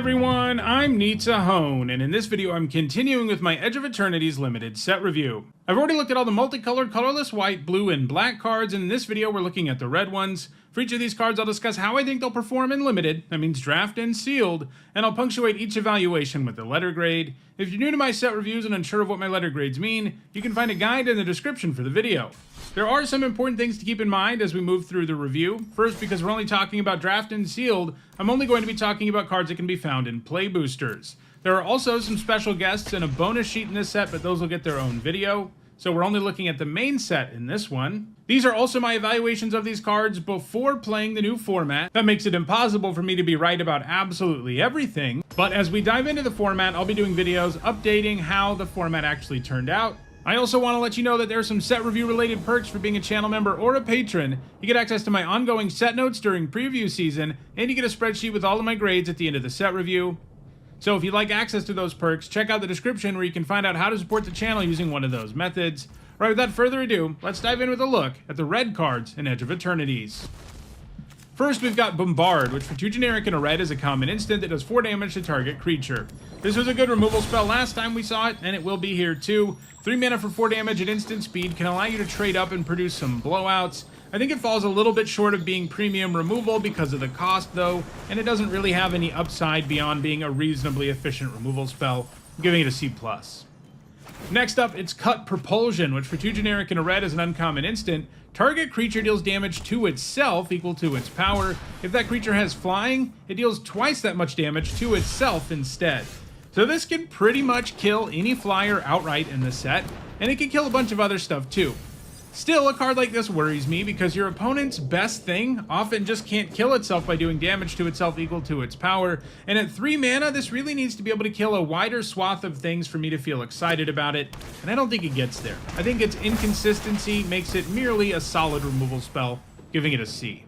everyone, I'm Hone, and in this video I'm continuing with my Edge of Eternities limited set review. I've already looked at all the multicolored, colorless white, blue, and black cards, and in this video we're looking at the red ones. For each of these cards I'll discuss how I think they'll perform in limited, that means draft and sealed, and I'll punctuate each evaluation with the letter grade. If you're new to my set reviews and unsure of what my letter grades mean, you can find a guide in the description for the video. There are some important things to keep in mind as we move through the review. First, because we're only talking about draft and sealed, I'm only going to be talking about cards that can be found in play boosters. There are also some special guests and a bonus sheet in this set, but those will get their own video. So we're only looking at the main set in this one. These are also my evaluations of these cards before playing the new format. That makes it impossible for me to be right about absolutely everything. But as we dive into the format, I'll be doing videos updating how the format actually turned out. I also want to let you know that there are some set review related perks for being a channel member or a patron. You get access to my ongoing set notes during preview season, and you get a spreadsheet with all of my grades at the end of the set review. So if you'd like access to those perks, check out the description where you can find out how to support the channel using one of those methods. Alright, without further ado, let's dive in with a look at the red cards in Edge of Eternities. First, we've got Bombard, which for 2 generic and a red is a common instant that does 4 damage to target creature. This was a good removal spell last time we saw it, and it will be here too. 3 mana for 4 damage at instant speed can allow you to trade up and produce some blowouts. I think it falls a little bit short of being premium removal because of the cost though, and it doesn't really have any upside beyond being a reasonably efficient removal spell. I'm giving it a C+. Next up, it's Cut Propulsion, which for 2 generic and a red is an uncommon instant. Target creature deals damage to itself equal to its power. If that creature has flying, it deals twice that much damage to itself instead. So this can pretty much kill any flyer outright in the set, and it can kill a bunch of other stuff too. Still, a card like this worries me because your opponent's best thing often just can't kill itself by doing damage to itself equal to its power, and at 3 mana, this really needs to be able to kill a wider swath of things for me to feel excited about it, and I don't think it gets there. I think its inconsistency makes it merely a solid removal spell, giving it a C.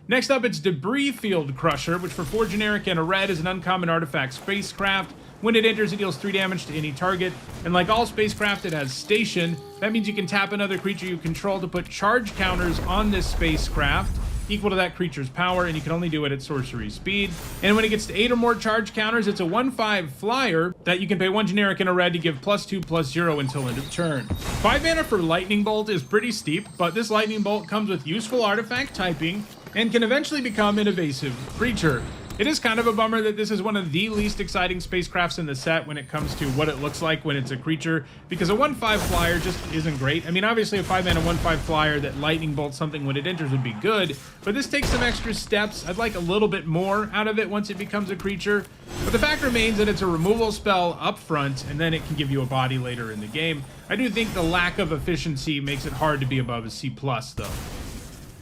Next up, it's Debris Field Crusher, which for 4 generic and a red is an uncommon artifact spacecraft. When it enters, it deals 3 damage to any target, and like all spacecraft, it has Station. That means you can tap another creature you control to put charge counters on this spacecraft, equal to that creature's power, and you can only do it at sorcery speed. And when it gets to 8 or more charge counters, it's a 1/5 flyer that you can pay 1 generic and a red to give +2/+0 until end of turn. 5 mana for Lightning Bolt is pretty steep, but this Lightning Bolt comes with useful artifact typing and can eventually become an evasive creature. It is kind of a bummer that this is one of the least exciting spacecrafts in the set when it comes to what it looks like when it's a creature, because a 1/5 flyer just isn't great. I mean, obviously a 5 mana 1/5 flyer that lightning bolts something when it enters would be good, but this takes some extra steps. I'd like a little bit more out of it once it becomes a creature, but the fact remains that it's a removal spell up front, and then it can give you a body later in the game. I do think the lack of efficiency makes it hard to be above a C+, though.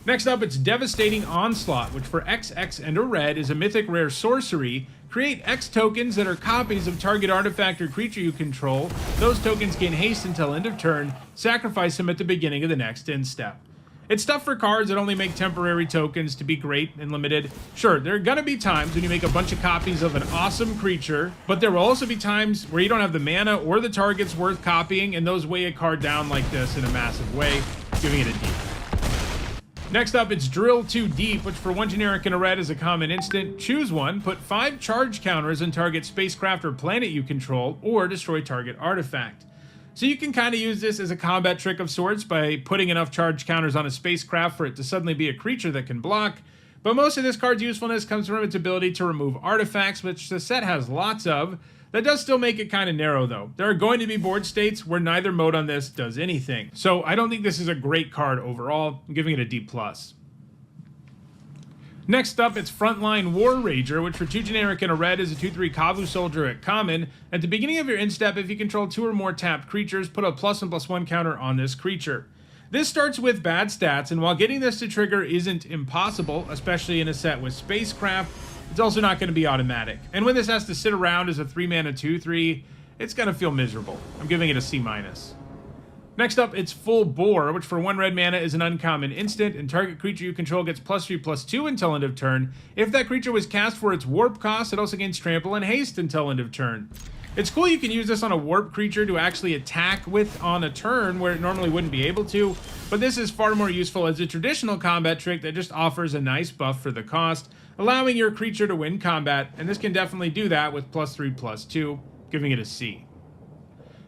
Next up, it's Devastating Onslaught, which for XX and a red is a mythic rare sorcery. Create X tokens that are copies of target artifact or creature you control. Those tokens gain haste until end of turn. Sacrifice them at the beginning of the next end step. It's tough for cards that only make temporary tokens to be great and limited. Sure, there are gonna be times when you make a bunch of copies of an awesome creature, but there will also be times where you don't have the mana or the targets worth copying, and those weigh a card down like this in a massive way, giving it a D. Next up, it's Drill Too Deep, which for 1 generic and a red is a common instant. Choose one, put 5 charge counters on target spacecraft or planet you control, or destroy target artifact. So you can kind of use this as a combat trick of sorts by putting enough charge counters on a spacecraft for it to suddenly be a creature that can block. But most of this card's usefulness comes from its ability to remove artifacts, which the set has lots of. That does still make it kind of narrow though. There are going to be board states where neither mode on this does anything. So I don't think this is a great card overall. I'm giving it a D+. Next up, it's Frontline War Rager, which for 2 generic and a red is a 2/3 Kavu Soldier at common. At the beginning of your end step, if you control 2 or more tapped creatures, put a +1/+1 counter on this creature. This starts with bad stats, and while getting this to trigger isn't impossible, especially in a set with spacecraft, it's also not going to be automatic. And when this has to sit around as a 3 mana 2/3, it's going to feel miserable. I'm giving it a C-. Next up, it's Full Bore, which for 1 red mana is an uncommon instant, and target creature you control gets +3/+2 until end of turn. If that creature was cast for its warp cost, it also gains trample and haste until end of turn. It's cool you can use this on a warp creature to actually attack with on a turn where it normally wouldn't be able to, but this is far more useful as a traditional combat trick that just offers a nice buff for the cost. allowing your creature to win combat, and this can definitely do that with +3/+2, giving it a C.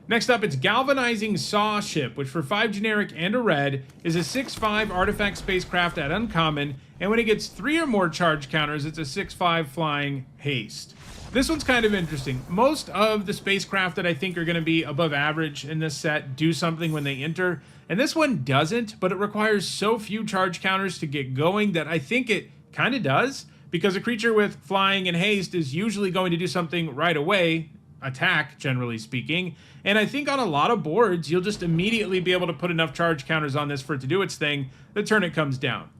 Next up, it's Galvanizing Saw Ship, which for 5 generic and a red is a 6/5 artifact spacecraft at uncommon, and when it gets 3 or more charge counters, it's a 6/5 flying haste. This one's kind of interesting. Most of the spacecraft that I think are going to be above average in this set do something when they enter, and this one doesn't, but it requires so few charge counters to get going that I think it kind of does, because a creature with flying and haste is usually going to do something right away, attack, generally speaking, and I think on a lot of boards, you'll just immediately be able to put enough charge counters on this for it to do its thing the turn it comes down.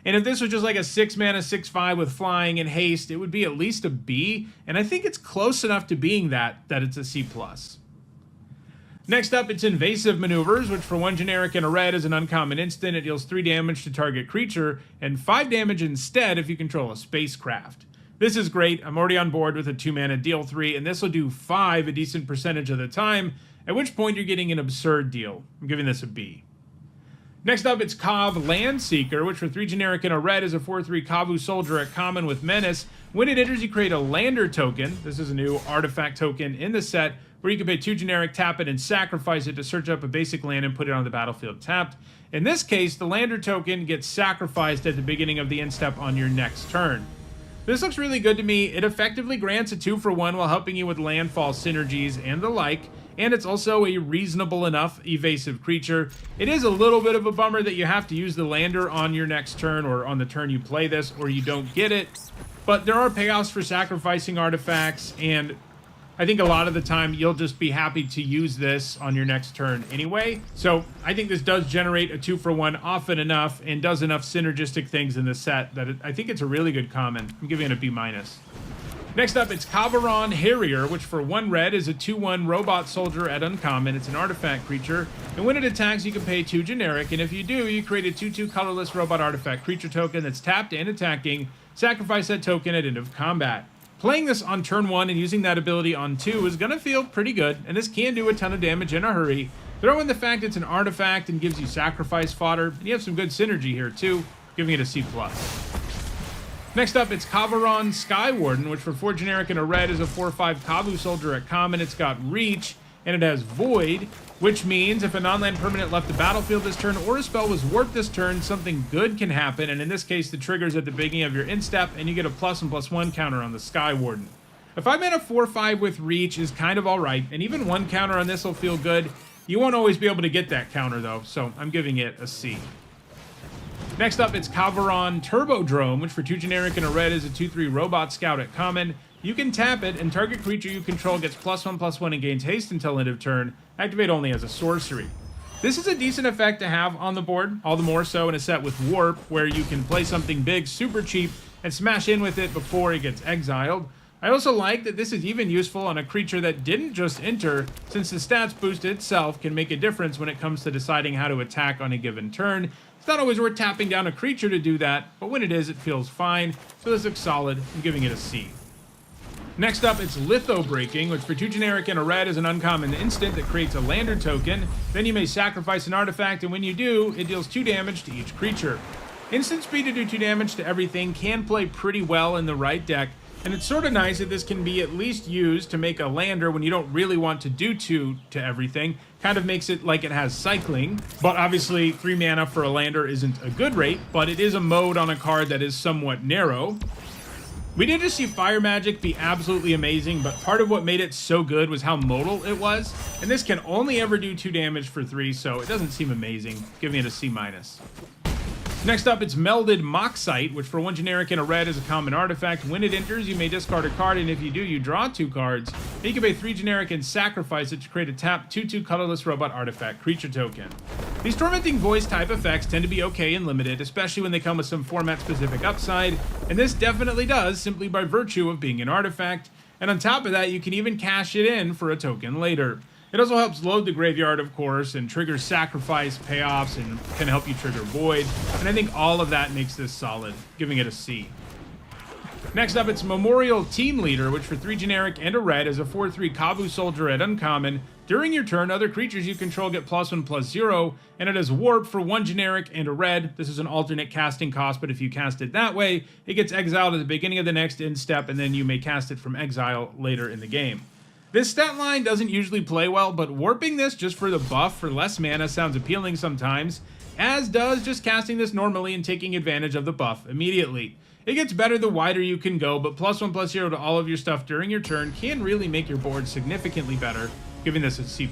And if this was just like a 6 mana 6/5 with flying and haste, it would be at least a B, and I think it's close enough to being that it's a C+. Next up, it's Invasive Maneuvers, which for 1 generic and a red is an uncommon instant. It deals 3 damage to target creature, and 5 damage instead if you control a spacecraft. This is great. I'm already on board with a 2 mana deal 3, and this will do 5 a decent percentage of the time, at which point you're getting an absurd deal. I'm giving this a B. Next up, it's Kav Landseeker, which for 3 generic and a red is a 4/3 Kavu soldier at common with menace. When it enters, you create a lander token. This is a new artifact token in the set, where you can pay 2 generic, tap it, and sacrifice it to search up a basic land and put it on the battlefield tapped. In this case, the lander token gets sacrificed at the beginning of the end step on your next turn. This looks really good to me. It effectively grants a 2-for-1 while helping you with landfall synergies and the like, and it's also a reasonable enough evasive creature. It is a little bit of a bummer that you have to use the lander on your next turn or on the turn you play this, or you don't get it, but there are payoffs for sacrificing artifacts, and I think a lot of the time you'll just be happy to use this on your next turn anyway. So I think this does generate a 2-for-1 often enough and does enough synergistic things in the set that I think it's a really good common. I'm giving it a B-. Next up, it's Kavaron Harrier, which for 1 red is a 2/1 robot soldier at uncommon. It's an artifact creature, and when it attacks, you can pay 2 generic, and if you do, you create a 2/2 colorless robot artifact creature token that's tapped and attacking. Sacrifice that token at end of combat. Playing this on turn 1 and using that ability on 2 is going to feel pretty good, and this can do a ton of damage in a hurry. Throw in the fact it's an artifact and gives you sacrifice fodder, and you have some good synergy here too, giving it a C+. Next up, it's Kavaron Skywarden, which for 4 generic and a red is a 4/5 Kavu soldier at common. It's got reach, and it has void, which means if a non-land permanent left the battlefield this turn or a spell was warped this turn, something good can happen, and in this case, the trigger's at the beginning of your end step, and you get a +1 +1 counter on the Skywarden. A 5 mana 4/5 with reach is kind of alright, and even 1 counter on this will feel good. You won't always be able to get that counter though, so I'm giving it a C. Next up, it's Kavaron Turbodrome, which for 2 generic and a red is a 2/3 robot scout at common. You can tap it, and target creature you control gets +1 +1 and gains haste until end of turn. Activate only as a sorcery. This is a decent effect to have on the board, all the more so in a set with Warp, where you can play something big super cheap and smash in with it before it gets exiled. I also like that this is even useful on a creature that didn't just enter, since the stats boost itself can make a difference when it comes to deciding how to attack on a given turn. It's not always worth tapping down a creature to do that, but when it is, it feels fine, so this looks solid. I'm giving it a C. Next up, it's Litho Breaking, which for 2 generic and a red is an uncommon instant that creates a lander token. Then you may sacrifice an artifact, and when you do, it deals 2 damage to each creature. Instant speed to do 2 damage to everything can play pretty well in the right deck, and it's sort of nice that this can be at least used to make a lander when you don't really want to do 2 to everything. Kind of makes it like it has cycling, but obviously 3 mana for a lander isn't a good rate, but it is a mode on a card that is somewhat narrow. We did just see Fire Magic be absolutely amazing, but part of what made it so good was how modal it was, and this can only ever do 2 damage for 3, so it doesn't seem amazing, giving it a C-. Next up, it's Melded Moxite, which for 1 generic and a red is a common artifact. When it enters, you may discard a card, and if you do, you draw 2 cards. Then you can pay 3 generic and sacrifice it to create a tap 2/2 colorless robot artifact creature token. These Tormenting Voice type effects tend to be okay and limited, especially when they come with some format-specific upside, and this definitely does, simply by virtue of being an artifact. And on top of that, you can even cash it in for a token later. It also helps load the graveyard, of course, and triggers sacrifice payoffs, and can help you trigger void. And I think all of that makes this solid, giving it a C. Next up, it's Memorial Team Leader, which for 3 generic and a red is a 4/3 Kavu soldier at uncommon. During your turn, other creatures you control get +1/+0, and it has Warp for 1 generic and a red. This is an alternate casting cost, but if you cast it that way, it gets exiled at the beginning of the next end step, and then you may cast it from exile later in the game. This stat line doesn't usually play well, but warping this just for the buff for less mana sounds appealing sometimes, as does just casting this normally and taking advantage of the buff immediately. It gets better the wider you can go, but +1/+0 to all of your stuff during your turn can really make your board significantly better, giving this a C+.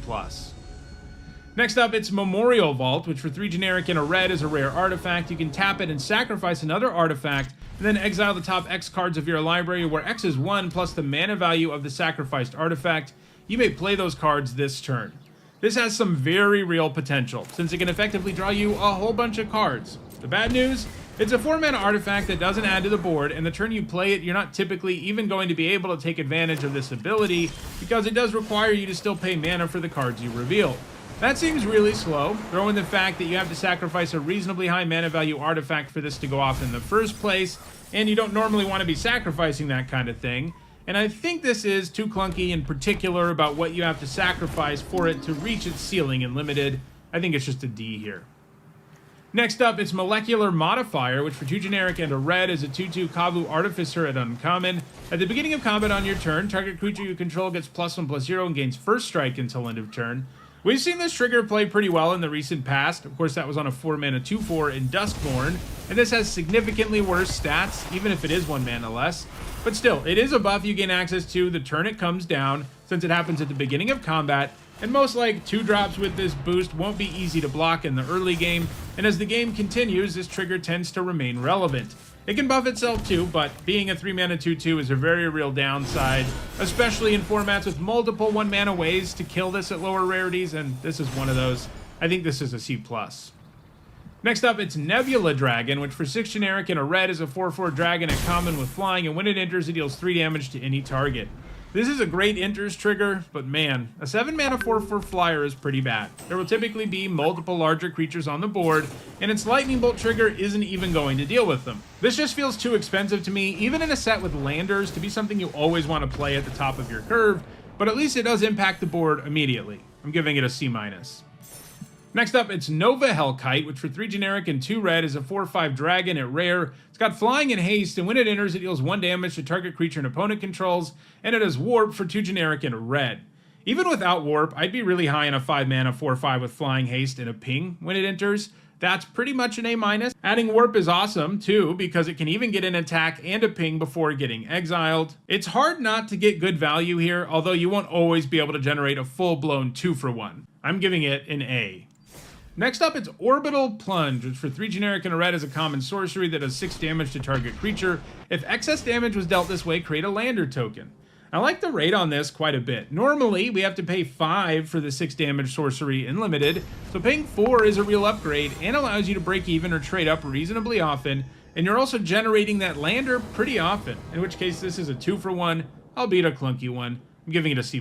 Next up, it's Memorial Vault, which for 3 generic and a red is a rare artifact. You can tap it and sacrifice another artifact, and then exile the top X cards of your library, where X is 1 plus the mana value of the sacrificed artifact. You may play those cards this turn. This has some very real potential, since it can effectively draw you a whole bunch of cards. The bad news? It's a 4-mana artifact that doesn't add to the board, and the turn you play it, you're not typically even going to be able to take advantage of this ability, because it does require you to still pay mana for the cards you reveal. That seems really slow. Throw in the fact that you have to sacrifice a reasonably high mana value artifact for this to go off in the first place, and you don't normally want to be sacrificing that kind of thing. And I think this is too clunky, in particular about what you have to sacrifice for it to reach its ceiling in Limited. I think it's just a D here. Next up, it's Molecular Modifier, which for 2 generic and a red is a 2/2 Kavu Artificer at uncommon. At the beginning of combat on your turn, target creature you control gets +1/+0 and gains first strike until end of turn. We've seen this trigger play pretty well in the recent past. Of course, that was on a 4-mana 2/4 in Duskborn, and this has significantly worse stats, even if it is 1 mana less. But still, it is a buff you gain access to the turn it comes down, since it happens at the beginning of combat, and most like 2 drops with this boost won't be easy to block in the early game, and as the game continues, this trigger tends to remain relevant. It can buff itself too, but being a 3-mana 2/2 is a very real downside, especially in formats with multiple 1-mana ways to kill this at lower rarities, and this is one of those. I think this is a C+. Next up, it's Nebula Dragon, which for 6 generic and a red is a 4/4 dragon at common with flying, and when it enters, it deals 3 damage to any target. This is a great enters trigger, but man, a 7-mana 4/4 flyer is pretty bad. There will typically be multiple larger creatures on the board, and its lightning bolt trigger isn't even going to deal with them. This just feels too expensive to me, even in a set with landers, to be something you always want to play at the top of your curve, but at least it does impact the board immediately. I'm giving it a C-. Next up, it's Nova Hellkite, which for 3 generic and 2 red is a 4/5 dragon at rare. It's got flying and haste, and when it enters, it deals 1 damage to target creature an opponent controls, and it has warp for 2 generic and a red. Even without warp, I'd be really high on a 5-mana 4/5 with flying haste and a ping when it enters. That's pretty much an A-. Adding warp is awesome, too, because it can even get an attack and a ping before getting exiled. It's hard not to get good value here, although you won't always be able to generate a full-blown 2-for-1. I'm giving it an A. Next up, it's Orbital Plunge, which for 3 generic and a red is a common sorcery that does 6 damage to target creature. If excess damage was dealt this way, create a lander token. I like the rate on this quite a bit. Normally, we have to pay 5 for the 6 damage sorcery in Limited, so paying 4 is a real upgrade and allows you to break even or trade up reasonably often, and you're also generating that lander pretty often, in which case this is a 2-for-1, albeit a clunky one. I'm giving it a C+.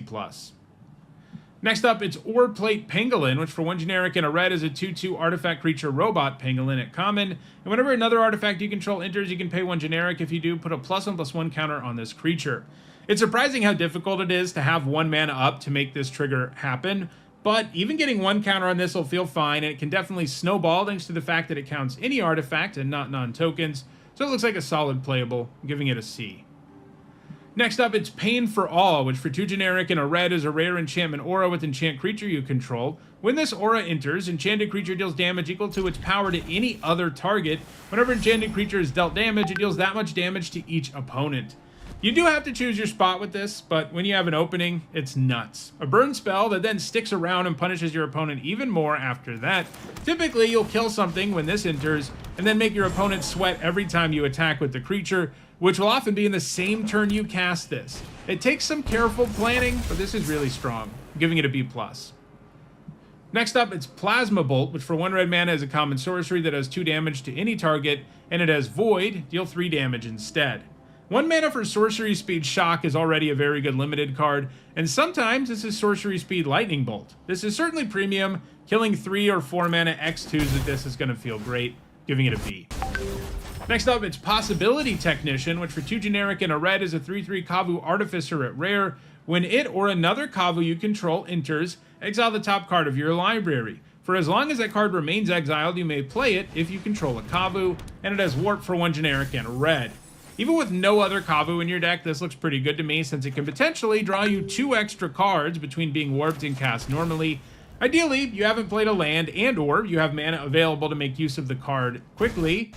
Next up, it's Oreplate Pangolin, which for 1 generic and a red is a 2/2 artifact creature robot pangolin at common. And whenever another artifact you control enters, you can pay 1 generic. If you do, put a +1/+1 counter on this creature. It's surprising how difficult it is to have 1 mana up to make this trigger happen, but even getting 1 counter on this will feel fine, and it can definitely snowball thanks to the fact that it counts any artifact and not non-tokens, so it looks like a solid playable. I'm giving it a C. Next up, it's Pain for All, which for 2 generic and a red is a rare enchantment aura with enchant creature you control. When this aura enters, enchanted creature deals damage equal to its power to any other target. Whenever enchanted creature is dealt damage, it deals that much damage to each opponent. You do have to choose your spot with this, but when you have an opening, it's nuts. A burn spell that then sticks around and punishes your opponent even more after that. Typically, you'll kill something when this enters, and then make your opponent sweat every time you attack with the creature, which will often be in the same turn you cast this. It takes some careful planning, but this is really strong. I'm giving it a B+. Next up, it's Plasma Bolt, which for 1 red mana is a common sorcery that does 2 damage to any target, and it has Void, deal 3 damage instead. 1 mana for Sorcery Speed Shock is already a very good Limited card, and sometimes this is Sorcery Speed Lightning Bolt. This is certainly premium. Killing 3 or 4 mana X2s with this is going to feel great. Giving it a B. Next up, it's Possibility Technician, which for 2 generic and a red is a 3/3 Kavu Artificer at rare. When it or another Kavu you control enters, exile the top card of your library. For as long as that card remains exiled, you may play it if you control a Kavu, and it has Warp for 1 generic and a red. Even with no other Kavu in your deck, this looks pretty good to me, since it can potentially draw you 2 extra cards between being warped and cast normally. Ideally, you haven't played a land and/or you have mana available to make use of the card quickly,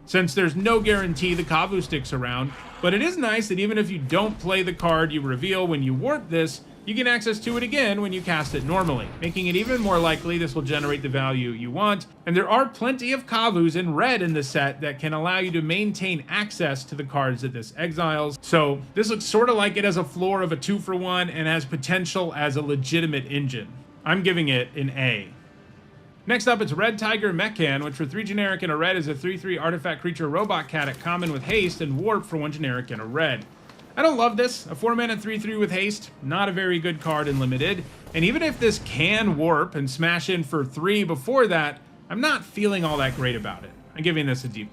since there's no guarantee the Kavu sticks around. But it is nice that even if you don't play the card you reveal when you warp this, you get access to it again when you cast it normally, making it even more likely this will generate the value you want. And there are plenty of Kavus in red in the set that can allow you to maintain access to the cards that this exiles. So this looks sort of like it has a floor of a 2-for-1 and has potential as a legitimate engine. I'm giving it an A. Next up, it's Red Tiger Mechan, which for 3 generic and a red is a 3/3 artifact creature robot cat at common with haste and warp for 1 generic and a red. I don't love this. A 4-mana 3/3 with haste, not a very good card in limited. And even if this can warp and smash in for 3 before that, I'm not feeling all that great about it. I'm giving this a D+.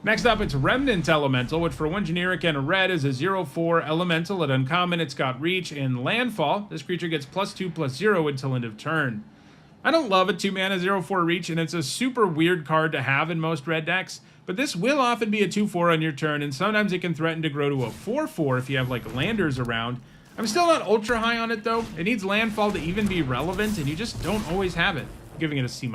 Next up, it's Remnant Elemental, which for 1 generic and a red is a 0/4 elemental at uncommon. It's got reach and landfall. This creature gets +2/+0 until end of turn. I don't love a 2-mana 0/4 reach, and it's a super weird card to have in most red decks, but this will often be a 2/4 on your turn, and sometimes it can threaten to grow to a 4/4 if you have like landers around. I'm still not ultra high on it though. It needs landfall to even be relevant, and you just don't always have it. I'm giving it a C-.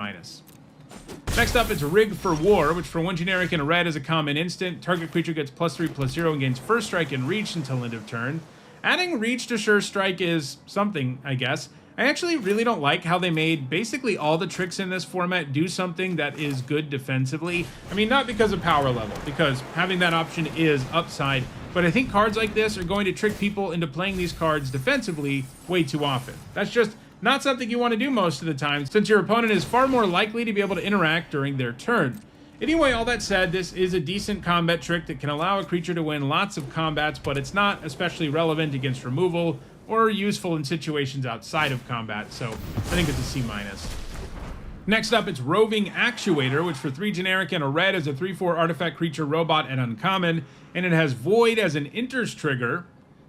Next up, it's Rig for War, which for 1 generic and a red is a common instant. Target creature gets +3/+0 and gains first strike and reach until end of turn. Adding reach to sure strike is something, I guess. I actually really don't like how they made basically all the tricks in this format do something that is good defensively. I mean, not because of power level, because having that option is upside, but I think cards like this are going to trick people into playing these cards defensively way too often. That's just not something you want to do most of the time, since your opponent is far more likely to be able to interact during their turn. Anyway, all that said, this is a decent combat trick that can allow a creature to win lots of combats, but it's not especially relevant against removal or useful in situations outside of combat, so I think it's a C-. Next up, it's Roving Actuator, which for 3 generic and a red is a 3/4 artifact creature robot at uncommon, and it has Void as an enters trigger.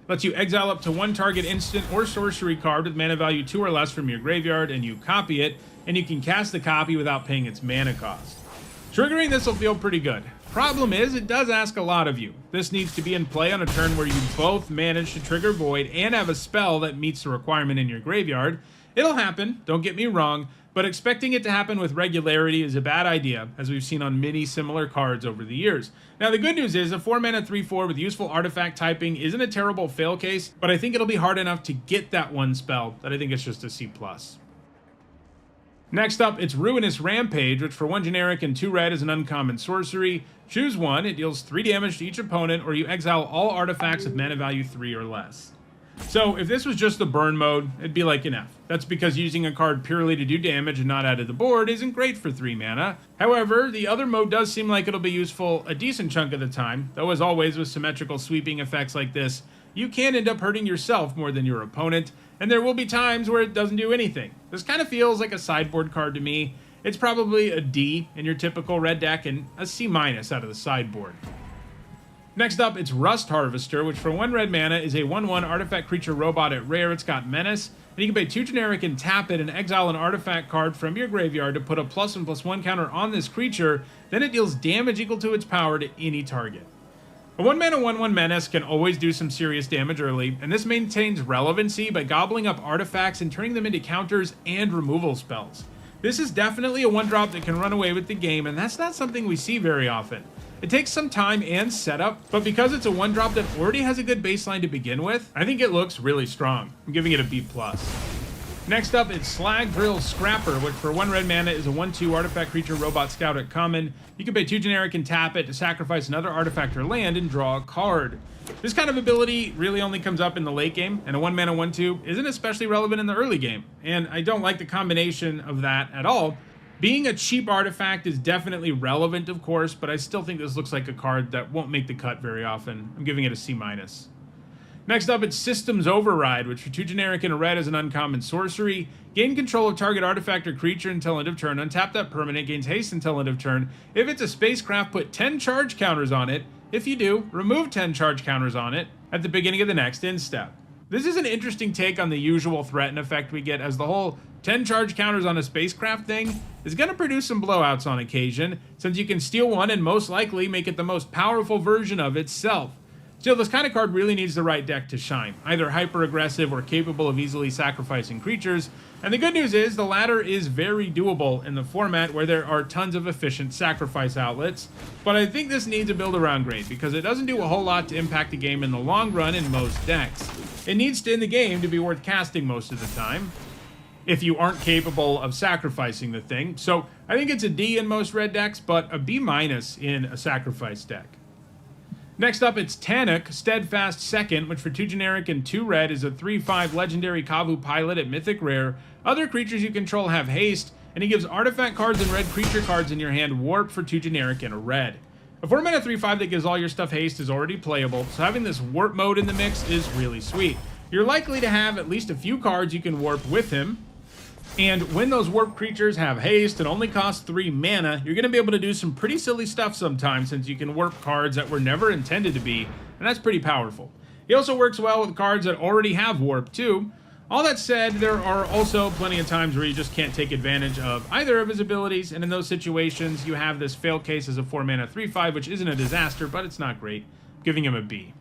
Lets you exile up to 1 target instant or sorcery card with mana value 2 or less from your graveyard, and you copy it, and you can cast the copy without paying its mana cost. Triggering this will feel pretty good. Problem is, it does ask a lot of you. This needs to be in play on a turn where you both manage to trigger Void and have a spell that meets the requirement in your graveyard. It'll happen, don't get me wrong, but expecting it to happen with regularity is a bad idea, as we've seen on many similar cards over the years. Now, the good news is a 4-mana 3/4 with useful artifact typing isn't a terrible fail case, but I think it'll be hard enough to get that one spell that I think it's just a C+. Next up, it's Ruinous Rampage, which for 1 generic and 2 red is an uncommon sorcery. Choose one, it deals 3 damage to each opponent, or you exile all artifacts with mana value 3 or less. So if this was just the burn mode, it'd be like an F. That's because using a card purely to do damage and not add to the board isn't great for 3 mana. However, the other mode does seem like it'll be useful a decent chunk of the time, though as always with symmetrical sweeping effects like this, you can end up hurting yourself more than your opponent, and there will be times where it doesn't do anything. This kind of feels like a sideboard card to me. It's probably a D in your typical red deck and a C- out of the sideboard. Next up, it's Rust Harvester, which for 1 red mana is a 1/1 artifact creature robot at rare. It's got Menace, and you can pay 2 generic and tap it and exile an artifact card from your graveyard to put a +1/+1 counter on this creature. Then it deals damage equal to its power to any target. A 1-mana 1/1 Menace can always do some serious damage early, and this maintains relevancy by gobbling up artifacts and turning them into counters and removal spells. This is definitely a 1-drop that can run away with the game, and that's not something we see very often. It takes some time and setup, but because it's a 1-drop that already has a good baseline to begin with, I think it looks really strong. I'm giving it a B+. Next up, it's Slag Drill Scrapper, which for 1 red mana is a 1/2 artifact creature robot scout at common. You can pay 2 generic and tap it to sacrifice another artifact or land and draw a card. This kind of ability really only comes up in the late game, and a 1-mana 1/2 isn't especially relevant in the early game, and I don't like the combination of that at all. Being a cheap artifact is definitely relevant, of course, but I still think this looks like a card that won't make the cut very often. I'm giving it a C-. Next up, it's Systems Override, which for 2 generic and a red is an uncommon sorcery. Gain control of target artifact or creature until end of turn. Untap that permanent, gains haste until end of turn. If it's a spacecraft, put 10 charge counters on it, If you do, remove 10 charge counters on it at the beginning of the next instep. This is an interesting take on the usual threaten effect we get, as the whole 10 charge counters on a spacecraft thing is going to produce some blowouts on occasion, since you can steal one and most likely make it the most powerful version of itself. Still, this kind of card really needs the right deck to shine, either hyper-aggressive or capable of easily sacrificing creatures, and the good news is the latter is very doable in the format where there are tons of efficient sacrifice outlets, but I think this needs a build-around grade because it doesn't do a whole lot to impact the game in the long run in most decks. It needs to end the game to be worth casting most of the time, if you aren't capable of sacrificing the thing, so I think it's a D in most red decks, but a B- in a sacrifice deck. Next up, it's Tanic, Steadfast Second, which for 2 generic and 2 red is a 3/5 legendary Kavu pilot at Mythic Rare. Other creatures you control have haste, and he gives artifact cards and red creature cards in your hand warp for 2 generic and a red. A 4-mana 3/5 that gives all your stuff haste is already playable, so having this warp mode in the mix is really sweet. You're likely to have at least a few cards you can warp with him, and when those warp creatures have haste and only cost 3 mana, you're going to be able to do some pretty silly stuff sometimes, since you can warp cards that were never intended to be, and that's pretty powerful. He also works well with cards that already have warp too. All that said, there are also plenty of times where you just can't take advantage of either of his abilities, and in those situations you have this fail case as a 4-mana 3/5, which isn't a disaster, but it's not great. I'm giving him a B.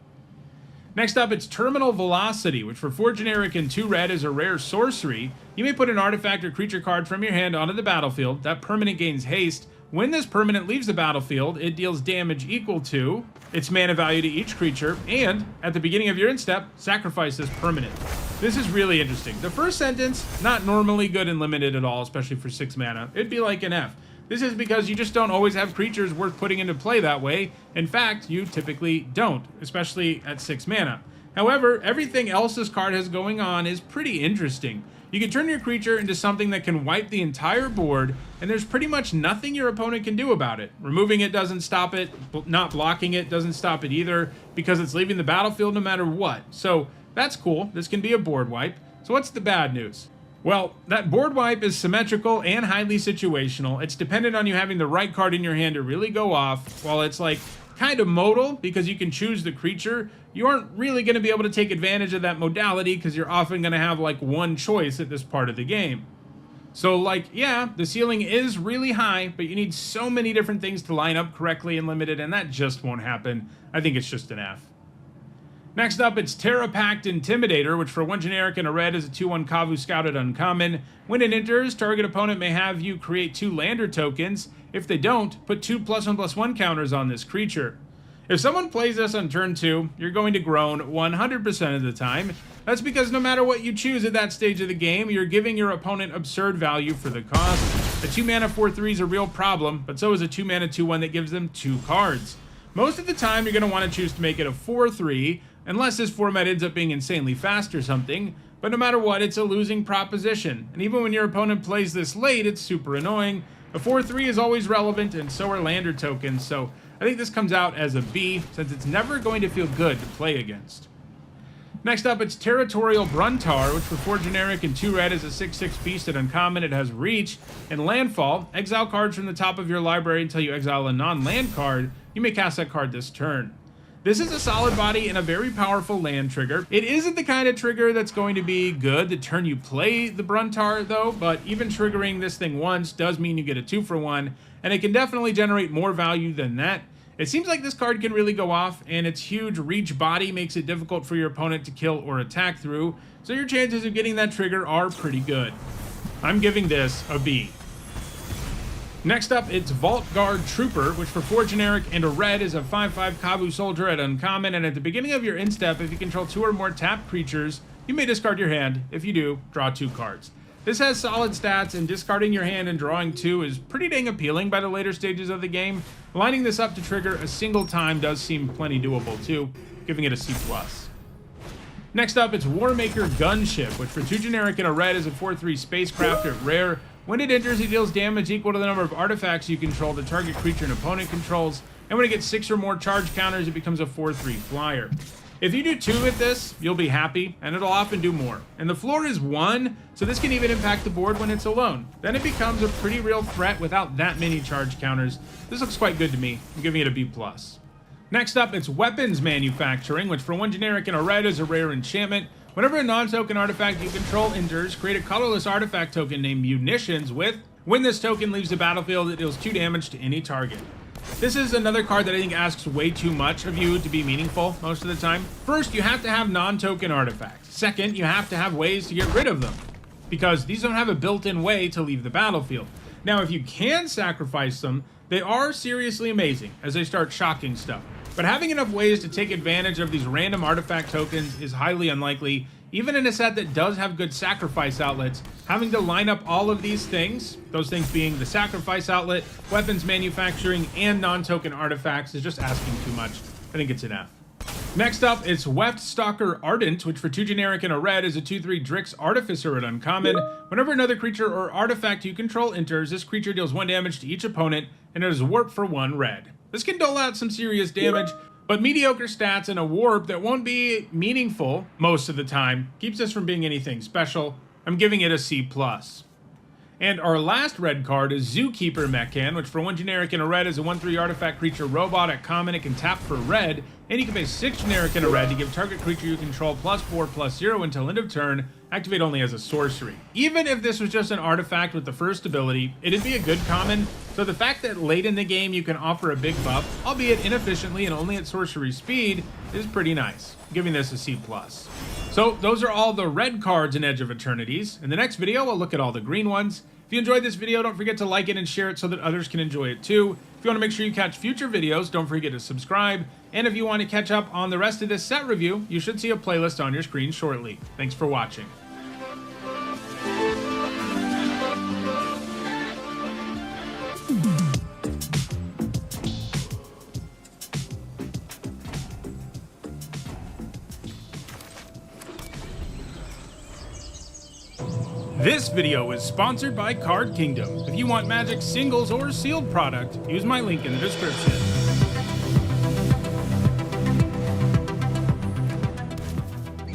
Next up, it's Terminal Velocity, which for 4 generic and 2 red is a rare sorcery. You may put an artifact or creature card from your hand onto the battlefield. That permanent gains haste. When this permanent leaves the battlefield, it deals damage equal to its mana value to each creature, and at the beginning of your instep, sacrifice this permanent. This is really interesting. The first sentence, not normally good and limited at all, especially for 6 mana. It'd be like an F. This is because you just don't always have creatures worth putting into play that way. In fact, you typically don't, especially at 6 mana. However, everything else this card has going on is pretty interesting. You can turn your creature into something that can wipe the entire board, and there's pretty much nothing your opponent can do about it. Removing it doesn't stop it, not blocking it doesn't stop it either, because it's leaving the battlefield no matter what. So that's cool. This can be a board wipe. So what's the bad news? Well, that board wipe is symmetrical and highly situational. It's dependent on you having the right card in your hand to really go off, while it's like kind of modal because you can choose the creature. You aren't really going to be able to take advantage of that modality because you're often going to have like one choice at this part of the game. So like, yeah, the ceiling is really high, but you need so many different things to line up correctly in Limited, and that just won't happen. I think it's just an F. Next up, it's Terra Pact Intimidator, which for 1 generic and a red is a 2/1 Kavu Scouted uncommon. When it enters, target opponent may have you create 2 lander tokens. If they don't, put 2 +1/+1 counters on this creature. If someone plays this on turn 2, you're going to groan 100% of the time. That's because no matter what you choose at that stage of the game, you're giving your opponent absurd value for the cost. A 2-mana 4/3 is a real problem, but so is a 2-mana 2/1 that gives them 2 cards. Most of the time, you're going to want to choose to make it a 4/3, unless this format ends up being insanely fast or something, but no matter what, it's a losing proposition. And even when your opponent plays this late, it's super annoying. A 4/3 is always relevant, and so are lander tokens, so I think this comes out as a B, since it's never going to feel good to play against. Next up, it's Territorial Bruntar, which for 4 generic and 2 red is a 6/6 beast at uncommon. It has reach and landfall. Exile cards from the top of your library until you exile a non-land card. You may cast that card this turn. This is a solid body and a very powerful land trigger. It isn't the kind of trigger that's going to be good the turn you play the Bruntar, though, but even triggering this thing once does mean you get a 2-for-1, and it can definitely generate more value than that. It seems like this card can really go off, and its huge reach body makes it difficult for your opponent to kill or attack through, so your chances of getting that trigger are pretty good. I'm giving this a B. Next up, it's Vault Guard Trooper, which for 4 generic and a red is a 5/5 Kavu Soldier at uncommon, and at the beginning of your instep, if you control 2 or more tapped creatures, you may discard your hand. If you do, draw 2 cards. This has solid stats, and discarding your hand and drawing 2 is pretty dang appealing by the later stages of the game. Lining this up to trigger a single time does seem plenty doable too, giving it a C+. Next up, it's Warmaker Gunship, which for 2 generic and a red is a 4/3 spacecraft at rare. When it enters, it deals damage equal to the number of artifacts you control the target creature an opponent controls, and when it gets 6 or more charge counters, it becomes a 4/3 flyer. If you do 2 with this, you'll be happy, and it'll often do more. And the floor is 1, so this can even impact the board when it's alone. Then it becomes a pretty real threat without that many charge counters. This looks quite good to me. I'm giving it a B+. Next up, it's weapons manufacturing, which for 1 generic and a red is a rare enchantment. Whenever a non-token artifact you control enters, create a colorless artifact token named Munitions with. When this token leaves the battlefield, it deals 2 damage to any target. This is another card that I think asks way too much of you to be meaningful most of the time. First, you have to have non-token artifacts. Second, you have to have ways to get rid of them, because these don't have a built-in way to leave the battlefield. Now, if you can sacrifice them, they are seriously amazing as they start shocking stuff. But having enough ways to take advantage of these random artifact tokens is highly unlikely. Even in a set that does have good sacrifice outlets, having to line up all of these things, those things being the sacrifice outlet, weapons manufacturing, and non-token artifacts, is just asking too much. I think it's an F. Next up, it's Weft Stalker Ardent, which for 2 generic and a red is a 2/3 Drix Artificer at uncommon. Whenever another creature or artifact you control enters, this creature deals 1 damage to each opponent, and it is warped for 1 red. This can dole out some serious damage, but mediocre stats and a warp that won't be meaningful most of the time keeps us from being anything special. I'm giving it a C+. And our last red card is Zookeeper Mechan, which for 1 generic and a red is a 1/3 artifact creature robot at common. It can tap for red, and you can pay 6 generic and a red to give target creature you control +4/+0 until end of turn, activate only as a sorcery. Even if this was just an artifact with the first ability, it'd be a good common, so the fact that late in the game you can offer a big buff, albeit inefficiently and only at sorcery speed, is pretty nice. I'm giving this a C+. So those are all the red cards in Edge of Eternities. In the next video, we'll look at all the green ones. If you enjoyed this video, don't forget to like it and share it so that others can enjoy it too. If you want to make sure you catch future videos, don't forget to subscribe. And if you want to catch up on the rest of this set review, you should see a playlist on your screen shortly. Thanks for watching. This video is sponsored by Card Kingdom. If you want Magic singles or sealed product, use my link in the description.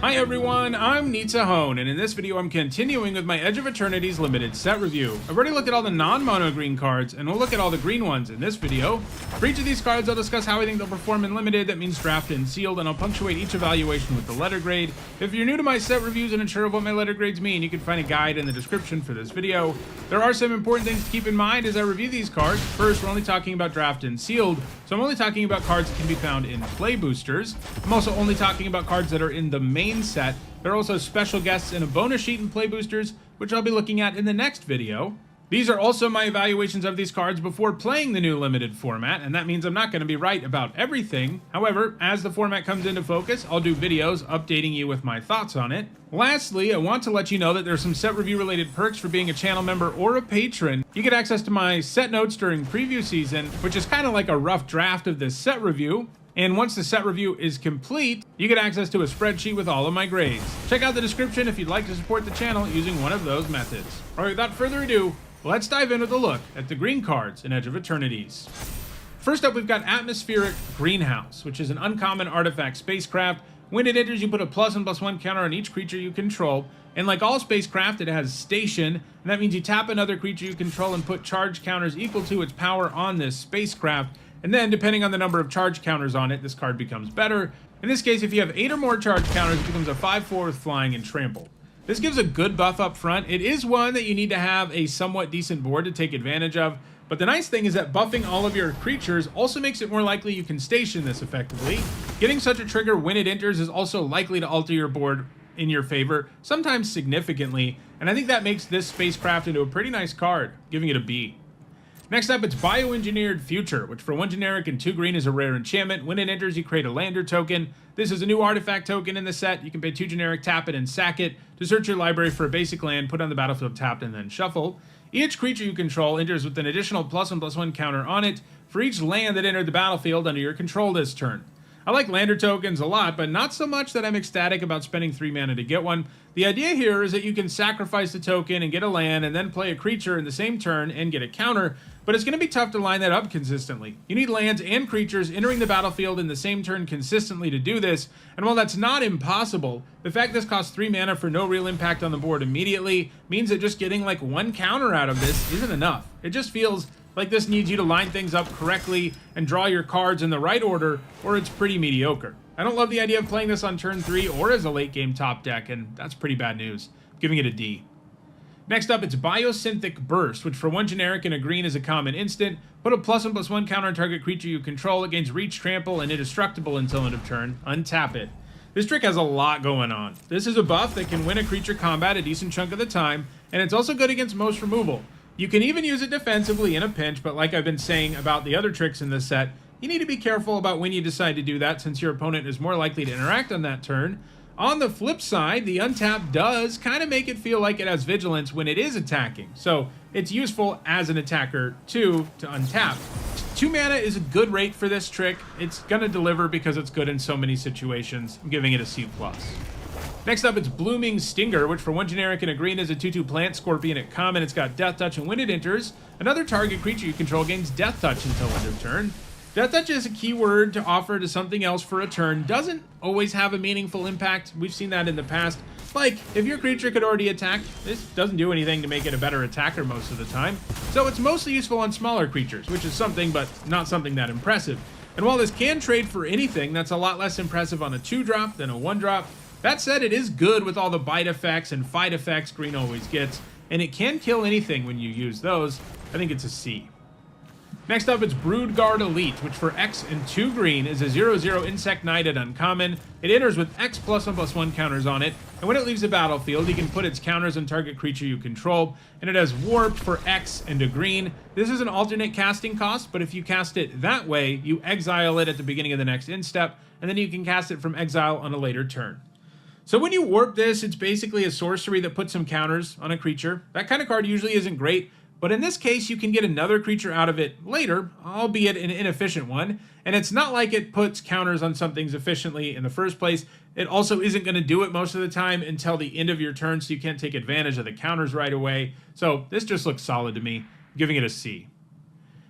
Hi everyone, I'm Hone, and in this video I'm continuing with my Edge of Eternities limited set review. I've already looked at all the non-mono green cards, and we'll look at all the green ones in this video. For each of these cards, I'll discuss how I think they'll perform in limited, that means draft and sealed, and I'll punctuate each evaluation with the letter grade. If you're new to my set reviews and unsure of what my letter grades mean, you can find a guide in the description for this video. There are some important things to keep in mind as I review these cards. First, we're only talking about draft and sealed, so I'm only talking about cards that can be found in play boosters. I'm also only talking about cards that are in the main set. There are also special guests in a bonus sheet in play boosters, which I'll be looking at in the next video. These are also my evaluations of these cards before playing the new limited format, and that means I'm not going to be right about everything. However, as the format comes into focus, I'll do videos updating you with my thoughts on it. Lastly, I want to let you know that there's some set review related perks for being a channel member or a patron. You get access to my set notes during preview season, which is kind of like a rough draft of this set review. And once the set review is complete, you get access to a spreadsheet with all of my grades. Check out the description if you'd like to support the channel using one of those methods. All right, without further ado, let's dive in with a look at the green cards in Edge of Eternities. First up, we've got Atmospheric Greenhouse, which is an uncommon artifact spacecraft. When it enters, you put a +1/+1 counter on each creature you control. And like all spacecraft, it has station, and that means you tap another creature you control and put charge counters equal to its power on this spacecraft. And then, depending on the number of charge counters on it, this card becomes better. In this case, if you have 8 or more charge counters, it becomes a 5/4 with flying and trample. This gives a good buff up front. It is one that you need to have a somewhat decent board to take advantage of. But the nice thing is that buffing all of your creatures also makes it more likely you can station this effectively. Getting such a trigger when it enters is also likely to alter your board in your favor, sometimes significantly. And I think that makes this spacecraft into a pretty nice card, giving it a B. Next up, it's Bioengineered Future, which for 1 generic and 2 green is a rare enchantment. When it enters, you create a lander token. This is a new artifact token in the set. You can pay 2 generic, tap it, and sack it to search your library for a basic land, put on the battlefield tapped, and then shuffle. Each creature you control enters with an additional +1/+1 counter on it for each land that entered the battlefield under your control this turn. I like lander tokens a lot, but not so much that I'm ecstatic about spending 3 mana to get one. The idea here is that you can sacrifice the token and get a land and then play a creature in the same turn and get a counter, but it's going to be tough to line that up consistently. You need lands and creatures entering the battlefield in the same turn consistently to do this, and while that's not impossible, the fact this costs 3 mana for no real impact on the board immediately means that just getting like 1 counter out of this isn't enough. It just feels Like, this needs you to line things up correctly and draw your cards in the right order, or it's pretty mediocre. I don't love the idea of playing this on turn 3 or as a late game top deck, and that's pretty bad news. I'm giving it a D. Next up, it's Biosynthetic Burst, which for 1 generic and a green is a common instant. Put a +1/+1 counter on target creature you control. It gains reach, trample, and indestructible until end of turn. Untap it. This trick has a lot going on. This is a buff that can win a creature combat a decent chunk of the time, and it's also good against most removal. You can even use it defensively in a pinch, but like I've been saying about the other tricks in this set, you need to be careful about when you decide to do that, since your opponent is more likely to interact on that turn. On the flip side, the untap does kind of make it feel like it has vigilance when it is attacking, so it's useful as an attacker too to untap. 2 mana is a good rate for this trick. It's gonna deliver because it's good in so many situations. I'm giving it a C+. Next up, it's Blooming Stinger, which for 1 generic and a green is a 2/2 plant scorpion at common. It's got Death Touch, and when it enters, another target creature you control gains Death Touch until end of turn. Death Touch is a keyword to offer to something else for a turn. Doesn't always have a meaningful impact. We've seen that in the past. Like, if your creature could already attack, this doesn't do anything to make it a better attacker most of the time. So it's mostly useful on smaller creatures, which is something, but not something that impressive. And while this can trade for anything, that's a lot less impressive on a 2-drop than a 1-drop. That said, it is good with all the bite effects and fight effects green always gets, and it can kill anything when you use those. I think it's a C. Next up, it's Broodguard Elite, which for X and 2 green is a 0/0 Insect Knight at uncommon. It enters with X +1/+1 counters on it, and when it leaves the battlefield, you can put its counters on target creature you control, and it has Warped for X and a green. This is an alternate casting cost, but if you cast it that way, you exile it at the beginning of the next end step, and then you can cast it from exile on a later turn. So when you warp this, it's basically a sorcery that puts some counters on a creature. That kind of card usually isn't great, but in this case, you can get another creature out of it later, albeit an inefficient one, and it's not like it puts counters on some things efficiently in the first place. It also isn't going to do it most of the time until the end of your turn, so you can't take advantage of the counters right away. So this just looks solid to me, I'm giving it a C.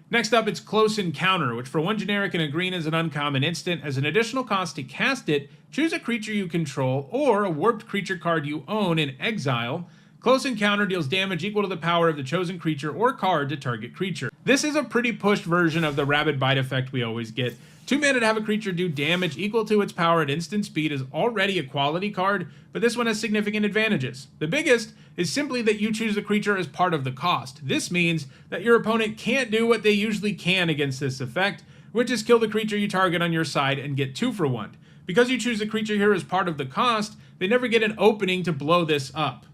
Next up, it's Close Encounter, which for 1 generic and a green is an uncommon instant. As an additional cost to cast it, choose a creature you control or a warped creature card you own in exile. Close Encounter deals damage equal to the power of the chosen creature or card to target creature. This is a pretty pushed version of the Rabid Bite effect we always get. 2 mana to have a creature do damage equal to its power at instant speed is already a quality card, but this one has significant advantages. The biggest is simply that you choose the creature as part of the cost. This means that your opponent can't do what they usually can against this effect, which is kill the creature you target on your side and get 2 for 1. Because you choose the creature here as part of the cost, they never get an opening to blow this up.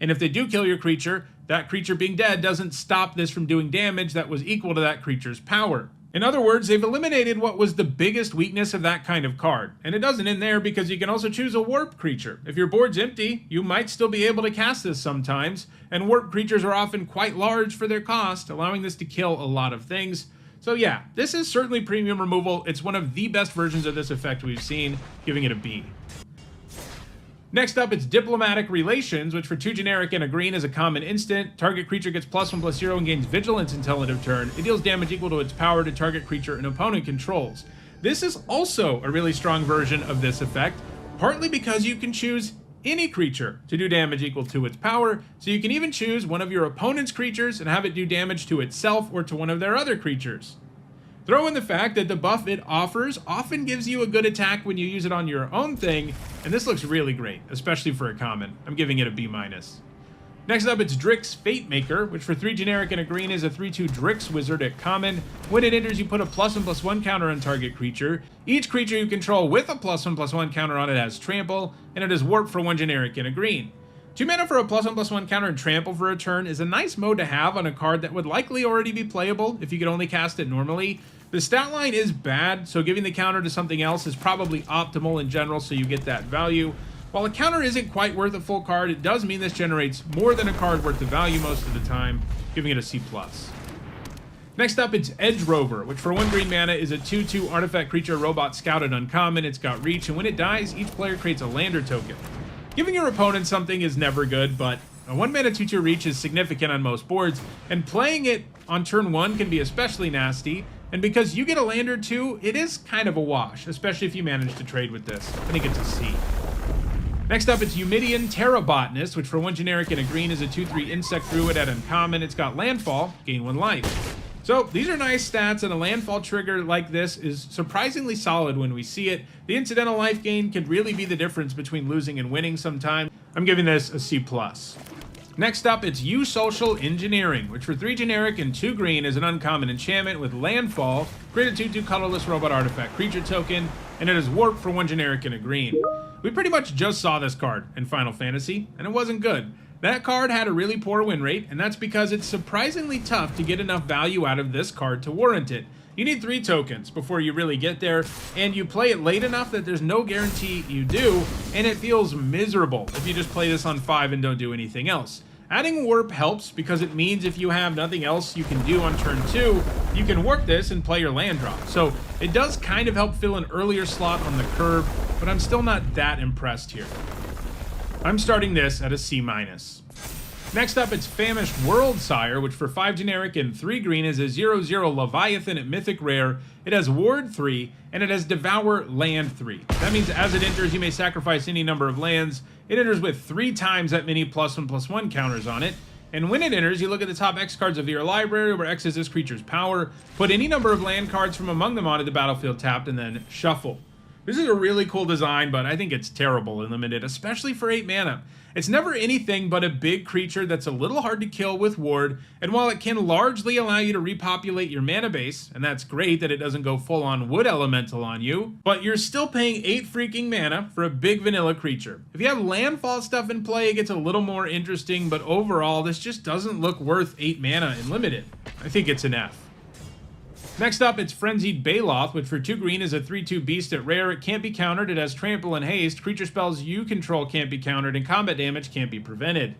And if they do kill your creature, that creature being dead doesn't stop this from doing damage that was equal to that creature's power. In other words, they've eliminated what was the biggest weakness of that kind of card. And it doesn't end there, because you can also choose a warp creature. If your board's empty, you might still be able to cast this sometimes, and warp creatures are often quite large for their cost, allowing this to kill a lot of things. So yeah, this is certainly premium removal. It's one of the best versions of this effect we've seen, giving it a B. Next up, it's Diplomatic Relations, which for 2 generic and a green is a common instant. Target creature gets +1/+0 and gains vigilance until end of turn. It deals damage equal to its power to target creature an opponent controls. This is also a really strong version of this effect, partly because you can choose any creature to do damage equal to its power, so you can even choose one of your opponent's creatures and have it do damage to itself or to one of their other creatures. Throw in the fact that the buff it offers often gives you a good attack when you use it on your own thing, and this looks really great, especially for a common. I'm giving it a B-. Next up, it's Drix Fatemaker, which for 3 generic and a green is a 3/2 Drix Wizard at common. When it enters, you put a +1/+1 counter on target creature. Each creature you control with a +1/+1 counter on it has Trample, and it is Warped for 1 generic and a green. 2 mana for a +1/+1 counter and Trample for a turn is a nice mode to have on a card that would likely already be playable if you could only cast it normally. The stat line is bad, so giving the counter to something else is probably optimal in general, so you get that value. While a counter isn't quite worth a full card, it does mean this generates more than a card worth of value most of the time, giving it a C+. Next up, it's Edge Rover, which for 1 green mana is a 2/2 artifact creature robot scout at uncommon. It's got reach, and when it dies, each player creates a lander token. Giving your opponent something is never good, but a 1 mana 2/2 reach is significant on most boards, and playing it on turn 1 can be especially nasty. And because you get a lander too, it is kind of a wash, especially if you manage to trade with this. I think it's a C. Next up, it's Eumidian Terrabotanist, which for 1 generic and a green is a 2/3 insect druid at uncommon. It's got landfall, gain 1 life. So these are nice stats, and a landfall trigger like this is surprisingly solid when we see it. The incidental life gain can really be the difference between losing and winning sometimes. I'm giving this a C+. Next up, it's You Social Engineering, which for 3 generic and 2 green is an uncommon enchantment with landfall, create a 2/2 colorless robot artifact creature token, and it is warp for 1 generic and a green. We pretty much just saw this card in Final Fantasy, and it wasn't good. That card had a really poor win rate, and that's because it's surprisingly tough to get enough value out of this card to warrant it. You need 3 tokens before you really get there, and you play it late enough that there's no guarantee you do, and it feels miserable if you just play this on 5 and don't do anything else. Adding warp helps because it means if you have nothing else you can do on turn 2, you can warp this and play your land drop. So it does kind of help fill an earlier slot on the curve, but I'm still not that impressed here. I'm starting this at a C-. Next up, it's Famished Worldsire, which for 5 generic and 3 green is a 0/0 Leviathan at Mythic Rare. It has Ward 3, and it has Devour Land 3. That means as it enters, you may sacrifice any number of lands. It enters with 3 times that many +1/+1 counters on it. And when it enters, you look at the top X cards of your library, where X is this creature's power, put any number of land cards from among them onto the battlefield tapped, and then shuffle. This is a really cool design, but I think it's terrible in limited, especially for 8 mana. It's never anything but a big creature that's a little hard to kill with Ward, and while it can largely allow you to repopulate your mana base, and that's great that it doesn't go full-on Wood Elemental on you, but you're still paying 8 freaking mana for a big vanilla creature. If you have landfall stuff in play, it gets a little more interesting, but overall, this just doesn't look worth 8 mana in limited. I think it's an F. Next up, it's Frenzied Baloth, which for 2 green is a 3/2 beast at rare. It can't be countered, it has trample and haste, creature spells you control can't be countered, and combat damage can't be prevented.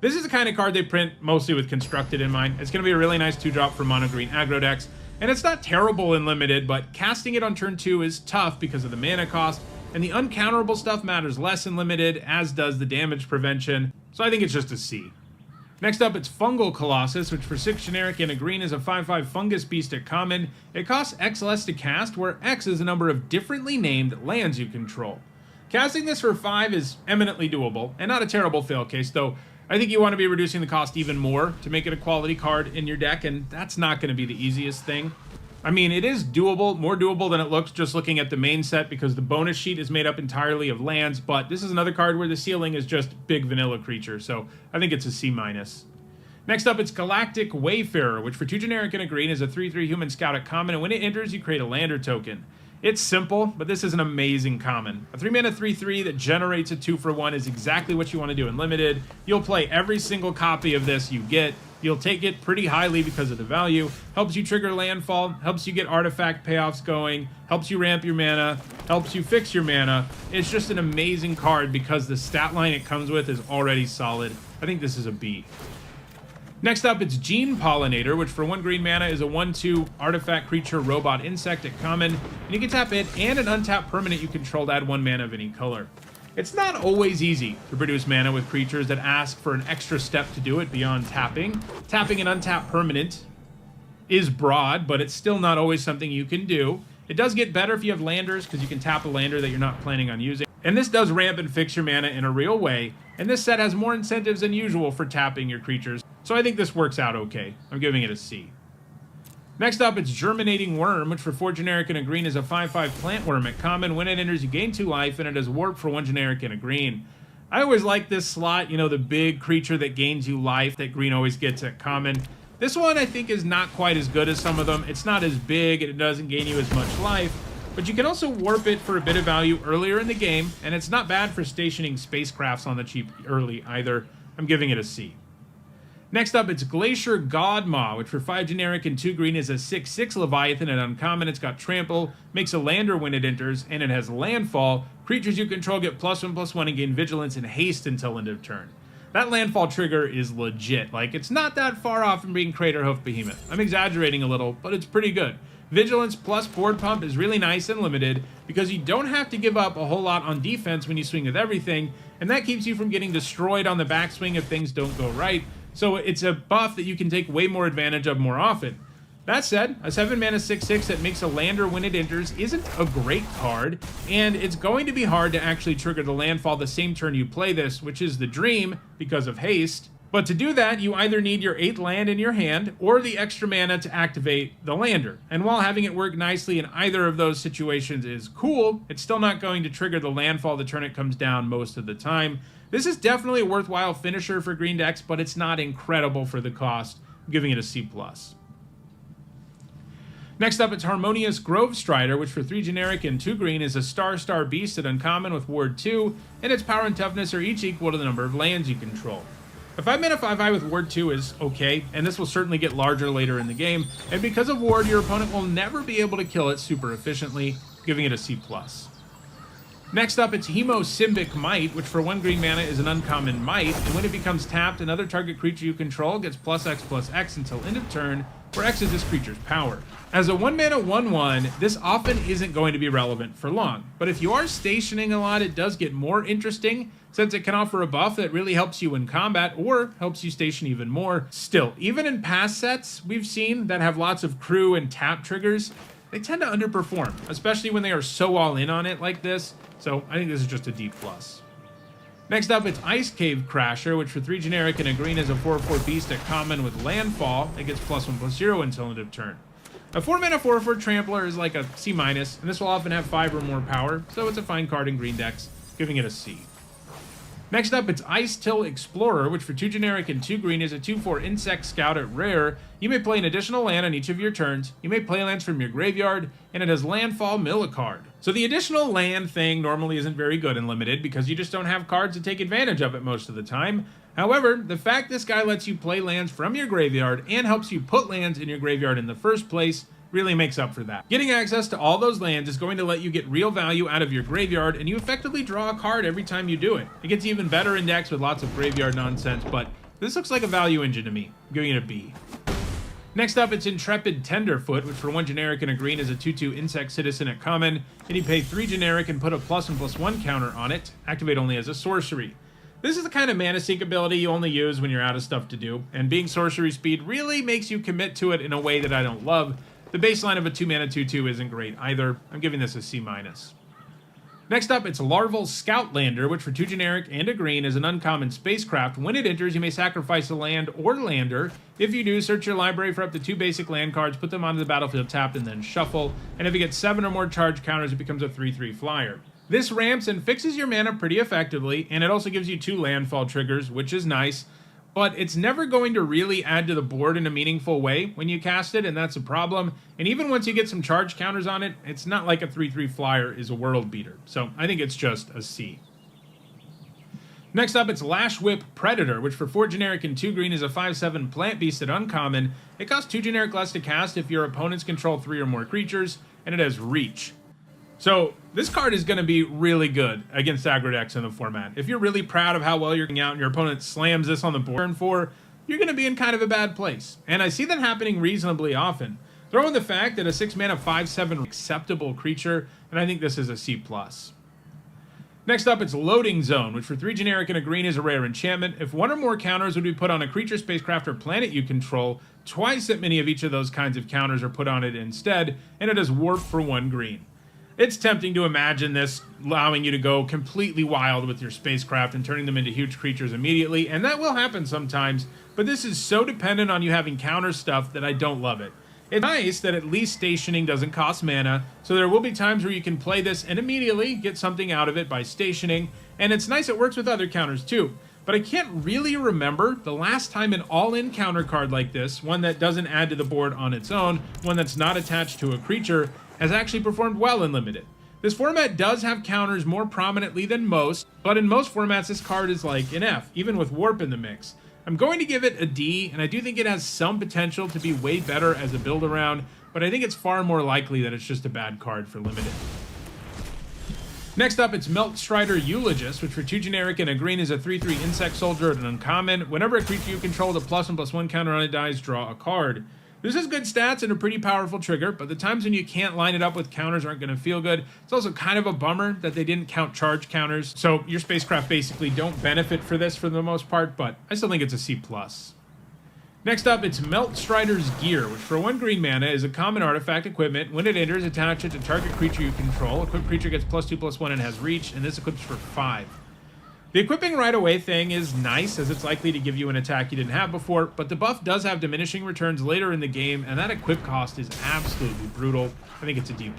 This is the kind of card they print mostly with Constructed in mind. It's going to be a really nice 2-drop for mono green aggro decks, and it's not terrible in limited, but casting it on turn 2 is tough because of the mana cost, and the uncounterable stuff matters less in limited, as does the damage prevention, so I think it's just a C. Next up, it's Fungal Colossus, which for 6 generic and a green is a 5/5 fungus beast at common. It costs X less to cast, where X is the number of differently named lands you control. Casting this for 5 is eminently doable, and not a terrible fail case, though I think you want to be reducing the cost even more to make it a quality card in your deck, and that's not going to be the easiest thing. I mean, it is doable, more doable than it looks just looking at the main set because the bonus sheet is made up entirely of lands, but this is another card where the ceiling is just big vanilla creature, so I think it's a C-. Next up, it's Galactic Wayfarer, which for 2 generic and a green is a 3/3 human scout at common, and when it enters, you create a lander token. It's simple, but this is an amazing common. A 3 mana 3/3 that generates a 2-for-1 is exactly what you want to do in limited. You'll play every single copy of this you get. You'll take it pretty highly because of the value. Helps you trigger landfall, helps you get artifact payoffs going, helps you ramp your mana, helps you fix your mana. It's just an amazing card because the stat line it comes with is already solid. I think this is a B. Next up, it's Gene Pollinator, which for 1 green mana is a 1/2 artifact creature robot insect at common, and you can tap it and an untapped permanent you control to add 1 mana of any color. It's not always easy to produce mana with creatures that ask for an extra step to do it beyond tapping. Tapping an untapped permanent is broad, but it's still not always something you can do. It does get better if you have landers, because you can tap a lander that you're not planning on using. And this does ramp and fix your mana in a real way, and this set has more incentives than usual for tapping your creatures, so I think this works out okay. I'm giving it a C. Next up, it's Germinating Worm, which for 4 generic and a green is a 5/5 plant worm at common. When it enters, you gain 2 life, and it has warp for 1 generic and a green. I always like this slot, you know, the big creature that gains you life that green always gets at common. This one I think is not quite as good as some of them. It's not as big, and it doesn't gain you as much life, but you can also warp it for a bit of value earlier in the game, and it's not bad for stationing spacecrafts on the cheap early either. I'm giving it a C. Next up, it's Glacier Godmaw, which for 5 generic and 2 green is a 6/6 Leviathan at uncommon. It's got trample, makes a lander when it enters, and it has landfall. Creatures you control get +1/+1 and gain vigilance and haste until end of turn. That landfall trigger is legit. Like, it's not that far off from being Craterhoof Behemoth. I'm exaggerating a little, but it's pretty good. Vigilance plus board pump is really nice and limited because you don't have to give up a whole lot on defense when you swing with everything, and that keeps you from getting destroyed on the backswing if things don't go right. So it's a buff that you can take way more advantage of more often. That said, a 7 mana 6/6 that makes a lander when it enters isn't a great card, and it's going to be hard to actually trigger the landfall the same turn you play this, which is the dream because of haste. But to do that, you either need your 8th land in your hand or the extra mana to activate the lander. And while having it work nicely in either of those situations is cool, it's still not going to trigger the landfall the turn it comes down most of the time. This is definitely a worthwhile finisher for green decks, but it's not incredible for the cost. I'm giving it a C+. Next up, it's Harmonious Grove Strider, which for 3 generic and 2 green is a star beast at uncommon with Ward 2, and its power and toughness are each equal to the number of lands you control. A 5-mana 5/5 with Ward 2 is okay, and this will certainly get larger later in the game, and because of Ward, your opponent will never be able to kill it super efficiently, giving it a C+. Next up, it's Hemosymbic Might, which for 1 green mana is an uncommon might, and when it becomes tapped, another target creature you control gets +X/+X until end of turn, where X is this creature's power. As a 1-mana 1/1, this often isn't going to be relevant for long, but if you are stationing a lot, it does get more interesting, since it can offer a buff that really helps you in combat or helps you station even more. Still, even in past sets we've seen that have lots of crew and tap triggers, they tend to underperform, especially when they are so all in on it like this, so I think this is just a D+. Next up, it's Ice Cave Crasher, which for 3 generic and a green is a 4/4 beast at common with landfall. It gets +1/+0 until end of turn. A 4-mana 4/4 trampler is like a C-, and this will often have 5 or more power, so it's a fine card in green decks, giving it a C. Next up, it's Ice Till Explorer, which for 2 generic and 2 green is a 2/4 Insect Scout at rare. You may play an additional land on each of your turns, you may play lands from your graveyard, and it has landfall mill a card. So the additional land thing normally isn't very good in Limited because you just don't have cards to take advantage of it most of the time. However, the fact this guy lets you play lands from your graveyard and helps you put lands in your graveyard in the first place really makes up for that. Getting access to all those lands is going to let you get real value out of your graveyard, and you effectively draw a card every time you do it. It gets even better in decks with lots of graveyard nonsense, but this looks like a value engine to me. I'm giving it a B. Next up, it's Intrepid Tenderfoot, which for 1 generic and a green is a 2/2 Insect Citizen at common, and you pay 3 generic and put a +1/+1 counter on it, activate only as a sorcery. This is the kind of mana sink ability you only use when you're out of stuff to do, and being sorcery speed really makes you commit to it in a way that I don't love. The baseline of a 2-mana 2/2 isn't great either. I'm giving this a C-. Next up, it's Larval Scoutlander, which for 2 generic and a green is an uncommon spacecraft. When it enters, you may sacrifice a land or lander. If you do, search your library for up to 2 basic land cards, put them onto the battlefield tapped, and then shuffle. And if it gets 7 or more charge counters, it becomes a 3/3 flyer. This ramps and fixes your mana pretty effectively, and it also gives you 2 landfall triggers, which is nice. But it's never going to really add to the board in a meaningful way when you cast it, and that's a problem. And even once you get some charge counters on it, it's not like a 3/3 flyer is a world beater. So I think it's just a C. Next up, it's Lash Whip Predator, which for 4 generic and 2 green is a 5/7 plant beast at uncommon. It costs 2 generic less to cast if your opponents control 3 or more creatures, and it has reach. So this card is going to be really good against aggro decks in the format. If you're really proud of how well you're getting out and your opponent slams this on the board turn 4, you're going to be in kind of a bad place. And I see that happening reasonably often. Throw in the fact that a 6-mana 5/7 acceptable creature, and I think this is a C+. Next up, it's Loading Zone, which for 3 generic and a green is a rare enchantment. If 1 or more counters would be put on a creature, spacecraft, or planet you control, twice that many of each of those kinds of counters are put on it instead, and it is Warp for 1 green. It's tempting to imagine this allowing you to go completely wild with your spacecraft and turning them into huge creatures immediately, and that will happen sometimes, but this is so dependent on you having counter stuff that I don't love it. It's nice that at least stationing doesn't cost mana, so there will be times where you can play this and immediately get something out of it by stationing, and it's nice it works with other counters too. But I can't really remember the last time an all-in counter card like this, one that doesn't add to the board on its own, one that's not attached to a creature, has actually performed well in Limited. This format does have counters more prominently than most, but in most formats this card is like an F, even with Warp in the mix. I'm going to give it a D, and I do think it has some potential to be way better as a build-around, but I think it's far more likely that it's just a bad card for Limited. Next up, it's Melt Strider Eulogist, which for 2 generic and a green is a 3/3 Insect Soldier at an uncommon. Whenever a creature you control with a +1/+1 counter on it dies, draw a card. This has good stats and a pretty powerful trigger, but the times when you can't line it up with counters aren't going to feel good. It's also kind of a bummer that they didn't count charge counters, so your spacecraft basically don't benefit for this for the most part, but I still think it's a C+. Next up, it's Melt Strider's Gear, which for 1 green mana is a common artifact equipment. When it enters, attach it to target creature you control. Equipped creature gets +2/+1 and has reach, and this equips for 5. The equipping right away thing is nice, as it's likely to give you an attack you didn't have before, but the buff does have diminishing returns later in the game, and that equip cost is absolutely brutal. I think it's a D+.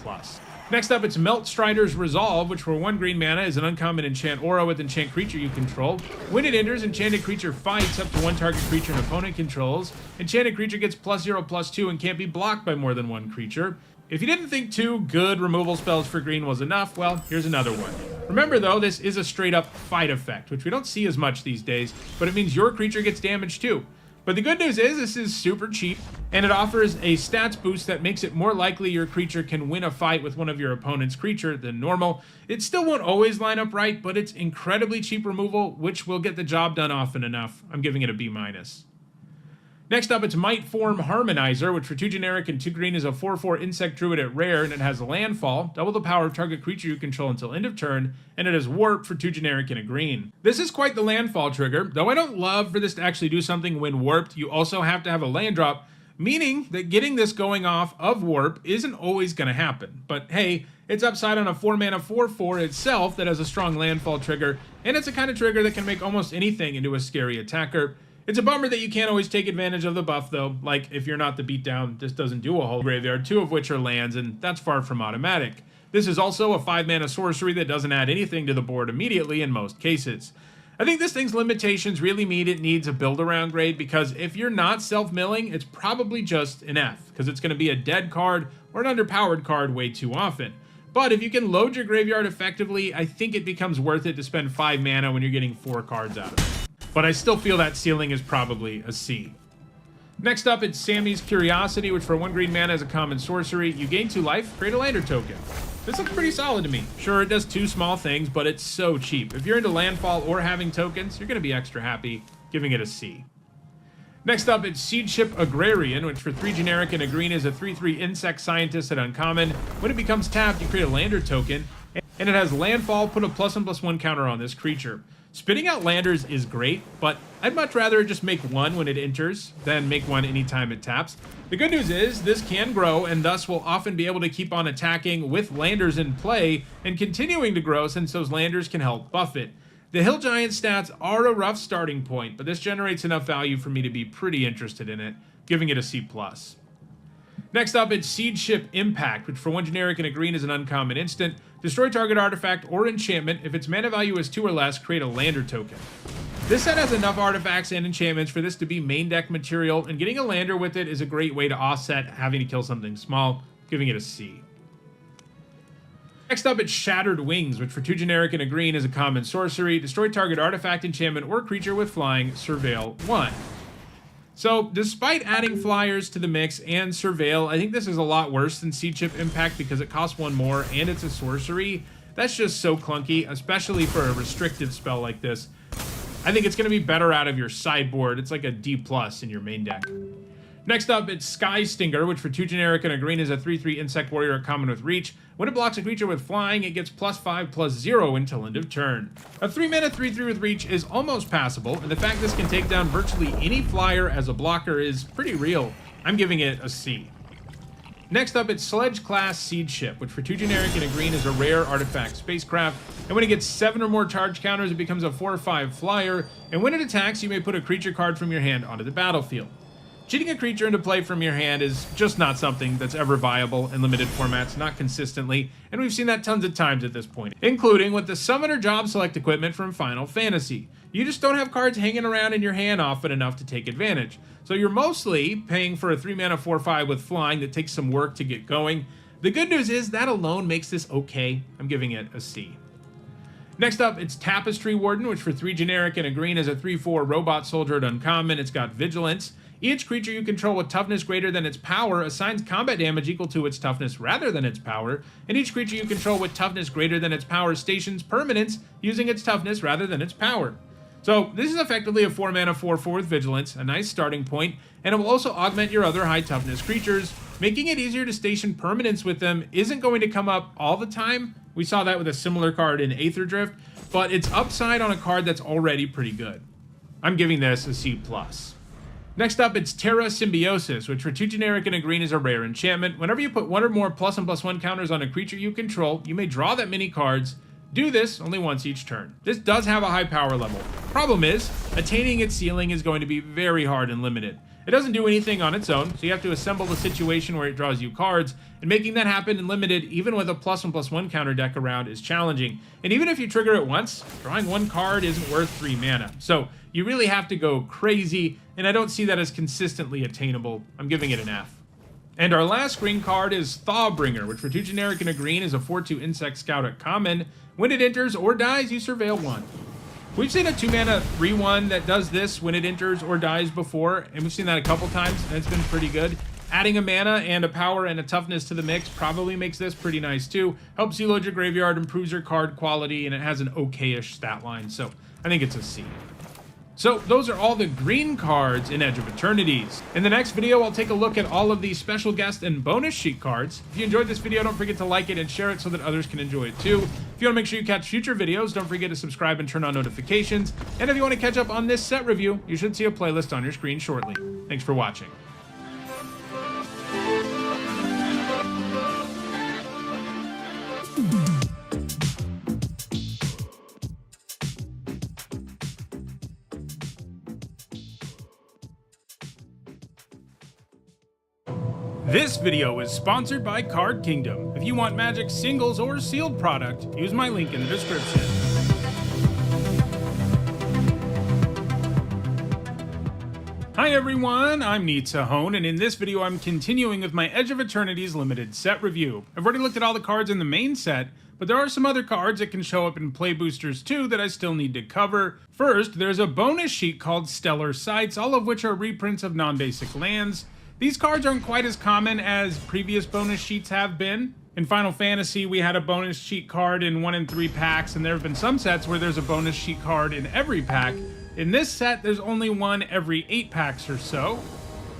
Next up, it's Melt Strider's Resolve, which for 1 green mana is an uncommon enchant aura with enchant creature you control. When it enters, enchanted creature fights up to 1 target creature an opponent controls. Enchanted creature gets +0/+2 and can't be blocked by more than 1 creature. If you didn't think 2 good removal spells for green was enough, well, here's another one. Remember though, this is a straight up fight effect, which we don't see as much these days, but it means your creature gets damaged too. But the good news is this is super cheap, and it offers a stats boost that makes it more likely your creature can win a fight with one of your opponent's creature than normal. It still won't always line up right, but it's incredibly cheap removal, which will get the job done often enough. I'm giving it a B-. Next up, it's Might Form Harmonizer, which for 2 generic and 2 green is a 4/4 insect druid at rare, and it has landfall, double the power of target creature you control until end of turn, and it has warp for 2 generic and a green. This is quite the landfall trigger, though I don't love for this to actually do something when warped. You also have to have a land drop, meaning that getting this going off of warp isn't always going to happen. But hey, it's upside on a 4 mana 4/4 itself that has a strong landfall trigger, and it's a kind of trigger that can make almost anything into a scary attacker. It's a bummer that you can't always take advantage of the buff though, like if you're not the beatdown, this doesn't do a whole graveyard, 2 of which are lands, and that's far from automatic. This is also a 5 mana sorcery that doesn't add anything to the board immediately in most cases. I think this thing's limitations really mean it needs a build around grade, because if you're not self-milling, it's probably just an F, because it's going to be a dead card or an underpowered card way too often. But if you can load your graveyard effectively, I think it becomes worth it to spend 5 mana when you're getting 4 cards out of it. But I still feel that ceiling is probably a C. Next up, it's Sammy's Curiosity, which for 1 green mana is a common sorcery. You gain 2 life, create a lander token. This looks pretty solid to me. Sure, it does 2 small things, but it's so cheap. If you're into landfall or having tokens, you're going to be extra happy, giving it a C. Next up, it's Seedship Agrarian, which for 3 generic and a green is a 3/3 insect scientist at uncommon. When it becomes tapped, you create a lander token, and it has landfall, put a +1/+1 counter on this creature. Spitting out landers is great, but I'd much rather just make 1 when it enters than make 1 anytime it taps. The good news is this can grow, and thus will often be able to keep on attacking with landers in play and continuing to grow, since those landers can help buff it. The Hill Giant stats are a rough starting point, but this generates enough value for me to be pretty interested in it, giving it a C+. Next up, it's Seedship Impact, which for 1 generic and a green is an uncommon instant. Destroy target artifact or enchantment. If its mana value is 2 or less, create a lander token. This set has enough artifacts and enchantments for this to be main deck material, and getting a lander with it is a great way to offset having to kill something small, giving it a C. Next up, it's Shattered Wings, which for 2 generic and a green is a common sorcery. Destroy target artifact, enchantment, or creature with flying, surveil 1. So, despite adding flyers to the mix and surveil, I think this is a lot worse than Seedship Impact because it costs 1 more and it's a sorcery. That's just so clunky, especially for a restricted spell like this. I think it's going to be better out of your sideboard. It's like a D+ in your main deck. Next up, it's Sky Stinger, which for 2 generic and a green is a 3/3 insect warrior at common with reach. When it blocks a creature with flying, it gets +5/+0 until end of turn. A 3 mana 3/3 with reach is almost passable, and the fact this can take down virtually any flyer as a blocker is pretty real. I'm giving it a C. Next up, it's Sledge Class Seedship, which for 2 generic and a green is a rare artifact spacecraft, and when it gets 7 or more charge counters, it becomes a 4/5 flyer, and when it attacks, you may put a creature card from your hand onto the battlefield. Cheating a creature into play from your hand is just not something that's ever viable in limited formats, not consistently, and we've seen that tons of times at this point, including with the Summoner Job Select equipment from Final Fantasy. You just don't have cards hanging around in your hand often enough to take advantage. So you're mostly paying for a 3 mana 4/5 with flying that takes some work to get going. The good news is that alone makes this okay. I'm giving it a C. Next up, it's Tapestry Warden, which for 3 generic and a green is a 3/4 robot soldier at uncommon. It's got vigilance. Each creature you control with toughness greater than its power assigns combat damage equal to its toughness rather than its power, and each creature you control with toughness greater than its power stations permanents using its toughness rather than its power. So this is effectively a 4 mana 4/4 with vigilance, a nice starting point, and it will also augment your other high toughness creatures. Making it easier to station permanents with them isn't going to come up all the time. We saw that with a similar card in Aether Drift, but it's upside on a card that's already pretty good. I'm giving this a C+. Next up, it's Terra Symbiosis, which for 2 generic and a green is a rare enchantment. Whenever you put 1 or more +1/+1 counters on a creature you control, you may draw that many cards, Do this only once each turn. This does have a high power level. Problem is, attaining its ceiling is going to be very hard and limited. It doesn't do anything on its own, so you have to assemble a situation where it draws you cards, and making that happen in limited, even with a +1/+1 counter deck around, is challenging. And even if you trigger it once, drawing one card isn't worth 3 mana. So you really have to go crazy, and I don't see that as consistently attainable. I'm giving it an F. And our last green card is Thawbringer, which for 2 generic and a green is a 4/2 Insect Scout at common. When it enters or dies, you surveil 1. We've seen a 2-mana 3/1 that does this when it enters or dies before, and we've seen that a couple times, and it's been pretty good. Adding a mana and a power and a toughness to the mix probably makes this pretty nice too. Helps you load your graveyard, improves your card quality, and it has an okay-ish stat line, so I think it's a C. So those are all the green cards in Edge of Eternities. In the next video, I'll take a look at all of the special guest and bonus sheet cards. If you enjoyed this video, don't forget to like it and share it so that others can enjoy it too. If you want to make sure you catch future videos, don't forget to subscribe and turn on notifications. And if you want to catch up on this set review, you should see a playlist on your screen shortly. Thanks for watching. This video is sponsored by Card Kingdom. If you want Magic singles or sealed product, use my link in the description. Hi everyone, I'm Mythic, and in this video I'm continuing with my Edge of Eternities limited set review. I've already looked at all the cards in the main set, but there are some other cards that can show up in play boosters too that I still need to cover. First, there's a bonus sheet called Stellar Sights, all of which are reprints of non-basic lands. These cards aren't quite as common as previous bonus sheets have been. In Final Fantasy, we had a bonus sheet card in 1 in 3 packs, and there have been some sets where there's a bonus sheet card in every pack. In this set, there's only one every 8 packs or so.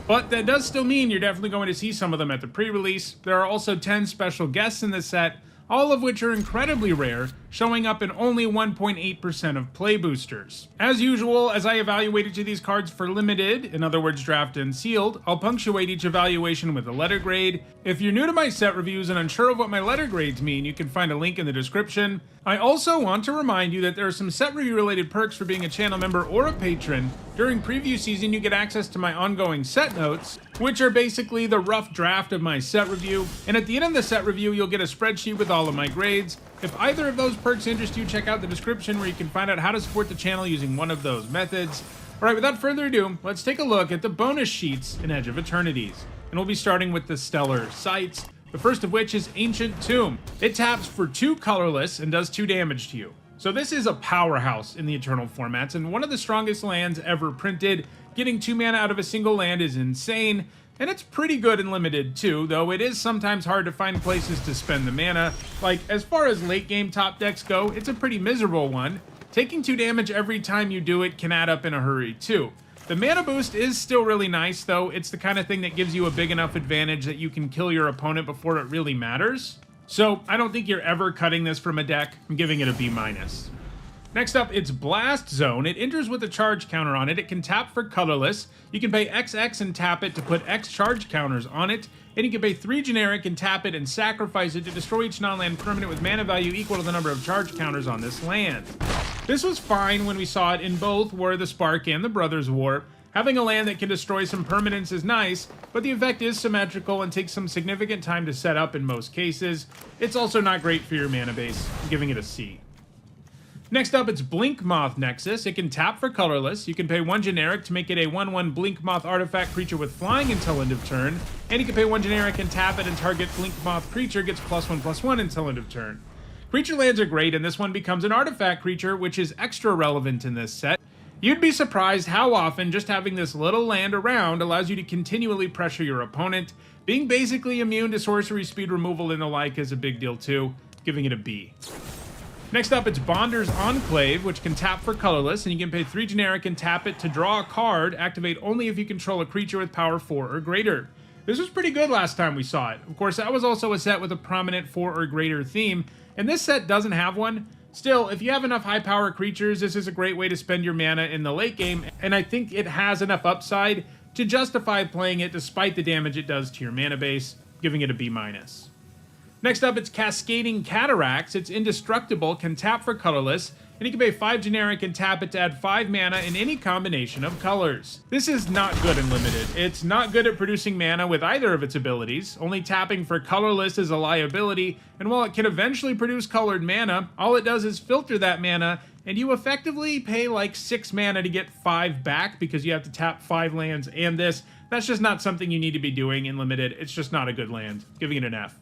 But that does still mean you're definitely going to see some of them at the pre-release. There are also 10 special guests in this set, all of which are incredibly rare, showing up in only 1.8% of play boosters. As usual, as I evaluate each of these cards for limited, in other words draft and sealed, I'll punctuate each evaluation with a letter grade. If you're new to my set reviews and unsure of what my letter grades mean, you can find a link in the description. I also want to remind you that there are some set review related perks for being a channel member or a patron. During preview season, you get access to my ongoing set notes, which are basically the rough draft of my set review. And at the end of the set review, you'll get a spreadsheet with all of my grades. If either of those perks interest you, check out the description where you can find out how to support the channel using one of those methods. Alright, without further ado, let's take a look at the bonus sheets in Edge of Eternities. And we'll be starting with the Stellar Sights, the first of which is Ancient Tomb. It taps for 2 colorless and does 2 damage to you. So this is a powerhouse in the Eternal formats and one of the strongest lands ever printed. Getting 2 mana out of a single land is insane, and it's pretty good in limited too, though it is sometimes hard to find places to spend the mana. Like, as far as late game top decks go, it's a pretty miserable one. Taking 2 damage every time you do it can add up in a hurry too. The mana boost is still really nice though. It's the kind of thing that gives you a big enough advantage that you can kill your opponent before it really matters. So I don't think you're ever cutting this from a deck. I'm giving it a B-. Next up, it's Blast Zone. It enters with a charge counter on it. It can tap for colorless. You can pay XX and tap it to put X charge counters on it. And you can pay 3 generic and tap it and sacrifice it to destroy each non-land permanent with mana value equal to the number of charge counters on this land. This was fine when we saw it in both War of the Spark and the Brothers' War. Having a land that can destroy some permanents is nice, but the effect is symmetrical and takes some significant time to set up in most cases. It's also not great for your mana base. I'm giving it a C. Next up, it's Blinkmoth Nexus. It can tap for colorless. You can pay 1 generic to make it a 1/1 Blinkmoth artifact creature with flying until end of turn. And you can pay 1 generic and tap it, and target Blinkmoth creature gets +1/+1 until end of turn. Creature lands are great, and this one becomes an artifact creature, which is extra relevant in this set. You'd be surprised how often just having this little land around allows you to continually pressure your opponent. Being basically immune to sorcery speed removal and the like is a big deal too, giving it a B. Next up, it's Bonder's Enclave, which can tap for colorless, and you can pay 3 generic and tap it to draw a card, activate only if you control a creature with power 4 or greater. This was pretty good last time we saw it. Of course, that was also a set with a prominent 4 or greater theme, and this set doesn't have one. Still, if you have enough high power creatures, this is a great way to spend your mana in the late game, and I think it has enough upside to justify playing it despite the damage it does to your mana base, giving it a B-. Next up, it's Cascading Cataracts. It's indestructible, can tap for colorless, and you can pay 5 generic and tap it to add 5 mana in any combination of colors. This is not good in Limited. It's not good at producing mana with either of its abilities. Only tapping for colorless is a liability, and while it can eventually produce colored mana, all it does is filter that mana, and you effectively pay like 6 mana to get 5 back because you have to tap 5 lands and this. That's just not something you need to be doing in Limited. It's just not a good land. Giving it an F.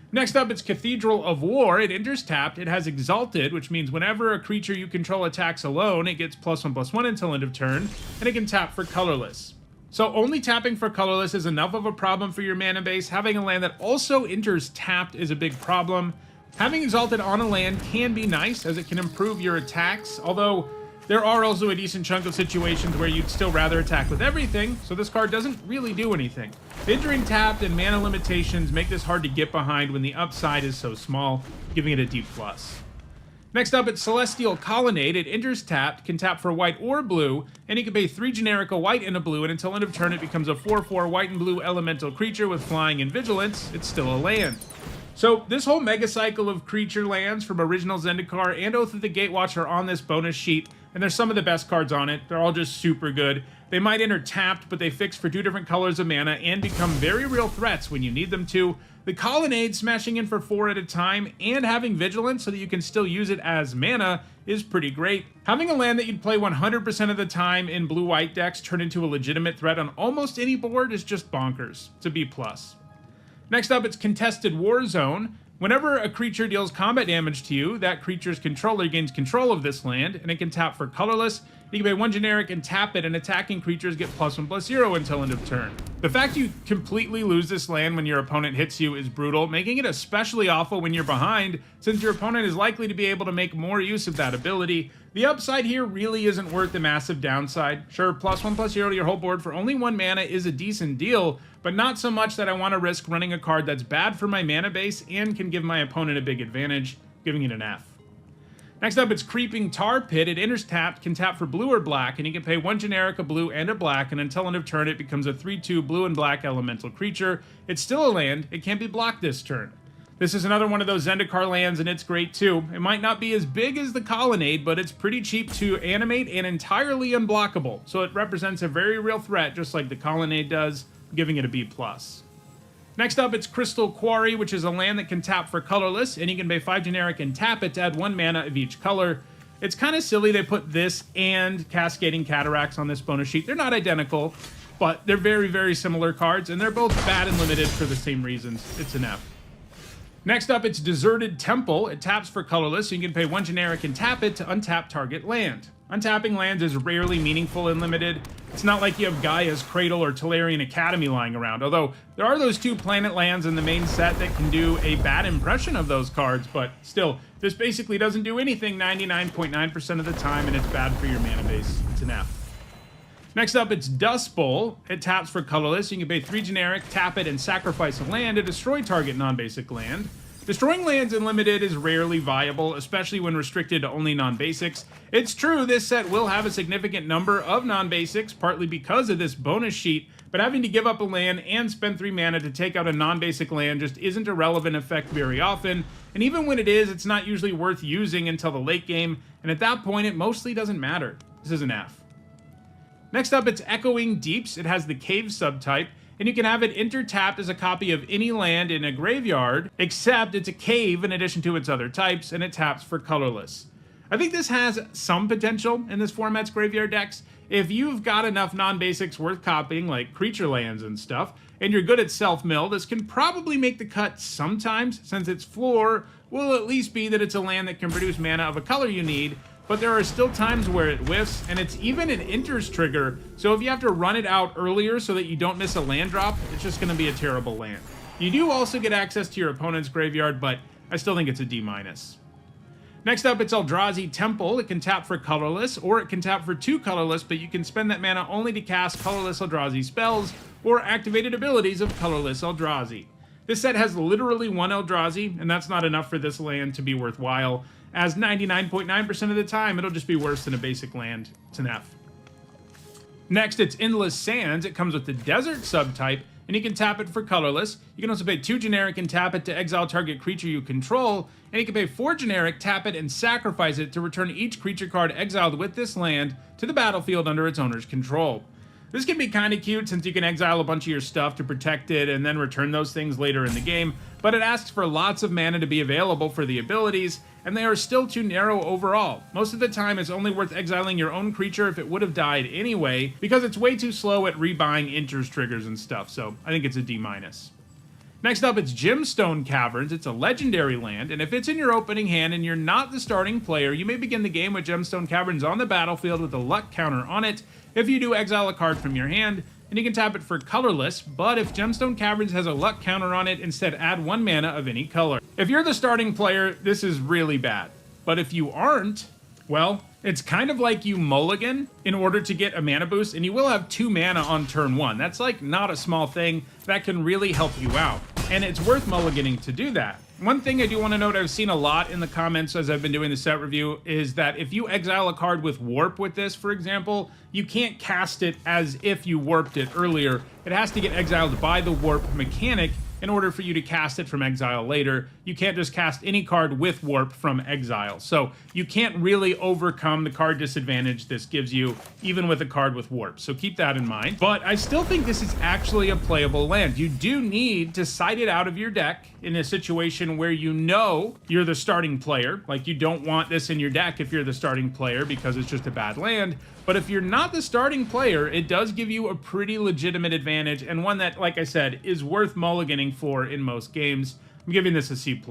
Next up, it's Cathedral of War. It enters tapped. It has Exalted, which means whenever a creature you control attacks alone, it gets +1/+1 until end of turn, and it can tap for colorless. So only tapping for colorless is enough of a problem for your mana base. Having a land that also enters tapped is a big problem. Having Exalted on a land can be nice, as it can improve your attacks, although there are also a decent chunk of situations where you'd still rather attack with everything, so this card doesn't really do anything. Entering tapped and mana limitations make this hard to get behind when the upside is so small, giving it a D+. Next up, it's Celestial Colonnade. It enters tapped, can tap for white or blue, and you can pay 3 generic, a white and a blue, and until end of turn it becomes a 4/4 white and blue elemental creature with flying and vigilance. It's still a land. So this whole mega cycle of creature lands from original Zendikar and Oath of the Gatewatch are on this bonus sheet, and there's some of the best cards on it. They're all just super good. They might enter tapped, but they fix for 2 different colors of mana and become very real threats when you need them to. The Colonnade smashing in for 4 at a time and having Vigilance so that you can still use it as mana is pretty great. Having a land that you'd play 100% of the time in blue-white decks turn into a legitimate threat on almost any board is just bonkers. It's a B+. Next up, it's Contested War Zone. Whenever a creature deals combat damage to you, that creature's controller gains control of this land, and it can tap for colorless. You can pay 1 generic and tap it, and attacking creatures get +1/+0 until end of turn. The fact you completely lose this land when your opponent hits you is brutal, making it especially awful when you're behind, since your opponent is likely to be able to make more use of that ability. The upside here really isn't worth the massive downside. Sure, +1/+0 to your whole board for only 1 mana is a decent deal, but not so much that I want to risk running a card that's bad for my mana base and can give my opponent a big advantage, giving it an F. Next up, it's Creeping Tar Pit. It enters tapped, can tap for blue or black, and you can pay 1 generic, a blue, and a black, and until end of turn it becomes a 3/2 blue and black elemental creature. It's still a land. It can't be blocked this turn. This is another one of those Zendikar lands, and it's great too. It might not be as big as the Colonnade, but it's pretty cheap to animate and entirely unblockable, so it represents a very real threat, just like the Colonnade does, giving it a B+. Next up, it's Crystal Quarry, which is a land that can tap for colorless, and you can pay 5 generic and tap it to add 1 mana of each color. It's kind of silly they put this and Cascading Cataracts on this bonus sheet. They're not identical, but they're very, very similar cards, and they're both bad and limited for the same reasons. It's an F. Next up, it's Deserted Temple. It taps for colorless, so you can pay 1 generic and tap it to untap target land. Untapping lands is rarely meaningful in Limited. It's not like you have Gaia's Cradle or Tolarian Academy lying around, although there are those 2 planet lands in the main set that can do a bad impression of those cards, but still, this basically doesn't do anything 99.9% of the time, and it's bad for your mana base. It's an F. Next up, it's Dust Bowl. It taps for colorless. You can pay 3 generic, tap it, and sacrifice a land to destroy target non-basic land. Destroying lands in Limited is rarely viable, especially when restricted to only non-basics. It's true, this set will have a significant number of non-basics, partly because of this bonus sheet, but having to give up a land and spend 3 mana to take out a non-basic land just isn't a relevant effect very often, and even when it is, it's not usually worth using until the late game, and at that point, it mostly doesn't matter. This is an F. Next up, it's Echoing Deeps. It has the Cave subtype, and you can have it enter tapped as a copy of any land in a graveyard, except it's a cave in addition to its other types, and it taps for colorless. I think this has some potential in this format's graveyard decks. If you've got enough non-basics worth copying, like creature lands and stuff, and you're good at self-mill, this can probably make the cut sometimes, since its floor will at least be that it's a land that can produce mana of a color you need, but there are still times where it whiffs, and it's even an enters trigger, so if you have to run it out earlier so that you don't miss a land drop, it's just going to be a terrible land. You do also get access to your opponent's graveyard, but I still think it's a D-. Next up, it's Eldrazi Temple. It can tap for colorless, or it can tap for 2 colorless, but you can spend that mana only to cast colorless Eldrazi spells, or activated abilities of colorless Eldrazi. This set has literally 1 Eldrazi, and that's not enough for this land to be worthwhile, as 99.9% of the time, it'll just be worse than a basic land. It's an F. Next, it's Endless Sands. It comes with the Desert subtype, and you can tap it for colorless. You can also pay 2 generic and tap it to exile target creature you control, and you can pay 4 generic, tap it, and sacrifice it to return each creature card exiled with this land to the battlefield under its owner's control. This can be kind of cute since you can exile a bunch of your stuff to protect it and then return those things later in the game, but it asks for lots of mana to be available for the abilities, and they are still too narrow overall. Most of the time it's only worth exiling your own creature if it would have died anyway, because it's way too slow at rebuying enters triggers and stuff, so I think it's a D-. Next up, it's Gemstone Caverns. It's a legendary land, and if it's in your opening hand and you're not the starting player, you may begin the game with Gemstone Caverns on the battlefield with a luck counter on it. If you do, exile a card from your hand, and you can tap it for colorless, but if Gemstone Caverns has a luck counter on it, instead add 1 mana of any color. If you're the starting player, this is really bad. But if you aren't, well, it's kind of like you mulligan in order to get a mana boost, and you will have 2 mana on turn 1. That's like not a small thing. That can really help you out, and it's worth mulliganing to do that. One thing I do want to note, I've seen a lot in the comments as I've been doing the set review, is that if you exile a card with warp with this, for example, you can't cast it as if you warped it earlier. It has to get exiled by the warp mechanic in order for you to cast it from exile later. You can't just cast any card with warp from exile. So you can't really overcome the card disadvantage this gives you, even with a card with warp. So keep that in mind. But I still think this is actually a playable land. You do need to side it out of your deck in a situation where you know you're the starting player. Like, you don't want this in your deck if you're the starting player because it's just a bad land. But if you're not the starting player, it does give you a pretty legitimate advantage, and one that, like I said, is worth mulliganing for in most games. I'm giving this a C+.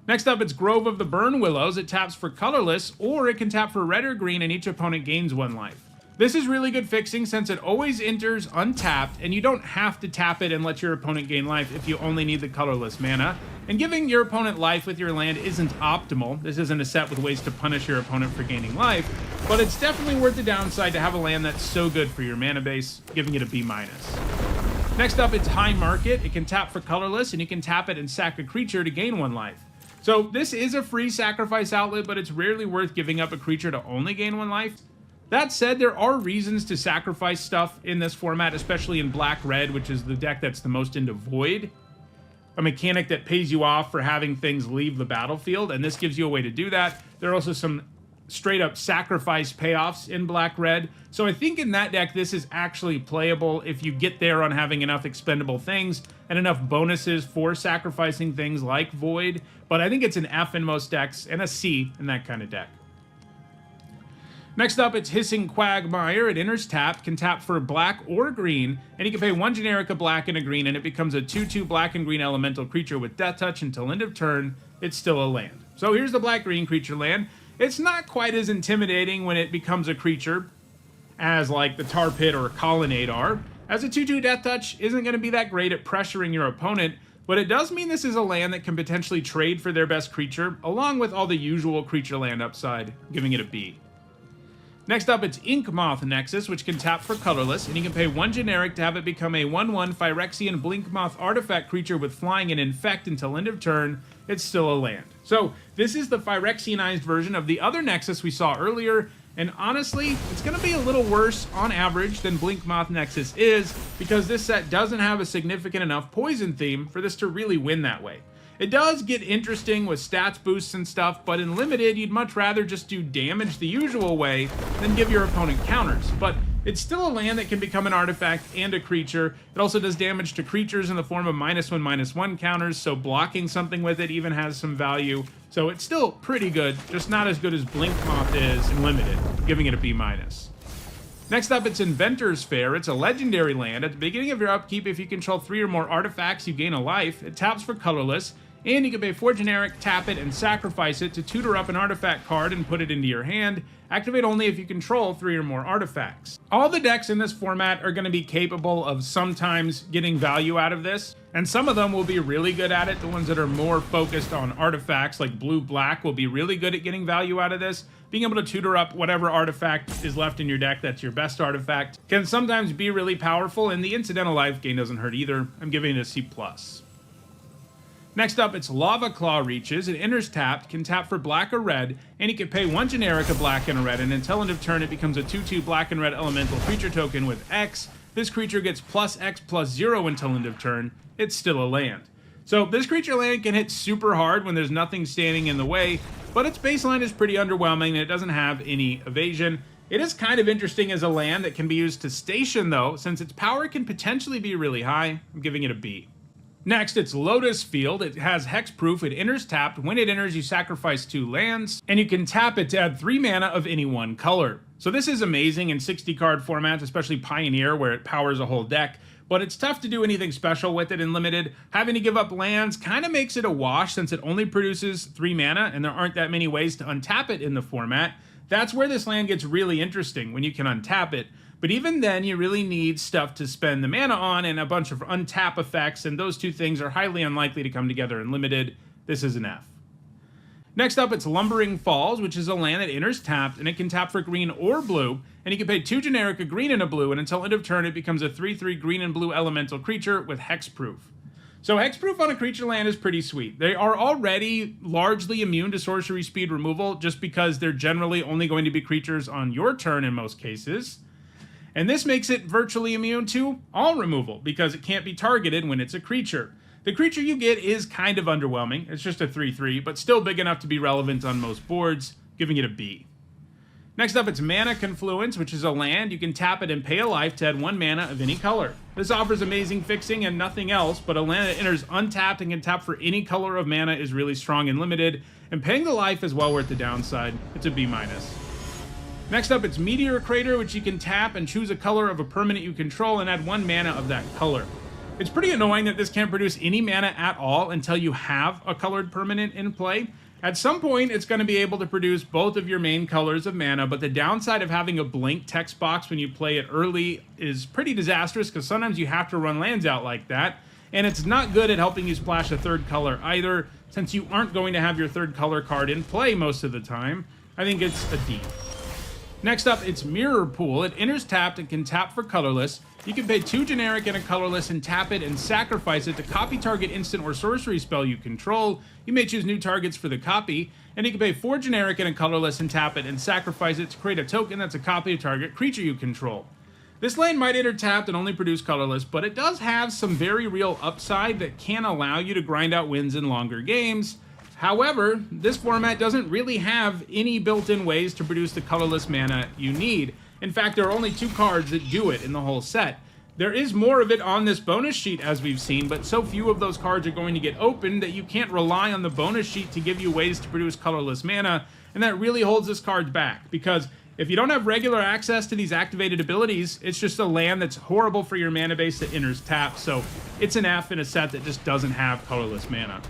Next up, it's Grove of the Burn Willows. It taps for colorless, or it can tap for red or green, and each opponent gains 1 life. This is really good fixing since it always enters untapped, and you don't have to tap it and let your opponent gain life if you only need the colorless mana. And giving your opponent life with your land isn't optimal. This isn't a set with ways to punish your opponent for gaining life, but it's definitely worth the downside to have a land that's so good for your mana base, giving it a B-. Next up, it's High Market. It can tap for colorless, and you can tap it and sack a creature to gain 1 life. So this is a free sacrifice outlet, but it's rarely worth giving up a creature to only gain 1 life. That said, there are reasons to sacrifice stuff in this format, especially in Black-Red, which is the deck that's the most into Void, a mechanic that pays you off for having things leave the battlefield, and this gives you a way to do that. There are also some straight-up sacrifice payoffs in Black-Red, so I think in that deck this is actually playable if you get there on having enough expendable things and enough bonuses for sacrificing things like Void, but I think it's an F in most decks and a C in that kind of deck. Next up, it's Hissing Quagmire. It enters tapped, can tap for black or green, and you can pay 1 generic, a black, and a green, and it becomes a 2/2 black and green elemental creature with Death Touch until end of turn. It's still a land. So here's the black-green creature land. It's not quite as intimidating when it becomes a creature as like the Tar Pit or Colonnade are, as a 2/2 Death Touch isn't going to be that great at pressuring your opponent, but it does mean this is a land that can potentially trade for their best creature, along with all the usual creature land upside, giving it a B. Next up, it's Inkmoth Nexus, which can tap for colorless, and you can pay 1 generic to have it become a 1/1 Phyrexian Blinkmoth artifact creature with flying and infect until end of turn. It's still a land. So this is the Phyrexianized version of the other Nexus we saw earlier, and honestly, it's going to be a little worse on average than Blinkmoth Nexus is, because this set doesn't have a significant enough poison theme for this to really win that way. It does get interesting with stats boosts and stuff, but in Limited, you'd much rather just do damage the usual way than give your opponent counters. But it's still a land that can become an artifact and a creature. It also does damage to creatures in the form of -1/-1 counters, so blocking something with it even has some value. So it's still pretty good, just not as good as Blinkmoth is in Limited, giving it a B-. Next up, it's Inventor's Fair. It's a legendary land. At the beginning of your upkeep, if you control 3 or more artifacts, you gain a life. It taps for colorless, and you can pay 4 generic, tap it, and sacrifice it to tutor up an artifact card and put it into your hand. Activate only if you control 3 or more artifacts. All the decks in this format are going to be capable of sometimes getting value out of this, and some of them will be really good at it. The ones that are more focused on artifacts, like blue-black, will be really good at getting value out of this. Being able to tutor up whatever artifact is left in your deck that's your best artifact can sometimes be really powerful, and the incidental life gain doesn't hurt either. I'm giving it a C+. Next up, it's Lava Claw Reaches. It enters tapped, can tap for black or red, and you can pay 1 generic, a black, and a red, and until end of turn, it becomes a 2/2 black and red elemental creature token with X. this creature gets +X+0 until end of turn, it's still a land. So this creature land can hit super hard when there's nothing standing in the way, but its baseline is pretty underwhelming and it doesn't have any evasion. It is kind of interesting as a land that can be used to station though, since its power can potentially be really high. I'm giving it a B. Next, it's Lotus Field. It has hexproof. It enters tapped. When it enters, you sacrifice 2 lands, and you can tap it to add 3 mana of any one color. So this is amazing in 60 card formats, especially Pioneer, where it powers a whole deck, but it's tough to do anything special with it in Limited. Having to give up lands kind of makes it a wash since it only produces 3 mana, and there aren't that many ways to untap it in the format. That's where this land gets really interesting, when you can untap it. But even then, you really need stuff to spend the mana on and a bunch of untap effects, and those two things are highly unlikely to come together in Limited. This is an F. Next up, it's Lumbering Falls, which is a land that enters tapped, and it can tap for green or blue, and you can pay 2 generic, a green and a blue, and until end of turn, it becomes a 3/3 green and blue elemental creature with hexproof. So hexproof on a creature land is pretty sweet. They are already largely immune to sorcery speed removal, just because they're generally only going to be creatures on your turn in most cases. And this makes it virtually immune to all removal, because it can't be targeted when it's a creature. The creature you get is kind of underwhelming. It's just a 3/3, but still big enough to be relevant on most boards, giving it a B. Next up, it's Mana Confluence, which is a land. You can tap it and pay a life to add 1 mana of any color. This offers amazing fixing and nothing else, but a land that enters untapped and can tap for any color of mana is really strong and limited, and paying the life is well worth the downside. It's a B-. Next up, it's Meteor Crater, which you can tap and choose a color of a permanent you control and add 1 mana of that color. It's pretty annoying that this can't produce any mana at all until you have a colored permanent in play. At some point, it's going to be able to produce both of your main colors of mana, but the downside of having a blank text box when you play it early is pretty disastrous, because sometimes you have to run lands out like that, and it's not good at helping you splash a 3rd color either, since you aren't going to have your 3rd color card in play most of the time. I think it's a D. Next up, it's Mirror Pool. It enters tapped and can tap for colorless. You can pay 2 generic and a colorless and tap it and sacrifice it to copy target instant or sorcery spell you control. You may choose new targets for the copy, and you can pay 4 generic and a colorless and tap it and sacrifice it to create a token that's a copy of target creature you control. This land might enter tapped and only produce colorless, but it does have some very real upside that can allow you to grind out wins in longer games. However, this format doesn't really have any built-in ways to produce the colorless mana you need. In fact, there are only 2 cards that do it in the whole set. There is more of it on this bonus sheet, as we've seen, but so few of those cards are going to get opened that you can't rely on the bonus sheet to give you ways to produce colorless mana, and that really holds this card back, because if you don't have regular access to these activated abilities, it's just a land that's horrible for your mana base that enters tap, so it's an F in a set that just doesn't have colorless mana.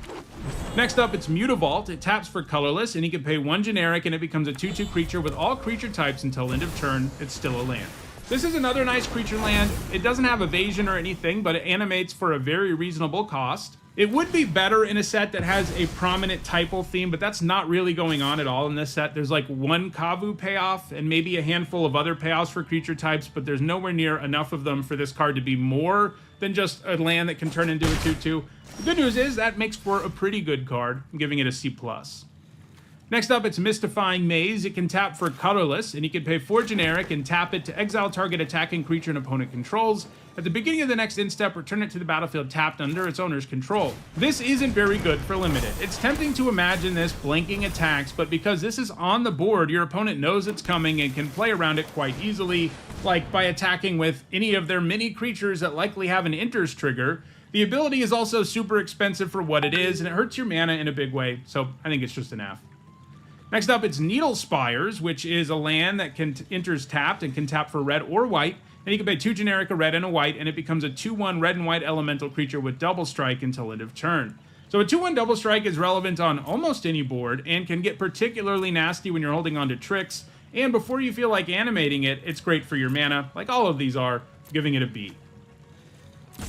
Next up, it's Mutavault. It taps for colorless, and you can pay 1 generic, and it becomes a 2/2 creature with all creature types until end of turn. It's still a land. This is another nice creature land. It doesn't have evasion or anything, but it animates for a very reasonable cost. It would be better in a set that has a prominent typal theme, but that's not really going on at all in this set. There's like 1 Kavu payoff and maybe a handful of other payoffs for creature types, but there's nowhere near enough of them for this card to be more than just a land that can turn into a 2/2. The good news is that makes for a pretty good card. I'm giving it a C+. Next up, it's Mystifying Maze. It can tap for colorless, and you can pay 4 generic and tap it to exile target attacking creature an opponent controls. At the beginning of the next end step, return it to the battlefield tapped under its owner's control. This isn't very good for limited. It's tempting to imagine this blanking attacks, but because this is on the board, your opponent knows it's coming and can play around it quite easily, like by attacking with any of their many creatures that likely have an enters trigger. The ability is also super expensive for what it is, and it hurts your mana in a big way, so I think it's just an F. Next up, it's Needle Spires, which is a land that enters tapped and can tap for red or white, and you can pay 2 generic, a red and a white, and it becomes a 2/1 red and white elemental creature with double strike until end of turn. So a 2/1 double strike is relevant on almost any board, and can get particularly nasty when you're holding on to tricks, and before you feel like animating it, it's great for your mana, like all of these are, giving it a B.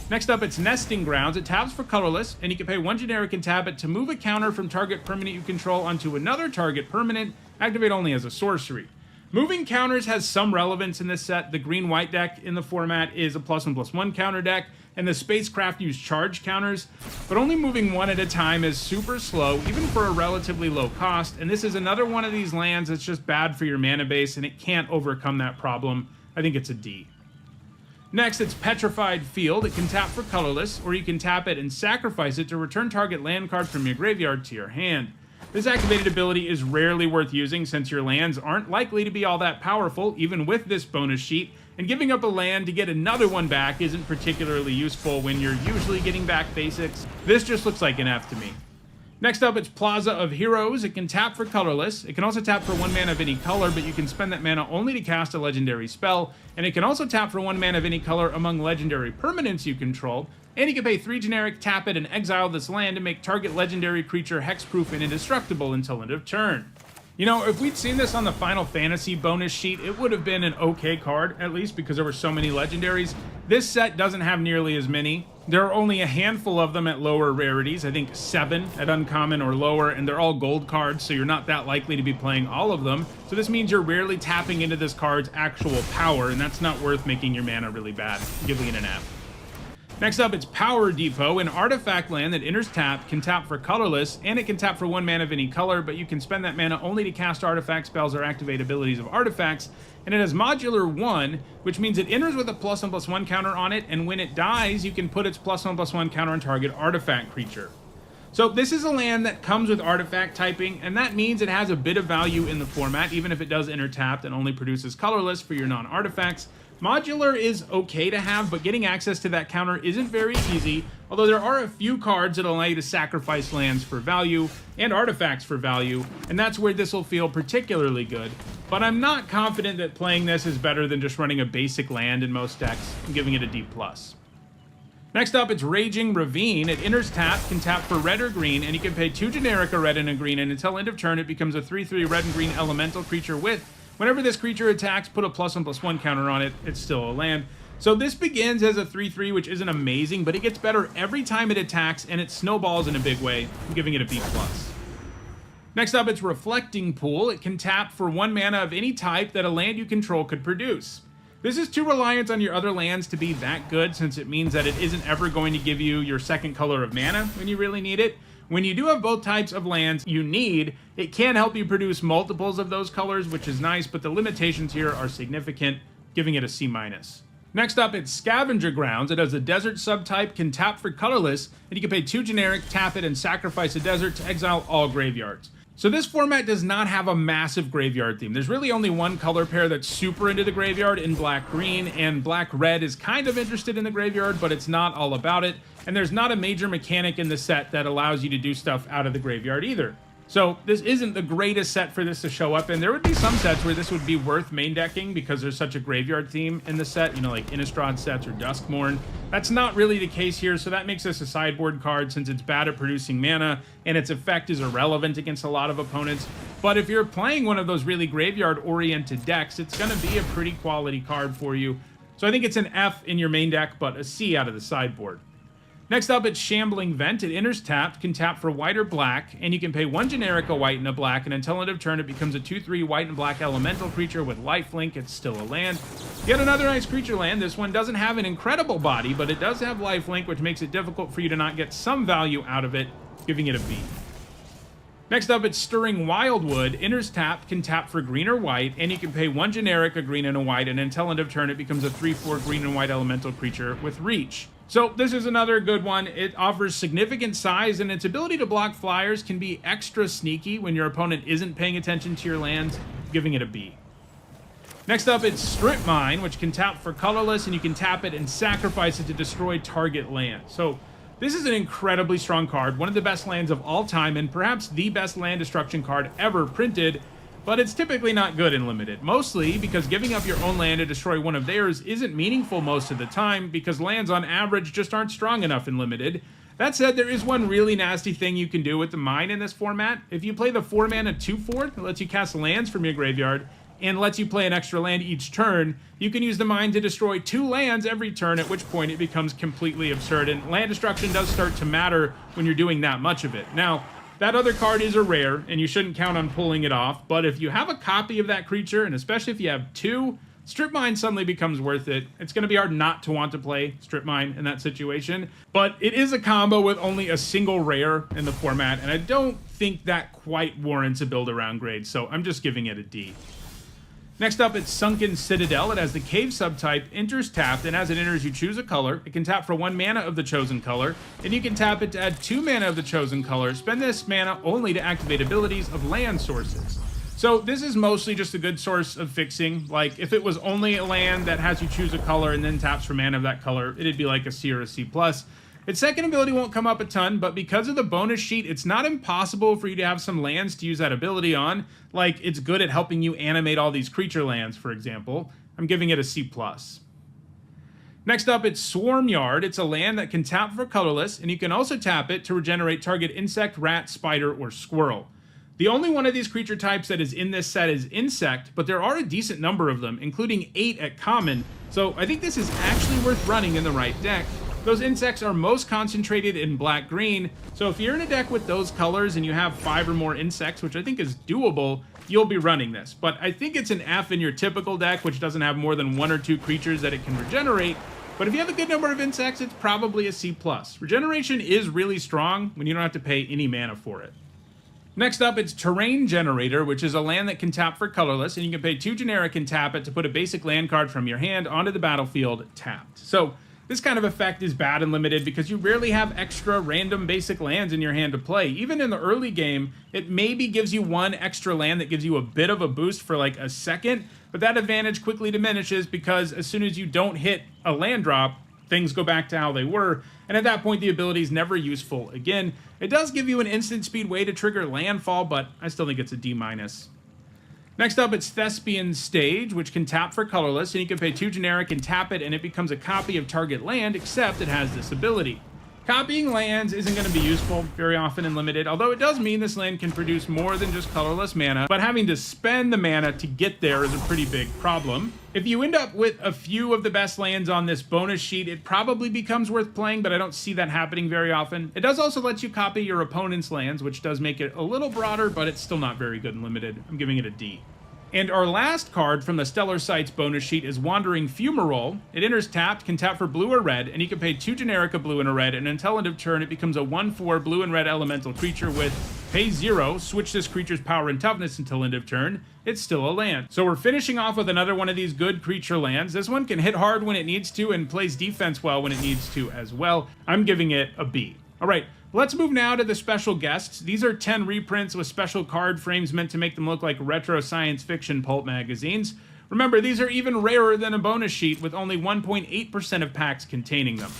Next up, it's Nesting Grounds. It taps for colorless, and you can pay 1 generic and tap it to move a counter from target permanent you control onto another target permanent, activate only as a sorcery. Moving counters has some relevance in this set. The green-white deck in the format is a +1/+1 counter deck, and the spacecraft use charge counters, but only moving 1 at a time is super slow, even for a relatively low cost, and this is another one of these lands that's just bad for your mana base, and it can't overcome that problem. I think it's a D. Next, it's Petrified Field. It can tap for colorless, or you can tap it and sacrifice it to return target land card from your graveyard to your hand. This activated ability is rarely worth using since your lands aren't likely to be all that powerful, even with this bonus sheet, and giving up a land to get another one back isn't particularly useful when you're usually getting back basics. This just looks like an F to me. Next up, it's Plaza of Heroes. It can tap for colorless. It can also tap for 1 mana of any color, but you can spend that mana only to cast a legendary spell. And it can also tap for 1 mana of any color among legendary permanents you control. And you can pay 3 generic, tap it, and exile this land to make target legendary creature hexproof and indestructible until end of turn. You know, if we'd seen this on the Final Fantasy bonus sheet, it would have been an okay card, at least because there were so many legendaries. This set doesn't have nearly as many. There are only a handful of them at lower rarities, I think 7 at uncommon or lower, and they're all gold cards, so you're not that likely to be playing all of them. So this means you're rarely tapping into this card's actual power, and that's not worth making your mana really bad, giving it an F. Next up, it's Power Depot, an artifact land that enters tap, can tap for colorless, and it can tap for 1 mana of any color, but you can spend that mana only to cast artifact spells or activate abilities of artifacts, and it has modular 1, which means it enters with a +1/+1 counter on it, and when it dies, you can put its +1/+1 counter on target artifact creature. So this is a land that comes with artifact typing, and that means it has a bit of value in the format, even if it does enter tapped and only produces colorless for your non-artifacts. Modular is okay to have, but getting access to that counter isn't very easy, although there are a few cards that allow you to sacrifice lands for value and artifacts for value, and that's where this will feel particularly good. But I'm not confident that playing this is better than just running a basic land in most decks and giving it a D+. Next up, it's Raging Ravine. It enters tap, can tap for red or green, and you can pay 2 generic, a red and a green, and until end of turn it becomes a 3/3 red and green elemental creature with, whenever this creature attacks, put a +1/+1 counter on it. It's still a land. So this begins as a 3/3, which isn't amazing, but it gets better every time it attacks, and it snowballs in a big way, giving it a B+. Next up, it's Reflecting Pool. It can tap for 1 mana of any type that a land you control could produce. This is too reliant on your other lands to be that good, since it means that it isn't ever going to give you your second color of mana when you really need it. When you do have both types of lands you need, it can help you produce multiples of those colors, which is nice, but the limitations here are significant, giving it a C-. Next up, it's Scavenger Grounds. It has a desert subtype, can tap for colorless, and you can pay 2 generic, tap it, and sacrifice a desert to exile all graveyards. So this format does not have a massive graveyard theme. There's really only one color pair that's super into the graveyard in black-green, and black-red is kind of interested in the graveyard, but it's not all about it. And there's not a major mechanic in the set that allows you to do stuff out of the graveyard either. So this isn't the greatest set for this to show up in. There would be some sets where this would be worth main decking because there's such a graveyard theme in the set, you know, like Innistrad sets or Duskmourn. That's not really the case here, so that makes this a sideboard card since it's bad at producing mana and its effect is irrelevant against a lot of opponents. But if you're playing one of those really graveyard-oriented decks, it's going to be a pretty quality card for you. So I think it's an F in your main deck, but a C out of the sideboard. Next up, it's Shambling Vent. It enters tapped, can tap for white or black, and you can pay 1 generic, a white and a black, and until end of turn it becomes a 2/3 white and black elemental creature with lifelink. It's still a land. Yet another nice creature land. This one doesn't have an incredible body, but it does have lifelink, which makes it difficult for you to not get some value out of it, giving it a B. Next up, it's Stirring Wildwood. Enters tapped, can tap for green or white, and you can pay 1 generic, a green and a white, and until end of turn it becomes a 3/4 green and white elemental creature with reach. So this is another good one. It offers significant size, and its ability to block flyers can be extra sneaky when your opponent isn't paying attention to your lands, giving it a B. Next up, it's Strip Mine, which can tap for colorless, and you can tap it and sacrifice it to destroy target land. So this is an incredibly strong card, one of the best lands of all time, and perhaps the best land destruction card ever printed, but it's typically not good in Limited, mostly because giving up your own land to destroy one of theirs isn't meaningful most of the time, because lands on average just aren't strong enough in Limited. That said, there is one really nasty thing you can do with the Mine in this format. If you play the 4-mana 2/4 that lets you cast lands from your graveyard, and lets you play an extra land each turn, you can use the Mine to destroy 2 lands every turn, at which point it becomes completely absurd, and land destruction does start to matter when you're doing that much of it. Now, that other card is a rare, and you shouldn't count on pulling it off, but if you have a copy of that creature, and especially if you have 2, Strip Mine suddenly becomes worth it. It's going to be hard not to want to play Strip Mine in that situation, but it is a combo with only a single rare in the format, and I don't think that quite warrants a build around grade, so I'm just giving it a D. Next up, it's Sunken Citadel. It has the Cave subtype, enters tapped, and as it enters, you choose a color. It can tap for 1 mana of the chosen color, and you can tap it to add 2 mana of the chosen color. Spend this mana only to activate abilities of land sources. So this is mostly just a good source of fixing. Like, if it was only a land that has you choose a color and then taps for mana of that color, it'd be like a C or a C+. Its second ability won't come up a ton, but because of the bonus sheet, it's not impossible for you to have some lands to use that ability on. Like, it's good at helping you animate all these creature lands, for example. I'm giving it a C+. Next up, it's Swarm Yard. It's a land that can tap for colorless, and you can also tap it to regenerate target insect, rat, spider, or squirrel. The only one of these creature types that is in this set is insect, but there are a decent number of them, including 8 at common, so I think this is actually worth running in the right deck. Those insects are most concentrated in black-green, so if you're in a deck with those colors and you have 5 or more insects, which I think is doable, you'll be running this. But I think it's an F in your typical deck, which doesn't have more than 1 or 2 creatures that it can regenerate. But if you have a good number of insects, it's probably a C+. Regeneration is really strong when you don't have to pay any mana for it. Next up, it's Terrain Generator, which is a land that can tap for colorless, and you can pay 2 generic and tap it to put a basic land card from your hand onto the battlefield tapped. So this kind of effect is bad and limited because you rarely have extra random basic lands in your hand to play. Even in the early game, it maybe gives you 1 extra land that gives you a bit of a boost for like a second, but that advantage quickly diminishes because as soon as you don't hit a land drop, things go back to how they were, and at that point the ability is never useful again. It does give you an instant speed way to trigger landfall, but I still think it's a D-. Next up, it's Thespian Stage, which can tap for colorless, and you can pay 2 generic and tap it, and it becomes a copy of target land, except it has this ability. Copying lands isn't going to be useful very often and limited, although it does mean this land can produce more than just colorless mana, but having to spend the mana to get there is a pretty big problem. If you end up with a few of the best lands on this bonus sheet, it probably becomes worth playing, but I don't see that happening very often. It does also let you copy your opponent's lands, which does make it a little broader, but it's still not very good and limited. I'm giving it a D. And our last card from the Stellar Sights bonus sheet is Wandering Fumarole. It enters tapped, can tap for blue or red, and you can pay 2 generic, a blue and a red, and until end of turn it becomes a 1/4 blue and red elemental creature with pay 0, switch this creature's power and toughness until end of turn. It's still a land. So we're finishing off with another one of these good creature lands. This one can hit hard when it needs to and plays defense well when it needs to as well. I'm giving it a B. All right. Let's move now to the special guests. These are 10 reprints with special card frames meant to make them look like retro science fiction pulp magazines. Remember, these are even rarer than a bonus sheet with only 1.8% of packs containing them.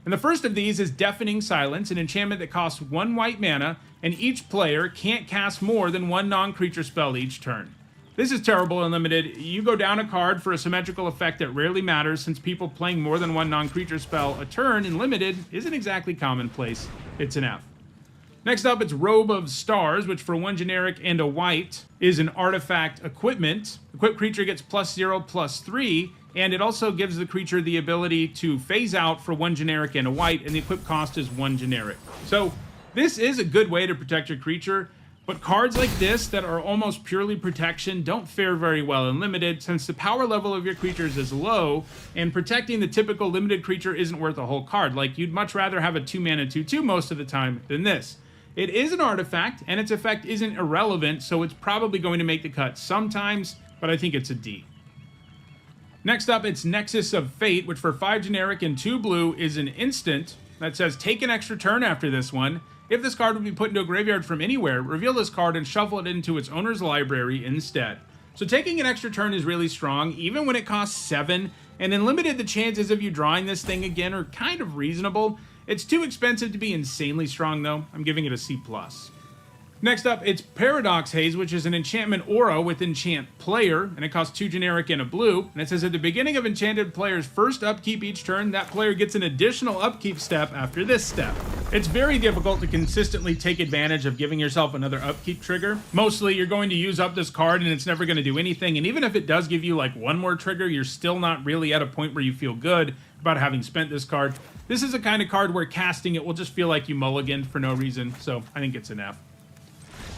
And the first of these is Deafening Silence, an enchantment that costs 1 white mana, and each player can't cast more than 1 non-creature spell each turn. This is terrible and limited. You go down a card for a symmetrical effect that rarely matters since people playing more than 1 non-creature spell a turn in limited isn't exactly commonplace. It's an F. Next up, it's Robe of Stars, which for 1 generic and a white is an artifact equipment. Equipped creature gets +0/+3, and it also gives the creature the ability to phase out for 1 generic and a white, and the equip cost is 1 generic. So this is a good way to protect your creature. But cards like this that are almost purely protection don't fare very well in limited since the power level of your creatures is low and protecting the typical limited creature isn't worth a whole card. Like, you'd much rather have a 2 mana 2/2 most of the time than this. It is an artifact and its effect isn't irrelevant, so it's probably going to make the cut sometimes, but I think it's a D. Next up, it's Nexus of Fate, which for 5 generic and 2 blue is an instant that says take an extra turn after this one. If this card would be put into a graveyard from anywhere, reveal this card and shuffle it into its owner's library instead. So taking an extra turn is really strong, even when it costs 7, and in limited the chances of you drawing this thing again are kind of reasonable. It's too expensive to be insanely strong though. I'm giving it a C+. Next up, it's Paradox Haze, which is an enchantment aura with enchant player, and it costs 2 generic and a blue, and it says at the beginning of enchanted player's first upkeep each turn, that player gets an additional upkeep step after this step. It's very difficult to consistently take advantage of giving yourself another upkeep trigger. Mostly, you're going to use up this card and it's never going to do anything, and even if it does give you like 1 more trigger, you're still not really at a point where you feel good about having spent this card. This is a kind of card where casting it will just feel like you mulliganed for no reason, so I think it's an F.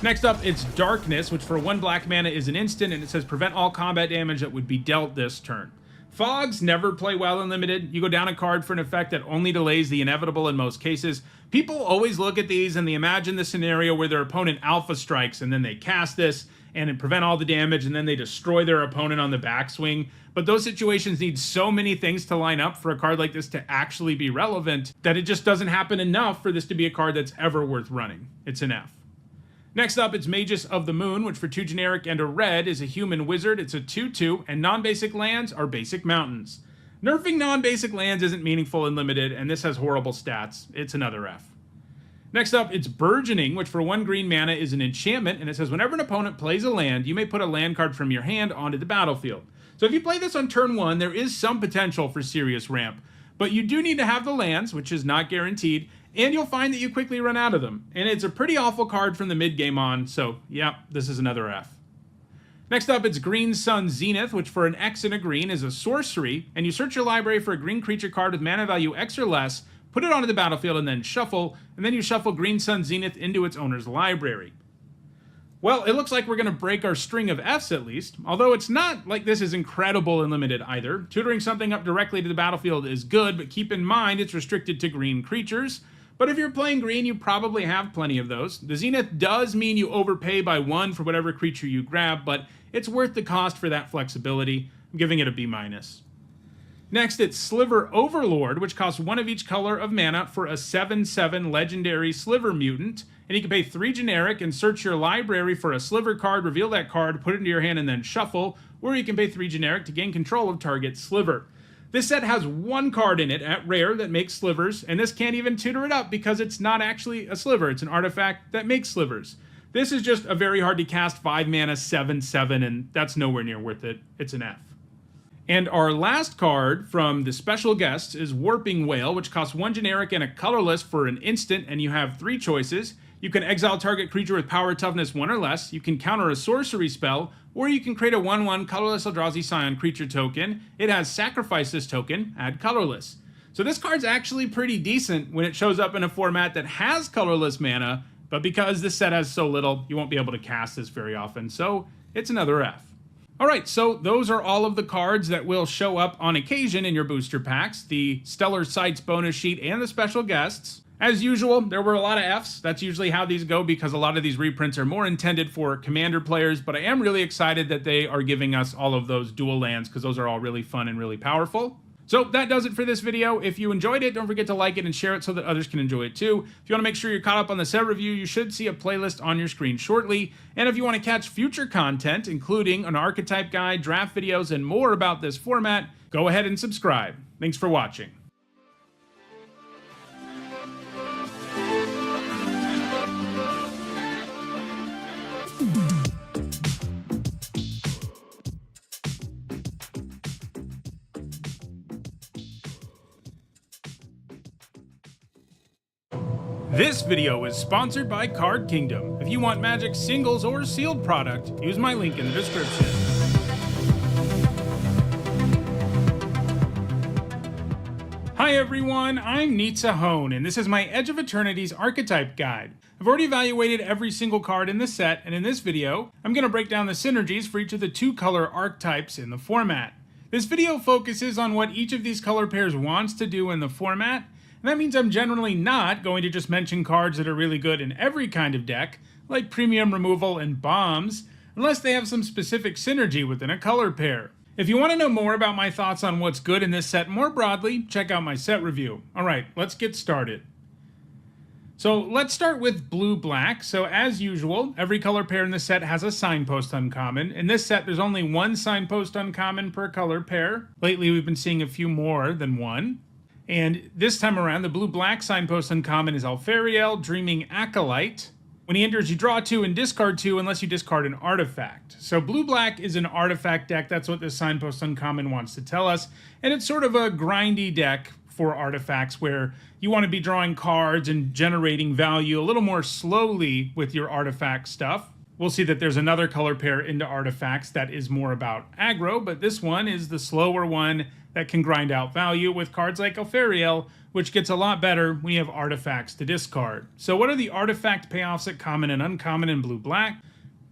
Next up, it's Darkness, which for 1 black mana is an instant, and it says prevent all combat damage that would be dealt this turn. Fogs never play well in limited. You go down a card for an effect that only delays the inevitable in most cases. People always look at these and they imagine the scenario where their opponent alpha strikes and then they cast this, and prevent all the damage, and then they destroy their opponent on the backswing. But those situations need so many things to line up for a card like this to actually be relevant that it just doesn't happen enough for this to be a card that's ever worth running. It's an F. Next up, it's Magus of the Moon, which for 2 generic and a red is a human wizard. It's a 2/2, and non-basic lands are basic mountains. Nerfing non-basic lands isn't meaningful in Limited, and this has horrible stats. It's another F. Next up, it's Burgeoning, which for 1 green mana is an enchantment, and it says whenever an opponent plays a land, you may put a land card from your hand onto the battlefield. So if you play this on turn 1, there is some potential for serious ramp, but you do need to have the lands, which is not guaranteed, and you'll find that you quickly run out of them. And it's a pretty awful card from the mid-game on, so yeah, this is another F. Next up, it's Green Sun Zenith, which for an X and a green is a sorcery, and you search your library for a green creature card with mana value X or less, put it onto the battlefield, and then you shuffle Green Sun Zenith into its owner's library. Well, it looks like we're going to break our string of Fs at least, although it's not like this is incredible and limited either. Tutoring something up directly to the battlefield is good, but keep in mind it's restricted to green creatures. But if you're playing green, you probably have plenty of those. The Zenith does mean you overpay by 1 for whatever creature you grab, but it's worth the cost for that flexibility. I'm giving it a B-. Next, it's Sliver Overlord, which costs 1 of each color of mana for a 7/7 legendary Sliver mutant. And you can pay 3 generic and search your library for a Sliver card, reveal that card, put it into your hand, and then shuffle. Or you can pay 3 generic to gain control of target Sliver. This set has 1 card in it at rare that makes slivers, and this can't even tutor it up because it's not actually a sliver. It's an artifact that makes slivers. This is just a very hard to cast 5 mana 7/7, and that's nowhere near worth it. It's an F. And our last card from the special guests is Warping Whale, which costs 1 generic and a colorless for an instant, and you have 3 choices. You can exile target creature with power toughness 1 or less, you can counter a sorcery spell, or you can create a 1/1 colorless Eldrazi Scion creature token. It has sacrifice this token, add colorless. So this card's actually pretty decent when it shows up in a format that has colorless mana, but because this set has so little, you won't be able to cast this very often, so it's another F. Alright, so those are all of the cards that will show up on occasion in your booster packs, the Stellar Sights bonus sheet and the special guests. As usual, there were a lot of Fs. That's usually how these go because a lot of these reprints are more intended for Commander players, but I am really excited that they are giving us all of those dual lands because those are all really fun and really powerful. So that does it for this video. If you enjoyed it, don't forget to like it and share it so that others can enjoy it too. If you want to make sure you're caught up on the set review, you should see a playlist on your screen shortly. And if you want to catch future content, including an archetype guide, draft videos, and more about this format, go ahead and subscribe. Thanks for watching. This video is sponsored by Card Kingdom. If you want Magic singles or sealed product, use my link in the description. Hi everyone, I'm Hone, and this is my Edge of Eternities archetype guide. I've already evaluated every single card in this set, and in this video, I'm going to break down the synergies for each of the 2 color archetypes in the format. This video focuses on what each of these color pairs wants to do in the format, and that means I'm generally not going to just mention cards that are really good in every kind of deck, like premium removal and bombs, unless they have some specific synergy within a color pair. If you want to know more about my thoughts on what's good in this set more broadly, check out my set review. Alright, let's get started. So let's start with blue-black. So as usual, every color pair in this set has a signpost uncommon. In this set, there's only 1 signpost uncommon per color pair. Lately, we've been seeing a few more than 1. And this time around, the blue-black signpost uncommon is Alfariel, Dreaming Acolyte. When he enters, you draw 2 and discard 2 unless you discard an artifact. So blue-black is an artifact deck. That's what this signpost uncommon wants to tell us. And it's sort of a grindy deck for artifacts where you want to be drawing cards and generating value a little more slowly with your artifact stuff. We'll see that there's another color pair into artifacts that is more about aggro, but this one is the slower one that can grind out value with cards like Alfariel, which gets a lot better when you have artifacts to discard. So what are the artifact payoffs at common and uncommon in blue-black?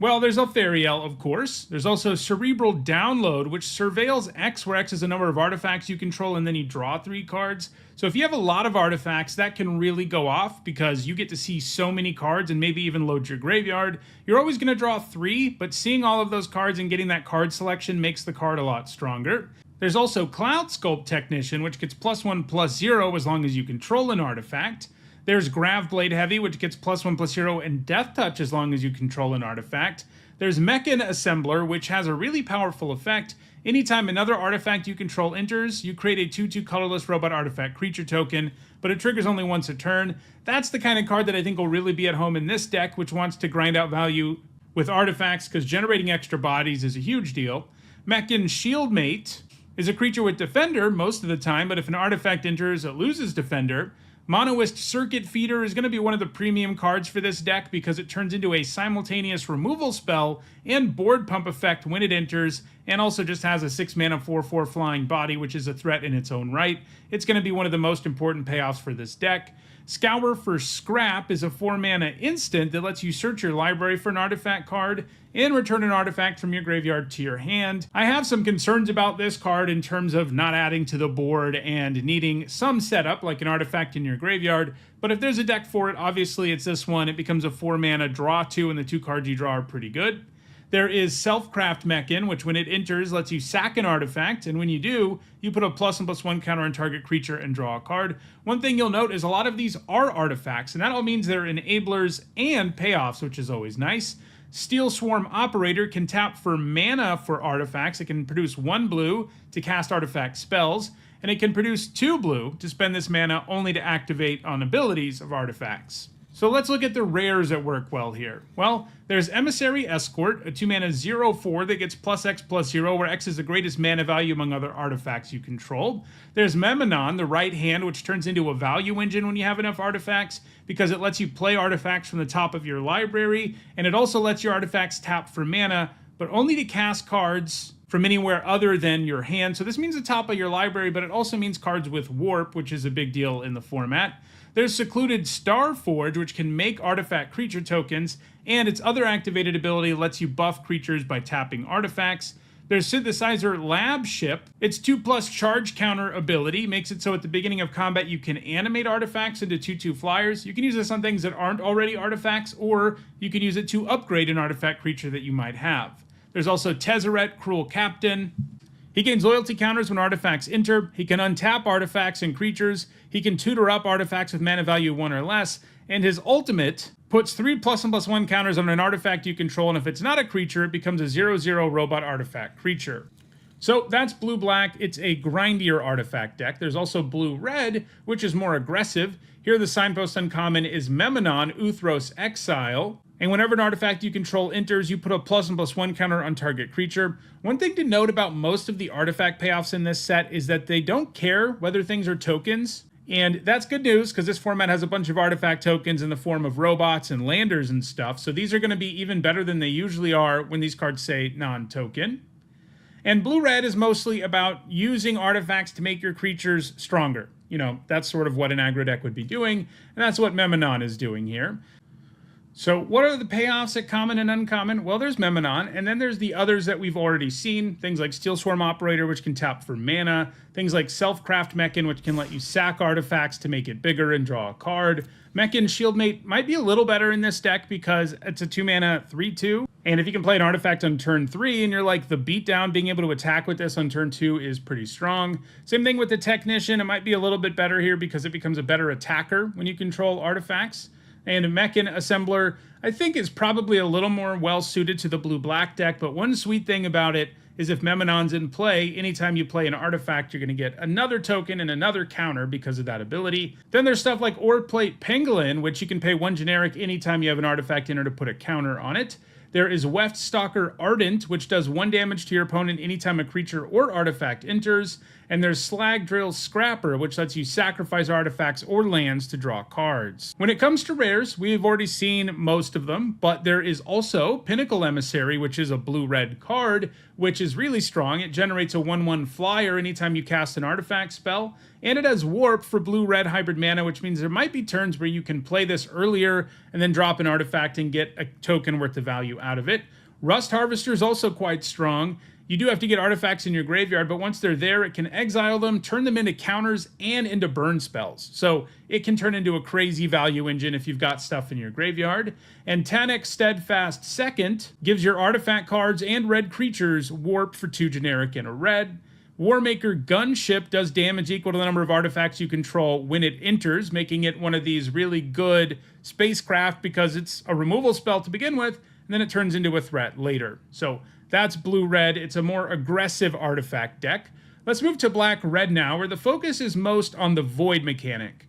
Well, there's Althariel, of course. There's also Cerebral Download, which surveils X, where X is the number of artifacts you control, and then you draw 3 cards. So if you have a lot of artifacts, that can really go off because you get to see so many cards and maybe even load your graveyard. You're always going to draw 3, but seeing all of those cards and getting that card selection makes the card a lot stronger. There's also Cloud Sculpt Technician, which gets +1/+0 as long as you control an artifact. There's Graveblade Heavy, which gets +1/+0, and Death Touch as long as you control an artifact. There's Mechan Assembler, which has a really powerful effect. Anytime another artifact you control enters, you create a 2/2 colorless robot artifact creature token, but it triggers only once a turn. That's the kind of card that I think will really be at home in this deck, which wants to grind out value with artifacts, because generating extra bodies is a huge deal. Mechan Shieldmate is a creature with Defender most of the time, but if an artifact enters, it loses Defender. Monoist Circuit Feeder is going to be one of the premium cards for this deck because it turns into a simultaneous removal spell and board pump effect when it enters, and also just has a 6-mana 4/4 flying body, which is a threat in its own right. It's going to be one of the most important payoffs for this deck. Scour for Scrap is a 4-mana instant that lets you search your library for an artifact card and return an artifact from your graveyard to your hand. I have some concerns about this card in terms of not adding to the board and needing some setup, like an artifact in your graveyard, but if there's a deck for it, obviously it's this one. It becomes a 4-mana draw 2, and the 2 cards you draw are pretty good. There is Self-Craft Mechan, which when it enters lets you sack an artifact, and when you do, you put a +1/+1 counter on target creature and draw a card. One thing you'll note is a lot of these are artifacts, and that all means they're enablers and payoffs, which is always nice. Steel Swarm Operator can tap for mana for artifacts. It can produce 1 blue to cast artifact spells, and it can produce 2 blue to spend this mana only to activate on abilities of artifacts. So let's look at the rares that work well here. Well, there's Emissary Escort, a 2-mana 0/4 that gets +X/+0, where X is the greatest mana value among other artifacts you control. There's Memnon, the right hand, which turns into a value engine when you have enough artifacts, because it lets you play artifacts from the top of your library, and it also lets your artifacts tap for mana, but only to cast cards from anywhere other than your hand. So this means the top of your library, but it also means cards with warp, which is a big deal in the format. There's Secluded Starforge, which can make artifact creature tokens, and its other activated ability lets you buff creatures by tapping artifacts. There's Synthesizer Lab Ship. Its 2+ charge counter ability makes it so at the beginning of combat you can animate artifacts into 2/2 flyers. You can use this on things that aren't already artifacts, or you can use it to upgrade an artifact creature that you might have. There's also Tezzeret Cruel Captain. He gains loyalty counters when artifacts enter. He can untap artifacts and creatures. He can tutor up artifacts with mana value 1 or less. And his ultimate puts 3 +1/+1 counters on an artifact you control, and if it's not a creature, it becomes a 0/0 robot artifact creature. So that's blue-black. It's a grindier artifact deck. There's also blue-red, which is more aggressive. Here the signpost uncommon is Memnon, Uthros Exile. And whenever an artifact you control enters, you put a +1/+1 counter on target creature. One thing to note about most of the artifact payoffs in this set is that they don't care whether things are tokens. And that's good news, because this format has a bunch of artifact tokens in the form of robots and landers and stuff. So these are going to be even better than they usually are when these cards say non-token. And blue-red is mostly about using artifacts to make your creatures stronger. You know, that's sort of what an aggro deck would be doing, and that's what Memnon is doing here. So what are the payoffs at common and uncommon? Well, there's Memnon, and then there's the others that we've already seen. Things like Steel Swarm Operator, which can tap for mana. Things like Self-Craft Mechan, which can let you sack artifacts to make it bigger and draw a card. Mechan Shieldmate might be a little better in this deck because it's a 2-mana 3/2. And if you can play an artifact on turn 3 and you're like the beatdown, being able to attack with this on turn 2 is pretty strong. Same thing with the Technician. It might be a little bit better here because it becomes a better attacker when you control artifacts. And a Mechan Assembler, I think, is probably a little more well-suited to the blue-black deck, but one sweet thing about it is if Memnon's in play, anytime you play an artifact, you're going to get another token and another counter because of that ability. Then there's stuff like Oreplate Pangolin, which you can pay 1 generic anytime you have an artifact in or to put a counter on it. There is Weft Stalker Ardent, which does 1 damage to your opponent anytime a creature or artifact enters. And there's Slag Drill Scrapper, which lets you sacrifice artifacts or lands to draw cards. When it comes to rares, we've already seen most of them, but there is also Pinnacle Emissary, which is a blue-red card, which is really strong. It generates a 1/1 flyer anytime you cast an artifact spell, and it has Warp for blue-red hybrid mana, which means there might be turns where you can play this earlier and then drop an artifact and get a token worth of value out of it. Rust Harvester is also quite strong. You do have to get artifacts in your graveyard, but once they're there, it can exile them, turn them into counters, and into burn spells. So it can turn into a crazy value engine if you've got stuff in your graveyard. And Tanic Steadfast Second gives your artifact cards and red creatures warp for 2 generic and a red. Warmaker Gunship does damage equal to the number of artifacts you control when it enters, making it one of these really good spacecraft because it's a removal spell to begin with, and then it turns into a threat later. So that's blue-red. It's a more aggressive artifact deck. Let's move to black-red now, where the focus is most on the Void mechanic.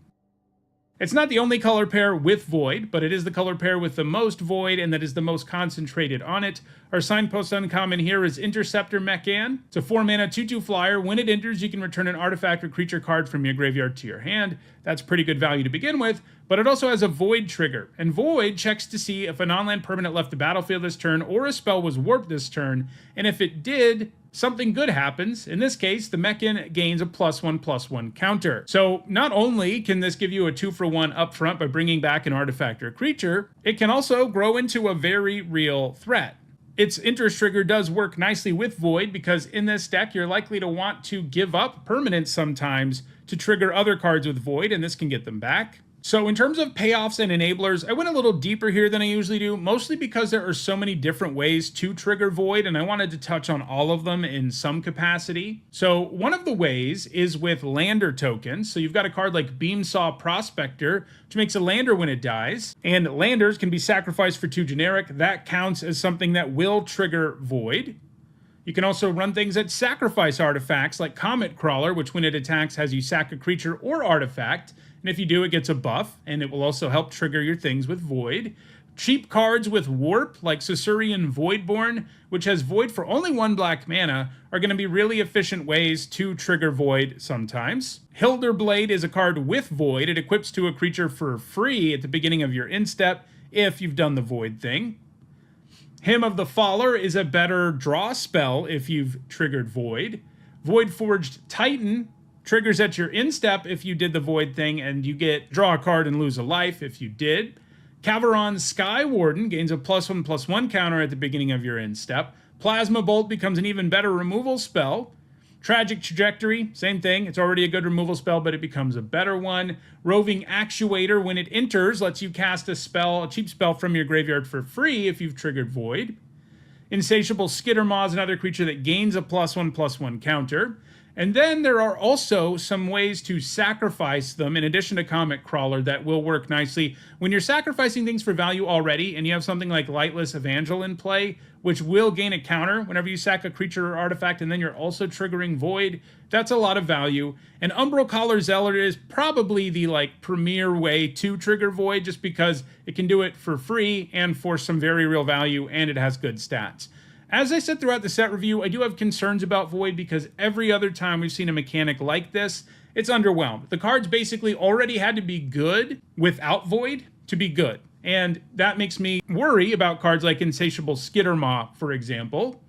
It's not the only color pair with Void, but it is the color pair with the most Void, and that is the most concentrated on it. Our signpost uncommon here is Interceptor Mechan. It's a 4-mana 2/2 flyer. When it enters, you can return an artifact or creature card from your graveyard to your hand. That's pretty good value to begin with, but it also has a Void trigger. And Void checks to see if a non-land permanent left the battlefield this turn, or a spell was warped this turn, and if it did, something good happens. In this case, the Mechan gains a +1/+1 counter. So not only can this give you a 2-for-1 up front by bringing back an artifact or creature, it can also grow into a very real threat. Its interest trigger does work nicely with Void because in this deck, you're likely to want to give up permanents sometimes to trigger other cards with Void, and this can get them back. So in terms of payoffs and enablers, I went a little deeper here than I usually do, mostly because there are so many different ways to trigger Void, and I wanted to touch on all of them in some capacity. So one of the ways is with lander tokens. So you've got a card like Beamsaw Prospector, which makes a lander when it dies, and landers can be sacrificed for 2 generic. That counts as something that will trigger Void. You can also run things that sacrifice artifacts, like Comet Crawler, which when it attacks has you sack a creature or artifact, and if you do, it gets a buff, and it will also help trigger your things with Void. Cheap cards with Warp, like Saurian Voidborn, which has Void for only 1 black mana, are going to be really efficient ways to trigger Void sometimes. Hilderblade is a card with Void. It equips to a creature for free at the beginning of your instep if you've done the Void thing. Hymn of the Faller is a better draw spell if you've triggered Void. Void-Forged Titan triggers at your instep if you did the Void thing, and you get draw a card and lose a life if you did. Caveron Skywarden gains a +1/+1 counter at the beginning of your instep. Plasma Bolt becomes an even better removal spell. Tragic Trajectory, same thing. It's already a good removal spell, but it becomes a better one. Roving Actuator, when it enters, lets you cast a spell, a cheap spell from your graveyard for free if you've triggered Void. Insatiable Skittermaw is another creature that gains a +1/+1 counter. And then there are also some ways to sacrifice them in addition to Comet Crawler that will work nicely. When you're sacrificing things for value already and you have something like Lightless Evangel in play, which will gain a counter whenever you sack a creature or artifact, and then you're also triggering Void, that's a lot of value. And Umbral Collar Zealot is probably the premier way to trigger Void just because it can do it for free and for some very real value, and it has good stats. As I said throughout the set review, I do have concerns about Void because every other time we've seen a mechanic like this, it's underwhelmed. The cards basically already had to be good without Void to be good. And that makes me worry about cards like Insatiable Skittermaw, for example.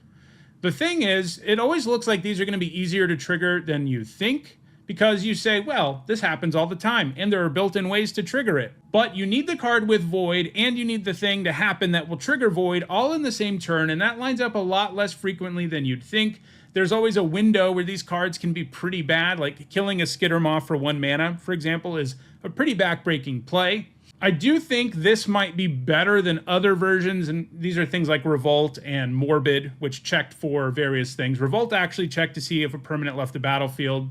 The thing is, it always looks like these are going to be easier to trigger than you think, because you say, well, this happens all the time, and there are built-in ways to trigger it. But you need the card with Void, and you need the thing to happen that will trigger Void all in the same turn, and that lines up a lot less frequently than you'd think. There's always a window where these cards can be pretty bad, like killing a Skittermaw for 1 mana, for example, is a pretty backbreaking play. I do think this might be better than other versions, and these are things like Revolt and Morbid, which checked for various things. Revolt actually checked to see if a permanent left the battlefield.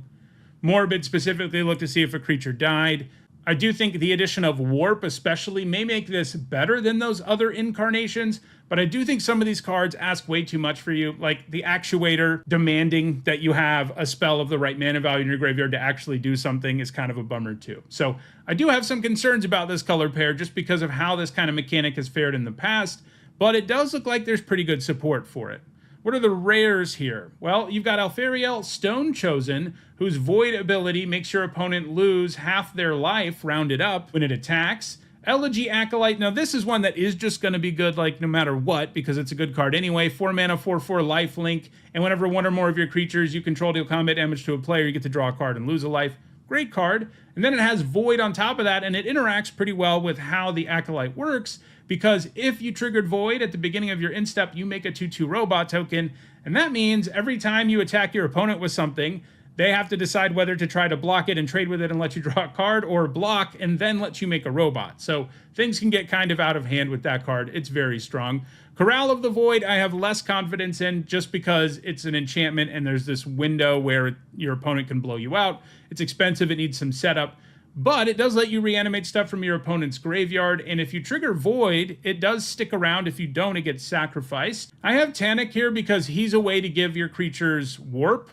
Morbid specifically looked to see if a creature died. I do think the addition of Warp especially may make this better than those other incarnations, but I do think some of these cards ask way too much for you, like the Actuator demanding that you have a spell of the right mana value in your graveyard to actually do something is kind of a bummer too. So I do have some concerns about this color pair just because of how this kind of mechanic has fared in the past, but it does look like there's pretty good support for it. What are the rares here? Well, you've got Alfariel Stonechosen, whose Void ability makes your opponent lose half their life, rounded up, when it attacks. Elegy Acolyte, now this is one that is just going to be good no matter what, because it's a good card anyway. 4 mana, 4/4 lifelink, and whenever one or more of your creatures you control deal combat damage to a player, you get to draw a card and lose a life. great card. And then it has Void on top of that, and it interacts pretty well with how the Acolyte works, because if you triggered Void at the beginning of your instep, you make a 2/2 robot token, and that means every time you attack your opponent with something, they have to decide whether to try to block it and trade with it and let you draw a card, or block and then let you make a robot. So things can get kind of out of hand with that card. It's very strong. Corral of the Void, I have less confidence in, just because it's an enchantment and there's this window where your opponent can blow you out. It's expensive, it needs some setup, but it does let you reanimate stuff from your opponent's graveyard, and if you trigger Void, it does stick around. If you don't, it gets sacrificed. I have Tanic here because he's a way to give your creatures warp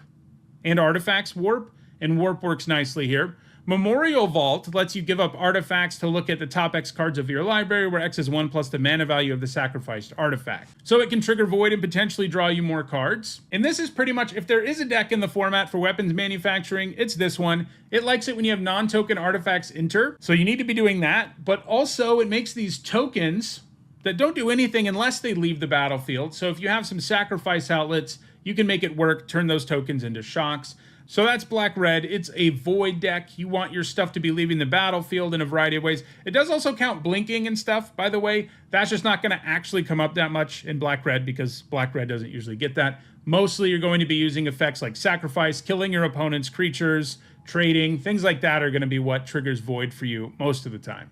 and artifacts warp, and warp works nicely here. Memorial Vault lets you give up artifacts to look at the top X cards of your library, where X is 1 plus the mana value of the sacrificed artifact. So it can trigger Void and potentially draw you more cards. And this is pretty much, if there is a deck in the format for weapons manufacturing, it's this one. It likes it when you have non-token artifacts enter, so you need to be doing that, but also it makes these tokens that don't do anything unless they leave the battlefield. So if you have some sacrifice outlets, you can make it work, turn those tokens into shocks. So that's black-red. It's a Void deck. You want your stuff to be leaving the battlefield in a variety of ways. It does also count blinking and stuff, by the way. That's just not going to actually come up that much in black-red, because black-red doesn't usually get that. Mostly you're going to be using effects like sacrifice, killing your opponent's creatures, trading, things like that are going to be what triggers Void for you most of the time.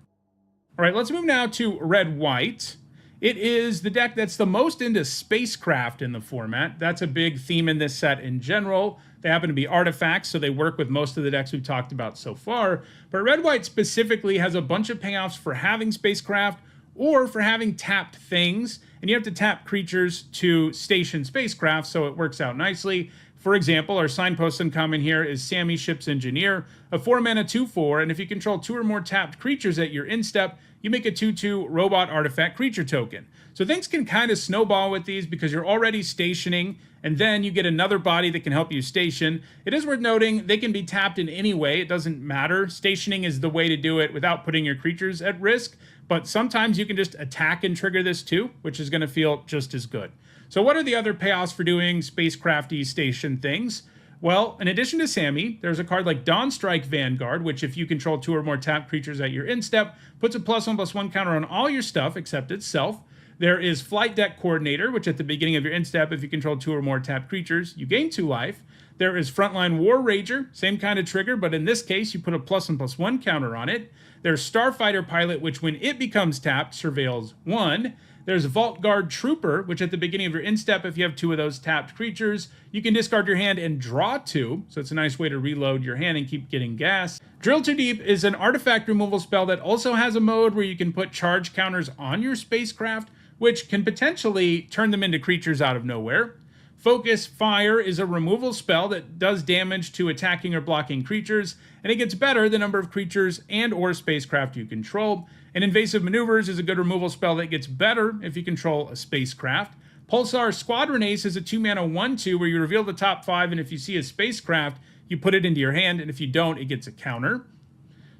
All right, let's move now to red-white. It is the deck that's the most into spacecraft in the format. That's a big theme in this set in general. They happen to be artifacts, so they work with most of the decks we've talked about so far. But red-white specifically has a bunch of payoffs for having spacecraft or for having tapped things. And you have to tap creatures to station spacecraft, so it works out nicely. For example, our signpost uncommon here is Sammy Ship's Engineer, a 4-mana 2/4, and if you control 2 or more tapped creatures at your instep, you make a 2/2 robot artifact creature token. So things can kind of snowball with these because you're already stationing, and then you get another body that can help you station. It is worth noting they can be tapped in any way. It doesn't matter. Stationing is the way to do it without putting your creatures at risk, but sometimes you can just attack and trigger this too, which is going to feel just as good. So what are the other payoffs for doing spacecrafty station things? Well, in addition to Sammy, there's a card like Dawnstrike Vanguard, which if you control 2 or more tapped creatures at your instep, puts a +1/+1 counter on all your stuff except itself. There is Flight Deck Coordinator, which at the beginning of your instep, if you control 2 or more tapped creatures, you gain 2 life. There is Frontline War Rager, same kind of trigger, but in this case, you put a +1/+1 counter on it. There's Starfighter Pilot, which when it becomes tapped, surveils 1. There's Vault Guard Trooper, which at the beginning of your instep, if you have 2 of those tapped creatures, you can discard your hand and draw 2, so it's a nice way to reload your hand and keep getting gas. Drill Too Deep is an artifact removal spell that also has a mode where you can put charge counters on your spacecraft, which can potentially turn them into creatures out of nowhere. Focus Fire is a removal spell that does damage to attacking or blocking creatures, and it gets better the number of creatures and or spacecraft you control. And Invasive Maneuvers is a good removal spell that gets better if you control a spacecraft. Pulsar Squadron Ace is a 2-mana 1/2 where you reveal the top 5, and if you see a spacecraft, you put it into your hand, and if you don't, it gets a counter.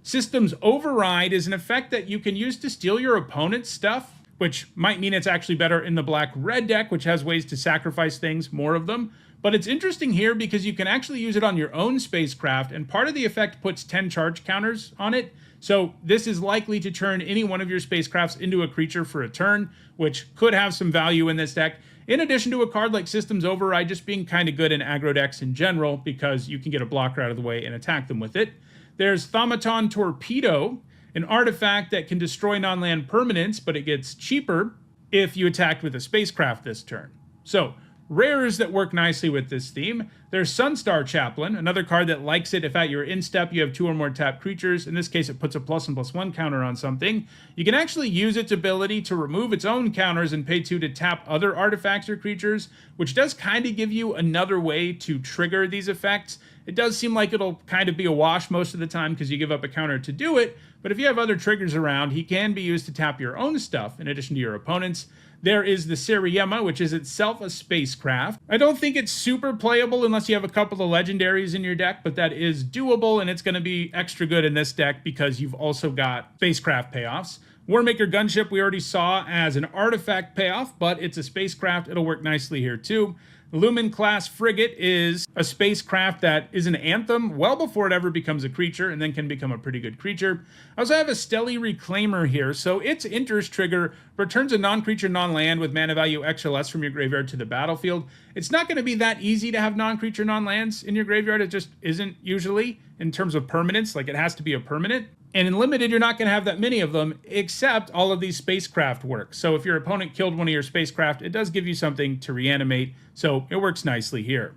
Systems Override is an effect that you can use to steal your opponent's stuff, which might mean it's actually better in the black-red deck, which has ways to sacrifice things, more of them. But it's interesting here because you can actually use it on your own spacecraft, and part of the effect puts 10 charge counters on it. So this is likely to turn any one of your spacecrafts into a creature for a turn, which could have some value in this deck. In addition to a card like Systems Override just being kind of good in aggro decks in general, because you can get a blocker out of the way and attack them with it. There's Thaumaton Torpedo, an artifact that can destroy non-land permanents, but it gets cheaper if you attacked with a spacecraft this turn. So, rares that work nicely with this theme. There's Sunstar Chaplain, another card that likes it if at your instep you have 2 or more tapped creatures. In this case, it puts a +1/+1 counter on something. You can actually use its ability to remove its own counters and pay 2 to tap other artifacts or creatures, which does kind of give you another way to trigger these effects. It does seem like it'll kind of be a wash most of the time because you give up a counter to do it, but if you have other triggers around, he can be used to tap your own stuff in addition to your opponent's. There is the Seriema, which is itself a spacecraft. I don't think it's super playable unless you have a couple of legendaries in your deck, but that is doable, and it's going to be extra good in this deck because you've also got spacecraft payoffs. Warmaker Gunship we already saw as an artifact payoff, but it's a spacecraft. It'll work nicely here too. Lumen class frigate is a spacecraft that is an anthem well before it ever becomes a creature, and then can become a pretty good creature. I also have a Stelly Reclaimer here, so its enters trigger returns a non-creature, non-land with mana value X or less from your graveyard to the battlefield. It's not going to be that easy to have non-creature, non-lands in your graveyard. It just isn't usually in terms of permanence. Like, it has to be a permanent. And in Limited, you're not going to have that many of them, except all of these spacecraft work. So if your opponent killed one of your spacecraft, it does give you something to reanimate, so it works nicely here.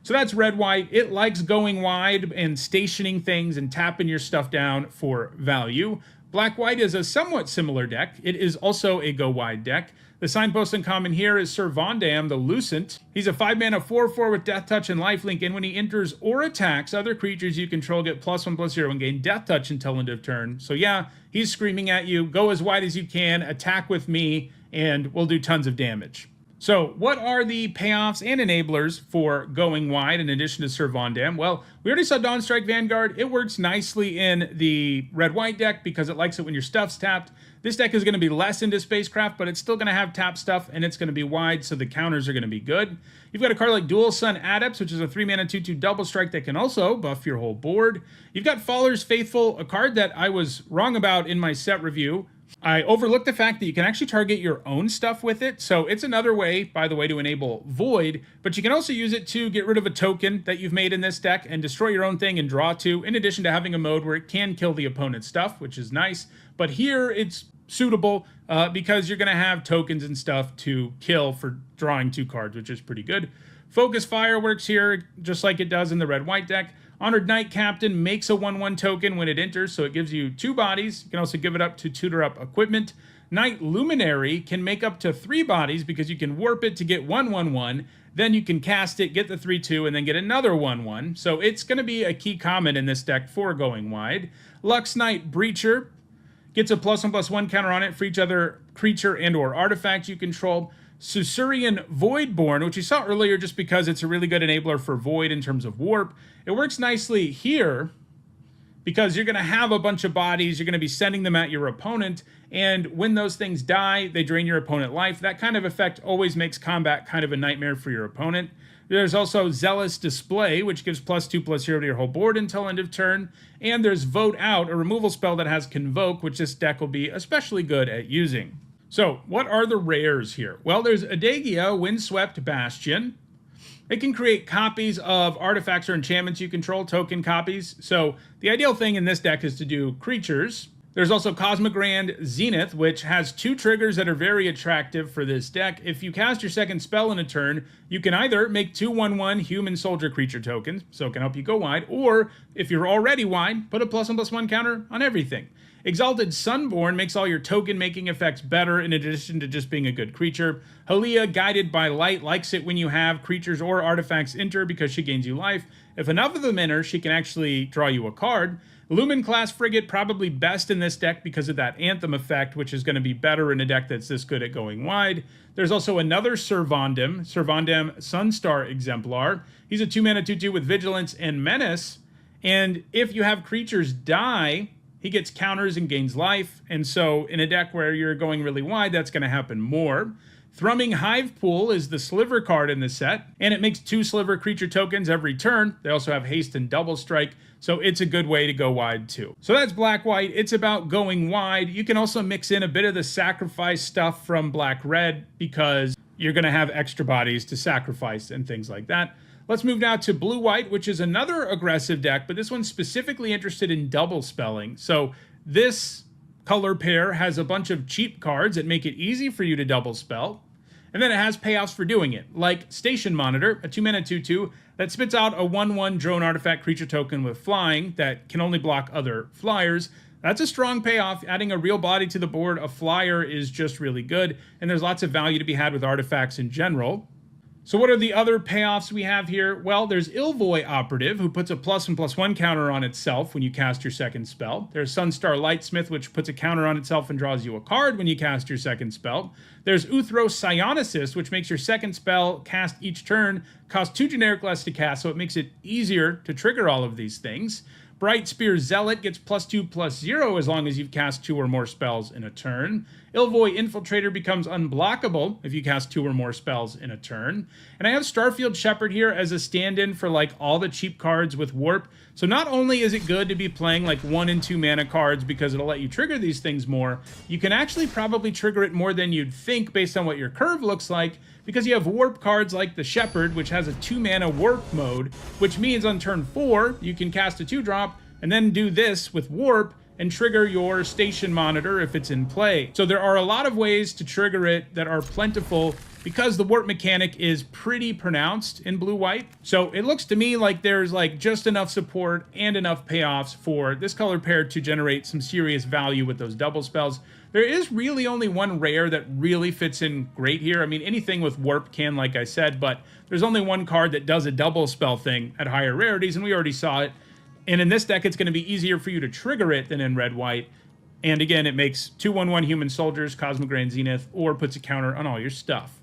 So that's red-white. It likes going wide and stationing things and tapping your stuff down for value. Black-white is a somewhat similar deck. It is also a go-wide deck. The signpost in common here is Sir Vondam, the Lucent. He's a 5-mana 4/4 with Death Touch and Lifelink, and when he enters or attacks, other creatures you control get +1/+0 and gain Death Touch until end of turn. So yeah, he's screaming at you, go as wide as you can, attack with me, and we'll do tons of damage. So what are the payoffs and enablers for going wide in addition to Sir Vondam? Well, we already saw Dawnstrike Vanguard. It works nicely in the red-white deck because it likes it when your stuff's tapped. This deck is going to be less into spacecraft, but it's still going to have tap stuff, and it's going to be wide, so the counters are going to be good. You've got a card like Dual Sun Adepts, which is a 3-mana 2/2 double strike that can also buff your whole board. You've got Faller's Faithful, a card that I was wrong about in my set review. I overlooked the fact that you can actually target your own stuff with it, so it's another way, by the way, to enable Void, but you can also use it to get rid of a token that you've made in this deck and destroy your own thing and draw 2, in addition to having a mode where it can kill the opponent's stuff, which is nice. But here it's suitable because you're going to have tokens and stuff to kill for drawing 2 cards, which is pretty good. Focus Fire works here just like it does in the red-white deck. Honored Knight Captain makes a 1/1 token when it enters, so it gives you 2 bodies. You can also give it up to tutor up equipment. Knight Luminary can make up to 3 bodies because you can warp it to get 1/1/1. Then you can cast it, get the 3/2, and then get another 1/1. So it's going to be a key comment in this deck for going wide. Lux Knight Breacher gets a +1/+1 counter on it for each other creature and or artifact you control. Susurian Voidborn, which you saw earlier just because it's a really good enabler for Void in terms of warp. It works nicely here because you're going to have a bunch of bodies, you're going to be sending them at your opponent, and when those things die, they drain your opponent life. That kind of effect always makes combat kind of a nightmare for your opponent. There's also Zealous Display, which gives +2/+0 to your whole board until end of turn. And there's Vote Out, a removal spell that has Convoke, which this deck will be especially good at using. So, what are the rares here? Well, there's Adagia, Windswept Bastion. It can create copies of artifacts or enchantments you control, token copies. So, the ideal thing in this deck is to do creatures. There's also Cosmogrand Zenith, which has 2 triggers that are very attractive for this deck. If you cast your second spell in a turn, you can either make 2 1/1 human soldier creature tokens, so it can help you go wide, or if you're already wide, put a +1/+1 counter on everything. Exalted Sunborn makes all your token making effects better in addition to just being a good creature. Halia, Guided by Light, likes it when you have creatures or artifacts enter because she gains you life. If enough of them enter, she can actually draw you a card. Lumen class Frigate, probably best in this deck because of that Anthem effect, which is going to be better in a deck that's this good at going wide. There's also another Sir Vondam Sunstar Exemplar. He's a 2-mana 2/2 with Vigilance and Menace, and if you have creatures die, he gets counters and gains life, and so in a deck where you're going really wide, that's going to happen more. Thrumming Hive Pool is the Sliver card in the set, and it makes 2 Sliver creature tokens every turn. They also have Haste and Double Strike, so it's a good way to go wide too. So that's Black-White. It's about going wide. You can also mix in a bit of the sacrifice stuff from Black-Red because you're going to have extra bodies to sacrifice and things like that. Let's move now to Blue-White, which is another aggressive deck, but this one's specifically interested in double spelling. So this color pair has a bunch of cheap cards that make it easy for you to double spell. And then it has payoffs for doing it, like Station Monitor, a 2-mana 2/2 that spits out a 1/1 drone artifact creature token with flying that can only block other flyers. That's a strong payoff. Adding a real body to the board, a flyer, is just really good, and there's lots of value to be had with artifacts in general. So what are the other payoffs we have here? Well, there's Ilvoy Operative, who puts a +1/+1 counter on itself when you cast your second spell. There's Sunstar Lightsmith, which puts a counter on itself and draws you a card when you cast your second spell. There's Uthros Psionicist, which makes your second spell cast each turn cost 2 generic less to cast, so it makes it easier to trigger all of these things. Bright Spear Zealot gets +2/+0 as long as you've cast 2 or more spells in a turn. Ilvoy Infiltrator becomes unblockable if you cast 2 or more spells in a turn. And I have Starfield Shepherd here as a stand-in for like all the cheap cards with Warp. So not only is it good to be playing like 1 and 2 mana cards because it'll let you trigger these things more, you can actually probably trigger it more than you'd think based on what your curve looks like, because you have Warp cards like the Shepherd, which has a 2 mana Warp mode, which means on turn 4, you can cast a 2-drop and then do this with Warp and trigger your station monitor if it's in play. So there are a lot of ways to trigger it that are plentiful because the Warp mechanic is pretty pronounced in blue-white. So it looks to me like there's like just enough support and enough payoffs for this color pair to generate some serious value with those double spells. There is really only one rare that really fits in great here. I mean, anything with Warp can, like I said, but there's only one card that does a double spell thing at higher rarities, and we already saw it. And in this deck, it's going to be easier for you to trigger it than in red-white. And again, it makes 2/1/1 human soldiers, Cosmic Grand Zenith, or puts a counter on all your stuff.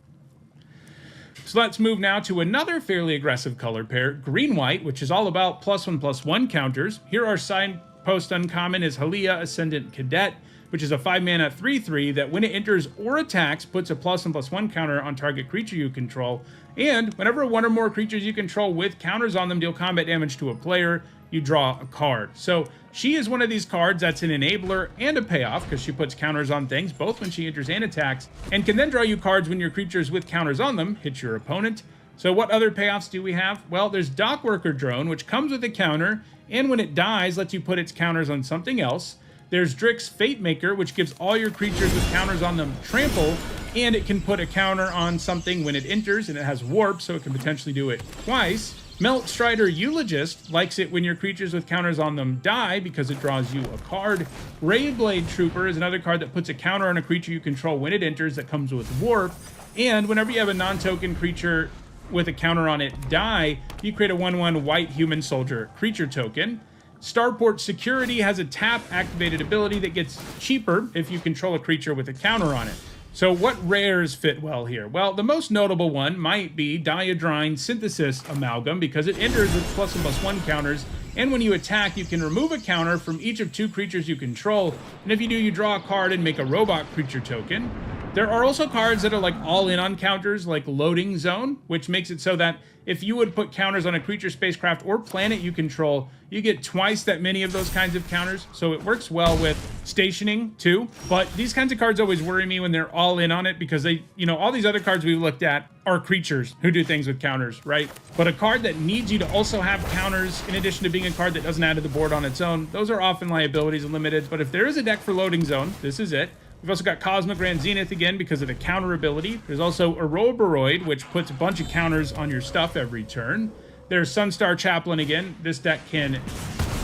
So let's move now to another fairly aggressive color pair, green-white, which is all about +1/+1 counters. Here our signpost uncommon is Halia Ascendant Cadet, which is a 5-mana 3/3 that when it enters or attacks, puts a +1/+1 counter on target creature you control. And whenever 1 or more creatures you control with counters on them deal combat damage to a player, you draw a card. So she is one of these cards that's an enabler and a payoff because she puts counters on things both when she enters and attacks, and can then draw you cards when your creatures with counters on them hit your opponent. So what other payoffs do we have? Well, there's Dockworker Drone, which comes with a counter, and when it dies, lets you put its counters on something else. There's Drix Fatemaker, which gives all your creatures with counters on them trample, and it can put a counter on something when it enters, and it has Warp, so it can potentially do it twice. Melt Strider Eulogist likes it when your creatures with counters on them die because it draws you a card. Raveblade Trooper is another card that puts a counter on a creature you control when it enters that comes with Warp. And whenever you have a non-token creature with a counter on it die, you create a 1/1 white human soldier creature token. Starport Security has a tap activated ability that gets cheaper if you control a creature with a counter on it. So what rares fit well here? Well, the most notable one might be Diadrine Synthesis Amalgam because it enters with +1/+1 counters, and when you attack, you can remove a counter from each of 2 creatures you control, and if you do, you draw a card and make a robot creature token. There are also cards that are like all in on counters, like Loading Zone, which makes it so that if you would put counters on a creature, spacecraft, or planet you control, you get twice that many of those kinds of counters. So it works well with stationing too. But these kinds of cards always worry me when they're all in on it because they, all these other cards we've looked at are creatures who do things with counters, right? But a card that needs you to also have counters, in addition to being a card that doesn't add to the board on its own, those are often liabilities and limited. But if there is a deck for Loading Zone, this is it. We've also got Cosmic Grand Zenith again because of the counter ability. There's also Ouroboros, which puts a bunch of counters on your stuff every turn. There's Sunstar Chaplain again. This deck can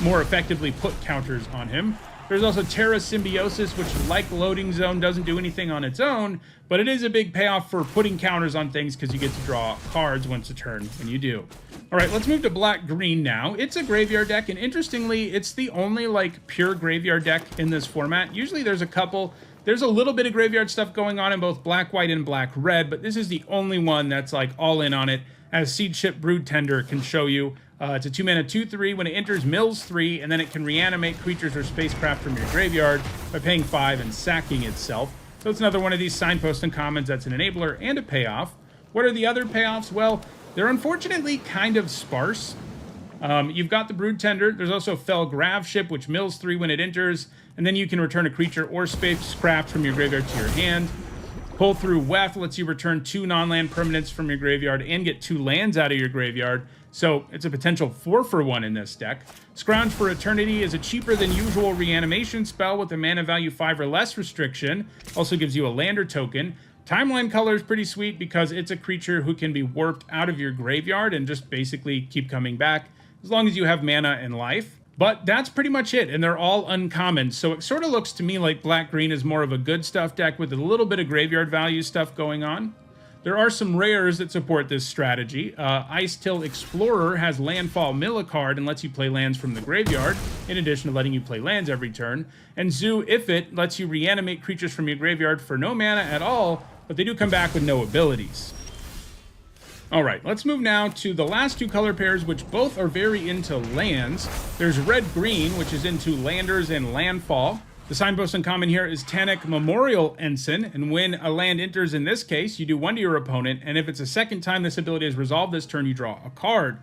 more effectively put counters on him. There's also Terra Symbiosis, which, like Loading Zone, doesn't do anything on its own, but it is a big payoff for putting counters on things because you get to draw cards once a turn when you do. All right, let's move to black-green now. It's a graveyard deck, and interestingly, it's the only, pure graveyard deck in this format. Usually there's a couple. There's a little bit of graveyard stuff going on in both black-white and black-red, but this is the only one that's, all in on it, as Seed Ship Broodtender can show you. It's a 2-mana 2/3. When it enters, mills 3, and then it can reanimate creatures or spacecraft from your graveyard by paying 5 and sacking itself. So it's another one of these signpost uncommons that's an enabler and a payoff. What are the other payoffs? Well, they're unfortunately kind of sparse. You've got the Broodtender. There's also Fell Graveship, which mills 3 when it enters, and then you can return a creature or spacecraft from your graveyard to your hand. Pull Through Weft lets you return 2 non-land permanents from your graveyard and get 2 lands out of your graveyard. So it's a potential 4-for-1 in this deck. Scrounge for Eternity is a cheaper than usual reanimation spell with a mana value 5 or less restriction. Also gives you a lander token. Timeline Color is pretty sweet because it's a creature who can be warped out of your graveyard and just basically keep coming back as long as you have mana and life. But that's pretty much it, and they're all uncommon. So it sort of looks to me like black-green is more of a good stuff deck with a little bit of graveyard value stuff going on. There are some rares that support this strategy. Icetill Explorer has Landfall Mill a card and lets you play lands from the graveyard, in addition to letting you play lands every turn. And Zoo Ifrit lets you reanimate creatures from your graveyard for no mana at all, but they do come back with no abilities. All right, let's move now to the last 2 color pairs, which both are very into lands. There's red-green, which is into landers and landfall. The signpost uncommon here is Tannic Memorial Ensign, and when a land enters in this case, you do 1 to your opponent, and if it's a second time this ability is resolved this turn, you draw a card.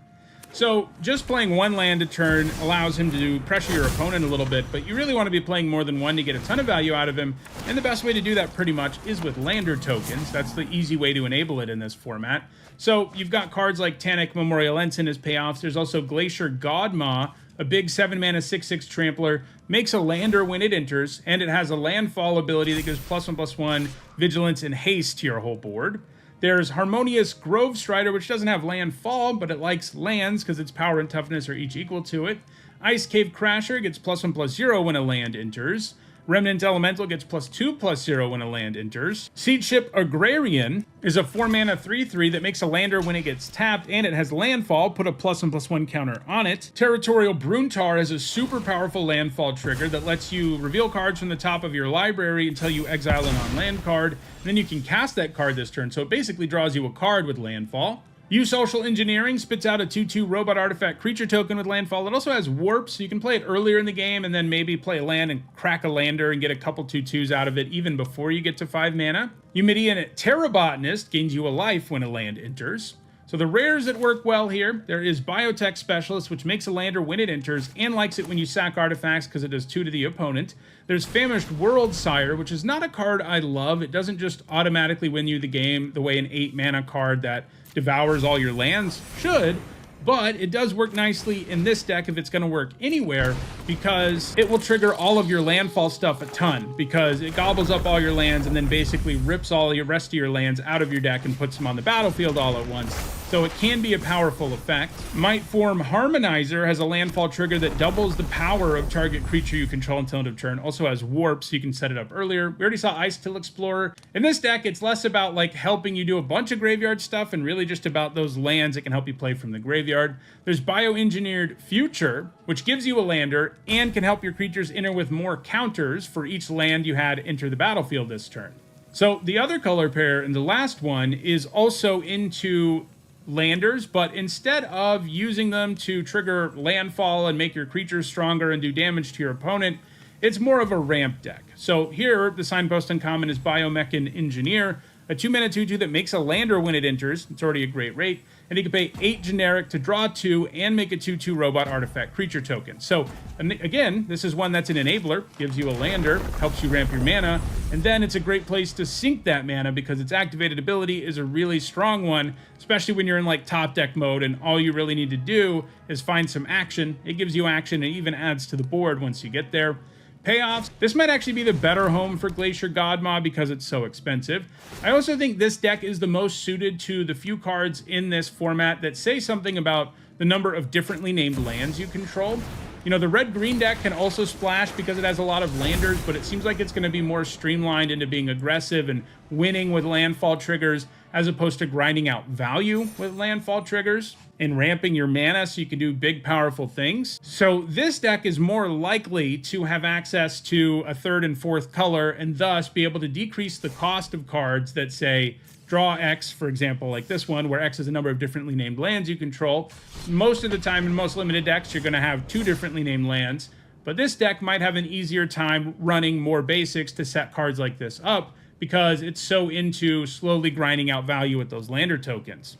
So just playing 1 land a turn allows him to pressure your opponent a little bit, but you really want to be playing more than 1 to get a ton of value out of him, and the best way to do that pretty much is with lander tokens. That's the easy way to enable it in this format. So you've got cards like Tannic Memorial Ensign as payoffs. There's also Glacier Godmaw, a big 7-mana 6/6 trampler, makes a lander when it enters, and it has a landfall ability that gives +1/+1 vigilance and haste to your whole board. There's Harmonious Grove Strider, which doesn't have landfall, but it likes lands because its power and toughness are each equal to it. Ice Cave Crasher gets +1/+0 when a land enters. Remnant Elemental gets +2/+0 when a land enters. Seed Ship Agrarian is a 4-mana 3/3 that makes a lander when it gets tapped, and it has landfall, put a +1/+1 counter on it. Territorial Bruntar is a super powerful landfall trigger that lets you reveal cards from the top of your library until you exile an on-land card, and then you can cast that card this turn, so it basically draws you a card with landfall. Use Social Engineering spits out a 2/2 robot artifact creature token with landfall. It also has warp, so you can play it earlier in the game and then maybe play a land and crack a lander and get a couple 2/2s out of it even before you get to 5 mana. Eumidian Terrabotanist gains you a life when a land enters. So the rares that work well here, there is Biotech Specialist, which makes a lander when it enters and likes it when you sack artifacts because it does 2 to the opponent. There's Famished World Sire, which is not a card I love. It doesn't just automatically win you the game the way an 8-mana card that devours all your lands should, but it does work nicely in this deck if it's going to work anywhere, because it will trigger all of your landfall stuff a ton, because it gobbles up all your lands and then basically rips all your rest of your lands out of your deck and puts them on the battlefield all at once. So it can be a powerful effect. Might Form Harmonizer has a landfall trigger that doubles the power of target creature you control until end of turn. Also has warp, so you can set it up earlier. We already saw Ice Till Explorer. In this deck, it's less about like helping you do a bunch of graveyard stuff and really just about those lands that can help you play from the graveyard. There's Bioengineered Future, which gives you a lander and can help your creatures enter with more counters for each land you had enter the battlefield this turn. So the other color pair in the last one is also into landers, but instead of using them to trigger landfall and make your creatures stronger and do damage to your opponent, it's more of a ramp deck. So here, the signpost uncommon is Biomechan Engineer, a 2-mana 2/2 that makes a lander when it enters. It's already a great rate. And you can pay 8 generic to draw 2 and make a 2/2 robot artifact creature token. So again, this is one that's an enabler, gives you a lander, helps you ramp your mana, and then it's a great place to sink that mana because its activated ability is a really strong one, especially when you're in like top deck mode and all you really need to do is find some action. It gives you action and even adds to the board once you get there. Payoffs. This might actually be the better home for Glacier Godmaw because it's so expensive. I also think this deck is the most suited to the few cards in this format that say something about the number of differently named lands you control. You know, the red-green deck can also splash because it has a lot of landers, but it seems like it's going to be more streamlined into being aggressive and winning with landfall triggers as opposed to grinding out value with landfall triggers and ramping your mana so you can do big, powerful things. So this deck is more likely to have access to a 3rd and 4th color and thus be able to decrease the cost of cards that say draw X, for example, like this one, where X is a number of differently named lands you control. Most of the time in most limited decks, you're going to have 2 differently named lands, but this deck might have an easier time running more basics to set cards like this up because it's so into slowly grinding out value with those lander tokens.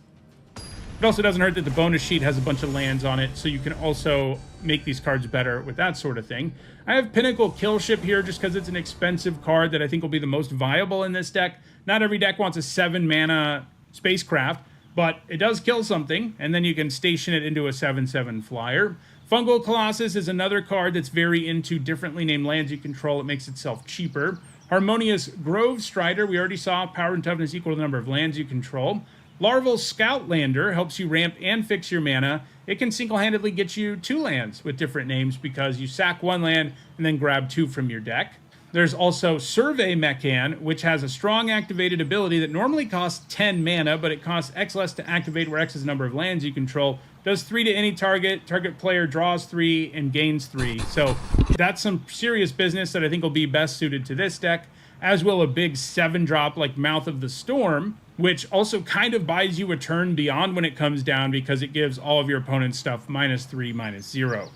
It also doesn't hurt that the bonus sheet has a bunch of lands on it, so you can also make these cards better with that sort of thing. I have Pinnacle Killship here just because it's an expensive card that I think will be the most viable in this deck. Not every deck wants a 7-mana spacecraft, but it does kill something, and then you can station it into a 7/7 flyer. Fungal Colossus is another card that's very into differently named lands you control. It makes itself cheaper. Harmonious Grove Strider, we already saw power and toughness equal to the number of lands you control. Larval Scoutlander helps you ramp and fix your mana. It can single-handedly get you 2 lands with different names because you sack 1 land and then grab 2 from your deck. There's also Survey Mechan, which has a strong activated ability that normally costs 10 mana, but it costs X less to activate, where X is the number of lands you control. Does 3 to any target. Target player draws 3 and gains 3. So that's some serious business that I think will be best suited to this deck, as will a big 7-drop like Mouth of the Storm, which also kind of buys you a turn beyond when it comes down because it gives all of your opponent's stuff -3, -0.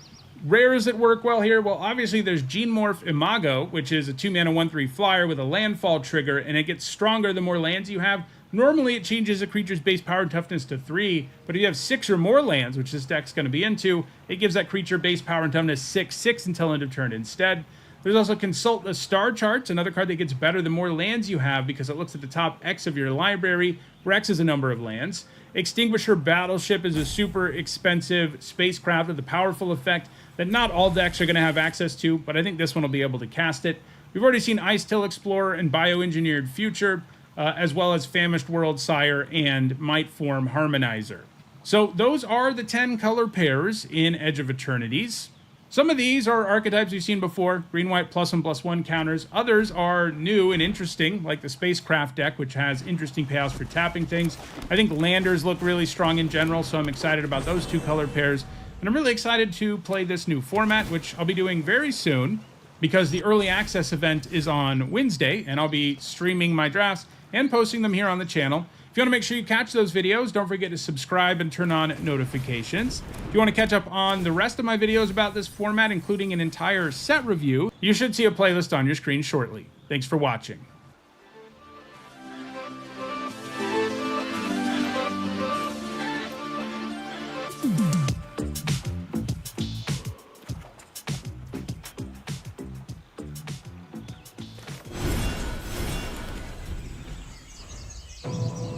Rares that work well here, well, obviously there's Gene Morph Imago, which is a 2-mana 1/3 flyer with a landfall trigger, and it gets stronger the more lands you have. Normally it changes a creature's base power and toughness to 3, but if you have 6 or more lands, which this deck's going to be into, it gives that creature base power and toughness 6/6 until end of turn instead. There's also Consult the Star Charts, another card that gets better the more lands you have because it looks at the top X of your library, where X is a number of lands. Extinguisher Battleship is a super expensive spacecraft with a powerful effect that not all decks are going to have access to, but I think this one will be able to cast it. We've already seen Ice Till Explorer and Bioengineered Future, as well as Famished World Sire and Might Form Harmonizer. So those are the 10 color pairs in Edge of Eternities. Some of these are archetypes we've seen before, green-white +1/+1 counters. Others are new and interesting, like the Spacecraft deck, which has interesting payouts for tapping things. I think Landers look really strong in general, so I'm excited about those 2 color pairs. And I'm really excited to play this new format, which I'll be doing very soon, because the early access event is on Wednesday, and I'll be streaming my drafts and posting them here on the channel. If you want to make sure you catch those videos, don't forget to subscribe and turn on notifications. If you want to catch up on the rest of my videos about this format, including an entire set review, you should see a playlist on your screen shortly. Thanks for watching.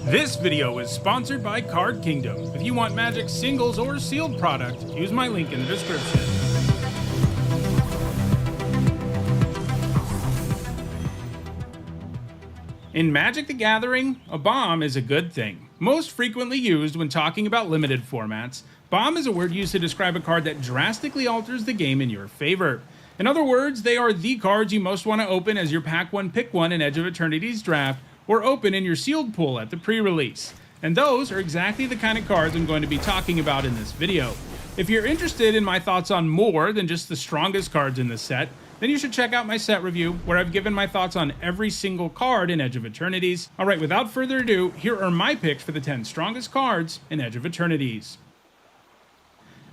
This video is sponsored by Card Kingdom. If you want Magic singles or sealed product, use my link in the description. In Magic the Gathering, a bomb is a good thing. Most frequently used when talking about limited formats, bomb is a word used to describe a card that drastically alters the game in your favor. In other words, they are the cards you most want to open as your Pack 1 Pick 1 in Edge of Eternities draft, or open in your sealed pool at the pre-release. And those are exactly the kind of cards I'm going to be talking about in this video. If you're interested in my thoughts on more than just the strongest cards in the set, then you should check out my set review, where I've given my thoughts on every single card in Edge of Eternities. Alright, without further ado, here are my picks for the 10 strongest cards in Edge of Eternities.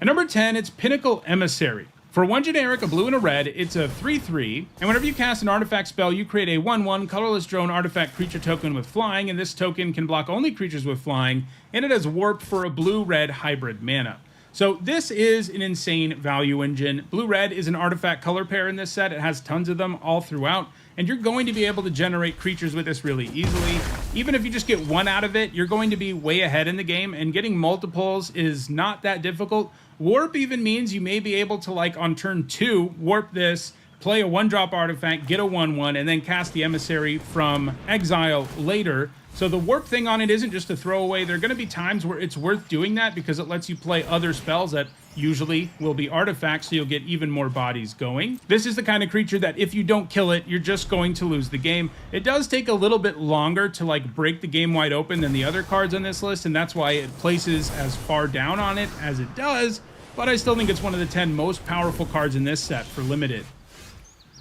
At number 10, it's Pinnacle Emissary. For 1 generic, a blue and a red, it's a 3/3, and whenever you cast an artifact spell, you create a 1/1 colorless drone artifact creature token with flying, and this token can block only creatures with flying, and it has warp for a blue-red hybrid mana. So this is an insane value engine. Blue-red is an artifact color pair in this set. It has tons of them all throughout, and you're going to be able to generate creatures with this really easily. Even if you just get one out of it, you're going to be way ahead in the game, and getting multiples is not that difficult. Warp even means you may be able to, like on turn 2, warp this, play a 1-drop artifact, get a 1/1, and then cast the Emissary from exile later. So the warp thing on it isn't just a throwaway. There are going to be times where it's worth doing that because it lets you play other spells that usually will be artifacts, so you'll get even more bodies going. This is the kind of creature that if you don't kill it, you're just going to lose the game. It does take a little bit longer to like break the game wide open than the other cards on this list, and that's why it places as far down on it as it does, but I still think it's one of the 10 most powerful cards in this set for limited.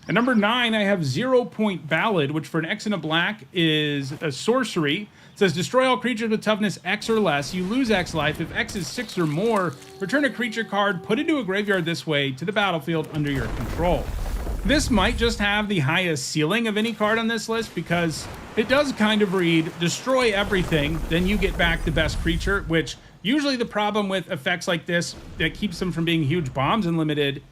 At number 9, I have 0 Point Ballad, which for an X and a black is a sorcery. It says, destroy all creatures with toughness X or less. You lose X life. If X is 6 or more, return a creature card put into a graveyard this way to the battlefield under your control. This might just have the highest ceiling of any card on this list because it does kind of read, destroy everything, then you get back the best creature, which usually the problem with effects like this that keeps them from being huge bombs in limited,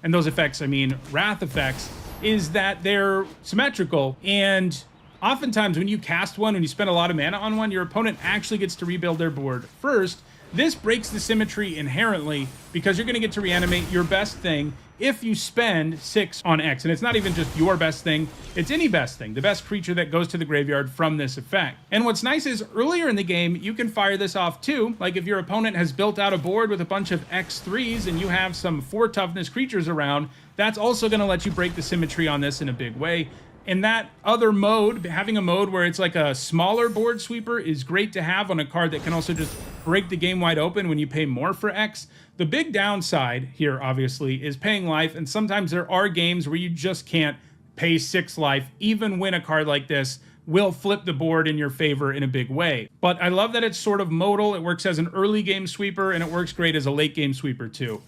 and those effects, I mean wrath effects, is that they're symmetrical, and oftentimes when you cast one and you spend a lot of mana on one, your opponent actually gets to rebuild their board first. This breaks the symmetry inherently because you're going to get to reanimate your best thing if you spend 6 on X. And it's not even just your best thing, it's any best thing, the best creature that goes to the graveyard from this effect. And what's nice is earlier in the game, you can fire this off too. Like if your opponent has built out a board with a bunch of X3s and you have some 4 toughness creatures around, that's also going to let you break the symmetry on this in a big way. And that other mode, having a mode where it's like a smaller board sweeper, is great to have on a card that can also just break the game wide open when you pay more for X. The big downside here, obviously, is paying life, and sometimes there are games where you just can't pay 6 life, even when a card like this will flip the board in your favor in a big way. But I love that it's sort of modal. It works as an early game sweeper, and it works great as a late game sweeper too.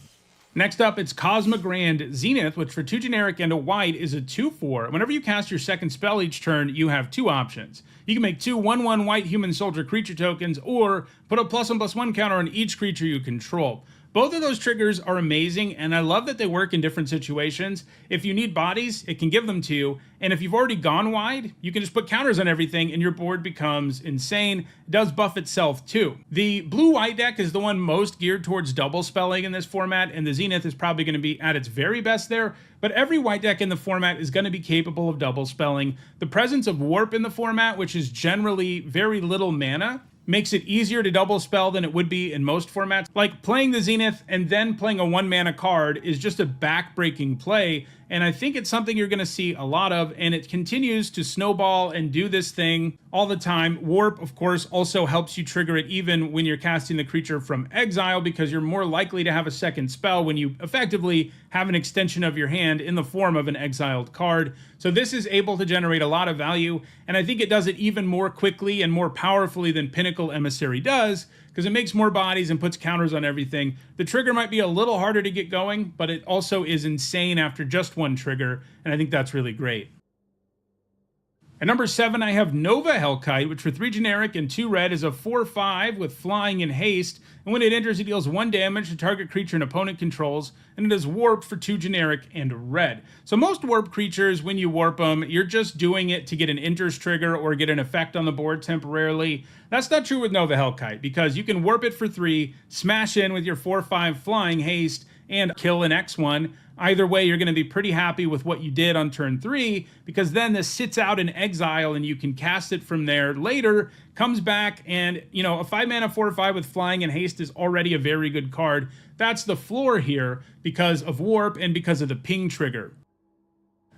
Next up, it's Cosmogrand Zenith, which for 2 generic and a white is a 2/4. Whenever you cast your second spell each turn, you have 2 options. You can make 2 1/1 white human soldier creature tokens, or put a +1/+1 counter on each creature you control. Both of those triggers are amazing, and I love that they work in different situations. If you need bodies, it can give them to you, and if you've already gone wide, you can just put counters on everything and your board becomes insane. It does buff itself too. The blue-white deck is the one most geared towards double spelling in this format, and the Zenith is probably going to be at its very best there, but every white deck in the format is going to be capable of double spelling. The presence of Warp in the format, which is generally very little mana, makes it easier to double spell than it would be in most formats. Like playing the Zenith and then playing a 1 mana card is just a back-breaking play, and I think it's something you're going to see a lot of, and it continues to snowball and do this thing all the time. Warp, of course, also helps you trigger it even when you're casting the creature from exile, because you're more likely to have a second spell when you effectively have an extension of your hand in the form of an exiled card. So this is able to generate a lot of value, and I think it does it even more quickly and more powerfully than Pinnacle Emissary does, because it makes more bodies and puts counters on everything. The trigger might be a little harder to get going, but it also is insane after just 1 trigger, and I think that's really great. At number 7, I have Nova Hellkite, which for 3 generic and 2 red is a 4/5 with flying and haste, and when it enters, it deals 1 damage to target creature an opponent controls, and it is warped for 2 generic and red. So most warp creatures, when you warp them, you're just doing it to get an enters trigger or get an effect on the board temporarily. That's not true with Nova Hellkite, because you can warp it for 3, smash in with your 4/5 flying haste, and kill an X1. Either way, you're going to be pretty happy with what you did on turn 3, because then this sits out in exile and you can cast it from there later, comes back, and, you know, a 5 mana 4/5 with flying and haste is already a very good card. That's the floor here because of warp and because of the ping trigger.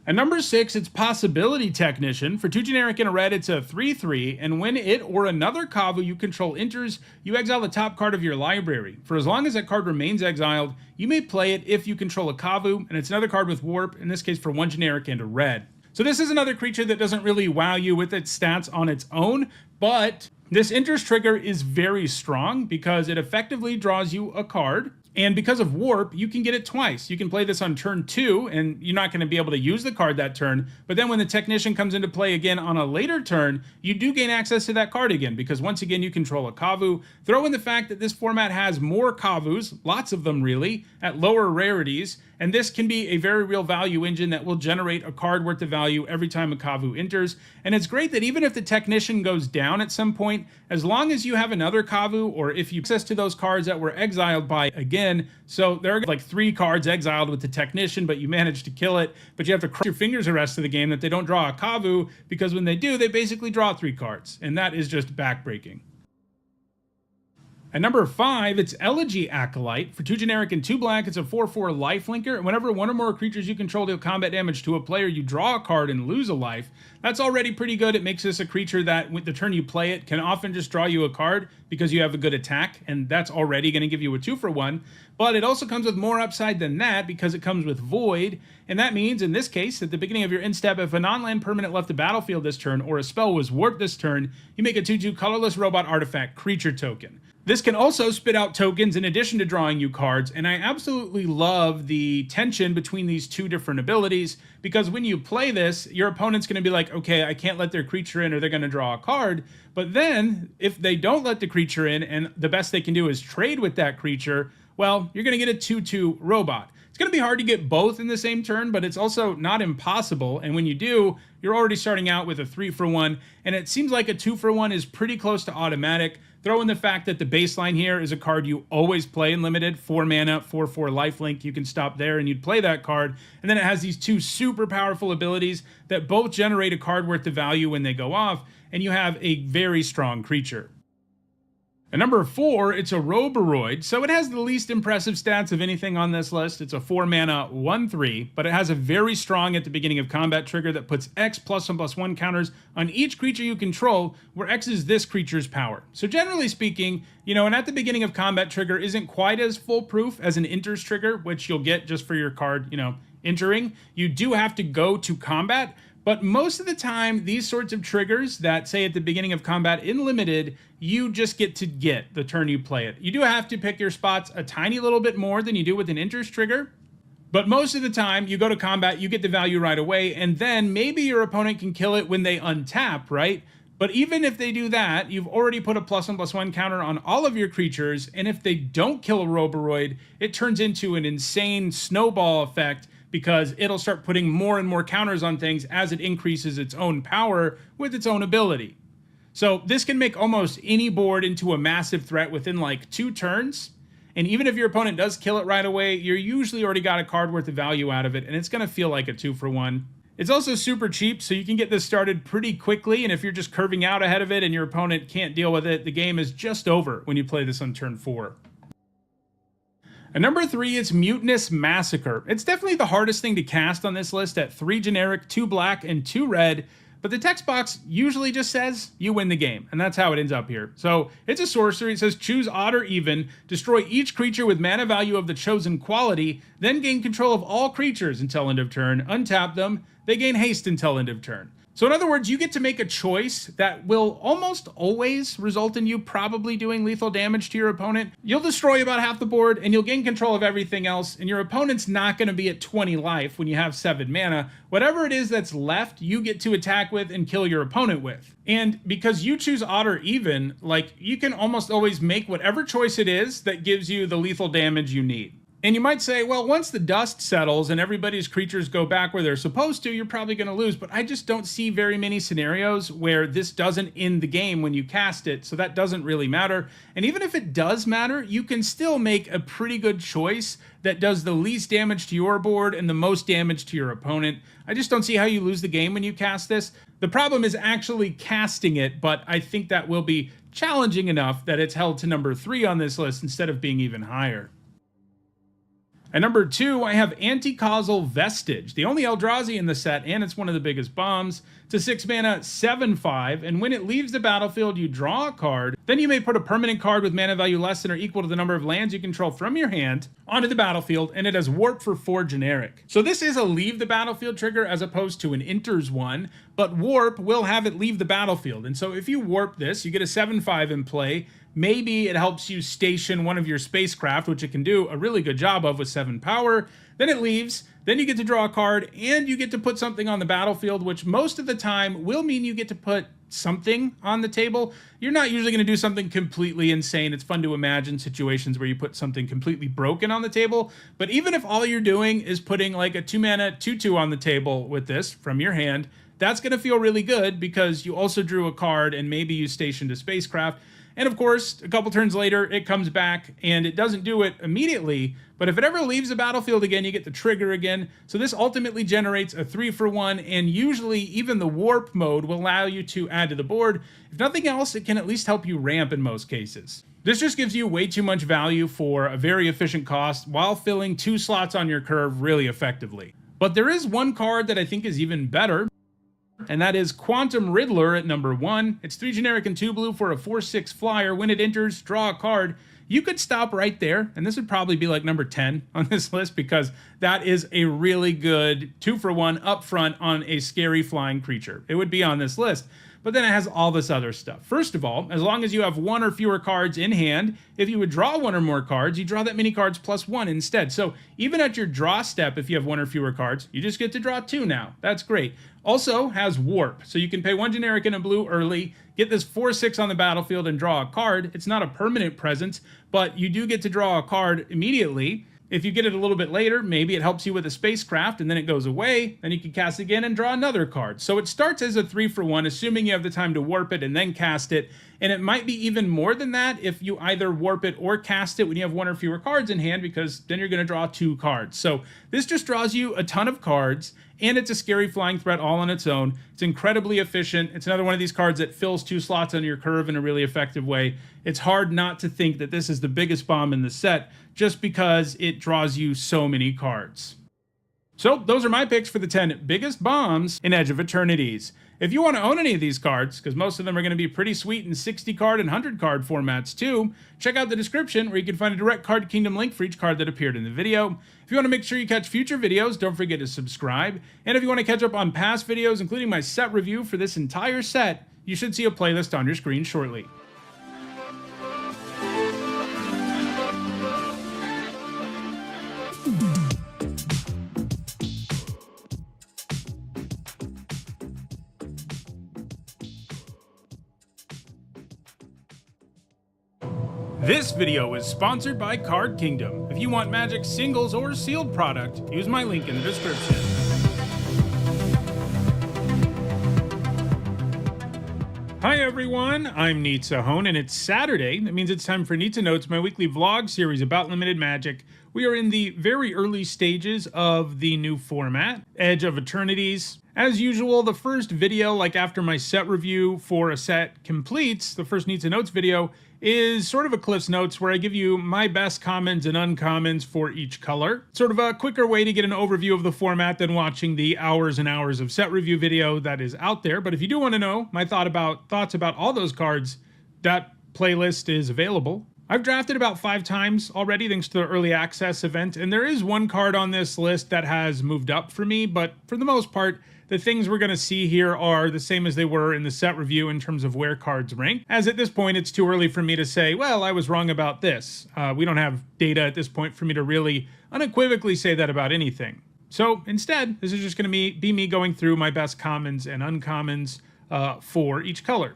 At number 6, it's Possibility Technician. For 2 generic and a red, it's a 3/3, and when it or another Kavu you control enters, you exile the top card of your library. For as long as that card remains exiled, you may play it if you control a Kavu, and it's another card with Warp, in this case for 1 generic and a red. So this is another creature that doesn't really wow you with its stats on its own, but this enters trigger is very strong because it effectively draws you a card. And because of Warp, you can get it twice. You can play this on turn 2, and you're not going to be able to use the card that turn. But then when the Technician comes into play again on a later turn, you do gain access to that card again, because once again, you control a Kavu. Throw in the fact that this format has more Kavus, lots of them really, at lower rarities. And this can be a very real value engine that will generate a card worth of value every time a Kavu enters. And it's great that even if the Technician goes down at some point, as long as you have another Kavu, or if you access to those cards that were exiled by again, so there are like 3 cards exiled with the Technician, but you managed to kill it, but you have to cross your fingers the rest of the game that they don't draw a Kavu, because when they do, they basically draw 3 cards, and that is just backbreaking. At number 5, it's Elegy Acolyte. For 2 generic and 2 black, it's a 4/4 lifelinker, and whenever one or more creatures you control deal combat damage to a player, you draw a card and lose a life. That's already pretty good. It makes this a creature that, with the turn you play it, can often just draw you a card because you have a good attack, and that's already going to give you a 2-for-1. But it also comes with more upside than that because it comes with Void, and that means, in this case, at the beginning of your end step, if a non-land permanent left the battlefield this turn, or a spell was warped this turn, you make a 2/2 colorless robot artifact creature token. This can also spit out tokens in addition to drawing you cards, and I absolutely love the tension between these 2 different abilities, because when you play this, your opponent's going to be like, okay, I can't let their creature in or they're going to draw a card, but then, if they don't let the creature in and the best they can do is trade with that creature, well, you're going to get a 2/2 robot. It's going to be hard to get both in the same turn, but it's also not impossible, and when you do, you're already starting out with a 3-for-1, and it seems like a 2-for-1 is pretty close to automatic. Throw in the fact that the baseline here is a card you always play in limited, 4 mana, 4/4 lifelink. You can stop there and you'd play that card, and then it has these 2 super powerful abilities that both generate a card worth of value when they go off, and you have a very strong creature. At number 4, it's a Roboroid, so it has the least impressive stats of anything on this list. It's a 4 mana 1/3, but it has a very strong at the beginning of combat trigger that puts X +1/+1 counters on each creature you control, where X is this creature's power. So generally speaking, you know, and at the beginning of combat trigger isn't quite as foolproof as an enters trigger, which you'll get just for your card, you know, entering. You do have to go to combat, But most of the time, these sorts of triggers that say at the beginning of combat in Limited, you just get to get the turn you play it. You do have to pick your spots a tiny little bit more than you do with an Enters trigger, but most of the time, you go to combat, you get the value right away, and then maybe your opponent can kill it when they untap, right? But even if they do that, you've already put a +1/+1 counter on all of your creatures, and if they don't kill a Roboroid, it turns into an insane snowball effect because it'll start putting more and more counters on things as it increases its own power with its own ability. So this can make almost any board into a massive threat within like 2 turns. And even if your opponent does kill it right away, you're usually already got a card worth of value out of it, and it's going to feel like a 2-for-1. It's also super cheap, so you can get this started pretty quickly, and if you're just curving out ahead of it and your opponent can't deal with it, the game is just over when you play this on turn 4. At number 3, it's Mutinous Massacre. It's definitely the hardest thing to cast on this list at 3 generic, 2 black, and 2 red, but the text box usually just says you win the game, and that's how it ends up here. So it's a sorcery. It says choose odd or even, destroy each creature with mana value of the chosen quality, then gain control of all creatures until end of turn, untap them, they gain haste until end of turn. So in other words, you get to make a choice that will almost always result in you probably doing lethal damage to your opponent. You'll destroy about half the board and you'll gain control of everything else, and your opponent's not going to be at 20 life when you have 7 mana. Whatever it is that's left, you get to attack with and kill your opponent with. And because you choose odd or even, like, you can almost always make whatever choice it is that gives you the lethal damage you need. And you might say, well, once the dust settles and everybody's creatures go back where they're supposed to, you're probably going to lose. But I just don't see very many scenarios where this doesn't end the game when you cast it, so that doesn't really matter. And even if it does matter, you can still make a pretty good choice that does the least damage to your board and the most damage to your opponent. I just don't see how you lose the game when you cast this. The problem is actually casting it, but I think that will be challenging enough that it's held to number 3 on this list instead of being even higher. At number 2, I have Anti-Causal Vestige, the only Eldrazi in the set, and it's one of the biggest bombs. It's a 6 mana 7/5, and when it leaves the battlefield, you draw a card. Then you may put a permanent card with mana value less than or equal to the number of lands you control from your hand onto the battlefield, and it has Warp for 4 generic. So this is a leave the battlefield trigger as opposed to an Enters one, but Warp will have it leave the battlefield. And so if you warp this, you get a 7/5 in play. Maybe it helps you station one of your spacecraft, which it can do a really good job of with 7 power. Then it leaves, then you get to draw a card, and you get to put something on the battlefield, which most of the time will mean you get to put something on the table. You're not usually going to do something completely insane. It's fun to imagine situations where you put something completely broken on the table, but even if all you're doing is putting like a 2 mana 2/2 on the table with this from your hand, that's going to feel really good because you also drew a card and maybe you stationed a spacecraft. And of course, a couple turns later, it comes back, and it doesn't do it immediately, but if it ever leaves the battlefield again, you get the trigger again. So this ultimately generates a 3-for-1, and usually even the warp mode will allow you to add to the board. If nothing else, it can at least help you ramp in most cases. This just gives you way too much value for a very efficient cost while filling 2 slots on your curve really effectively. But there is one card that I think is even better, and that is Quantum Riddler at number 1. It's 3 generic and 2 blue for a 4/6 flyer. When it enters, draw a card. You could stop right there, and this would probably be like number 10 on this list because that is a really good 2-for-1 up front on a scary flying creature. It would be on this list. But then it has all this other stuff. First of all, as long as you have 1 or fewer cards in hand, if you would draw 1 or more cards, you draw that many cards plus 1 instead. So even at your draw step, if you have 1 or fewer cards, you just get to draw 2 now. That's great. Also has Warp, so you can pay 1 generic and a blue early, get this 4/6 on the battlefield and draw a card. It's not a permanent presence, but you do get to draw a card immediately. If you get it a little bit later, maybe it helps you with a spacecraft and then it goes away, then you can cast again and draw another card. So it starts as a 3-for-1, assuming you have the time to warp it and then cast it, and it might be even more than that if you either warp it or cast it when you have 1 or fewer cards in hand, because then you're going to draw 2 cards. So this just draws you a ton of cards, and it's a scary flying threat all on its own. It's incredibly efficient. It's another one of these cards that fills 2 slots on your curve in a really effective way. It's hard not to think that this is the biggest bomb in the set just because it draws you so many cards. So those are my picks for the 10 biggest bombs in Edge of Eternities. If you want to own any of these cards, because most of them are going to be pretty sweet in 60 card and 100 card formats too, check out the description where you can find a direct Card Kingdom link for each card that appeared in the video. If you want to make sure you catch future videos, don't forget to subscribe. And if you want to catch up on past videos, including my set review for this entire set, you should see a playlist on your screen shortly. This video is sponsored by Card Kingdom. If you want Magic singles or sealed product, use my link in the description. Hi everyone, I'm Mythic, and it's Saturday. That means it's time for Nitsa Notes, my weekly vlog series about limited Magic. We are in the very early stages of the new format, Edge of Eternities. As usual, the first video, like after my set review for a set completes, the first Nitsa Notes video, is sort of a Cliff's Notes where I give you my best commons and uncommons for each color. Sort of a quicker way to get an overview of the format than watching the hours and hours of set review video that is out there. But if you do want to know my thoughts about all those cards, that playlist is available. I've drafted about 5 times already thanks to the early access event, and there is one card on this list that has moved up for me, but for the most part, the things we're going to see here are the same as they were in the set review in terms of where cards rank, as at this point it's too early for me to say, well, I was wrong about this. We don't have data at this point for me to really unequivocally say that about anything. So instead, this is just going to be me going through my best commons and uncommons for each color.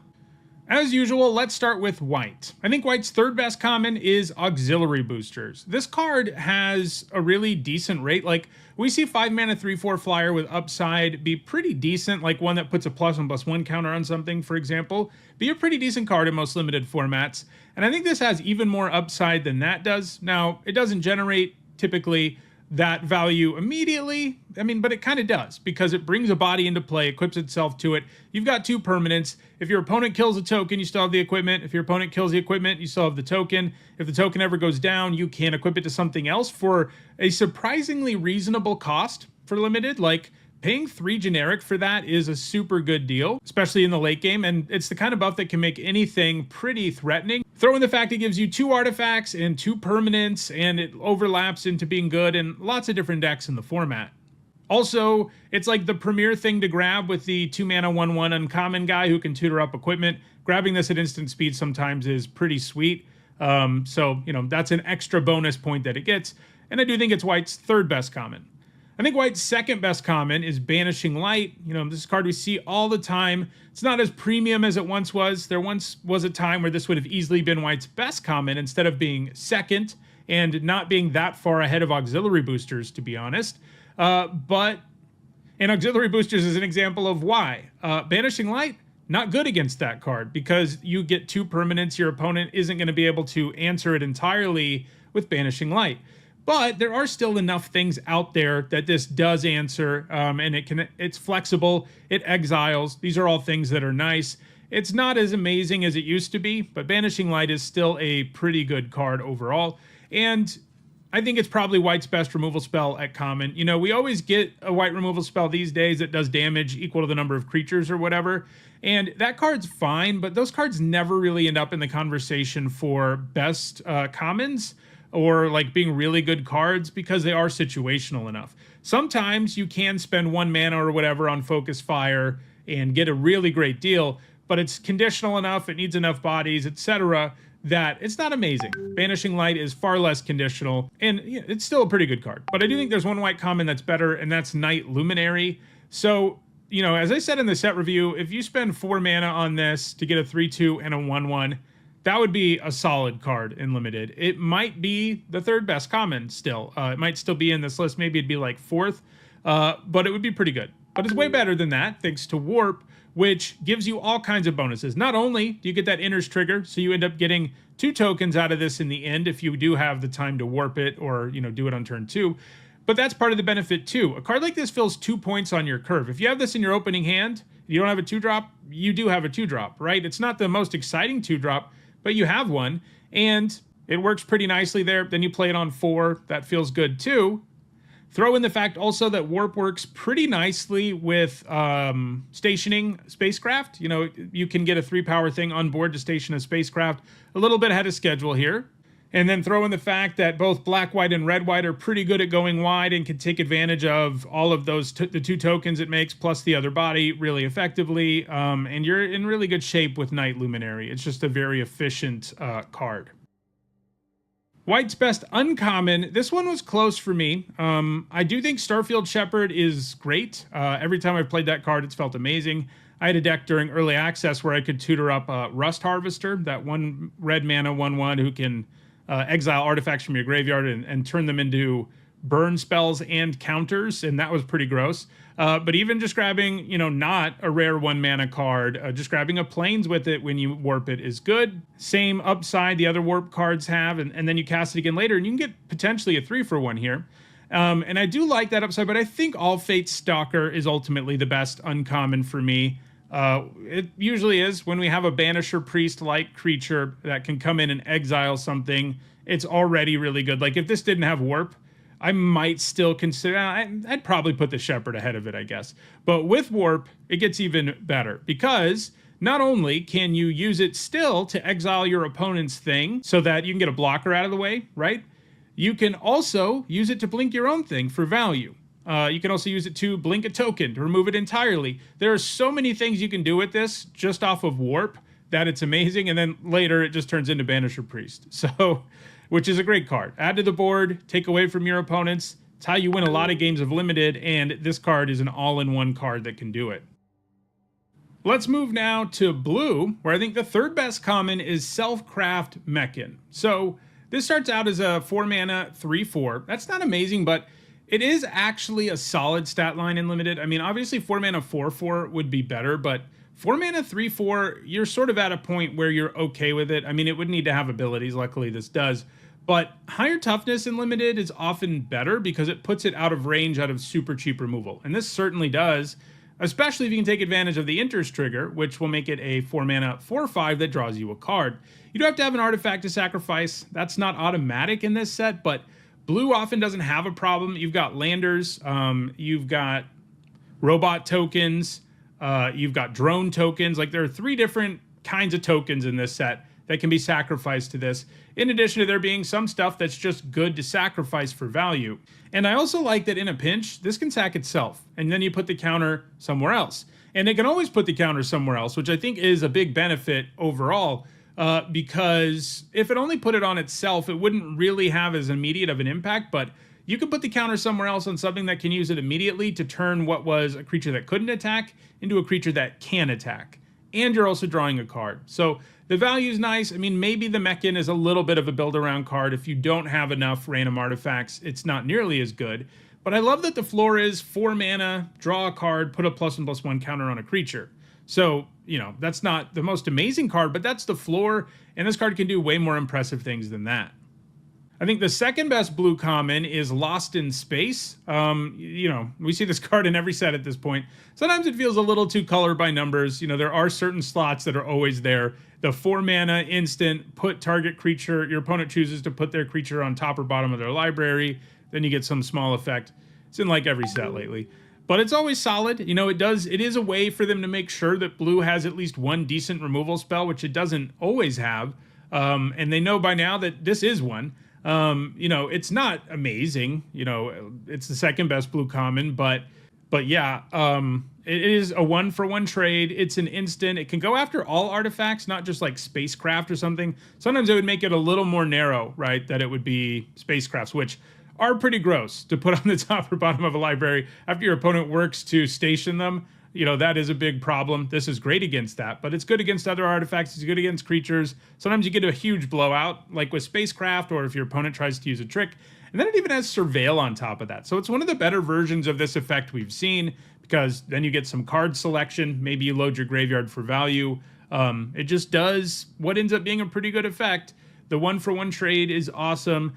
As usual, let's start with white. I think white's third best common is auxiliary boosters. This card has a really decent rate. Like, we see 5 mana 3/4 flyer with upside be pretty decent, like one that puts a +1/+1 counter on something, for example. Be a pretty decent card in most limited formats. And I think this has even more upside than that does. Now, it doesn't generate typically that value immediately, but it kind of does, because it brings a body into play, equips itself to it. You've got 2 permanents. If your opponent kills a token, you still have the equipment. If your opponent kills the equipment, you still have the token. If the token ever goes down, you can equip it to something else for a surprisingly reasonable cost for limited. Like, paying 3 generic for that is a super good deal, especially in the late game, and it's the kind of buff that can make anything pretty threatening. Throw in the fact it gives you 2 artifacts and 2 permanents, and it overlaps into being good in lots of different decks in the format. Also, it's like the premier thing to grab with the 2 mana 1/1 uncommon guy who can tutor up equipment. Grabbing this at instant speed sometimes is pretty sweet. So, that's an extra bonus point that it gets, and I do think it's white's third best common. I think white's second best common is Banishing Light. This is a card we see all the time. It's not as premium as it once was. There once was a time where this would have easily been white's best common instead of being second and not being that far ahead of auxiliary boosters, to be honest. And auxiliary boosters is an example of why. Banishing Light, not good against that card, because you get 2 permanents. Your opponent isn't going to be able to answer it entirely with Banishing Light. But there are still enough things out there that this does answer, and it's flexible, it exiles. These are all things that are nice. It's not as amazing as it used to be, but Banishing Light is still a pretty good card overall. And I think it's probably white's best removal spell at common. We always get a white removal spell these days that does damage equal to the number of creatures or whatever. And that card's fine, but those cards never really end up in the conversation for best commons, or like being really good cards, because they are situational enough. Sometimes you can spend 1 mana or whatever on Focus Fire and get a really great deal, but it's conditional enough, it needs enough bodies, etc., that it's not amazing. Banishing Light is far less conditional, and it's still a pretty good card. But I do think there's one white common that's better, and that's Night Luminary. So, as I said in the set review, if you spend 4 mana on this to get a 3/2 and a 1/1, that would be a solid card in limited. It might be the third best common still. It might still be in this list. Maybe it'd be like 4th, but it would be pretty good. But it's way better than that, thanks to Warp, which gives you all kinds of bonuses. Not only do you get that Inner's Trigger, so you end up getting 2 tokens out of this in the end if you do have the time to warp it or, do it on turn 2. But that's part of the benefit too. A card like this fills 2 points on your curve. If you have this in your opening hand, you don't have a 2-drop, you do have a 2-drop, right? It's not the most exciting 2-drop, but you have one, and it works pretty nicely there. Then you play it on 4, that feels good too. Throw in the fact also that warp works pretty nicely with stationing spacecraft. You know, you can get a 3-power thing on board to station a spacecraft a little bit ahead of schedule here. And then throw in the fact that both black, white, and red, white are pretty good at going wide and can take advantage of all of those, the 2 tokens it makes, plus the other body really effectively. And you're in really good shape with Night Luminary. It's just a very efficient card. White's best uncommon. This one was close for me. I do think Starfield Shepherd is great. Every time I've played that card, it's felt amazing. I had a deck during early access where I could tutor up Rust Harvester, that 1 red mana 1/1 who can exile artifacts from your graveyard and turn them into burn spells and counters, and that was pretty gross. But even just grabbing, you know, not a rare 1 mana card, just grabbing a plains with it when you warp it is good. Same upside the other warp cards have, and then you cast it again later, and you can get potentially a 3-for-1 here. And I do like that upside, but I think All Fate's Stalker is ultimately the best uncommon for me. It usually is when we have a Banisher Priest-like creature that can come in and exile something. It's already really good. Like, if this didn't have warp, I might still consider... I'd probably put the Shepherd ahead of it, I guess. But with warp, it gets even better, because not only can you use it still to exile your opponent's thing so that you can get a blocker out of the way, right? You can also use it to blink your own thing for value. You can also use it to blink a token, to remove it entirely. There are so many things you can do with this just off of warp that it's amazing, and then later it just turns into Banisher Priest. So, which is a great card. Add to the board, take away from your opponents. It's how you win a lot of games of Limited, and this card is an all-in-one card that can do it. Let's move now to blue, where I think the 3rd best common is Self-Craft Mechan. So this starts out as a 4 mana 3/4. That's not amazing, but it is actually a solid stat line in Limited. I mean, obviously 4 mana 4/4 would be better, but 4 mana 3/4, you're sort of at a point where you're okay with it. I mean, it would need to have abilities. Luckily, this does. But higher toughness in Limited is often better because it puts it out of range out of super cheap removal. And this certainly does, especially if you can take advantage of the Interest trigger, which will make it a 4 mana 4/5 that draws you a card. You do have to have an artifact to sacrifice. That's not automatic in this set, but blue often doesn't have a problem. You've got landers, you've got robot tokens, you've got drone tokens. Like, there are 3 different kinds of tokens in this set that can be sacrificed to this, in addition to there being some stuff that's just good to sacrifice for value. And I also like that in a pinch, this can sack itself, and then you put the counter somewhere else. And it can always put the counter somewhere else, which I think is a big benefit overall, because if it only put it on itself, it wouldn't really have as immediate of an impact, but you could put the counter somewhere else on something that can use it immediately to turn what was a creature that couldn't attack into a creature that can attack. And you're also drawing a card. So the value is nice. I mean, maybe the Mechan is a little bit of a build-around card. If you don't have enough random artifacts, it's not nearly as good. But I love that the floor is 4 mana, draw a card, put a +1/+1 counter on a creature. So, you know, that's not the most amazing card, but that's the floor, and this card can do way more impressive things than that. I think the 2nd best blue common is Lost in Space. You know, we see this card in every set at this point. Sometimes it feels a little too color by numbers. You know, there are certain slots that are always there. The 4 mana instant, put target creature, your opponent chooses to put their creature on top or bottom of their library, then you get some small effect. It's in like every set lately. But it's always solid. You know, it is a way for them to make sure that blue has at least one decent removal spell, which it doesn't always have. And they know by now that this is one. You know, it's not amazing. You know, it's the 2nd best blue common, but yeah, it is a 1-for-1 trade. It's an instant. It can go after all artifacts, not just like spacecraft or something. Sometimes it would make it a little more narrow, right? That it would be spacecrafts, which are pretty gross to put on the top or bottom of a library after your opponent works to station them. You know, that is a big problem. This is great against that, but it's good against other artifacts. It's good against creatures. Sometimes you get a huge blowout, like with spacecraft, or if your opponent tries to use a trick. And then it even has Surveil on top of that. So it's one of the better versions of this effect we've seen, because then you get some card selection. Maybe you load your graveyard for value. It just does what ends up being a pretty good effect. The 1-for-1 trade is awesome.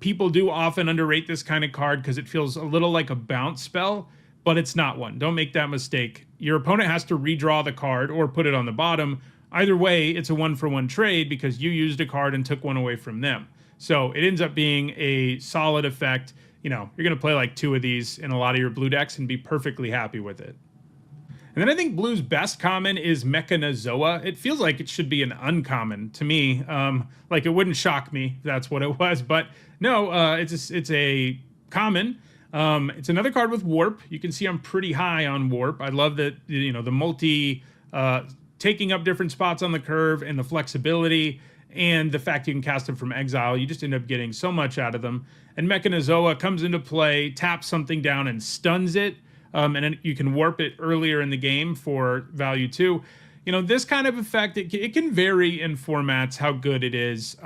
People do often underrate this kind of card because it feels a little like a bounce spell, but it's not one. Don't make that mistake. Your opponent has to redraw the card or put it on the bottom. Either way, it's a 1-for-1 trade because you used a card and took one away from them. So it ends up being a solid effect. you know, you're going to play like 2 of these in a lot of your blue decks and be perfectly happy with it. And then I think blue's best common is Mechanozoa. It feels like it should be an uncommon to me. Like it wouldn't shock me if that's what it was, but no, it's a common. It's another card with warp. You can see I'm pretty high on warp. I love that, you know, the multi taking up different spots on the curve and the flexibility and the fact you can cast them from exile. You just end up getting so much out of them. And Mechanozoa comes into play, taps something down and stuns it. And then you can warp it earlier in the game for value 2. You know, this kind of effect, it can vary in formats how good it is.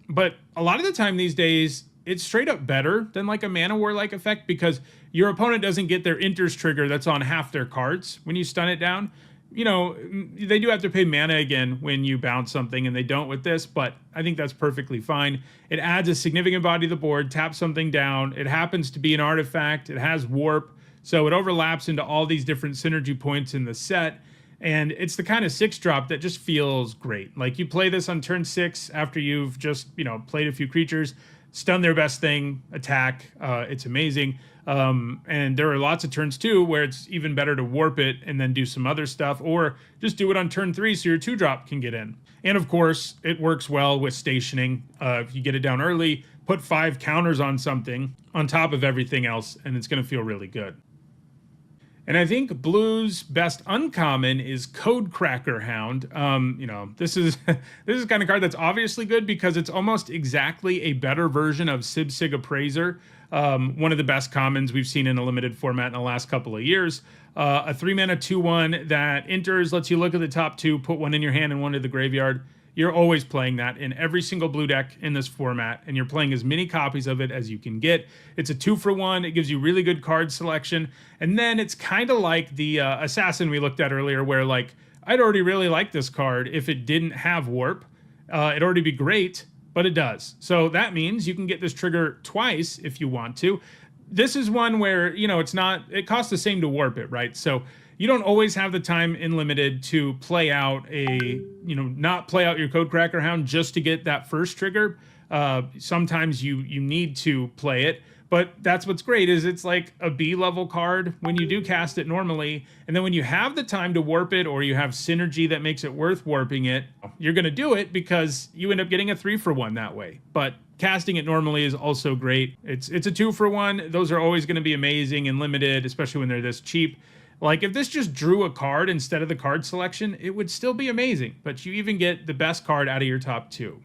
But a lot of the time these days, it's straight up better than like a Mana War-like effect because your opponent doesn't get their Enters trigger that's on half their cards when you stun it down. You know, they do have to pay mana again when you bounce something, and they don't with this, but I think that's perfectly fine. It adds a significant body to the board, taps something down. It happens to be an artifact. It has warp. So it overlaps into all these different synergy points in the set, and it's the kind of 6-drop that just feels great. Like you play this on turn 6 after you've just, you know, played a few creatures, stun their best thing, attack. It's amazing. And there are lots of turns too where it's even better to warp it and then do some other stuff, or just do it on turn 3 so your 2-drop can get in. And of course, it works well with stationing. If you get it down early, put 5 counters on something on top of everything else, and it's going to feel really good. And I think blue's best uncommon is Code Cracker Hound. You know, this is the kind of card that's obviously good because it's almost exactly a better version of Sib-Sig Appraiser, one of the best commons we've seen in a limited format in the last couple of years. A 3-mana 2/1 that enters, lets you look at the top 2, put 1 in your hand and 1 to the graveyard. You're always playing that in every single blue deck in this format, and you're playing as many copies of it as you can get. It's a 2-for-1. It gives you really good card selection. And then it's kind of like the Assassin we looked at earlier, where like, I'd already really like this card if it didn't have warp. It'd already be great, but it does. So that means you can get this trigger twice if you want to. This is one where, you know, it costs the same to warp it, right? So you don't always have the time in limited to play out not play out your Code Cracker Hound just to get that first trigger. Sometimes you need to play it, but that's what's great is it's like a B level card when you do cast it normally. And then when you have the time to warp it, or you have synergy that makes it worth warping it, you're going to do it because you end up getting a 3-for-1 that way. But casting it normally is also great. It's a 2-for-1. Those are always going to be amazing and limited, especially when they're this cheap. Like, if this just drew a card instead of the card selection, it would still be amazing, but you even get the best card out of your top 2.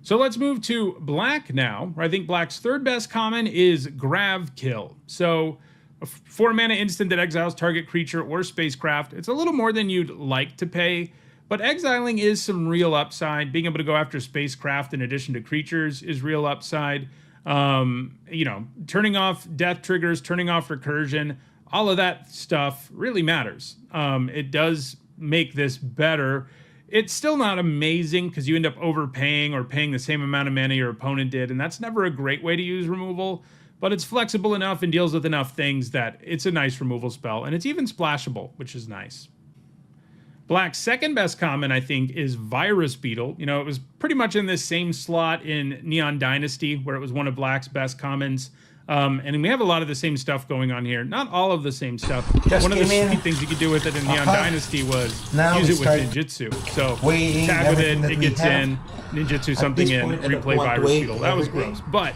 So let's move to black now, where I think black's 3rd best common is Grav Kill. So, a 4-mana instant that exiles target creature or spacecraft. It's a little more than you'd like to pay, but exiling is some real upside. Being able to go after spacecraft in addition to creatures is real upside. You know, turning off death triggers, turning off recursion, all of that stuff really matters. It does make this better. It's still not amazing because you end up overpaying or paying the same amount of mana your opponent did, and that's never a great way to use removal, but it's flexible enough and deals with enough things that it's a nice removal spell, and it's even splashable, which is nice. Black's 2nd best common, I think, is Virus Beetle. You know, it was pretty much in this same slot in Neon Dynasty, where it was one of Black's best commons. And we have a lot of the same stuff going on here. Not all of the same stuff. One of the sweet things you could do with it in Neon Dynasty was use it with ninjutsu. So tag with it, it gets in, ninjutsu something in, replay Virus Beetle. That was gross. But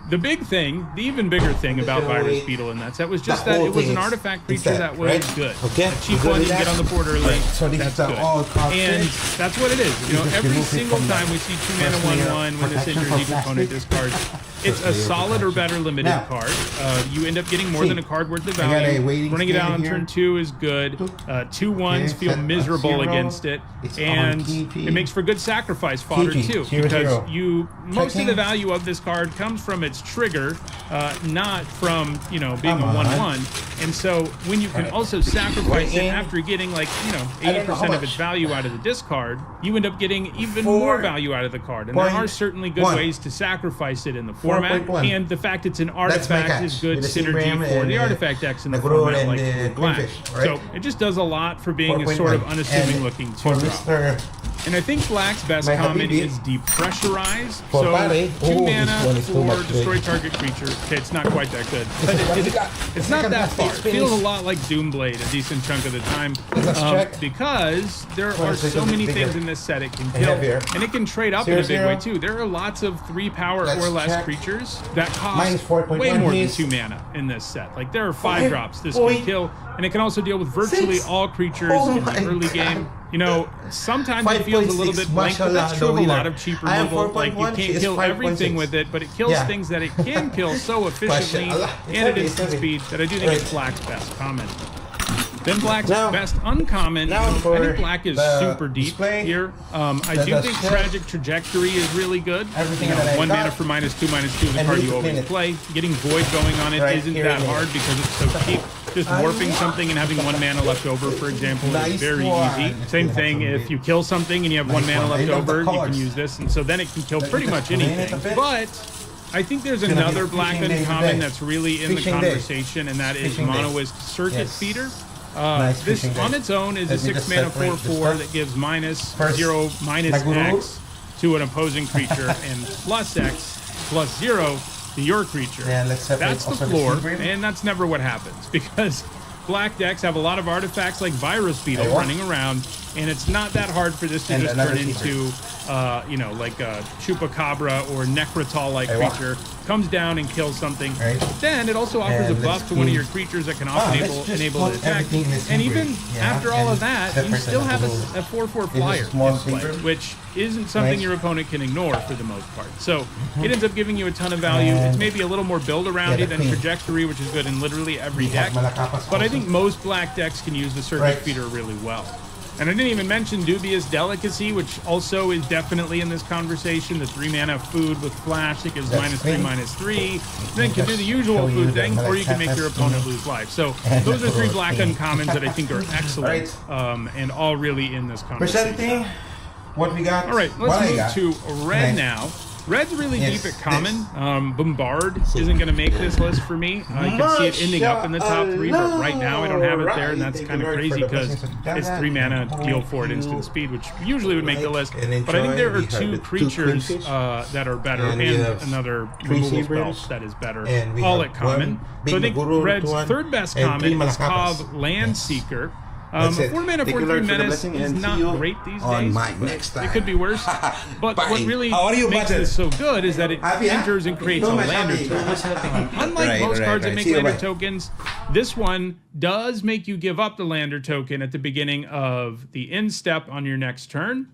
the big thing, the even bigger thing about Virus Beetle in that set was just that it was an artifact creature that was good. A cheap one, you can get on the board early, that's good. And that's what it is. You know, every single time we see 2-mana 1/1 when this enters, each opponent discards. It's a solid or better limited card. You end up getting more than a card worth of value. Running it out on turn 2 is good. 2/1s feel miserable against it. And it makes for good sacrifice fodder too. Because most of the value of this card comes from its trigger, not from, you know, being a 1/1. And so when you can also sacrifice it after getting like, you know, 80% of its value out of the discard, you end up getting even more value out of the card. And there are certainly good ways to sacrifice it in the format. And the fact it's an artifact is good synergy for the artifact decks in the format like black. So it just does a lot for being a sort of unassuming looking 2-drop. And I think Black's best common is Depressurize. For So pare. 2 Oh, mana this one is too for much, destroy babe. target creature. Okay, it's not quite that good. But it's not that far. It feels a lot like Doomblade a decent chunk of the time. Because there are so many things in this set it can kill. And it can trade up in a big way too. There are lots of 3 power or less creatures that cost way more than 2 mana in this set. Like there are 5 drops this can kill. And it can also deal with virtually all creatures in the early game. You know, sometimes it feels a little bit blank, but that's true of a lot of cheap removal. Like, you can't kill everything with it, but it kills things that it can kill so efficiently and at instant speed that I do think it's Black's best common. Then Black's best uncommon, I think Black is super deep here. I do think Tragic Trajectory is really good. You know, 1 mana for -2/2 is a card you always play. Getting Void going on it isn't that hard because it's so cheap. Just warping something and having 1 mana left over, for example, is very easy. Same thing, if you kill something and you have 1 mana left over, you can use this, and so then it can kill pretty much anything. But I think there's another Black uncommon that's really in the conversation, and that is Monoist Circuit Feeder. This on its own is a 6 mana 4/4 that gives -0/-X to an opposing creature and +X/+0 to your creature. That's the floor, and that's never what happens because Black decks have a lot of artifacts like Virus Beetle running around, and it's not that hard for this to just turn into, you know, like a Chupacabra or Necrotal-like creature. Comes down and kills something. Then it also offers a buff to one of your creatures that can often enable an attack. And even after all of that, you still have a 4/4 flyer in play, which isn't something your opponent can ignore for the most part. So it ends up giving you a ton of value. It's maybe a little more build-aroundy than Trajectory, which is good in literally every deck. But I think most Black decks can use the Circuit Feeder really well. And I didn't even mention Dubious Delicacy, which also is definitely in this conversation. The 3 mana food with Flash that gives -3/-3. Then you can do the usual food thing, or you can make your opponent lose life. So those are 3 Black uncommons that I think are excellent, and all really in this conversation. Presenting what we got. All right, let's move to Red now. Red's really deep at common. Bombard isn't going to make this list for me. You can see it ending up in the top 3, but right now I don't have it there, and that's kind of crazy because it's 3 mana, deal 4 at instant speed, which usually would make the list. But I think there are 2 creatures that are better, and another removal spell that is better, all at common. So I think Red's 3rd best common is Kav Landseeker. A 4 mana 4/3 menace is not great these days. It could be worse. But what really makes this so good is that it enters and creates a lander token. Unlike most cards that make lander tokens, this one does make you give up the lander token at the beginning of the end step on your next turn.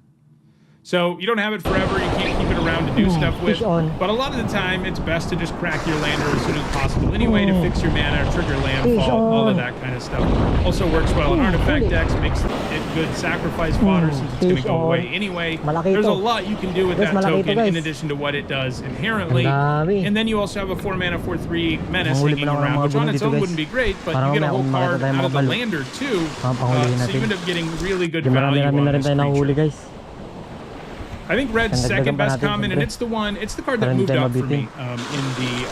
So you don't have it forever, you can't keep it around to do stuff with, but a lot of the time it's best to just crack your lander as soon as possible anyway to fix your mana, trigger landfall, all of that kind of stuff. Also works well in artifact decks, makes it good sacrifice fodder since it's going to go away anyway. There's a lot you can do with that token in addition to what it does inherently. And then you also have a 4 mana 4/3 menace hanging around, which on its own wouldn't be great, but you get a whole card out of the lander too, so you end up getting really good value on this creature. I think Red's 2nd best common, and it's the card that moved up for me in the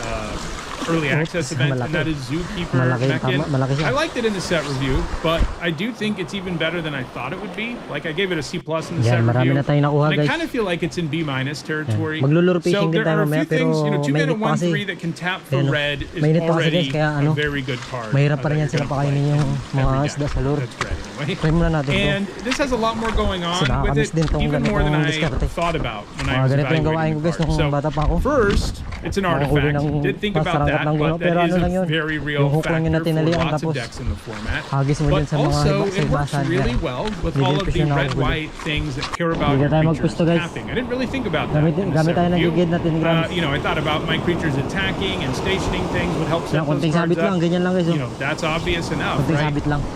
early access event, and that is Zookeeper Mechan. I liked it in the set review, but I do think it's even better than I thought it would be. Like, I gave it a C+ in the set review, and I kind of feel like it's in B- territory. So there are a few things, you know, 2 mana 1/3 that can tap for Red is already a very good card. Mahirap pa rin yan sila pakainin yung mga isda sa lure. Try muna natin ito. And this has a lot more going on with it, even more than I thought about when I was evaluating the card. So first, it's an artifact. Did think about that, but that is a very real factor for lots of decks in the format. But also, it works really well with all of the red-white things that care about your creatures tapping. I didn't really think about that in the set review. You know, I thought about my creatures attacking and stationing things would help set those cards up. You know, that's obvious enough, right?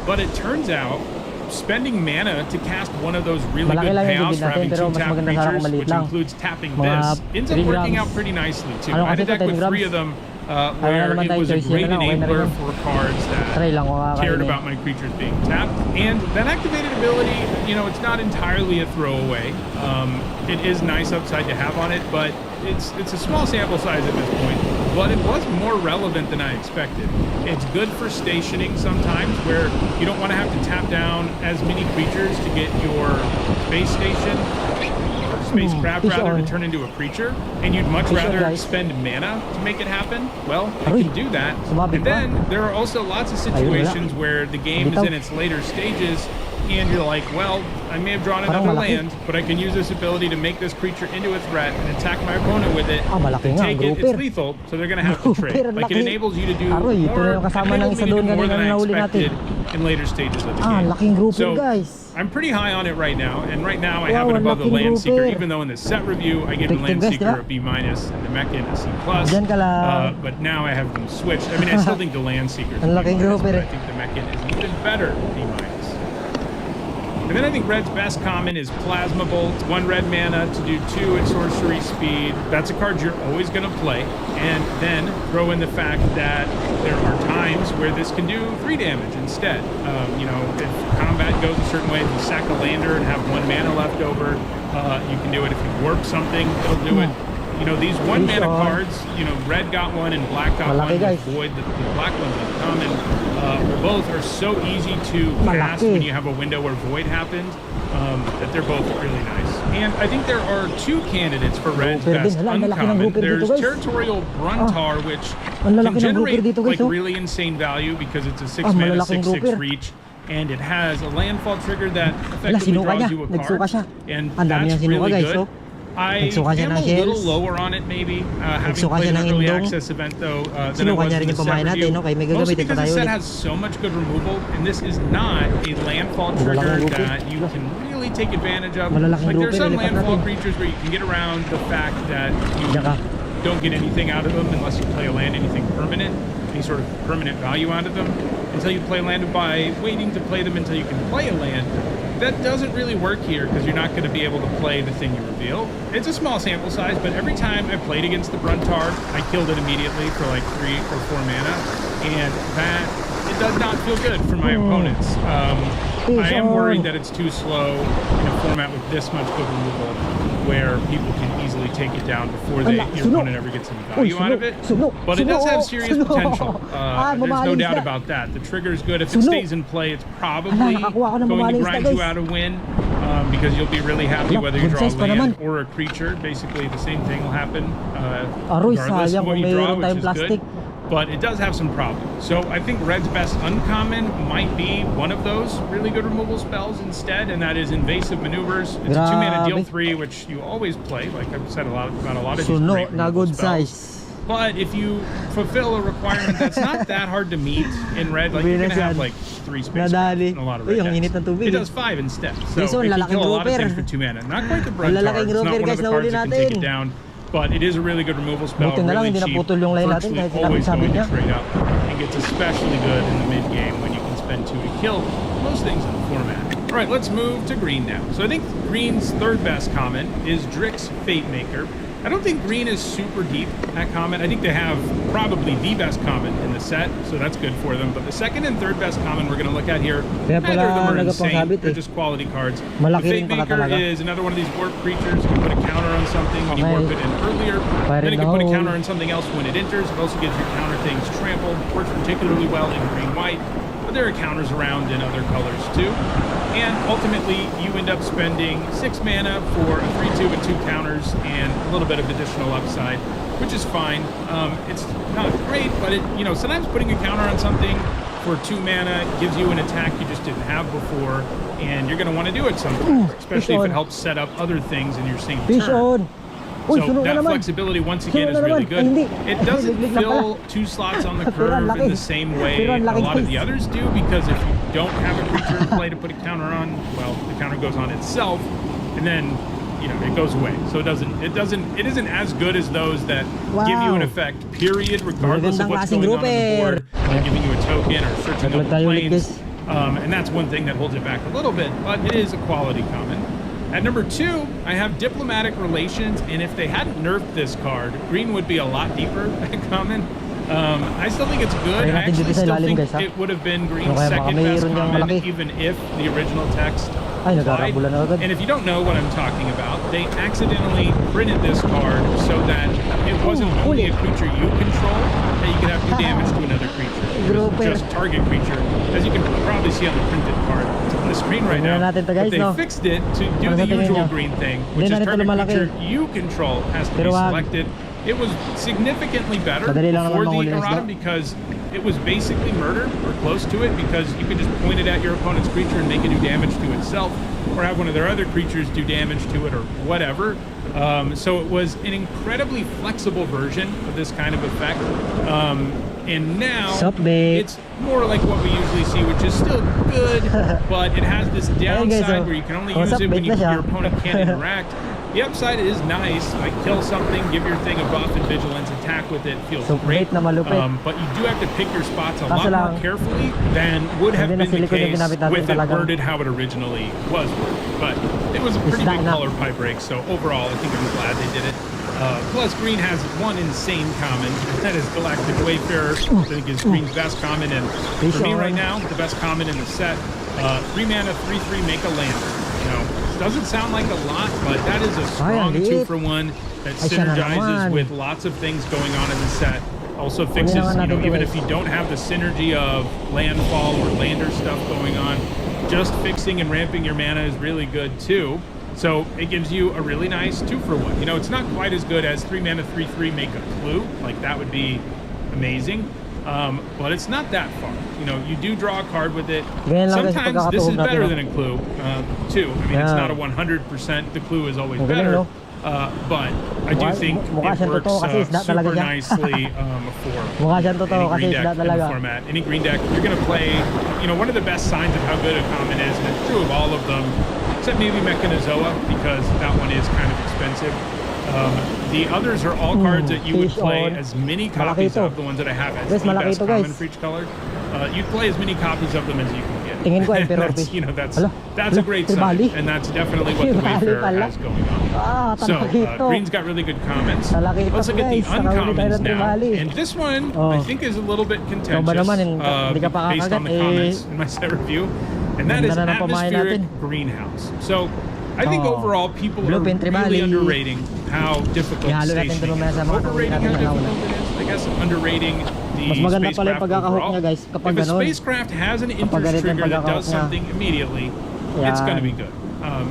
But it turns out spending mana to cast one of those really good payoffs for having 2 tap creatures, which includes tapping this, ends up working out pretty nicely too. I had a deck with 3 of them where it was a great enabler for cards that cared about my creatures being tapped. And that activated ability, you know, it's not entirely a throwaway. It is nice upside to have on it, but it's a small sample size at this point. but it was more relevant than I expected. It's good for stationing sometimes where you don't want to have to tap down as many creatures to get your space station, or spacecraft rather, to turn into a creature, and you'd much rather spend mana to make it happen. Well, it can do that. And then there are also lots of situations where the game is in its later stages and you're like, well, I may have drawn another land, but I can use this ability to make this creature into a threat and attack my opponent with it. And take it, it's lethal, so they're going to have to trade. Like, it enables you to do more, more than I expected in later stages of the game. So, I'm pretty high on it right now, and right now I have it above the Land Seeker, even though in the set review I gave the Land Seeker a B- and the Mechan a C+. But now I have them switched. I mean, I still think the Land Seeker is a B-, but I think the Mechan is even better B-. And then I think Red's best common is Plasma Bolt. 1 red mana to do 2 at sorcery speed. That's a card you're always going to play. And then throw in the fact that there are times where this can do 3 damage instead. You know, if combat goes a certain way, if you sack a lander and have 1 mana left over, you can do it. If you warp something, it'll do it. You know, these 1 mana cards, you know, red got 1 and black got 1 with void. The black one's uncommon. Both are so easy to cast when you have a window where void happens, that they're both really nice. And I think there are 2 candidates for Red's best uncommon. There's Territorial Bruntar, which can generate like really insane value because it's a 6 mana 6/6 reach. And it has a landfall trigger that effectively draws you a card. And that's really good. I am a little lower on it, maybe, having played an early access event though, than I was in the set review. Mostly because the set has so much good removal, and this is not a landfall trigger that you can really take advantage of. Like, there are some landfall creatures where you can get around the fact that you don't get anything out of them unless you play a land, anything permanent, any sort of permanent value out of them, until you play land by waiting to play them until you can play a land. That doesn't really work here because you're not going to be able to play the thing you reveal. It's a small sample size, but every time I played against the Bruntard, I killed it immediately for like 3 or 4 mana, and that, it does not feel good for my opponents. I am worried that it's too slow in a format with this much good removal, where people can easily take it down before your opponent ever gets any value out of it. But it does have serious potential. There's no doubt about that. The trigger is good. If it stays in play, it's probably going to grind you out a win, because you'll be really happy whether you draw a land or a creature. Basically, the same thing will happen regardless of what you draw, which is good. But it does have some problems. So I think Red's best uncommon might be one of those really good removal spells instead, and that is Invasive Maneuvers. It's a 2 mana deal 3, which you always play, like I've said about a lot of these great removal spells. But if you fulfill a requirement that's not that hard to meet in Red, like you're going to have like 3 space in a lot of Red decks. It does 5 instead. So it can kill a lot of things for 2 mana. Not quite the Bruntard. It's not one of the cards that can take it down. But it is a really good removal spell, really cheap, virtually always going to trade up, and gets especially good in the mid-game when you can spend 2 to kill most things in the format. All right, let's move to green now. So I think green's 3rd best common is Drix Fatemaker. I don't think green is super deep at common. I think they have probably the best common in the set, so that's good for them. But the 2nd and 3rd best common we're going to look at here, neither of them are insane. They're just quality cards. The Fatemaker is another one of these warp creatures. You can put a counter on something when you warp it in earlier. Then it can put a counter on something else when it enters. It also gives your counter things trampled. It works particularly well in green-white. But there are counters around in other colors too. And ultimately, you end up spending 6 mana for a 3/2 with 2 counters and a little bit of additional upside, which is fine. It's not great, but it, you know, sometimes putting a counter on something for 2 mana gives you an attack you just didn't have before, and you're going to want to do it sometimes, especially if it helps set up other things in your same turn. So that flexibility, once again, is really good. It doesn't fill 2 slots on the curve in the same way a lot of the others do, because if you don't have a creature in play to put a counter on, well, the counter goes on itself, and then, you know, it goes away. So it isn't as good as those that give you an effect, period, regardless of what's going on the board, like giving you a token or searching up the planes. And that's one thing that holds it back a little bit, but it is a quality common. At number 2, I have Diplomatic Relations, and if they hadn't nerfed this card, green would be a lot deeper at common. I still think it's good. I actually still think it would have been green's 2nd best common, even if the original text Ay, applied. nagkakabulan na agad. And if you don't know what I'm talking about, they accidentally printed this card so that it wasn't only a creature you control that you could have do damage to another creature. It was just target creature, as you can probably see on the printed card. It's on the screen right now. Natin to, guys, but they no? fixed it to do Ano the sa tingin usual nyo? green thing, which Hindi is na rin target to lumalaki. creature you control has to be Pero wag. selected. It was significantly better Madali lang before naman the mahuli ng errata isda. because it was basically murder or close to it, because you could just point it at your opponent's creature and make it do damage to itself, or have one of their other creatures do damage to it or whatever. So it was an incredibly flexible version of this kind of effect. And now it's more like what we usually see, which is still good, but it has this downside where you can only use it when your opponent can't interact. The upside is nice, like kill something, give your thing a buff and vigilance, attack with it, feels great. But you do have to pick your spots a lot more carefully than would have been the case with it worded how it originally was worded. But it was a pretty big color pipe break, so overall I think I'm glad they did it. Plus, green has one insane common, and that is Galactic Wayfarer. I think is green's best common, and for me right now, the best common in the set. 3 mana, 3/3, make a land. You know, doesn't sound like a lot, but that is a strong 2-for-1 that synergizes with lots of things going on in the set. Also fixes, you know, even if you don't have the synergy of landfall or lander stuff going on, just fixing and ramping your mana is really good too. So it gives you a really nice 2-for-1. You know, it's not quite as good as 3 mana, 3/3, make a clue. Like that would be amazing. But it's not that far. You know, you do draw a card with it. Sometimes this is better than a clue, too. I mean, it's not a 100%. The clue is always better. But I do think it works super nicely for any green deck in the format. Any green deck, you're going to play, you know, one of the best signs of how good a common is, and it's true of all of them, except maybe Mechanizoa, because that one is kind of expensive. The others are all cards that you would play as many copies of, the ones that I have as the best common for each color. You'd play as many copies of them as you can get. That's, you know, that's a great sign, and that's definitely what the Wayfarer has going on. So green's got really good comments. Let's look at the uncommons now, and this one I think is a little bit contentious based on the comments in my set review, and that is Atmospheric Greenhouse. So I think overall people are really underrating how difficult stationing is. Overrating how difficult it is. I guess underrating the spacecraft overall. If a spacecraft has an interest trigger that does something immediately, it's going to be good.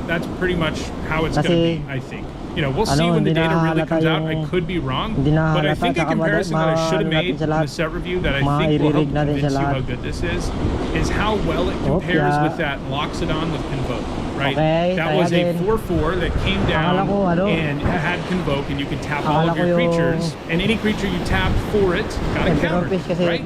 That's pretty much how it's going to be, I think. You know, we'll see when the data really comes out. I could be wrong, but I think a comparison that I should have made in the set review that I think will help convince you how good this is how well it compares with that Loxodon with Convoke. Right? That was a 4/4 that came down and had Convoke, and you could tap all of your creatures, and any creature you tapped for it got a counter, right?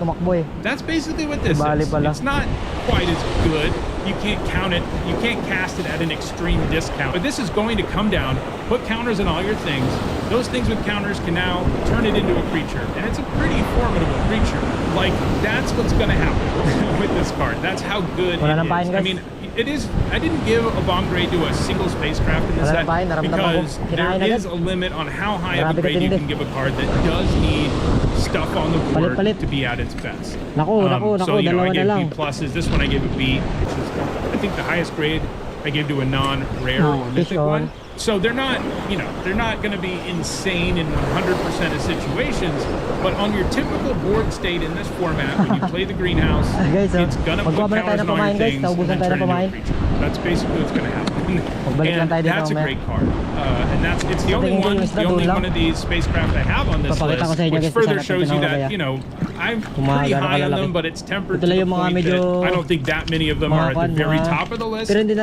That's basically what this is. It's not quite as good. You can't count it, you can't cast it at an extreme discount, but this is going to come down, put counters on all your things. Those things with counters can now turn it into a creature, and it's a pretty formidable creature. Like, that's what's going to happen with this card. That's how good it is. I mean, it is. I didn't give a bomb grade to a single spacecraft in this set because there is a limit on how high of a grade you can give a card that does need stuff on the board to be at its best. So, you know, I gave B pluses. This one I gave a B, which is, I think, the highest grade I gave to a non-rare or mythic one. So they're not, you know, they're not going to be insane in 100% of situations, but on your typical board state in this format, when you play the greenhouse, it's going to put counters on all your things and then turn into a creature. That's basically what's going to happen. And that's a great card. And it's the only one of these spacecraft I have on this list, which further shows you that, you know, I'm pretty high on them, but it's tempered to the point that I don't think that many of them are at the very top of the list. But I do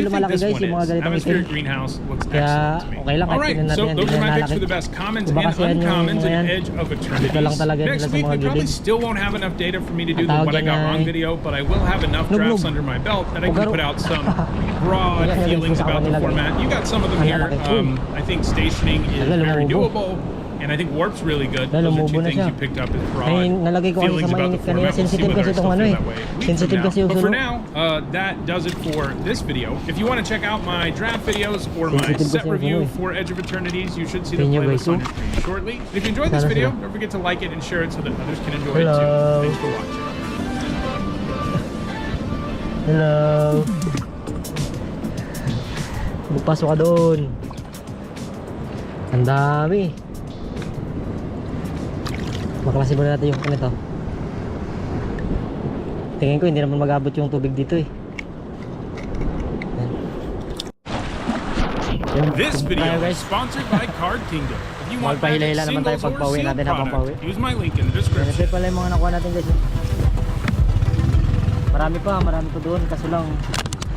think this one is. Atmospheric Greenhouse looks excellent to me. Alright, so those are my picks for the best commons and uncommons and Edge of Eternities. Next week we probably still won't have enough data for me to do the What I Got Wrong video, but I will have enough drafts under my belt that I can put out some broad feelings about the format. You got some of them here. I think stationing is very doable. And I think Warp's really good. Those are two things you picked up as broad feelings about the format. We'll see whether I still feel that way. But for now, that does it for this video. If you want to check out my draft videos or my set review for Edge of Eternities, you should see the playlist on your screen shortly. If you enjoyed this video, don't forget to like it and share it so that others can enjoy it too. Thanks for watching. Hello. Pasok ka doon. Ang dami. Maklasin muna natin yung ito. Tingin ko hindi naman mag-abot yung tubig dito eh. This video is sponsored by Card Kingdom. If you want Magpahila naman tayo singles or pagpauwi sealed natin habang pauwi. product, use my link in the description. Ito pala yung mga nakuha natin guys. Marami pa doon kaso lang.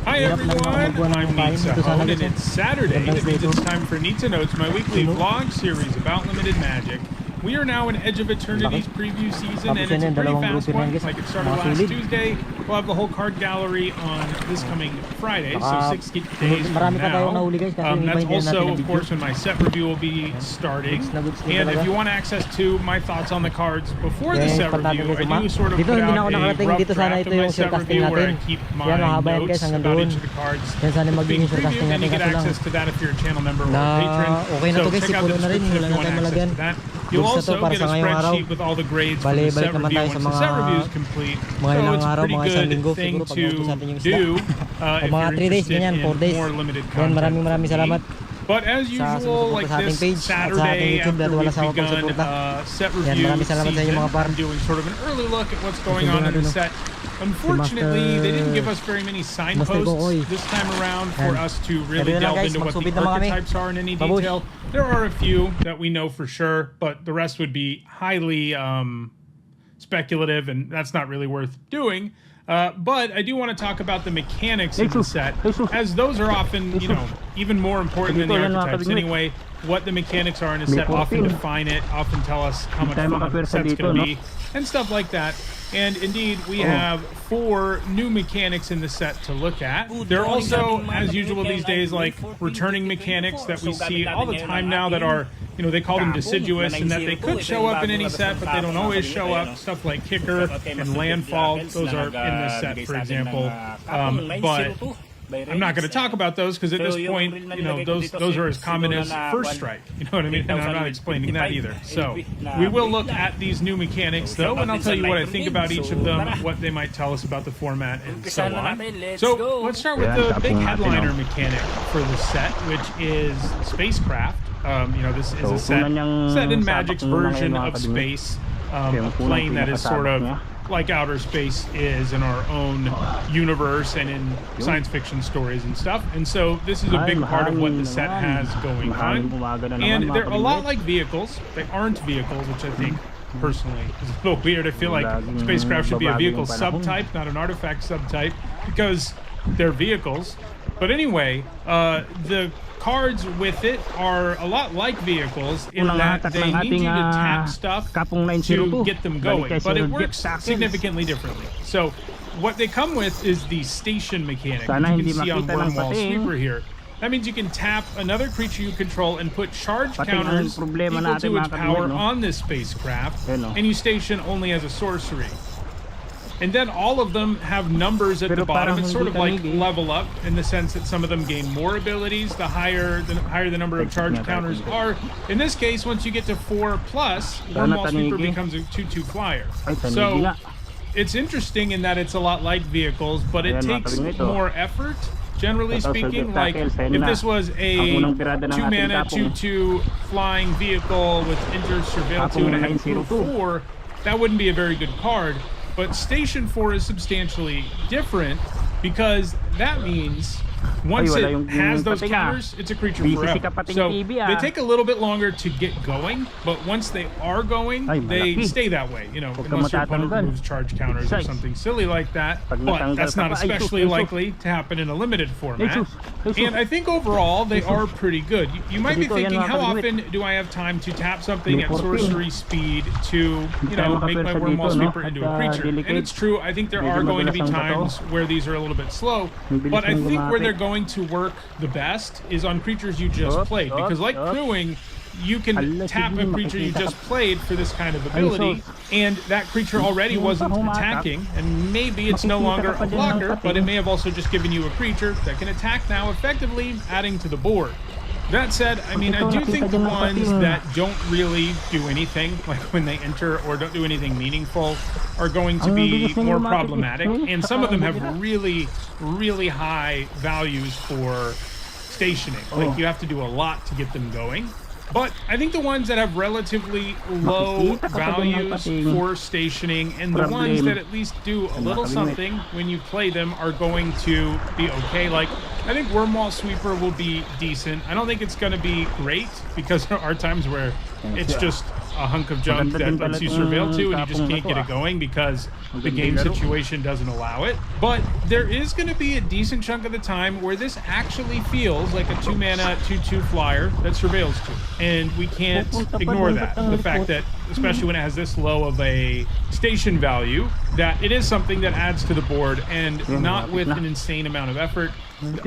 Hi everyone, I'm Nitsa Hone, and it's Saturday. That means it's time for Nitsa Notes, my weekly vlog series about limited magic. We are now in Edge of Eternities preview season, and it's a pretty fast one. Like it started last Tuesday. We'll have the whole card gallery on this coming Friday, so 6 days from now. That's also, of course, when my set review will be starting. And if you want access to my thoughts on the cards before the set review, I do sort of put out a rough draft of my set review where I keep my notes about each of the cards being previewed, and you get access to that if you're a channel member or a patron. So check out the description if you want access to that. You'll also get a spreadsheet with all the grades for the set review once the set review is complete. So it's a pretty good thing to do if you're interested in more limited content. But as usual, like this Saturday after we've begun set review season, I'm doing sort of an early look at what's going on in the set. Unfortunately, they didn't give us very many signposts this time around for us to really delve into what the archetypes are in any detail. There are a few that we know for sure, but the rest would be highly speculative, and that's not really worth doing. But I do want to talk about the mechanics in the set, as those are often, you know, even more important than the archetypes anyway. What the mechanics are in a set often define it, often tell us how much fun the set's going to be, and stuff like that. And indeed, we have 4 new mechanics in the set to look at. There are also, as usual these days, like returning mechanics that we see all the time now that are, you know, they call them deciduous, and that they could show up in any set, but they don't always show up. Stuff like Kicker and Landfall, those are in this set, for example. But I'm not going to talk about those because at this point, you know, those are as common as First Strike. You know what I mean? And I'm not explaining that either. So we will look at these new mechanics though, and I'll tell you what I think about each of them, what they might tell us about the format, and so on. So let's start with the big headliner mechanic for the set, which is Spacecraft. You know, this is a set in Magic's version of space, a plane that is sort of like outer space is in our own universe and in science fiction stories and stuff. And so this is a big part of what the set has going on. And they're a lot like vehicles. They aren't vehicles, which I think personally is a little weird. I feel like spacecraft should be a vehicle subtype, not an artifact subtype, because they're vehicles. But anyway, the cards with it are a lot like vehicles in that they need you to tap stuff to get them going, but it works significantly differently. So what they come with is the station mechanic, which you can see on Wormwall Sweeper here. That means you can tap another creature you control and put charge counters equal to its power on this spacecraft, and you station only as a sorcery. And then all of them have numbers at the bottom. It's sort of like level up in the sense that some of them gain more abilities the higher the number of charge counters are. In this case, once you get to 4+, Wormwall Sweeper becomes a 2/2 flyer. So it's interesting in that it's a lot like vehicles, but it takes more effort. Generally speaking, like if this was a 2-mana 2/2 flying vehicle with Injure, Surveil 2, and a heavy 4, that wouldn't be a very good card. But Station 4 is substantially different because that means once it has those counters, it's a creature forever. So they take a little bit longer to get going, but once they are going, they stay that way, you know, unless your opponent removes charge counters or something silly like that. But that's not especially likely to happen in a limited format. And I think overall they are pretty good. You might be thinking, how often do I have time to tap something at sorcery speed to, you know, make my Wormwall Sweeper into a creature? And it's true, I think there are going to be times where these are a little bit slow, but I think where they're going to work the best is on creatures you just played, because like crewing, you can tap a creature you just played for this kind of ability, and that creature already wasn't attacking, and maybe it's no longer a blocker, but it may have also just given you a creature that can attack now, effectively adding to the board. That said, I mean, I do think the ones that don't really do anything, like when they enter, or don't do anything meaningful, are going to be more problematic. And some of them have really, really high values for stationing. Like, you have to do a lot to get them going. But I think the ones that have relatively low values for stationing and the ones that at least do a little something when you play them are going to be okay. Like, I think Wormwall Sweeper will be decent. I don't think it's going to be great because there are times where it's just a hunk of junk that lets you surveil to and you just can't get it going because the game situation doesn't allow it. But there is going to be a decent chunk of the time where this actually feels like a 2-mana 2/2 flyer that surveils to. And we can't ignore that. The fact that, especially when it has this low of a station value, that it is something that adds to the board and not with an insane amount of effort.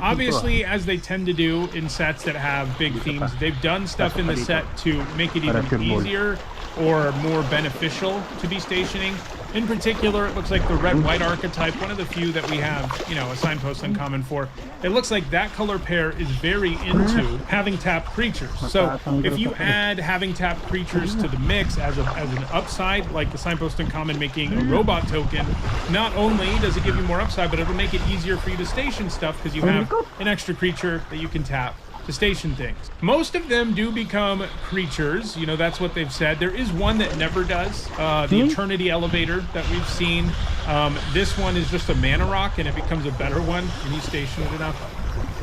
Obviously, as they tend to do in sets that have big themes, they've done stuff in the set to make it even easier or more beneficial to be stationing. In particular, it looks like the red-white archetype, one of the few that we have, you know, a signpost uncommon for. It looks like that color pair is very into having tapped creatures. So if you add having tapped creatures to the mix as an upside, like the signpost uncommon making a robot token, not only does it give you more upside, but it'll make it easier for you to station stuff because you have an extra creature that you can tap to station things. Most of them do become creatures, you know, that's what they've said. There is one that never does, the Eternity Elevator that we've seen. This one is just a mana rock and it becomes a better one when you station it enough.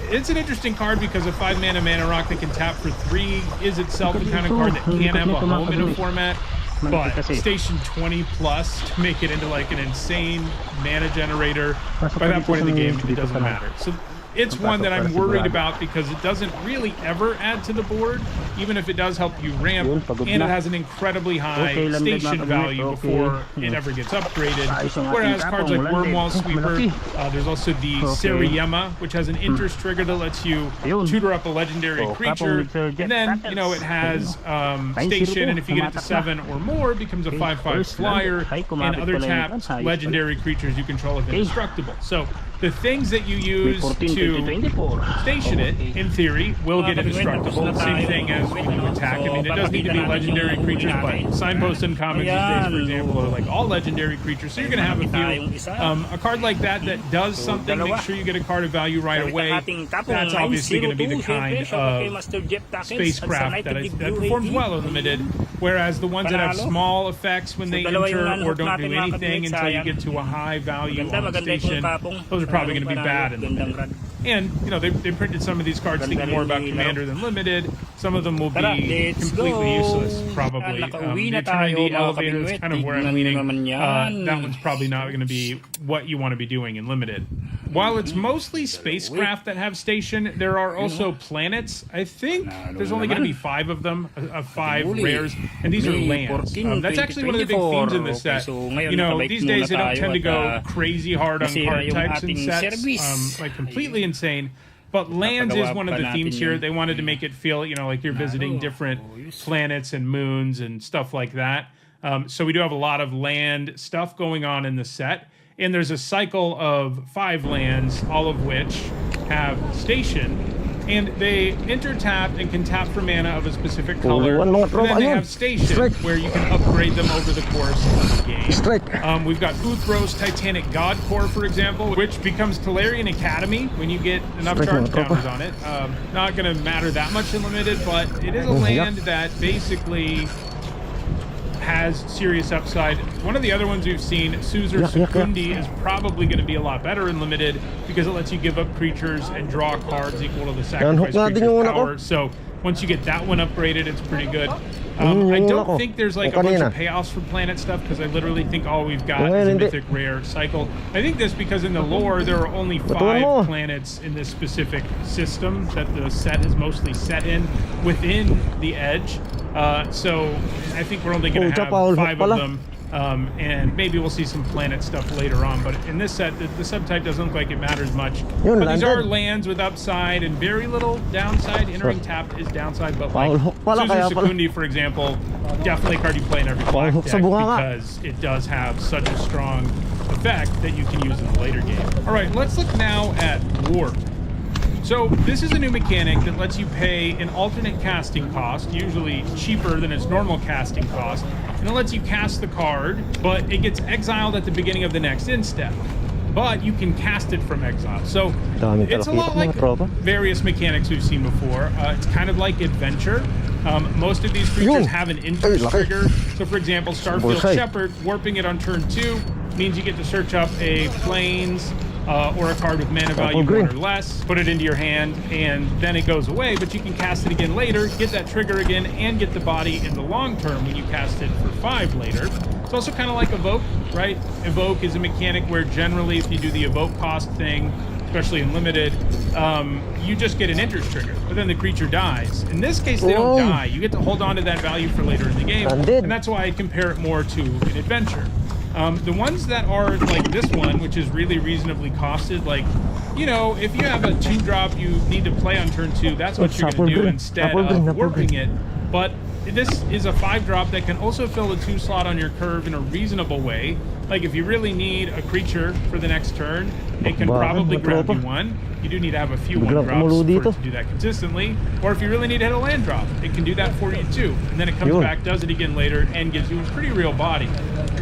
It's an interesting card because a 5-mana mana rock that can tap for 3 is itself the kind of card that can have a home in a format. But station 20 plus to make it into like an insane mana generator, by that point in the game, it doesn't matter. So it's one that I'm worried about because it doesn't really ever add to the board, even if it does help you ramp, and it has an incredibly high station value before it ever gets upgraded. Whereas cards like Wormwall Sweeper, there's also the Seriema, which has an interest trigger that lets you tutor up a legendary creature, and then, you know, it has station, and if you get it to 7 or more, it becomes a 5/5 flyer, and other tapped legendary creatures you control have indestructible. So the things that you use to station it, in theory, will get indestructible. Same thing as when you attack. I mean, it does need to be legendary creatures, but signpost and commons these days, for example, are like all legendary creatures. So you're going to have a few. A card like that that does something, make sure you get a card of value right away. That's obviously going to be the kind of spacecraft that performs well in limited. Whereas the ones that have small effects when they enter or don't do anything until you get to a high value on station, those are probably going to be bad in limited. And, you know, they printed some of these cards thinking more about Commander than Limited. Some of them will be completely useless, probably. The Eternity Elevator is kind of where I'm leaning. That one's probably not going to be what you want to be doing in Limited. While it's mostly spacecraft that have station, there are also planets. I think there's only going to be 5 of them, 5 rares, and these are lands. That's actually one of the big themes in this set. You know, these days they don't tend to go crazy hard on card types and sets, like completely insane. But lands is one of the themes here. They wanted to make it feel, you know, like you're visiting different planets and moons and stuff like that. So we do have a lot of land stuff going on in the set. And there's a cycle of 5 lands, all of which have station. And they enter tap and can tap for mana of a specific color. And then they have station, where you can upgrade them over the course of the game. We've got Uthros Titanic God Core, for example, which becomes Tolarian Academy when you get enough charge counters on it. Not going to matter that much in Limited, but it is a land that basically has serious upside. One of the other ones we've seen, Suzur Sukundi, is probably going to be a lot better in Limited because it lets you give up creatures and draw cards equal to the sacrifice creature's power. So once you get that one upgraded, it's pretty good. I don't think there's like a bunch of payoffs for planet stuff because I literally think all we've got is a mythic rare cycle. I think this because in the lore there are only 5 planets in this specific system that the set is mostly set in within the edge. So I think we're only going to have 5 of them. And maybe we'll see some planet stuff later on, but in this set, the subtype doesn't look like it matters much. But these are lands with upside and very little downside. Entering tapped is downside, but like Suzur Sukundi, for example, definitely a card you play in every black deck because it does have such a strong effect that you can use in the later game. All right, let's look now at Warp. So this is a new mechanic that lets you pay an alternate casting cost, usually cheaper than its normal casting cost, and it lets you cast the card, but it gets exiled at the beginning of the next end step. but you can cast it from exile. So it's a lot like various mechanics we've seen before. It's kind of like adventure. Most of these creatures have an interest trigger. So for example, Starfield Shepherd, warping it on turn 2 means you get to search up a Plains or a card with mana value 1 or less, put it into your hand, and then it goes away, but you can cast it again later, get that trigger again, and get the body in the long term when you cast it for 5 later. It's also kind of like Evoke, right? Evoke is a mechanic where generally if you do the Evoke cost thing, especially in Limited, you just get an interest trigger, but then the creature dies. In this case, they don't die. You get to hold on to that value for later in the game, and that's why I compare it more to an adventure. The ones that are like this one, which is really reasonably costed, like, you know, if you have a 2-drop you need to play on turn 2, that's what you're going to do instead of warping it. But this is a 5-drop that can also fill the 2 slot on your curve in a reasonable way. Like if you really need a creature for the next turn, it can probably grab you one. You do need to have a few 1-drops for it to do that consistently. Or if you really need to hit a land drop, it can do that for you too. And then it comes back, does it again later, and gives you a pretty real body.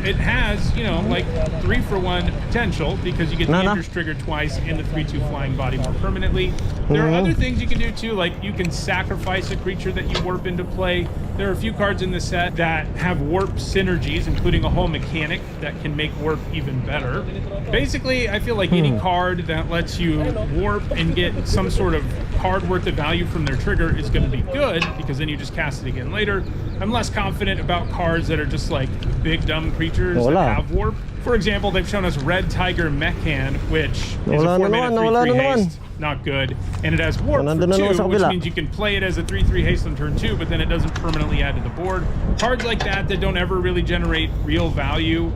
It has, you know, like 3-for-1 potential because you get the interest trigger twice and the 3/2 flying body more permanently. There are other things you can do too, like you can sacrifice a creature that you warp into play. There are a few cards in the set that have warp synergies, including a whole mechanic that can make warp even better. Basically, I feel like any card that lets you warp and get some sort of card worth of value from their trigger is going to be good, because then you just cast it again later. I'm less confident about cards that are just like big dumb creatures that have warp. For example, they've shown us Red Tiger Mechan, which is a 4-mana 3/3 haste, not good, and it has warp for 2, which means you can play it as a 3/3 haste on turn 2, but then it doesn't permanently add to the board. Cards like that don't ever really generate real value.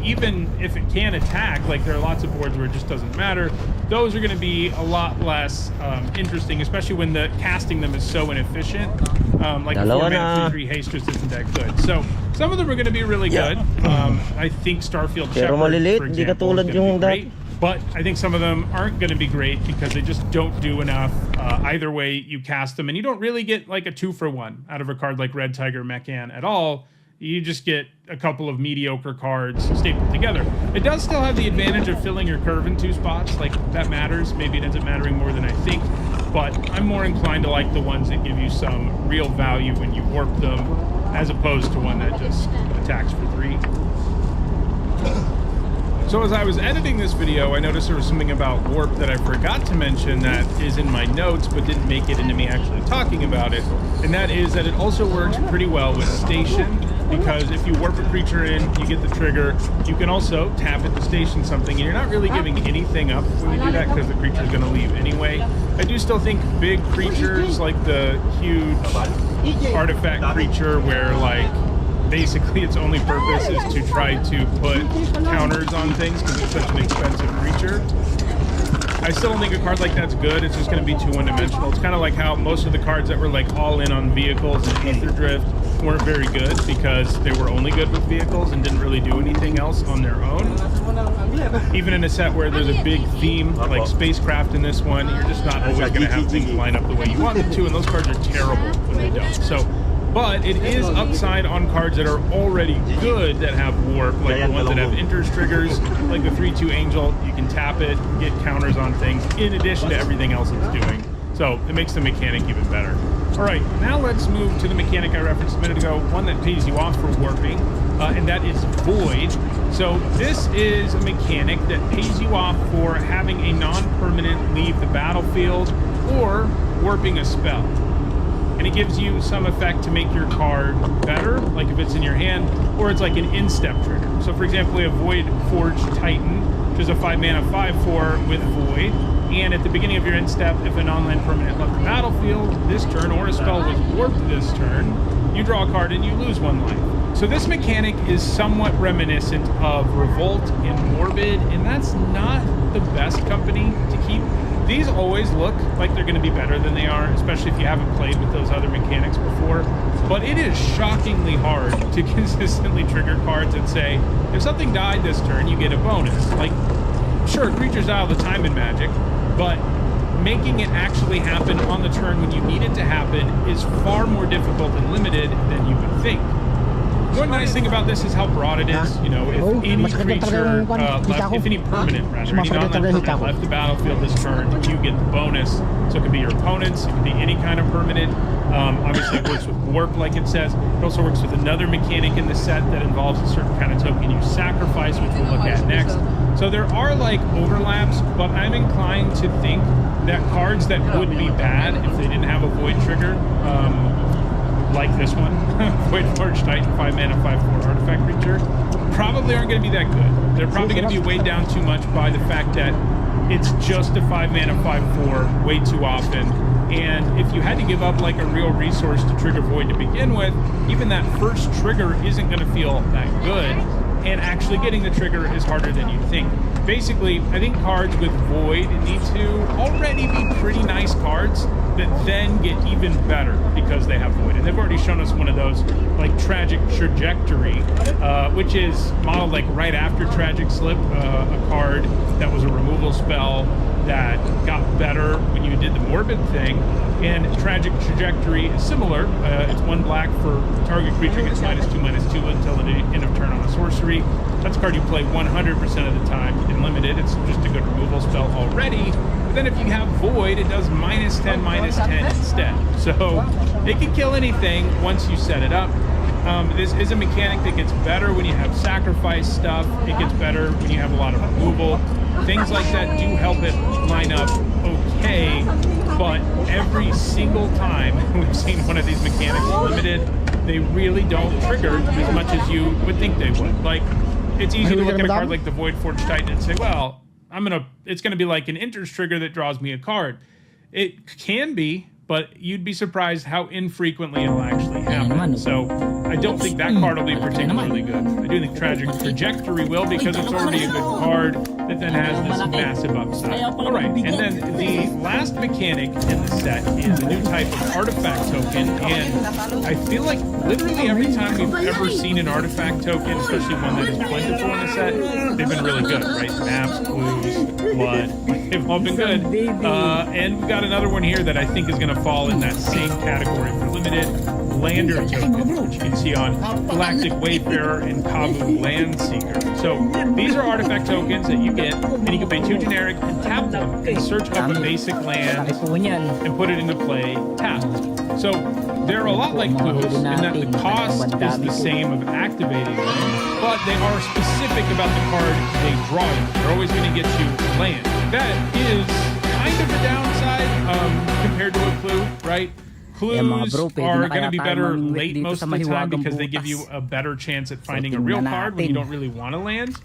Even if it can attack, like there are lots of boards where it just doesn't matter, those are going to be a lot less interesting, especially when the casting them is so inefficient. Like a 4-mana 3/3 haste just isn't that good. So some of them are going to be really good. I think Starfield Shepherd, for example, is going to be great. But I think some of them aren't going to be great because they just don't do enough. Either way you cast them, and you don't really get like a 2-for-1 out of a card like Red Tiger Mechan at all. You just get a couple of mediocre cards stapled together. It does still have the advantage of filling your curve in 2 spots. Like, that matters. Maybe it ends up mattering more than I think. But I'm more inclined to like the ones that give you some real value when you warp them, as opposed to one that just attacks for 3. So as I was editing this video, I noticed there was something about warp that I forgot to mention that is in my notes, but didn't make it into me actually talking about it. And that is that it also works pretty well with station, because if you warp a creature in, you get the trigger. You can also tap it to station something, and you're not really giving anything up when you do that because the creature is going to leave anyway. I do still think big creatures, like the huge artifact creature where like basically its only purpose is to try to put counters on things because it's such an expensive creature. I still don't think a card like that's good. It's just going to be too one-dimensional. It's kind of like how most of the cards that were like all in on vehicles and Ether Drift weren't very good because they were only good with vehicles and didn't really do anything else on their own. Even in a set where there's a big theme like spacecraft in this one, you're just not always going to have things line up the way you want them to, and those cards are terrible when they don't. So, but it is upside on cards that are already good that have warp, like the ones that have interest triggers, like the 3/2 Angel. You can tap it, get counters on things, in addition to everything else it's doing. So it makes the mechanic even better. All right, now let's move to the mechanic I referenced a minute ago, one that pays you off for warping, and that is Void. So this is a mechanic that pays you off for having a non-permanent leave the battlefield or warping a spell. And it gives you some effect to make your card better, like if it's in your hand, or it's like an in-step trigger. So for example, we have Void Forged Titan, which is a 5-mana 5/4 with Void. And at the beginning of your in-step, if a non-land permanent left the battlefield this turn, or a spell was warped this turn, you draw a card and you lose 1 life. So this mechanic is somewhat reminiscent of Revolt and Morbid, and that's not the best company to keep. These always look like they're going to be better than they are, especially if you haven't played with those other mechanics before. But it is shockingly hard to consistently trigger cards that say, if something died this turn, you get a bonus. Like, sure, creatures die all the time in Magic, but making it actually happen on the turn when you need it to happen is far more difficult and limited than you would think. One nice thing about this is how broad it is. You know, if any creature left, if any permanent rather, any non-permanent left the battlefield this turn, you get the bonus. So it could be your opponents, it could be any kind of permanent. Obviously it works with warp like it says. It also works with another mechanic in the set that involves a certain kind of token you sacrifice, which we'll look at next. So there are like overlaps, but I'm inclined to think that cards that would be bad if they didn't have a void trigger, like this one, Void Forge Titan, 5 mana, 5/4 artifact creature, probably aren't going to be that good. They're probably going to be weighed down too much by the fact that it's just a 5 mana, 5/4 way too often. And if you had to give up like a real resource to trigger Void to begin with, even that first trigger isn't going to feel that good. And actually getting the trigger is harder than you think. Basically, I think cards with Void need to already be pretty nice cards that then get even better because they have Void. And they've already shown us one of those, like Tragic Trajectory, which is modeled like right after Tragic Slip, a card that was a removal spell that got better when you did the Morbid thing. And Tragic Trajectory is similar. It's 1 black for target creature gets -2/2 until the end of turn on a sorcery. That's a card you play 100% of the time in limited. It's just a good removal spell already. But then if you have Void, it does -10/-10 instead. So it can kill anything once you set it up. This is a mechanic that gets better when you have sacrifice stuff. It gets better when you have a lot of removal. Things like that do help it line up okay, but every single time we've seen one of these mechanics limited, they really don't trigger as much as you would think they would. Like, it's easy to look at a card like the Void Forge Titan and say, well, it's gonna be like an enters trigger that draws me a card. It can be, but you'd be surprised how infrequently it'll actually happen. So I don't think that card will be particularly good. I do think Tragic Trajectory will, because it's already a good card that then has this massive upside. All right, and then the last mechanic in the set is a new type of artifact token, and I feel like literally every time we've ever seen an artifact token, especially one that is plentiful in the set, they've been really good, right? Maps, clues, blood, they've all been good. And we've got another one here that I think is going to fall in that same category for limited. Lander tokens, which you can see on Galactic Wayfarer and Kavu Landseeker. So these are artifact tokens that you get, and you can pay 2 generic and tap them and search up a basic land and put it into play tapped. So they're a lot like clues in that the cost is the same of activating them, but they are specific about the card they draw you. They're always going to get you land. That is kind of a downside compared to a clue, right? Clues are going to be better late most of the time because they give you a better chance at finding a real card when you don't really want to land.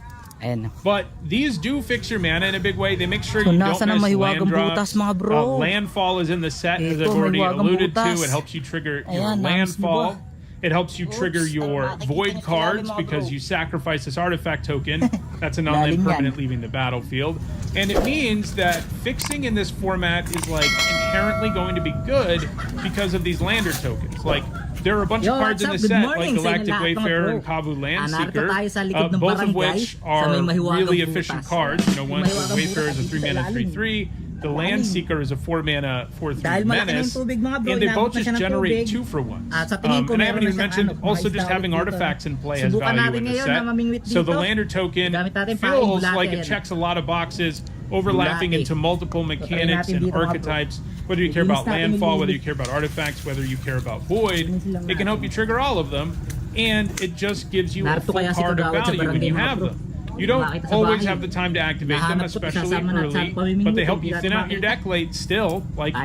But these do fix your mana in a big way. They make sure you don't miss land drops. Landfall is in the set, as I've already alluded to. It helps you trigger your landfall. It helps you trigger your void cards because you sacrifice this artifact token. That's a non-land permanent leaving the battlefield. And it means that fixing in this format is like inherently going to be good because of these lander tokens. Like, there are a bunch of cards in the set, like Galactic Wayfarer and Kavu Landseeker, both of which are really efficient cards. You know, one Wayfarer is a 3-mana 3/3. The Landseeker is a 4-mana 4/3 menace, and they both just generate 2-for-1s. And I haven't even mentioned also just having artifacts in play has value in the set. So the Lander token feels like it checks a lot of boxes, overlapping into multiple mechanics and archetypes. Whether you care about landfall, whether you care about artifacts, whether you care about void, it can help you trigger all of them, and it just gives you a full card of value when you have them. You don't always have the time to activate them, especially early, but they help you thin out your deck late still. Like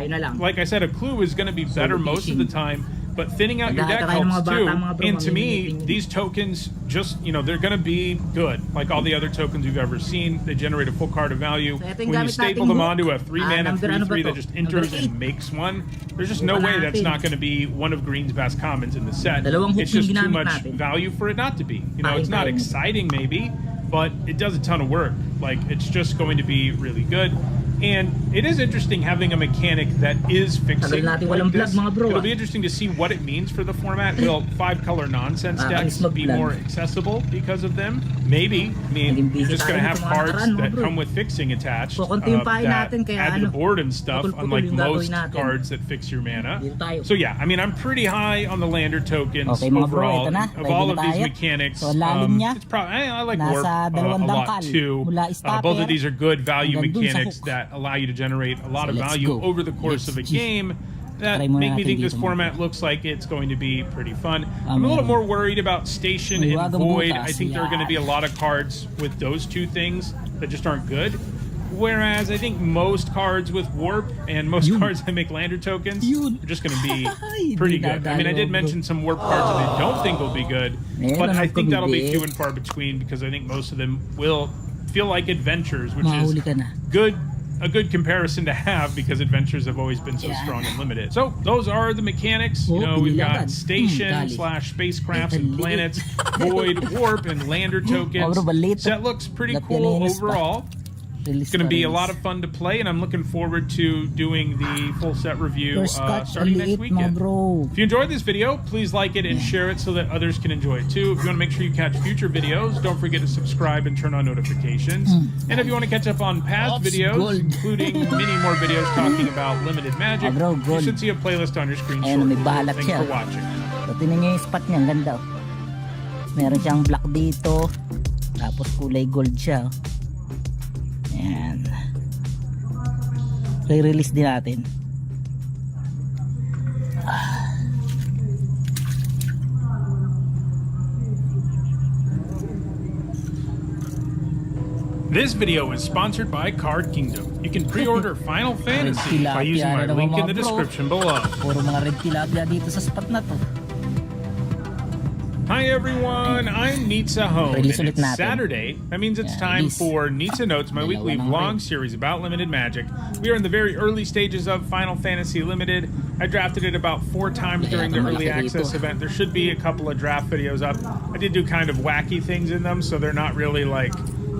I said, a clue is going to be better most of the time, but thinning out your deck helps too. And to me, these tokens just, you know, they're going to be good. Like all the other tokens you've ever seen, they generate a full card of value. When you staple them onto a 3-mana 3/3 that just enters and makes one, there's just no way that's not going to be one of Green's best commons in the set. It's just too much value for it not to be. You know, it's not exciting maybe, but it does a ton of work. Like, it's just going to be really good. And it is interesting having a mechanic that is fixing like this. It'll be interesting to see what it means for the format. Will 5-color nonsense decks be more accessible because of them? Maybe. I mean, you're just going to have cards that come with fixing attached that add to the board and stuff, unlike most cards that fix your mana. So yeah, I mean, I'm pretty high on the lander tokens overall. Of all of these mechanics, it's probably, I like Warp a lot too. Both of these are good value mechanics that allow you to generate a lot of value over the course of a game that make me think this format looks like it's going to be pretty fun. I'm a little more worried about Station and Void. I think there are going to be a lot of cards with those two things that just aren't good. Whereas I think most cards with Warp and most cards that make Lander tokens are just going to be pretty good. I mean, I did mention some Warp cards that I don't think will be good, but I think that'll be few and far between because I think most of them will feel like adventures, which is a good comparison to have because adventures have always been so strong and limited. So those are the mechanics. You know, we've got Station / spacecrafts and planets, Void, Warp, and Lander tokens. Set looks pretty cool overall. It's going to be a lot of fun to play, and I'm looking forward to doing the full set review starting next weekend. If you enjoyed this video, please like it and share it so that others can enjoy it too. If you want to make sure you catch future videos, don't forget to subscribe and turn on notifications. And if you want to catch up on past videos, including many more videos talking about limited magic, you should see a playlist on your screen shortly. Thanks for watching. Tingnan niyo yung spot niya, ang ganda. Meron siyang black dito, tapos kulay gold siya. Ayan. Re-release din natin. This video is sponsored by Card Kingdom. You can pre-order Final Fantasy by using my link in the description below. Puro mga red tilapia dito sa spot na to. Hi everyone, I'm Nitsa Hone, and it's Saturday. That means it's time for Nitsa Notes, my weekly vlog series about limited magic. We are in the very early stages of Final Fantasy Limited. I drafted it about 4 times during the early access event. There should be a couple of draft videos up. I did do kind of wacky things in them, so they're not really like...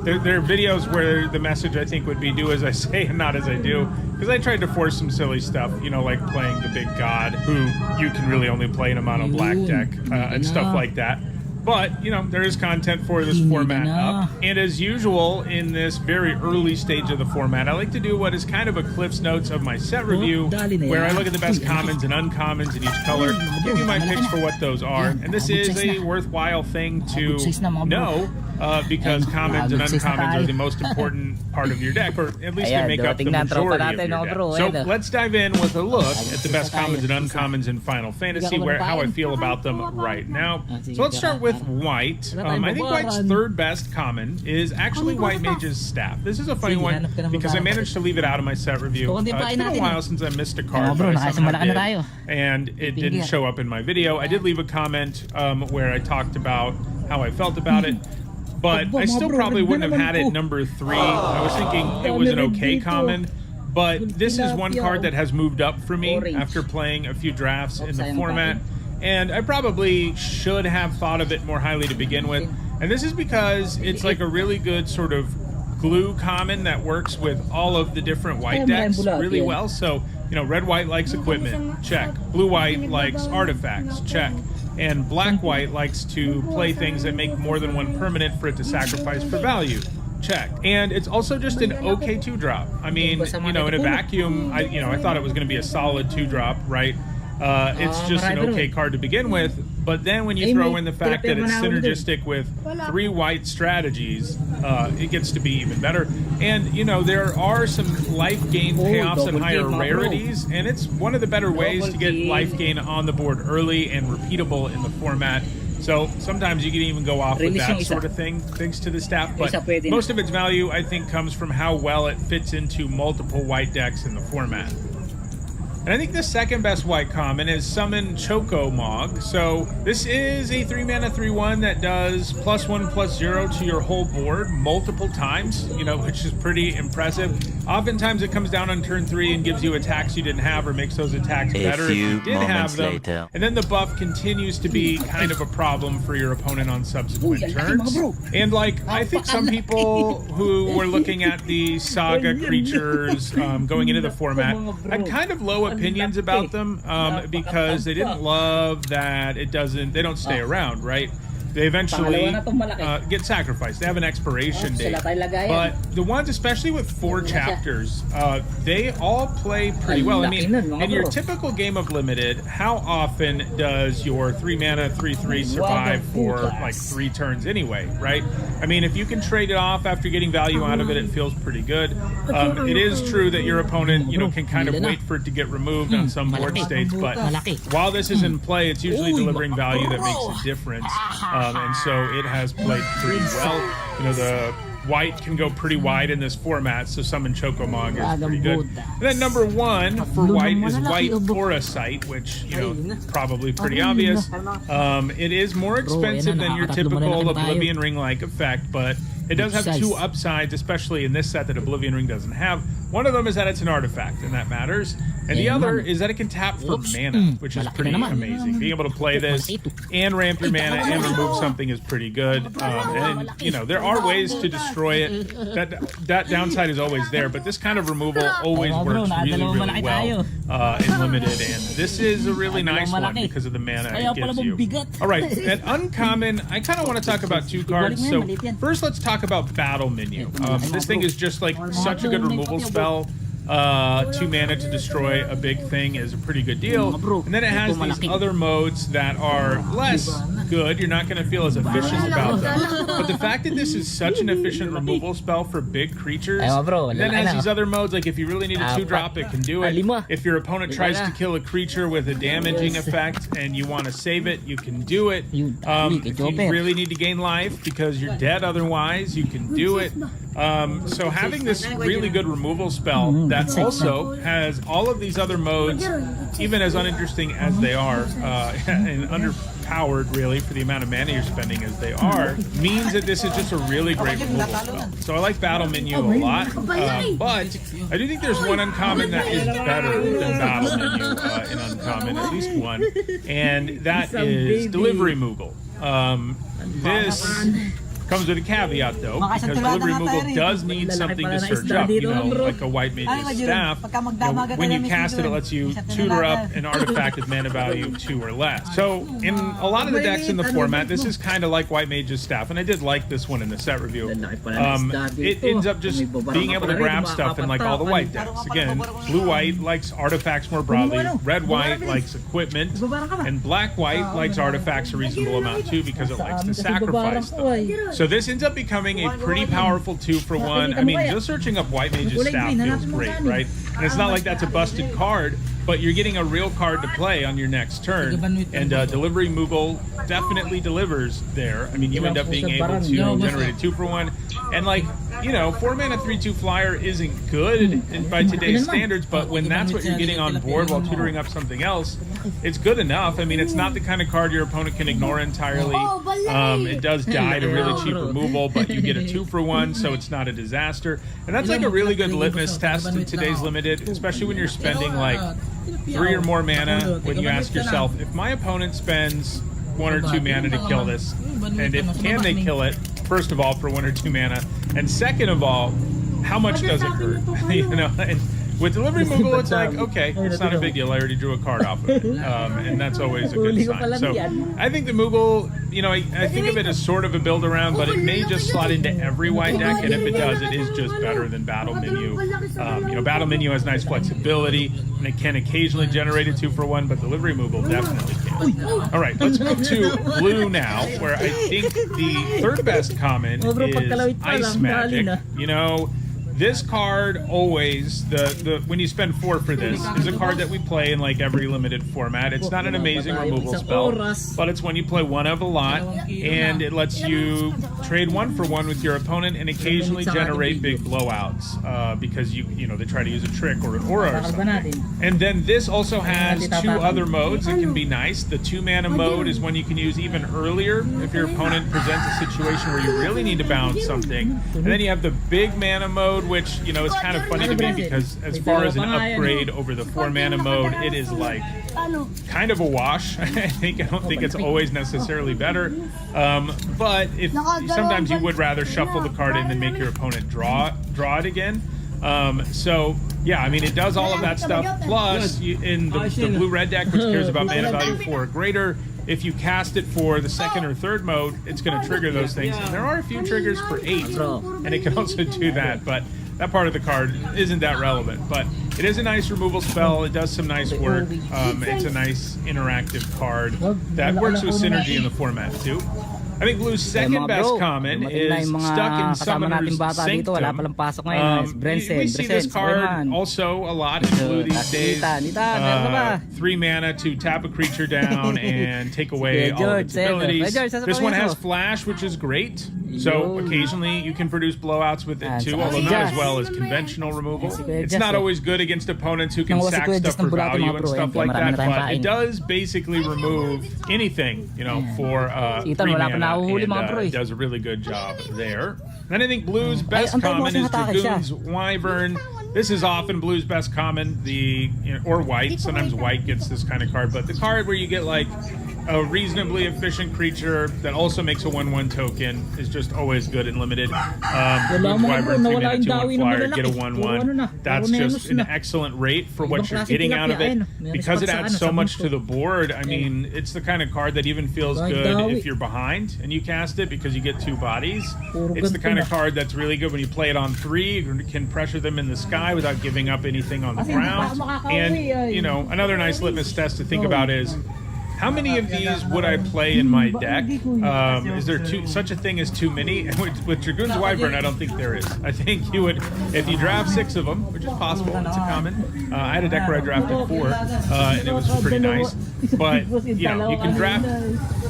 They're videos where the message I think would be do as I say and not as I do. Because I tried to force some silly stuff, you know, like playing the big god, who you can really only play in a mono black deck, and stuff like that. But, you know, there is content for this format up. And as usual, in this very early stage of the format, I like to do what is kind of a Cliff's Notes of my set review, where I look at the best commons and uncommons in each color, give you my picks for what those are. And this is a worthwhile thing to know, because commons and uncommons are the most important part of your deck, or at least they make up the majority of your deck. So let's dive in with a look at the best commons and uncommons in Final Fantasy, how I feel about them right now. So let's start with White. I think White's third best common is actually White Mage's Staff. This is a funny one because I managed to leave it out of my set review. It's been a while since I missed a card, but I somehow did, and it didn't show up in my video. I did leave a comment where I talked about how I felt about it, but I still probably wouldn't have had it number 3. I was thinking it was an okay common, but this is one card that has moved up for me after playing a few drafts in the format. And I probably should have thought of it more highly to begin with. And this is because it's like a really good sort of glue common that works with all of the different white decks really well. So, you know, red-white likes equipment, check. Blue-white likes artifacts, check. And black-white likes to play things that make more than one permanent for it to sacrifice for value. Check. And it's also just an okay 2-drop. I mean, you know, in a vacuum, I thought it was going to be a solid 2-drop, right? It's just an okay card to begin with, but then when you throw in the fact that it's synergistic with 3 white strategies, it gets to be even better. And, you know, there are some life gain payoffs and higher rarities, and it's one of the better ways to get life gain on the board early and repeatable in the format. So sometimes you can even go off with that sort of thing, thanks to the staff, but most of its value, I think, comes from how well it fits into multiple white decks in the format. And I think the second best white common is Summon Choco Mog. So this is a 3-mana 3/1 that does +1/+0 to your whole board multiple times, you know, which is pretty impressive. Oftentimes it comes down on turn 3 and gives you attacks you didn't have or makes those attacks better if you did have them. Later. And then the buff continues to be kind of a problem for your opponent on subsequent turns. And like, I think some people who were looking at the Saga creatures going into the format had kind of low opinions about them because they didn't love that they don't stay around, right? They eventually get sacrificed. They have an expiration date. But the ones, especially with 4 chapters, they all play pretty well. I mean, in your typical game of Limited, how often does your 3-mana 3/3 survive for like 3 turns anyway, right? I mean, if you can trade it off after getting value out of it, it feels pretty good. It is true that your opponent, you know, can kind of wait for it to get removed on some board states, but while this is in play, it's usually delivering value that makes a difference. And so it has played pretty well. You know, the white can go pretty wide in this format, so Summon Chocomog is pretty good. And then number 1 for white is White Foresight, which, you know, probably pretty obvious. It is more expensive than your typical Oblivion Ring-like effect, but it does have 2 upsides, especially in this set that Oblivion Ring doesn't have. One of them is that it's an artifact, and that matters. And the other is that it can tap for mana, which is pretty amazing. Being able to play this and ramp your mana and remove something is pretty good. And, you know, there are ways to destroy it. That downside is always there, but this kind of removal always works really, really well in Limited. And this is a really nice one because of the mana it gives you. All right, at Uncommon, I kind of want to talk about 2 cards. So first, let's talk about Battle Menu. This thing is just like such a good removal spell. 2 mana to destroy a big thing is a pretty good deal. And then it has these other modes that are less good. You're not going to feel as efficient about them. But the fact that this is such an efficient removal spell for big creatures, and then it has these other modes, like if you really need a 2-drop, it can do it. If your opponent tries to kill a creature with a damaging effect and you want to save it, you can do it. If you really need to gain life because you're dead otherwise, you can do it. So having this really good removal spell that also has all of these other modes, even as uninteresting as they are, and underpowered really for the amount of mana you're spending as they are, means that this is just a really great removal spell. So I like Battle Menu a lot, but I do think there's one uncommon that is better than Battle Menu in uncommon, at least one, and that is Delivery Moogle. This comes with a caveat though, because Delivery Moogle does need something to search up, you know, like a White Mage's Staff. You know, when you cast it, it lets you tutor up an artifact with mana value 2 or less. So in a lot of the decks in the format, this is kind of like White Mage's Staff, and I did like this one in the set review. It ends up just being able to grab stuff in like all the white decks. Again, blue-white likes artifacts more broadly, red-white likes equipment, and black-white likes artifacts a reasonable amount too because it likes to sacrifice them. So this ends up becoming a pretty powerful 2-for-1. I mean, just searching up White Mage's Staff feels great, right? And it's not like that's a busted card, but you're getting a real card to play on your next turn. And Delivery Moogle definitely delivers there. I mean, you end up being able to generate a 2-for-1. And like, you know, 4-mana 3/2 flyer isn't good by today's standards, but when that's what you're getting on board while tutoring up something else, it's good enough. I mean, it's not the kind of card your opponent can ignore entirely. It does die to really cheap removal, but you get a 2-for-1, so it's not a disaster. And that's like a really good litmus test in today's Limited, especially when you're spending like 3 or more mana, when you ask yourself, if my opponent spends 1 or 2 mana to kill this, and can they kill it, first of all, for 1 or 2 mana, and second of all, how much does it hurt? You know, and with Delivery Moogle, it's like, okay, it's not a big deal. I already drew a card off of it, and that's always a good sign. So I think the Moogle, you know, I think of it as sort of a build around, but it may just slot into every white deck, and if it does, it is just better than Battle Menu. You know, Battle Menu has nice flexibility, and it can occasionally generate a 2-for-1, but Delivery Moogle definitely can. All right, let's move to blue now, where I think the third best common is Ice Magic. You know, This card always, when you spend 4 for this, is a card that we play in like every limited format. It's not an amazing removal spell, but it's when you play 1 of a lot, and it lets you trade 1 for 1 with your opponent and occasionally generate big blowouts because they try to use a trick or an aura or something. And then this also has 2 other modes that can be nice. The 2-mana mode is when you can use even earlier if your opponent presents a situation where you really need to bounce something. And then you have the big mana mode, which is kind of funny to me because as far as an upgrade over the 4-mana mode, it is like kind of a wash. I don't think it's always necessarily better, but if sometimes you would rather shuffle the card in than make your opponent draw it again. So yeah, I mean, it does all of that stuff. Plus, in the blue-red deck, which cares about mana value 4 or greater, if you cast it for the 2nd or 3rd mode, it's going to trigger those things. And there are a few triggers for 8, and it can also do that, but that part of the card isn't that relevant. But it is a nice removal spell. It does some nice work. It's a nice interactive card that works with synergy in the format, too. I think Blue's second best common is Stuck in Summoner's Sanctum. We see this card also a lot in Blue these days. 3 mana to tap a creature down and take away all of its abilities. This one has Flash, which is great. So occasionally you can produce blowouts with it too, although not as well as conventional removal. It's not always good against opponents who can sack stuff for value and stuff like that, but it does basically remove anything, for 3 mana, and it does a really good job there. And I think Blue's best common is Dragoon's Wyvern. This is often Blue's best common, or White. Sometimes White gets this kind of card, but the card where you get like a reasonably efficient creature that also makes a 1/1 token is just always good and limited. Blue's Wyvern, 3 mana, 2/1 flyer, get a 1/1. That's just an excellent rate for what you're getting out of it. Because it adds so much to the board, I mean, it's the kind of card that even feels good if you're behind and you cast it because you get 2 bodies. It's the kind of card that's really good when you play it on 3. You can pressure them in the sky without giving up anything on the ground. And, another nice litmus test to think about is, how many of these would I play in my deck? Is there such a thing as too many? With Dragoon's Wyvern, I don't think there is. I think you would, if you draft 6 of them, which is possible, it's a common. I had a deck where I drafted 4, and it was pretty nice. But, you can draft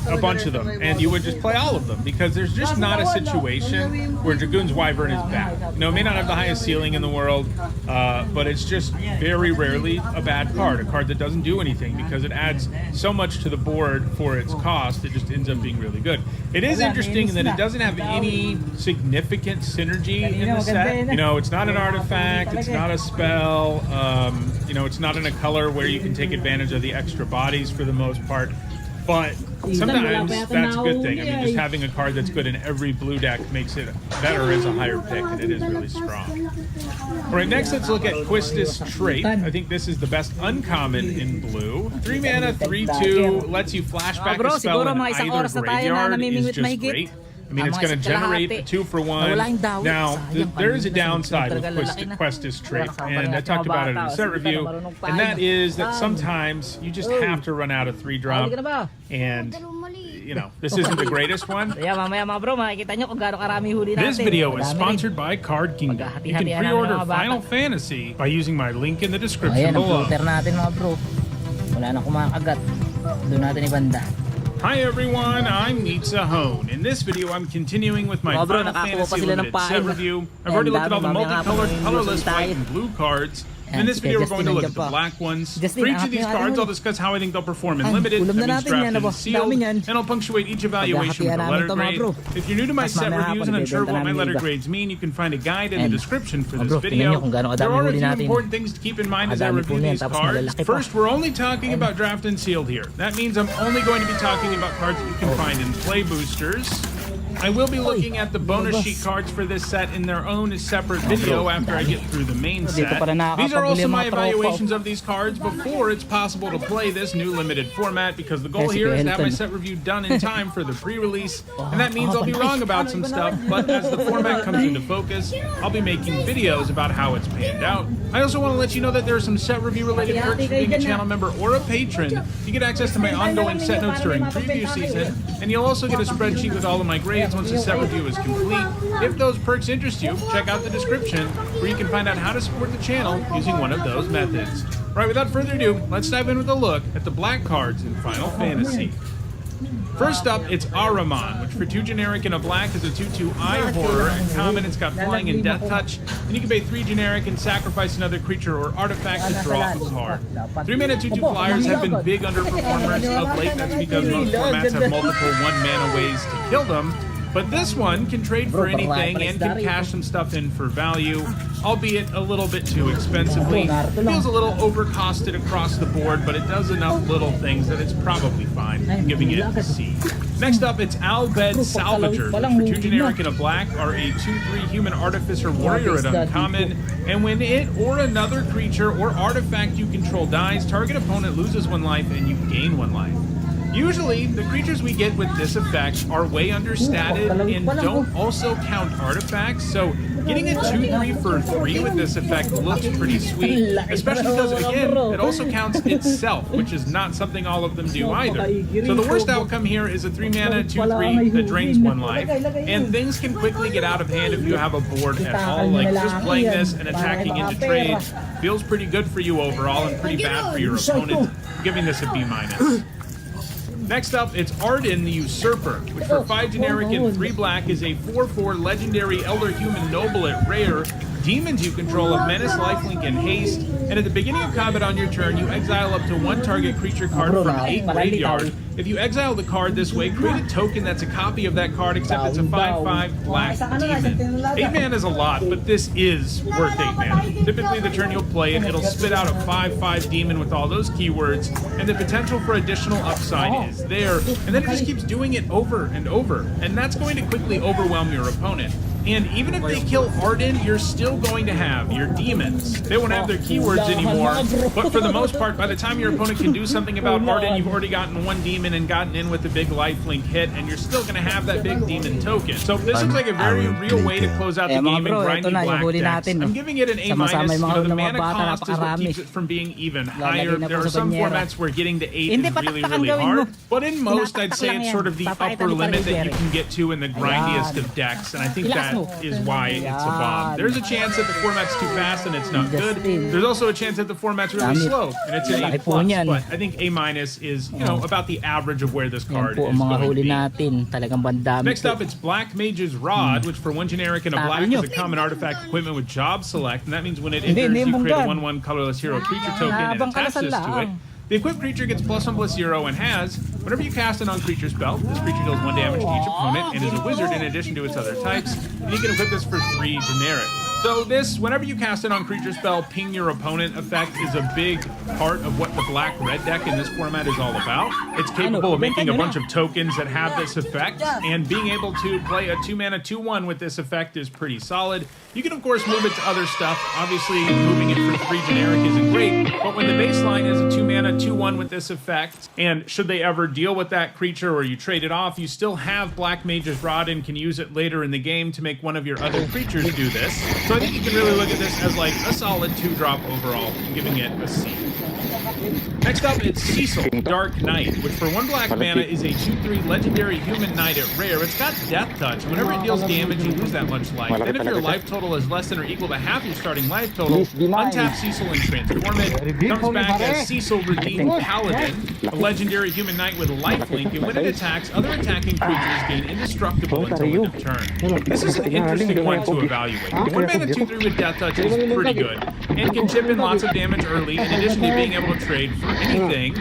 a bunch of them, and you would just play all of them, because there's just not a situation where Dragoon's Wyvern is bad. It may not have the highest ceiling in the world, but it's just very rarely a bad card, a card that doesn't do anything, because it adds so much to the board for its cost. It just ends up being really good. It is interesting that it doesn't have any significant synergy in the set. It's not an artifact, it's not a spell, it's not in a color where you can take advantage of the extra bodies for the most part. But sometimes that's a good thing. I mean, just having a card that's good in every blue deck makes it better as a higher pick, and it is really strong. All right, next let's look at Quistis Trait. I think this is the best uncommon in blue. 3 mana, 3/2, lets you flashback a spell in either graveyard, is just great. I mean, it's going to generate a 2-for-1. Now, there is a downside with Quistis Trait, and I talked about it in the set review, and that is that sometimes you just have to run out of 3-drop, and this isn't the greatest one. This video is sponsored by Card Kingdom. You can pre-order Final Fantasy by using my link in the description below. Hi everyone, I'm Mythic. In this video, I'm continuing with my Final Fantasy Limited set review. I've already looked at all the multicolored, colorless white and blue cards. In this video, we're going to look at the black ones. For each of these cards, I'll discuss how I think they'll perform in Limited, that means drafted and sealed, and I'll punctuate each evaluation with a letter grade. If you're new to my set reviews and unsure of what my letter grades mean, you can find a guide in the description for this video. There are a few important things to keep in mind as I review these cards. First, we're only talking about draft and sealed here. That means I'm only going to be talking about cards that you can find in play boosters. I will be looking at the bonus sheet cards for this set in their own separate video after I get through the main set. These are also my evaluations of these cards before it's possible to play this new limited format, because the goal here is to have my set review done in time for the pre-release, and that means I'll be wrong about some stuff, but as the format comes into focus, I'll be making videos about how it's panned out. I also want to let you know that there are some set review related perks for being a channel member or a patron. You get access to my ongoing set notes during preview season, and you'll also get a spreadsheet with all of my grades upgrades once the set review is complete. If those perks interest you, check out the description where you can find out how to support the channel using one of those methods. Alright, without further ado, let's dive in with a look at the black cards in Final Fantasy. First up, it's Ahriman, which for 2 generic and a black is a 2/2 eye horror. At common, it's got flying and death touch, and you can pay 3 generic and sacrifice another creature or artifact to draw a card. 3 mana 2/2 flyers have been big underperformers of late. That's because most formats have multiple 1 mana ways to kill them. But this one can trade for anything and can cash some stuff in for value, albeit a little bit too expensively. It feels a little overcosted across the board, but it does enough little things that it's probably fine. I'm giving it a C. Next up, it's Albed Salvager, which for 2 generic and a black are a 2/3 human artificer warrior at uncommon, and when it or another creature or artifact you control dies, target opponent loses 1 life and you gain 1 life. Usually, the creatures we get with this effect are way understated and don't also count artifacts, so getting a 2/3 for 3 with this effect looks pretty sweet, especially because, again, it also counts itself, which is not something all of them do either. So the worst outcome here is a 3 mana 2/3 that drains 1 life, and things can quickly get out of hand if you have a board at all. Like, just playing this and attacking into trade feels pretty good for you overall and pretty bad for your opponent. I'm giving this a B-. Next up, it's Arden the Usurper, which for 5 generic and 3 black is a 4/4 legendary Elder Human Noble at rare. Demons you control have Menace, Lifelink, and Haste, and at the beginning of combat on your turn, you exile up to 1 target creature card from a graveyard. If you exile the card this way, create a token that's a copy of that card, except it's a 5/5 black demon. 8 mana is a lot, but this is worth 8 mana. Typically, the turn you'll play it, it'll spit out a 5/5 demon with all those keywords, and the potential for additional upside is there, and then it just keeps doing it over and over, and that's going to quickly overwhelm your opponent. And even if they kill Arden, you're still going to have your demons. They won't have their keywords anymore, but for the most part, by the time your opponent can do something about Arden, you've already gotten 1 demon and gotten in with a big lifelink hit, and you're still going to have that big demon token. So this looks like a very real way to close out the game and grind you black decks. I'm giving it an A-. The mana cost is what keeps it from being even higher. There are some formats where getting to 8 is really, really hard, but in most, I'd say it's sort of the upper limit that you can get to in the grindiest of decks, and I think that is why it's a bomb. There's a chance that the format's too fast and it's not good. There's also a chance that the format's really slow and it's an A+, but I think A- is, you know, about the average of where this card is going to be. Next up, it's Black Mage's Rod, which for 1 generic and a black is a common artifact equipment with job select, and that means when it enters, you create a 1/1 colorless hero creature token and attach this to it. The equipped creature gets +1/+0 and has, whenever you cast a non-creature spell, this creature deals 1 damage to each opponent and is a wizard in addition to its other types, and you can equip this for 3 generic. So this, whenever you cast a non-creature spell, ping your opponent effect is a big part of what the black-red deck in this format is all about. It's capable of making a bunch of tokens that have this effect, and being able to play a 2 mana 2/1 with this effect is pretty solid. You can of course move it to other stuff. Obviously moving it for 3 generic isn't great, but when the baseline is a 2 mana 2/1 with this effect, and should they ever deal with that creature or you trade it off, you still have Black Mage's Rod and can use it later in the game to make one of your other creatures do this. So I think you can really look at this as like a solid 2-drop overall, giving it a C. Next up, it's Cecil, Dark Knight, which for 1 black mana is a 2/3 legendary human knight at rare. It's got death touch. Whenever it deals damage, you lose that much life. Then if your life total is less than or equal to half your starting life total, untap Cecil and transform it. Comes back as Cecil Redeemed Paladin, a legendary human knight with lifelink, and when it attacks, other attacking creatures gain indestructible until end of turn. This is an interesting one to evaluate. 1 mana 2/3 with death touch is pretty good, and can chip in lots of damage early, in addition to being able to trade for anything.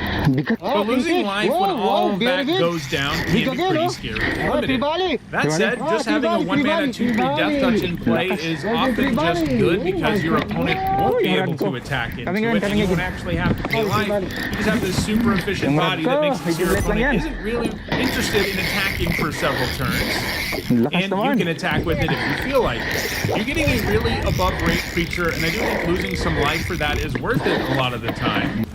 But losing life when all of that goes down can be pretty scary and limited. That said, just having a 1 mana 2/3 death touch in play is often just good because your opponent won't be able to attack into it, and you won't actually have to pay life. You just have this super efficient body that makes it so your opponent isn't really interested in attacking for several turns, and you can attack with it if you feel like it. You're getting a really above rate creature, and I do think losing some life for that is worth it a lot of the time.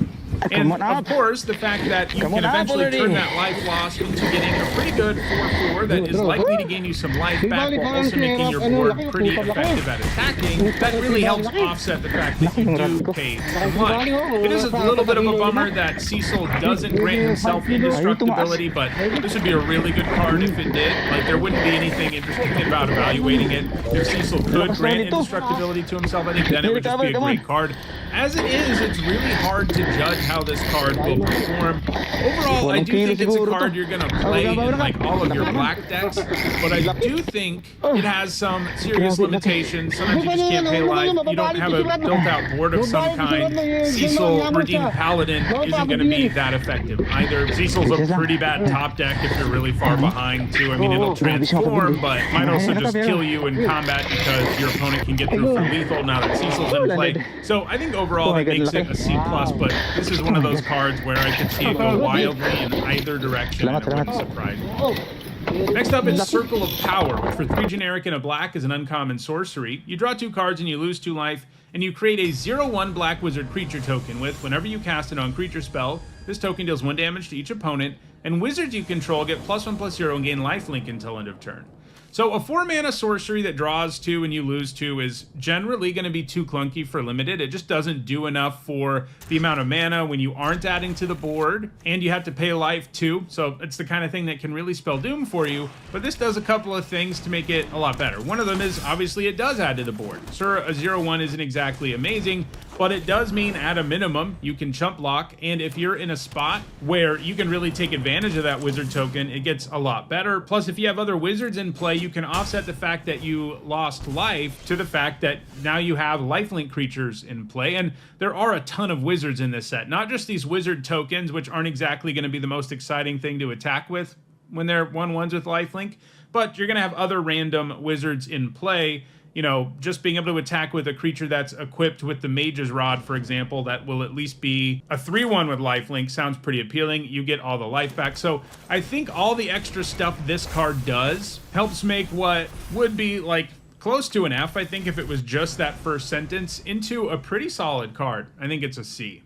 And of course, the fact that you can eventually turn that life lost into getting a pretty good 4/4 that is likely to gain you some life back while also making your board pretty effective at attacking, that really helps offset the fact that you do pay some life. It is a little bit of a bummer that Cecil doesn't grant himself indestructibility, but this would be a really good card if it did. Like, there wouldn't be anything interesting about evaluating it. If Cecil could grant indestructibility to himself, I think then it would just be a great card. As it is, it's really hard to judge how this card will perform. Overall, I do think it's a card you're going to play in like all of your black decks, but I do think it has some serious limitations. Sometimes you just can't pay life. You don't have a built-out board of some kind. Cecil Redeemed Paladin isn't going to be that effective either. Cecil's a pretty bad top deck if you're really far behind too. I mean, it'll transform, but might also just kill you in combat because your opponent can get through for lethal now that Cecil's in play. So I think overall that makes it a C+, but this is one of those cards where I could see it go wildly in either direction and it wouldn't surprise me. Next up is Circle of Power, which for 3 generic and a black is an uncommon sorcery. You draw 2 cards and you lose 2 life, and you create a 0/1 black wizard creature token with, whenever you cast a non-creature spell, this token deals 1 damage to each opponent, and wizards you control get +1/+0 and gain lifelink until end of turn. So a 4-mana sorcery that draws 2 and you lose 2 is generally going to be too clunky for limited. It just doesn't do enough for the amount of mana when you aren't adding to the board, and you have to pay life too. So it's the kind of thing that can really spell doom for you, but this does a couple of things to make it a lot better. One of them is, obviously, it does add to the board. Sure, a 0/1 isn't exactly amazing, but it does mean at a minimum you can chump block, and if you're in a spot where you can really take advantage of that wizard token, it gets a lot better. Plus, if you have other wizards in play, you can offset the fact that you lost life to the fact that now you have lifelink creatures in play, and there are a ton of wizards in this set. Not just these wizard tokens, which aren't exactly going to be the most exciting thing to attack with when they're 1/1s with lifelink, but you're going to have other random wizards in play. You know, just being able to attack with a creature that's equipped with the Mage's Rod, for example, that will at least be a 3/1 with lifelink sounds pretty appealing. You get all the life back. So I think all the extra stuff this card does helps make what would be like close to an F, I think, if it was just that first sentence, into a pretty solid card. I think it's a C.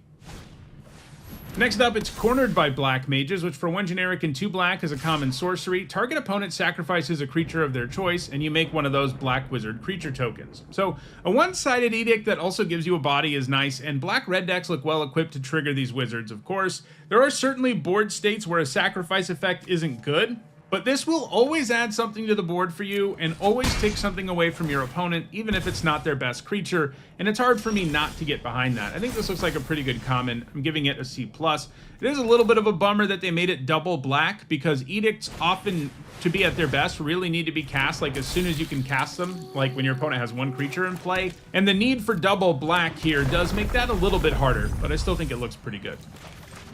Next up, it's Cornered by Black Mages, which for 1 generic and 2 black is a common sorcery. Target opponent sacrifices a creature of their choice, and you make one of those black wizard creature tokens. So a one-sided edict that also gives you a body is nice, and black-red decks look well equipped to trigger these wizards, of course. There are certainly board states where a sacrifice effect isn't good, but this will always add something to the board for you and always take something away from your opponent, even if it's not their best creature, and it's hard for me not to get behind that. I think this looks like a pretty good common. I'm giving it a C+. It is a little bit of a bummer that they made it double black, because edicts often, to be at their best, really need to be cast like as soon as you can cast them, like when your opponent has 1 creature in play, and the need for double black here does make that a little bit harder, but I still think it looks pretty good.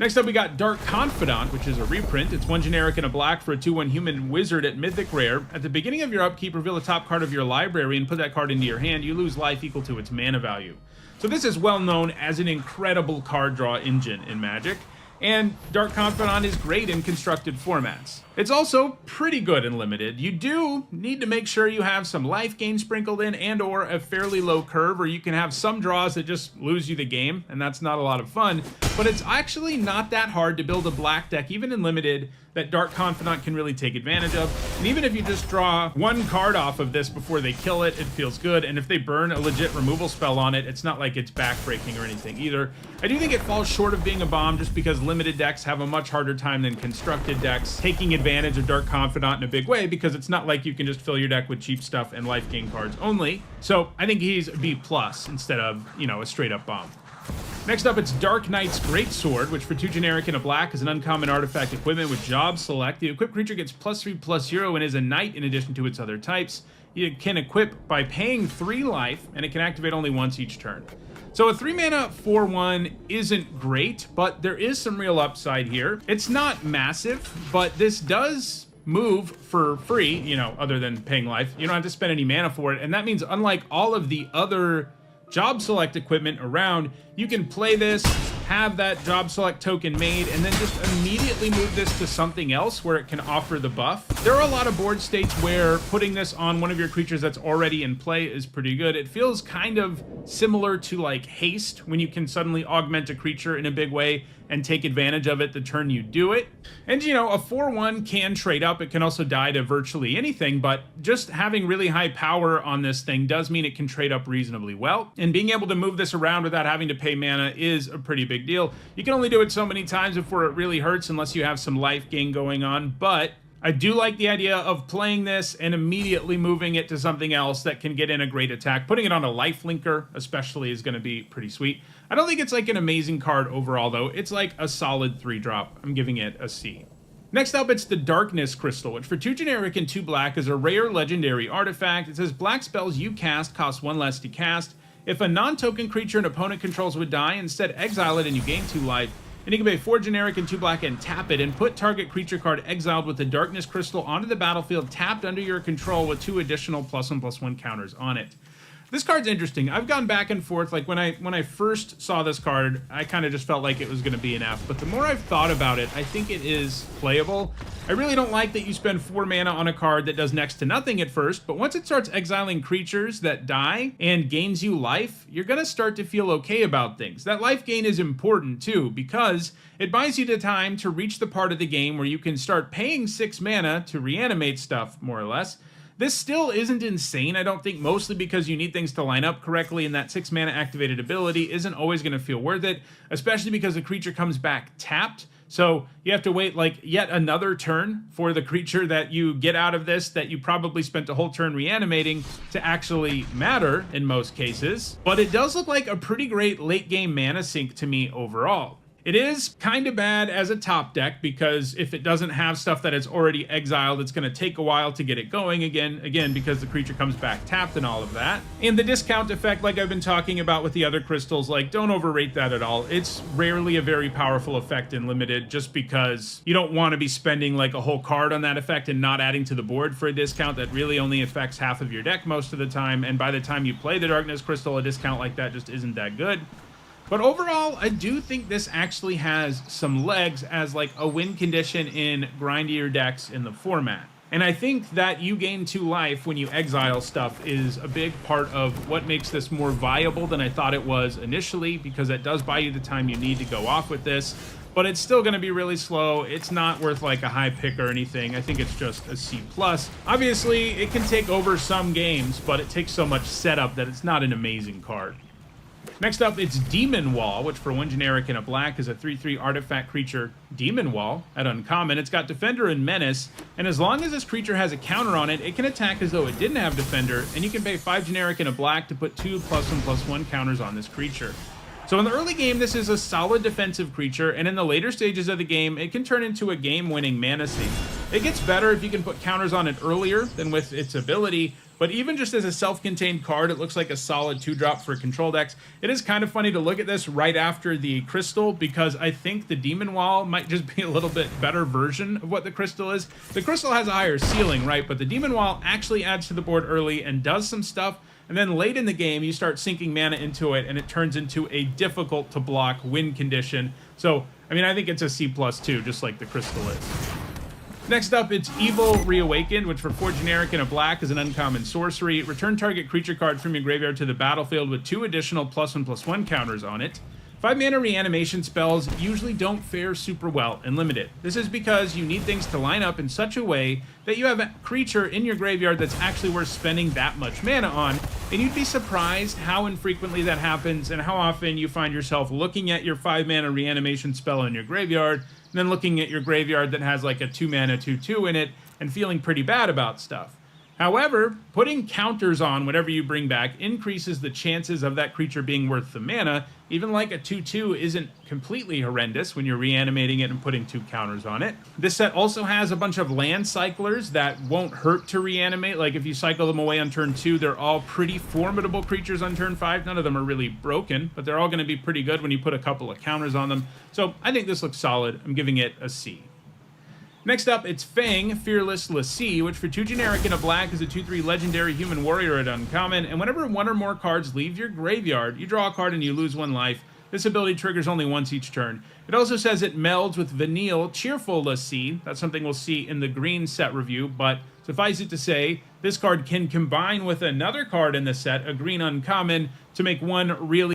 Next up, we got Dark Confidant, which is a reprint. It's 1 generic and a black for a 2/1 human wizard at Mythic Rare. At the beginning of your upkeep, reveal a top card of your library and put that card into your hand. You lose life equal to its mana value. So this is well known as an incredible card draw engine in Magic, and Dark Confidant is great in constructed formats. It's also pretty good in limited. You do need to make sure you have some life gain sprinkled in and or a fairly low curve, or you can have some draws that just lose you the game, and that's not a lot of fun. But it's actually not that hard to build a black deck, even in limited, that Dark Confidant can really take advantage of. And even if you just draw 1 card off of this before they kill it, it feels good. And if they burn a legit removal spell on it, it's not like it's backbreaking or anything either. I do think it falls short of being a bomb just because limited decks have a much harder time than constructed decks taking advantage of Dark Confidant in a big way, because it's not like you can just fill your deck with cheap stuff and life gain cards only. So I think he's a B+ instead of, you know, a straight up bomb. Next up, it's Dark Knight's Greatsword, which for 2 generic and a black is an uncommon artifact equipment with job select. The equipped creature gets +3/+0 and is a knight in addition to its other types. You can equip by paying 3 life, and it can activate only once each turn. So a 3-mana 4/1 isn't great, but there is some real upside here. It's not massive, but this does move for free, you know, other than paying life. You don't have to spend any mana for it, and that means unlike all of the other job select equipment around, you can play this have that job select token made, and then just immediately move this to something else where it can offer the buff. There are a lot of board states where putting this on one of your creatures that's already in play is pretty good. It feels kind of similar to like haste, when you can suddenly augment a creature in a big way and take advantage of it the turn you do it. And you know, a 4/1 can trade up. It can also die to virtually anything, but just having really high power on this thing does mean it can trade up reasonably well. And being able to move this around without having to pay mana is a pretty big deal. You can only do it so many times before it really hurts unless you have some life gain going on, but I do like the idea of playing this and immediately moving it to something else that can get in a great attack. Putting it on a life linker especially is going to be pretty sweet. I don't think it's like an amazing card overall though. It's like a solid 3-drop. I'm giving it a C. Next up, it's the Darkness Crystal, which for 2 generic and 2 black is a rare legendary artifact. It says black spells you cast cost 1 less to cast. If a non-token creature an opponent controls would die, instead exile it and you gain 2 life. And you can pay 4 generic and 2 black and tap it, and put target creature card exiled with the Darkness Crystal onto the battlefield tapped under your control with 2 additional +1/+1 counters on it. This card's interesting. I've gone back and forth. Like when I first saw this card, I kind of just felt like it was going to be an F. But the more I've thought about it, I think it is playable. I really don't like that you spend 4 mana on a card that does next to nothing at first, but once it starts exiling creatures that die and gains you life, you're going to start to feel okay about things. That life gain is important too, because it buys you the time to reach the part of the game where you can start paying 6 mana to reanimate stuff, more or less. This still isn't insane, I don't think, mostly because you need things to line up correctly, and that 6 mana activated ability isn't always going to feel worth it, especially because the creature comes back tapped. So you have to wait like yet another turn for the creature that you get out of this that you probably spent a whole turn reanimating to actually matter in most cases. But it does look like a pretty great late game mana sink to me overall. It is kind of bad as a top deck because if it doesn't have stuff that is already exiled, it's going to take a while to get it going again because the creature comes back tapped and all of that. And the discount effect, like I've been talking about with the other crystals, like don't overrate that at all. It's rarely a very powerful effect in limited just because you don't want to be spending like a whole card on that effect and not adding to the board for a discount that really only affects half of your deck most of the time. And by the time you play the Darkness Crystal, a discount like that just isn't that good. But overall, I do think this actually has some legs as like a win condition in grindier decks in the format. And I think that you gain 2 life when you exile stuff is a big part of what makes this more viable than I thought it was initially, because it does buy you the time you need to go off with this. But it's still going to be really slow. It's not worth like a high pick or anything. I think it's just a C+. Obviously, it can take over some games, but it takes so much setup that it's not an amazing card. Next up, it's Demon Wall, which for 1 generic and a black is a 3/3 artifact creature. Demon Wall, at uncommon, it's got Defender and Menace, and as long as this creature has a counter on it, it can attack as though it didn't have Defender, and you can pay 5 generic and a black to put 2 +1/+1 counters on this creature. So in the early game, this is a solid defensive creature, and in the later stages of the game, it can turn into a game-winning mana sink. It gets better if you can put counters on it earlier than with its ability, but even just as a self-contained card, it looks like a solid 2-drop for control decks. It is kind of funny to look at this right after the Crystal, because I think the Demon Wall might just be a little bit better version of what the Crystal is. The Crystal has a higher ceiling, right? But the Demon Wall actually adds to the board early and does some stuff, and then late in the game, you start sinking mana into it, and it turns into a difficult-to-block win condition. So, I mean, I think it's a C+ too, just like the Crystal is. Next up, it's Evil Reawakened, which for 4 generic and a black is an uncommon sorcery. Return target creature card from your graveyard to the battlefield with 2 additional +1/+1 counters on it. 5 mana reanimation spells usually don't fare super well in limited. This is because you need things to line up in such a way that you have a creature in your graveyard that's actually worth spending that much mana on, and you'd be surprised how infrequently that happens and how often you find yourself looking at your 5 mana reanimation spell in your graveyard, and then looking at your graveyard that has like a 2 mana 2/2 in it and feeling pretty bad about stuff. However, putting counters on whatever you bring back increases the chances of that creature being worth the mana. Even like a 2/2 isn't completely horrendous when you're reanimating it and putting 2 counters on it. This set also has a bunch of land cyclers that won't hurt to reanimate. Like if you cycle them away on turn 2, they're all pretty formidable creatures on turn 5. None of them are really broken, but they're all going to be pretty good when you put a couple of counters on them. So I think this looks solid. I'm giving it a C. Next up, it's Fang, Fearless Lassie, which for 2 generic and a black is a 2/3 legendary human warrior at uncommon, and whenever 1 or more cards leave your graveyard, you draw a card and you lose 1 life. This ability triggers only once each turn. It also says it melds with Vanille Cheerful Lassie. That's something we'll see in the green set review, but suffice it to say, this card can combine with another card in the set, a green uncommon, to make one really...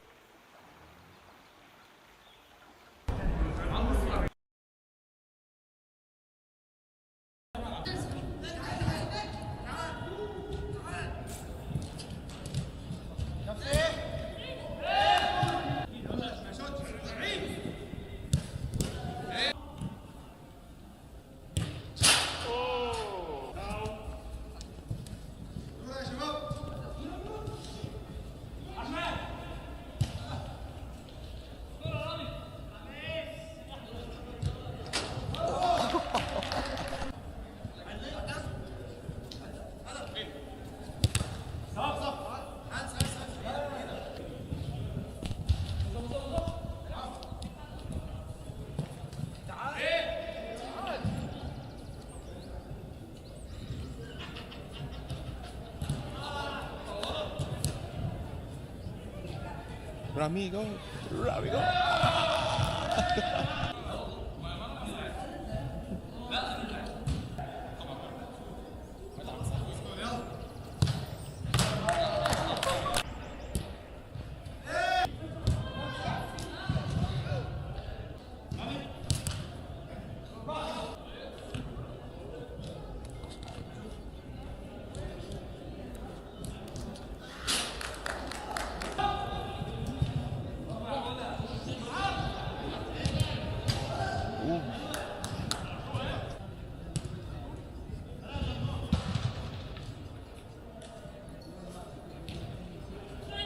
Ramigo.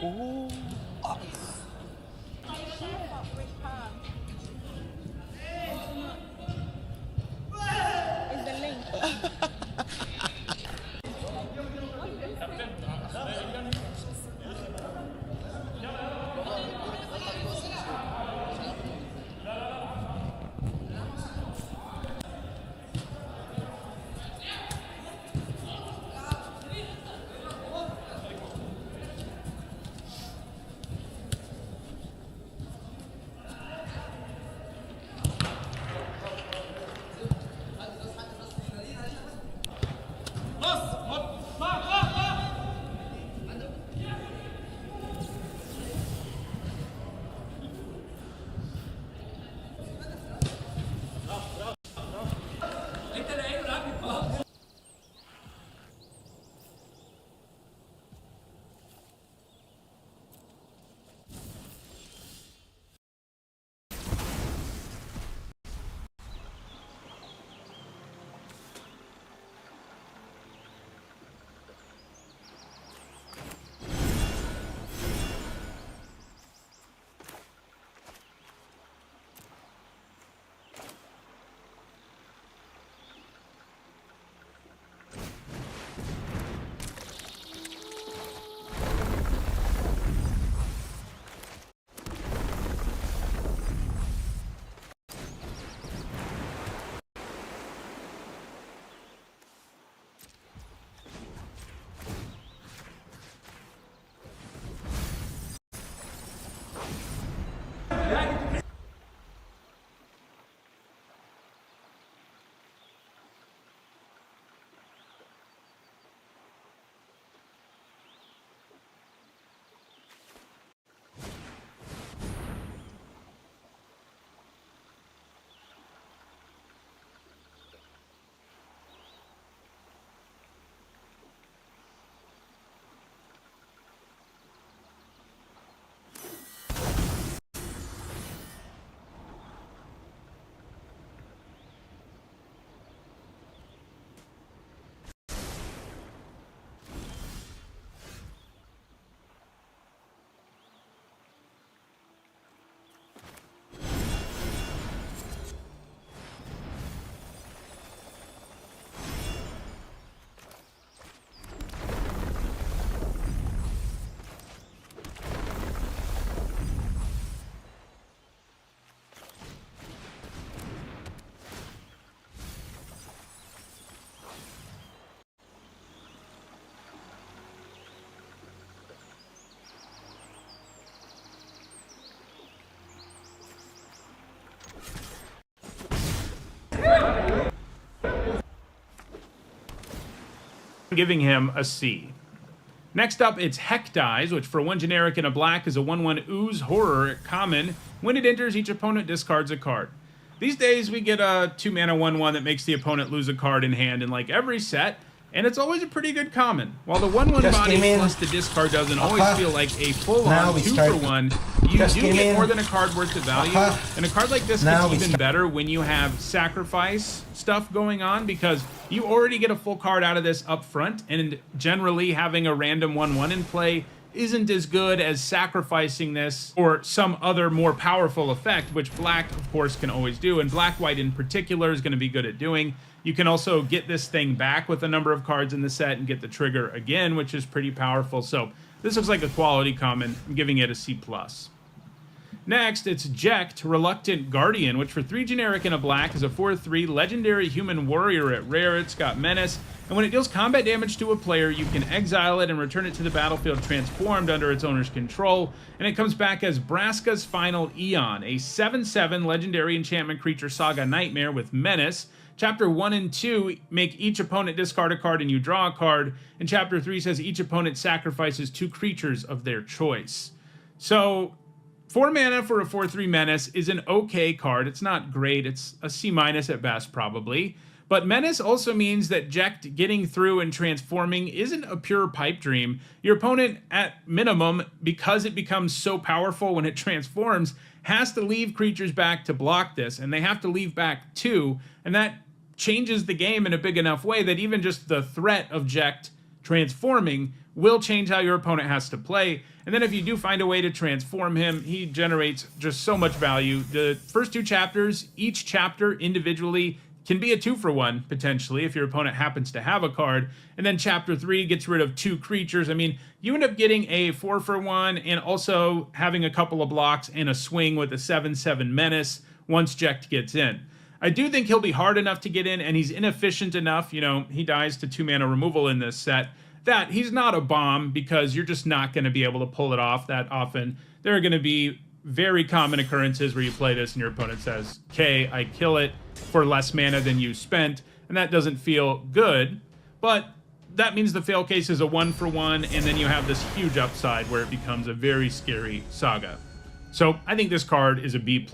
Oh. Is the link? giving him a C. Next up, it's Eternities, which for 1 generic and a black is a 1/1 ooze horror at common. When it enters, each opponent discards a card. These days, we get a 2-mana 1/1 that makes the opponent lose a card in hand in like every set, and it's always a pretty good common. While the 1/1 body plus the discard doesn't always feel like a full-on 2-for-1, you do get more than a card worth of value, and a card like this gets even better when you have sacrifice stuff going on, because you already get a full card out of this up front, and generally having a random 1/1 in play isn't as good as sacrificing this or some other more powerful effect, which black, of course, can always do, and black-white in particular is going to be good at doing. You can also get this thing back with a number of cards in the set and get the trigger again, which is pretty powerful. So this looks like a quality common. I'm giving it a C+. Next, it's Jekt, Reluctant Guardian, which for 3 generic and a black is a 4/3 legendary human warrior at rare. It's got menace, and when it deals combat damage to a player, you can exile it and return it to the battlefield transformed under its owner's control, and it comes back as Braska's Final Eon, a 7/7 legendary enchantment creature saga nightmare with menace. Chapter 1 and 2 make each opponent discard a card and you draw a card, and Chapter 3 says each opponent sacrifices 2 creatures of their choice. So 4 mana for a 4/3 menace is an okay card. It's not great. It's a C- at best, probably. But menace also means that Jekt getting through and transforming isn't a pure pipe dream. Your opponent, at minimum, because it becomes so powerful when it transforms, has to leave creatures back to block this, and they have to leave back 2, and that changes the game in a big enough way that even just the threat of Jekt transforming will change how your opponent has to play. And then if you do find a way to transform him, he generates just so much value. The first 2 chapters, each chapter individually can be a 2-for-1, potentially, if your opponent happens to have a card. And then Chapter 3 gets rid of 2 creatures. I mean, you end up getting a 4-for-1 and also having a couple of blocks and a swing with a 7/7 menace once Jekt gets in. I do think he'll be hard enough to get in, and he's inefficient enough. You know, he dies to 2-mana removal in this set, that he's not a bomb, because you're just not going to be able to pull it off that often. There are going to be very common occurrences where you play this and your opponent says, okay, I kill it for less mana than you spent, and that doesn't feel good. But that means the fail case is a 1-for-1, and then you have this huge upside where it becomes a very scary saga. So I think this card is a B+.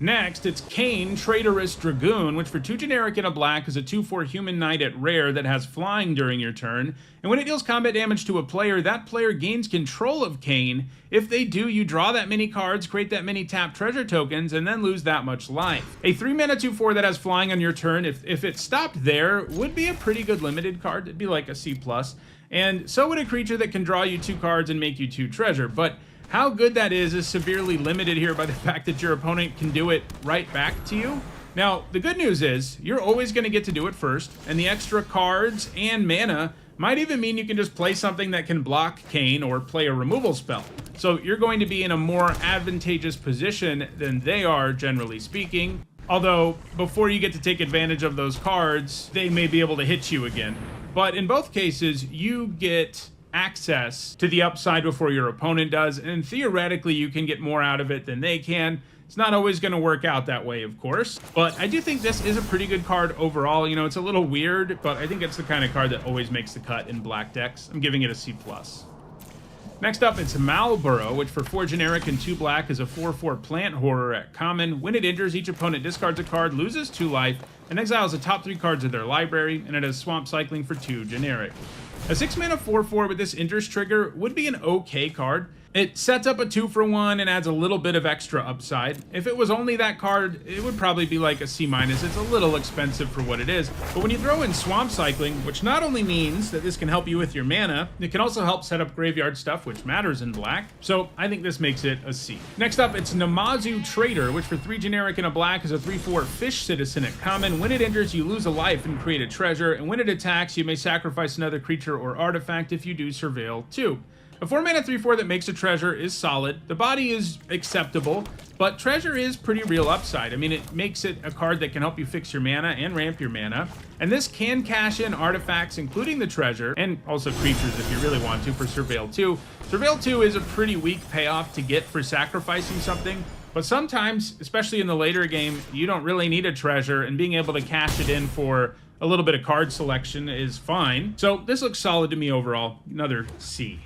Next, it's Kane, Traitorous Dragoon, which for 2 generic and a black is a 2/4 human knight at rare that has flying during your turn. And when it deals combat damage to a player, that player gains control of Kane. If they do, you draw that many cards, create that many tapped treasure tokens, and then lose that much life. A 3-mana 2/4 that has flying on your turn, if it stopped there, would be a pretty good limited card. It'd be like a C+. And so would a creature that can draw you 2 cards and make you 2 treasure. But how good that is severely limited here by the fact that your opponent can do it right back to you. Now, the good news is you're always going to get to do it first, and the extra cards and mana might even mean you can just play something that can block Kane or play a removal spell. So you're going to be in a more advantageous position than they are, generally speaking. Although, before you get to take advantage of those cards, they may be able to hit you again. But in both cases, you get access to the upside before your opponent does, and theoretically you can get more out of it than they can. It's not always going to work out that way, of course, but I do think this is a pretty good card overall. You know, it's a little weird, but I think it's the kind of card that always makes the cut in black decks. I'm giving it a C+. Next up, it's Malboro, which for 4 generic and 2 black is a 4/4 plant horror at common. When it enters, each opponent discards a card, loses 2 life, and exiles the top 3 cards of their library, and it has swamp cycling for 2 generic. A 6-mana 4/4 with this enters trigger would be an okay card. It sets up a 2-for-1 and adds a little bit of extra upside. If it was only that card, it would probably be like a C-. It's a little expensive for what it is. But when you throw in swamp cycling, which not only means that this can help you with your mana, it can also help set up graveyard stuff, which matters in black. So I think this makes it a C. Next up, it's Namazu Trader, which for 3 generic and a black is a 3/4 fish citizen at common. When it enters, you lose a life and create a treasure. And when it attacks, you may sacrifice another creature or artifact. If you do, surveil 2. A 4-mana 3/4 that makes a treasure is solid. The body is acceptable, but treasure is pretty real upside. I mean, it makes it a card that can help you fix your mana and ramp your mana. And this can cash in artifacts, including the treasure, and also creatures if you really want to for Surveil 2. Surveil 2 is a pretty weak payoff to get for sacrificing something, but sometimes, especially in the later game, you don't really need a treasure, and being able to cash it in for a little bit of card selection is fine. So this looks solid to me overall. Another C.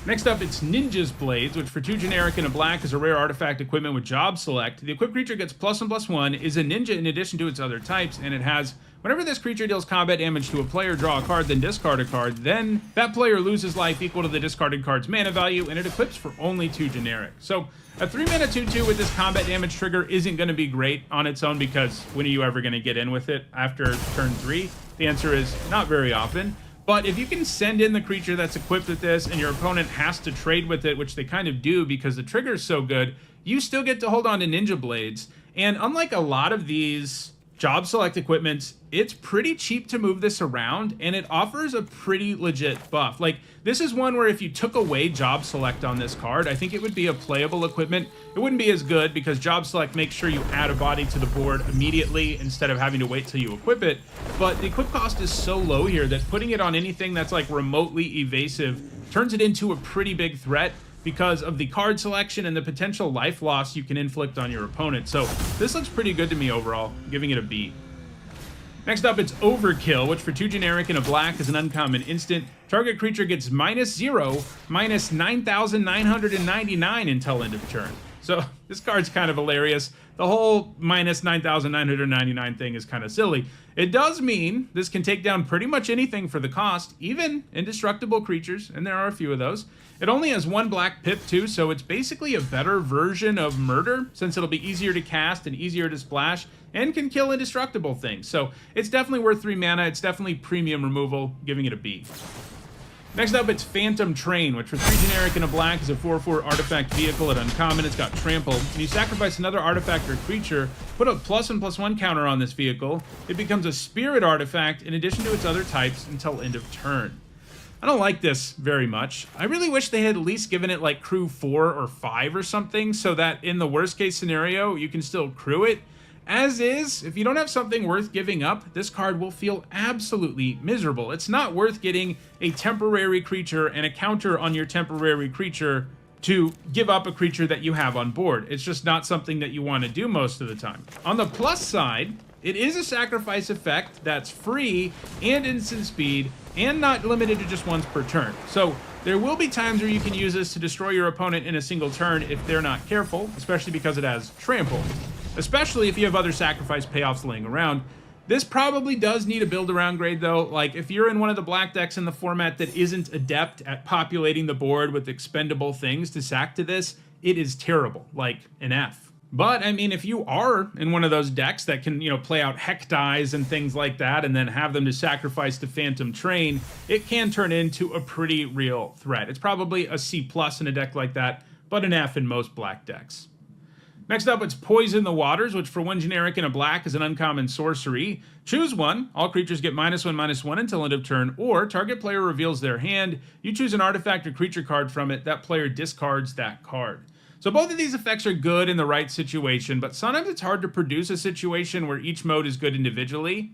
Next up, it's Ninja's Blades, which for 2 generic and a black is a rare artifact equipment with job select. The equipped creature gets +1/+1, is a ninja in addition to its other types, and it has, whenever this creature deals combat damage to a player, draw a card, then discard a card, then that player loses life equal to the discarded card's mana value, and it equips for only 2 generic. So a 3-mana 2/2 with this combat damage trigger isn't going to be great on its own, because when are you ever going to get in with it after turn 3? The answer is not very often. But if you can send in the creature that's equipped with this and your opponent has to trade with it, which they kind of do because the trigger is so good, you still get to hold on to Ninja Blades. And unlike a lot of these job select equipments, it's pretty cheap to move this around, and it offers a pretty legit buff. Like, this is one where if you took away job select on this card, I think it would be a playable equipment. It wouldn't be as good because job select makes sure you add a body to the board immediately instead of having to wait till you equip it. But the equip cost is so low here that putting it on anything that's like remotely evasive turns it into a pretty big threat because of the card selection and the potential life loss you can inflict on your opponent. So this looks pretty good to me overall, giving it a B. Next up, it's Overkill, which for 2 generic and a black is an uncommon instant. Target creature gets -0, -9,999 until end of turn. So this card's kind of hilarious. The whole -9,999 thing is kind of silly. It does mean this can take down pretty much anything for the cost, even indestructible creatures, and there are a few of those. It only has 1 black pip too, so it's basically a better version of Murder, since it'll be easier to cast and easier to splash, and can kill indestructible things. So it's definitely worth 3 mana. It's definitely premium removal, giving it a B. Next up, it's Phantom Train, which for 3 generic and a black is a 4/4 artifact vehicle at uncommon. It's got trample. When you sacrifice another artifact or creature, put a +1/+1 counter on this vehicle. It becomes a spirit artifact in addition to its other types until end of turn. I don't like this very much. I really wish they had at least given it like crew 4 or 5 or something, so that in the worst case scenario, you can still crew it. As is, if you don't have something worth giving up, this card will feel absolutely miserable. It's not worth getting a temporary creature and a counter on your temporary creature to give up a creature that you have on board. It's just not something that you want to do most of the time. On the plus side, it is a sacrifice effect that's free and instant speed and not limited to just once per turn. So there will be times where you can use this to destroy your opponent in a single turn if they're not careful, especially because it has trample. Especially if you have other sacrifice payoffs laying around. This probably does need a build around grade though. Like if you're in one of the black decks in the format that isn't adept at populating the board with expendable things to sack to this, it is terrible, like an F. But I mean, if you are in one of those decks that can, play out heck dies and things like that and then have them to sacrifice to Phantom Train, it can turn into a pretty real threat. It's probably a C+ in a deck like that, but an F in most black decks. Next up, it's Poison the Waters, which for 1 generic and a black is an uncommon sorcery. Choose one. All creatures get -1/-1 until end of turn, or target player reveals their hand. You choose an artifact or creature card from it. That player discards that card. So both of these effects are good in the right situation, but sometimes it's hard to produce a situation where each mode is good individually.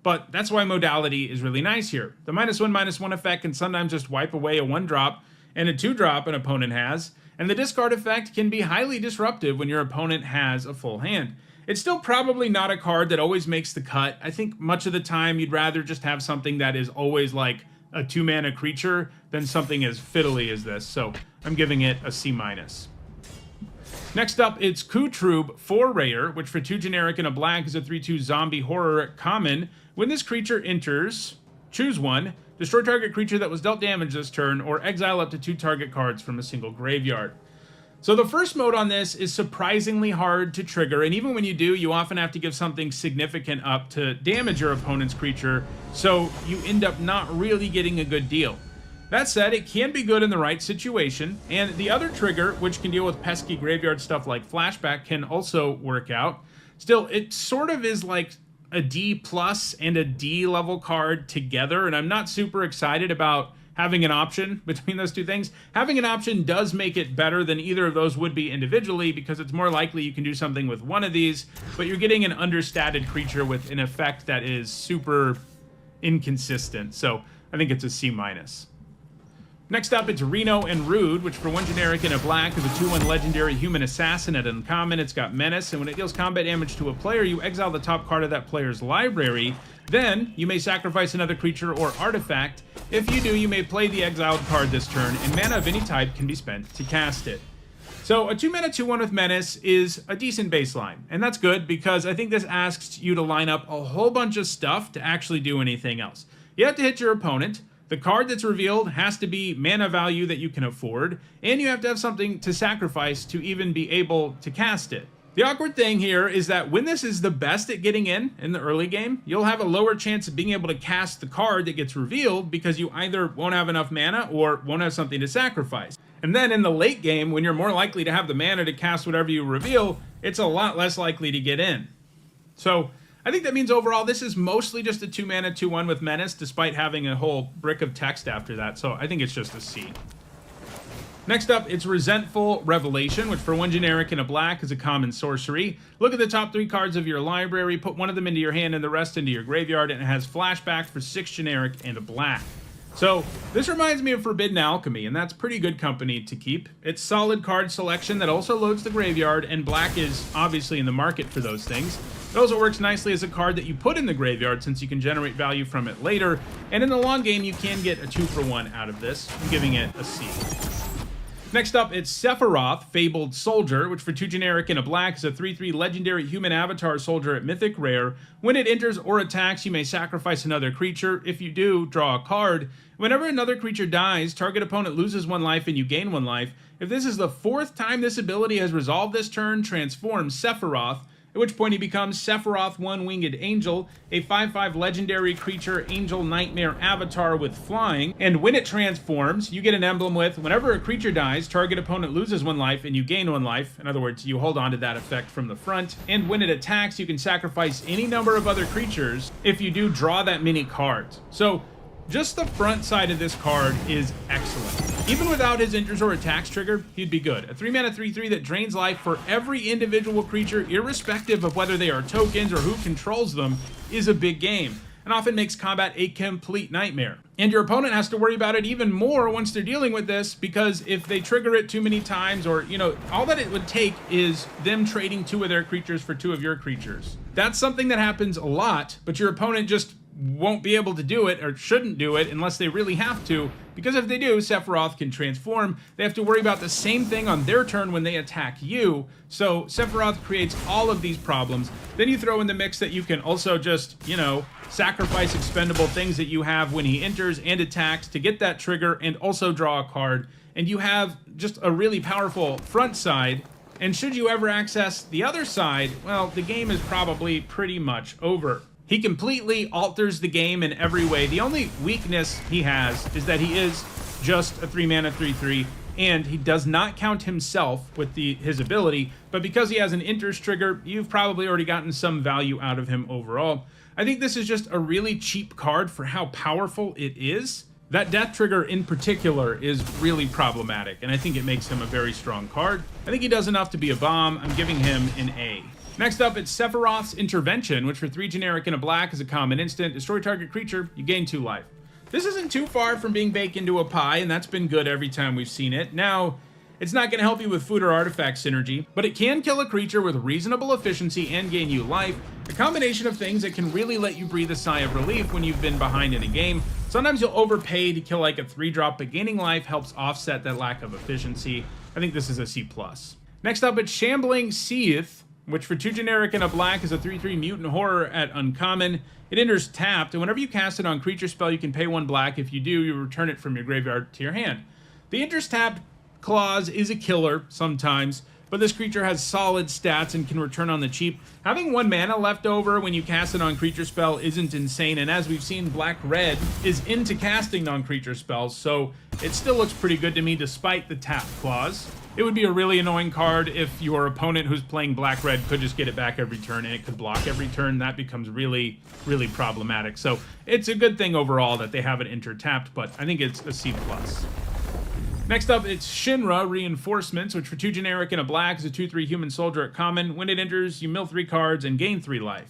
But that's why modality is really nice here. The -1/-1 effect can sometimes just wipe away a 1-drop and a 2-drop an opponent has, and the discard effect can be highly disruptive when your opponent has a full hand. It's still probably not a card that always makes the cut. I think much of the time you'd rather just have something that is always like a 2-mana creature than something as fiddly as this, so I'm giving it a C-. Next up, it's Kutrub 4 rare, which for 2 generic and a black is a 3/2 zombie horror common. When this creature enters, choose one. Destroy target creature that was dealt damage this turn, or exile up to 2 target cards from a single graveyard. So the first mode on this is surprisingly hard to trigger, and even when you do, you often have to give something significant up to damage your opponent's creature, so you end up not really getting a good deal. That said, it can be good in the right situation, and the other trigger, which can deal with pesky graveyard stuff like Flashback, can also work out. Still, it sort of is like a D+ and a D level card together, and I'm not super excited about having an option between those two things. Having an option does make it better than either of those would be individually, because it's more likely you can do something with one of these, but you're getting an understated creature with an effect that is super inconsistent, so I think it's a C-. Next up, it's Reno and Rude, which for 1 generic and a black is a 2/1 legendary human assassin at uncommon. It's got menace, and when it deals combat damage to a player, you exile the top card of that player's library. Then, you may sacrifice another creature or artifact. If you do, you may play the exiled card this turn, and mana of any type can be spent to cast it. So a 2-mana 2/1 with menace is a decent baseline, and that's good because I think this asks you to line up a whole bunch of stuff to actually do anything else. You have to hit your opponent. The card that's revealed has to be mana value that you can afford, and you have to have something to sacrifice to even be able to cast it. The awkward thing here is that when this is the best at getting in the early game, you'll have a lower chance of being able to cast the card that gets revealed because you either won't have enough mana or won't have something to sacrifice. And then in the late game, when you're more likely to have the mana to cast whatever you reveal, it's a lot less likely to get in. So I think that means overall this is mostly just a 2-mana 2/1 with menace, despite having a whole brick of text after that, so I think it's just a C. Next up, it's Resentful Revelation, which for 1 generic and a black is a common sorcery. Look at the top 3 cards of your library, put one of them into your hand and the rest into your graveyard, and it has flashback for 6 generic and a black. So, this reminds me of Forbidden Alchemy, and that's pretty good company to keep. It's solid card selection that also loads the graveyard, and black is obviously in the market for those things. It also works nicely as a card that you put in the graveyard since you can generate value from it later, and in the long game you can get a 2-for-1 out of this. I'm giving it a C. Next up, it's Sephiroth, Fabled Soldier, which for 2 generic and a black is a 3/3 legendary human avatar soldier at Mythic rare. When it enters or attacks, you may sacrifice another creature. If you do, draw a card. Whenever another creature dies, target opponent loses 1 life and you gain 1 life. If this is the 4th time this ability has resolved this turn, transform Sephiroth, at which point he becomes Sephiroth One-Winged Angel, a 5/5 legendary creature angel nightmare avatar with flying, and when it transforms, you get an emblem with, whenever a creature dies, target opponent loses 1 life and you gain 1 life. In other words, you hold on to that effect from the front, and when it attacks, you can sacrifice any number of other creatures. If you do, draw that many cards. So, just the front side of this card is excellent. Even without his enters or attacks trigger, he'd be good. A 3-mana 3/3 that drains life for every individual creature, irrespective of whether they are tokens or who controls them, is a big game, and often makes combat a complete nightmare. And your opponent has to worry about it even more once they're dealing with this, because if they trigger it too many times, or, all that it would take is them trading 2 of their creatures for 2 of your creatures. That's something that happens a lot, but your opponent just won't be able to do it, or shouldn't do it, unless they really have to, because if they do, Sephiroth can transform. They have to worry about the same thing on their turn when they attack you, so Sephiroth creates all of these problems. Then you throw in the mix that you can also just, sacrifice expendable things that you have when he enters and attacks to get that trigger and also draw a card, and you have just a really powerful front side. And should you ever access the other side, well, the game is probably pretty much over. He completely alters the game in every way. The only weakness he has is that he is just a 3-mana 3/3, and he does not count himself with his ability, but because he has an enters trigger, you've probably already gotten some value out of him overall. I think this is just a really cheap card for how powerful it is. That death trigger in particular is really problematic, and I think it makes him a very strong card. I think he does enough to be a bomb. I'm giving him an A. Next up, it's Sephiroth's Intervention, which for 3 generic and a black is a common instant. Destroy target creature, you gain 2 life. This isn't too far from being baked into a pie, and that's been good every time we've seen it. Now, it's not going to help you with food or artifact synergy, but it can kill a creature with reasonable efficiency and gain you life. A combination of things that can really let you breathe a sigh of relief when you've been behind in a game. Sometimes you'll overpay to kill like a 3-drop, but gaining life helps offset that lack of efficiency. I think this is a C+. Next up, it's Shambling Seath, which for 2 generic and a black is a 3/3 mutant horror at uncommon. It enters tapped, and whenever you cast it on creature spell, you can pay 1 black. If you do, you return it from your graveyard to your hand. The enters tapped clause is a killer sometimes, but this creature has solid stats and can return on the cheap. Having 1 mana left over when you cast it on creature spell isn't insane, and as we've seen, black-red is into casting non-creature spells, so it still looks pretty good to me despite the tap clause. It would be a really annoying card if your opponent who's playing black-red could just get it back every turn and it could block every turn. That becomes really, really problematic. So it's a good thing overall that they have it enter-tapped, but I think it's a C+. Next up, it's Shinra Reinforcements, which for 2 generic and a black is a 2/3 human soldier at common. When it enters, you mill 3 cards and gain 3 life.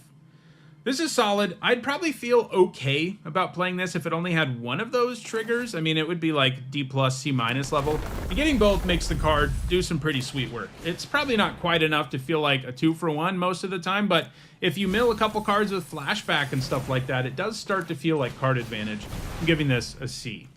This is solid. I'd probably feel okay about playing this if it only had one of those triggers. I mean, it would be like D+, C- level. And getting both makes the card do some pretty sweet work. It's probably not quite enough to feel like a 2-for-1 most of the time, but if you mill a couple cards with flashback and stuff like that, it does start to feel like card advantage. I'm giving this a C.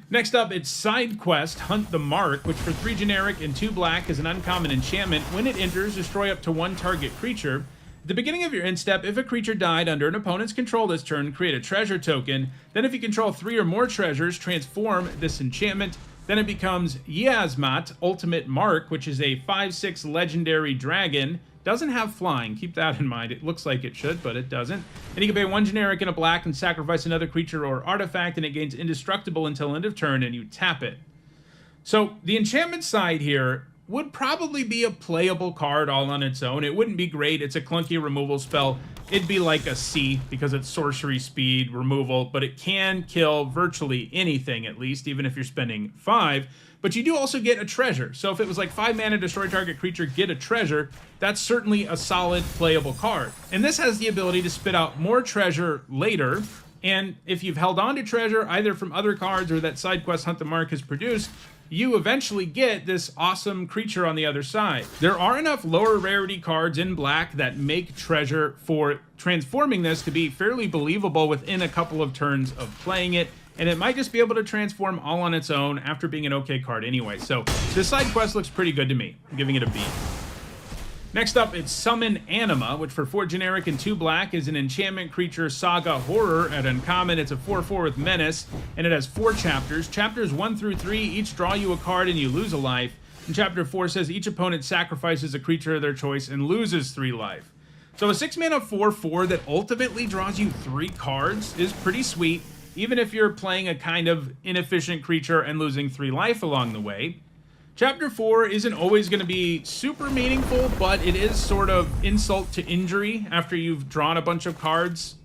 Next up, it's Side Quest, Hunt the Mark, which for 3 generic and 2 black is an uncommon enchantment. When it enters, destroy up to 1 target creature. At the beginning of your end step, if a creature died under an opponent's control this turn, create a treasure token. Then if you control 3 or more treasures, transform this enchantment. Then it becomes Yasmat, Ultimate Mark, which is a 5/6 legendary dragon. Doesn't have flying, keep that in mind. It looks like it should, but it doesn't. And you can pay 1 generic and a black and sacrifice another creature or artifact, and it gains indestructible until end of turn, and you tap it. So the enchantment side here would probably be a playable card all on its own. It wouldn't be great. It's a clunky removal spell. It'd be like a C because it's sorcery speed removal, but it can kill virtually anything, at least, even if you're spending 5. But you do also get a treasure. So if it was like 5 mana, destroy target creature, get a treasure, that's certainly a solid playable card. And this has the ability to spit out more treasure later. And if you've held on to treasure, either from other cards or that Side Quest Hunt the Mark has produced, you eventually get this awesome creature on the other side. There are enough lower rarity cards in black that make treasure for transforming this to be fairly believable within a couple of turns of playing it, and it might just be able to transform all on its own after being an okay card anyway. So this side quest looks pretty good to me. I'm giving it a B. Next up, it's Summon Anima, which for 4 generic and 2 black is an enchantment creature saga horror at uncommon. It's a 4/4 with menace, and it has 4 chapters. Chapters 1 through 3 each draw you a card and you lose a life. And chapter 4 says each opponent sacrifices a creature of their choice and loses 3 life. So a 6 mana 4/4 that ultimately draws you 3 cards is pretty sweet, even if you're playing a kind of inefficient creature and losing 3 life along the way. Chapter 4 isn't always going to be super meaningful, but it is sort of insult to injury after you've drawn a bunch of cards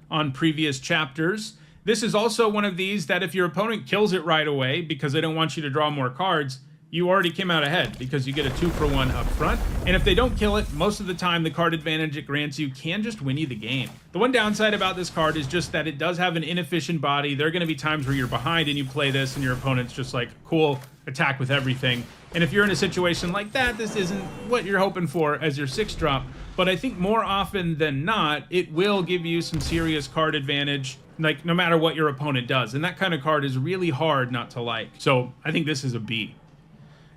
on previous chapters. This is also one of these that if your opponent kills it right away because they don't want you to draw more cards, you already came out ahead because you get a 2-for-1 up front. And if they don't kill it, most of the time the card advantage it grants you can just win you the game. The one downside about this card is just that it does have an inefficient body. There are going to be times where you're behind and you play this and your opponent's just like, cool, attack with everything. And if you're in a situation like that, this isn't what you're hoping for as your 6-drop. But I think more often than not, it will give you some serious card advantage, like no matter what your opponent does. And that kind of card is really hard not to like. So I think this is a B.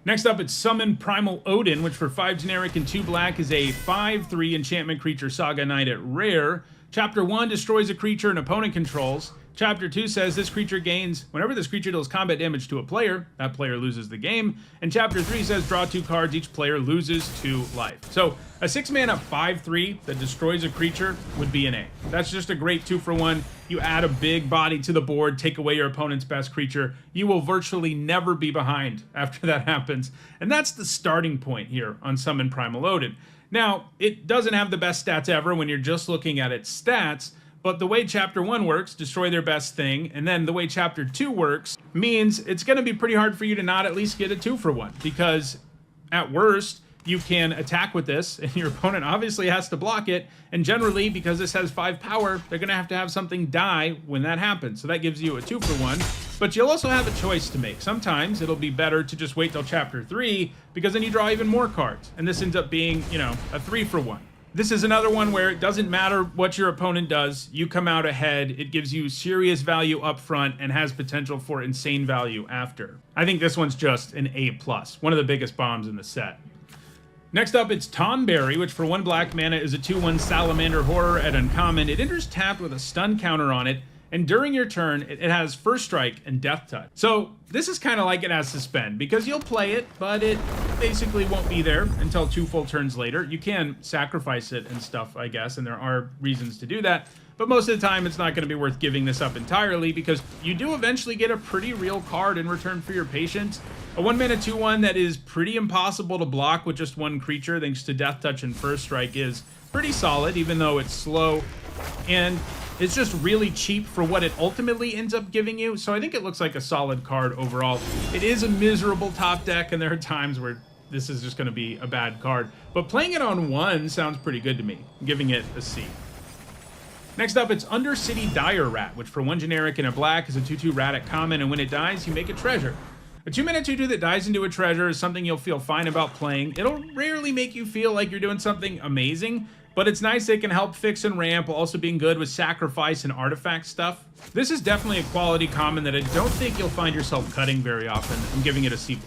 Next up, it's Summon Primal Odin, which for 5 generic and 2 black is a 5/3 enchantment creature saga knight at rare. Chapter 1 destroys a creature an opponent controls. Chapter 2 says this creature gains, whenever this creature deals combat damage to a player, that player loses the game. And Chapter 3 says draw 2 cards, each player loses 2 life. So a 6 mana 5/3 that destroys a creature would be an A. That's just a great 2-for-1. You add a big body to the board, take away your opponent's best creature. You will virtually never be behind after that happens. And that's the starting point here on Summon Primal Odin. Now, it doesn't have the best stats ever when you're just looking at its stats, but the way Chapter 1 works, destroy their best thing, and then the way Chapter 2 works means it's going to be pretty hard for you to not at least get a 2-for-1, because at worst, you can attack with this, and your opponent obviously has to block it, and generally, because this has 5 power, they're going to have something die when that happens, so that gives you a 2-for-1, but you'll also have a choice to make. Sometimes it'll be better to just wait till Chapter 3, because then you draw even more cards, and this ends up being, you know, a 3-for-1. This is another one where it doesn't matter what your opponent does, you come out ahead. It gives you serious value up front and has potential for insane value after. I think this one's just an A+, one of the biggest bombs in the set. Next up, it's Tonberry, which for 1 black mana is a 2/1 salamander horror at uncommon. It enters tapped with a stun counter on it, and during your turn, it has First Strike and Death Touch. So this is kind of like it has Suspend, because you'll play it, but it basically won't be there until 2 full turns later. You can sacrifice it and stuff, I guess, and there are reasons to do that, but most of the time it's not going to be worth giving this up entirely, because you do eventually get a pretty real card in return for your patience. A 1 mana 2/1 that is pretty impossible to block with just 1 creature thanks to Death Touch and First Strike is pretty solid, even though it's slow, and it's just really cheap for what it ultimately ends up giving you, so I think it looks like a solid card overall. It is a miserable top deck, and there are times where this is just going to be a bad card, but playing it on 1 sounds pretty good to me. I'm giving it a C. Next up, it's Undercity Dire Rat, which for 1 generic and a black is a 2/2 rat at common, and when it dies, you make a treasure. A 2-mana 2/2 that dies into a treasure is something you'll feel fine about playing. It'll rarely make you feel like you're doing something amazing, but it's nice it can help fix and ramp while also being good with sacrifice and artifact stuff. This is definitely a quality common that I don't think you'll find yourself cutting very often. I'm giving it a C+.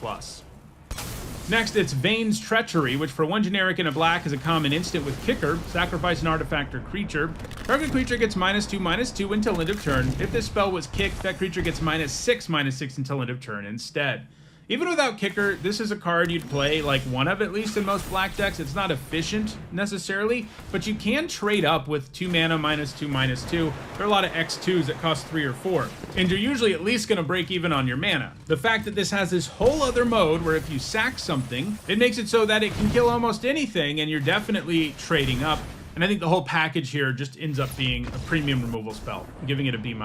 Next, it's Vane's Treachery, which for 1 generic and a black is a common instant with kicker, sacrifice an artifact or creature. Target creature gets -2/-2 until end of turn. If this spell was kicked, that creature gets -6/-6 until end of turn instead. Even without kicker, this is a card you'd play like one of at least in most black decks. It's not efficient necessarily, but you can trade up with 2 mana -2/-2. There are a lot of X2s that cost 3 or 4, and you're usually at least going to break even on your mana. The fact that this has this whole other mode where if you sack something, it makes it so that it can kill almost anything, and you're definitely trading up. And I think the whole package here just ends up being a premium removal spell. I'm giving it a B-.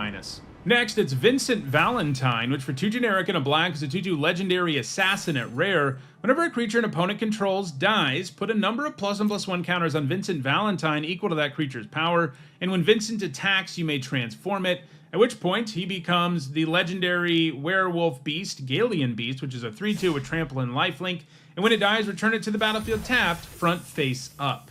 Next, it's Vincent Valentine, which for 2 generic and a black is a 2/2 legendary assassin at rare. Whenever a creature an opponent controls dies, put a number of +1/+1 counters on Vincent Valentine equal to that creature's power, and when Vincent attacks, you may transform it, at which point he becomes the legendary werewolf beast, Galian Beast, which is a 3/2 with trample and lifelink, and when it dies, return it to the battlefield tapped, front face up.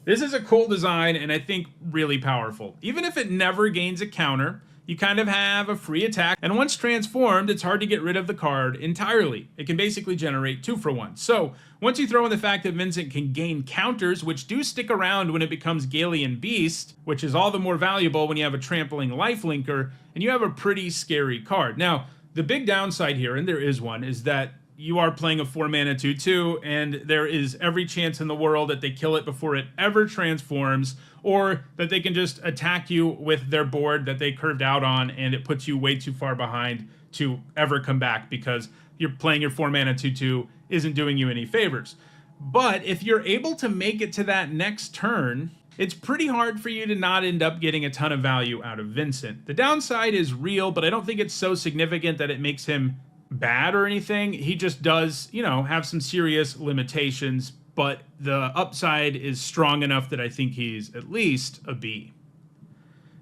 This is a cool design, and I think really powerful. Even if it never gains a counter, you kind of have a free attack, and once transformed, it's hard to get rid of the card entirely. It can basically generate 2 for 1. So, once you throw in the fact that Vincent can gain counters, which do stick around when it becomes Galian Beast, which is all the more valuable when you have a trampling lifelinker, and you have a pretty scary card. Now, the big downside here, and there is one, is that you are playing a 4-mana 2/2, and there is every chance in the world that they kill it before it ever transforms, or that they can just attack you with their board that they curved out on, and it puts you way too far behind to ever come back because you're playing your 4-mana 2/2 isn't doing you any favors. But if you're able to make it to that next turn, it's pretty hard for you to not end up getting a ton of value out of Vincent. The downside is real, but I don't think it's so significant that it makes him bad or anything. He just does, have some serious limitations, but the upside is strong enough that I think he's at least a B.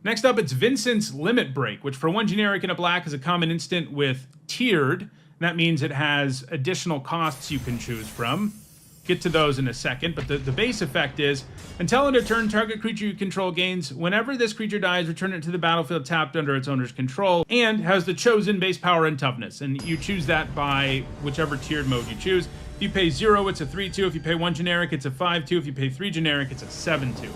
Next up, it's Vincent's Limit Break, which for 1 generic and a black is a common instant with tiered. That means it has additional costs you can choose from. Get to those in a second, but the base effect is, until end of turn, target creature you control gains, whenever this creature dies, return it to the battlefield tapped under its owner's control, and has the chosen base power and toughness, and you choose that by whichever tiered mode you choose. If you pay 0, it's a 3/2. If you pay 1 generic, it's a 5/2. If you pay 3 generic, it's a 7/2.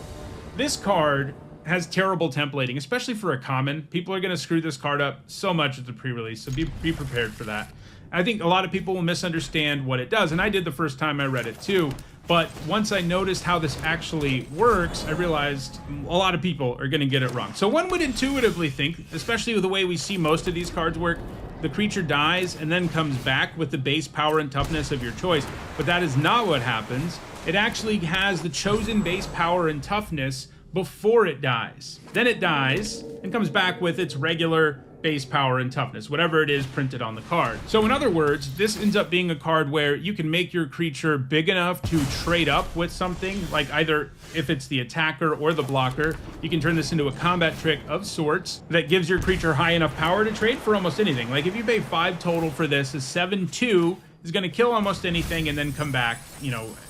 This card has terrible templating, especially for a common. People are going to screw this card up so much at the pre-release, so be prepared for that. I think a lot of people will misunderstand what it does, and I did the first time I read it too, but once I noticed how this actually works, I realized a lot of people are going to get it wrong. So one would intuitively think, especially with the way we see most of these cards work, the creature dies and then comes back with the base power and toughness of your choice, but that is not what happens. It actually has the chosen base power and toughness before it dies. Then it dies and comes back with its regular base power and toughness, whatever it is printed on the card. So in other words, this ends up being a card where you can make your creature big enough to trade up with something, like either if it's the attacker or the blocker, you can turn this into a combat trick of sorts that gives your creature high enough power to trade for almost anything. Like if you pay 5 total for this, a 7/2 is going to kill almost anything and then come back,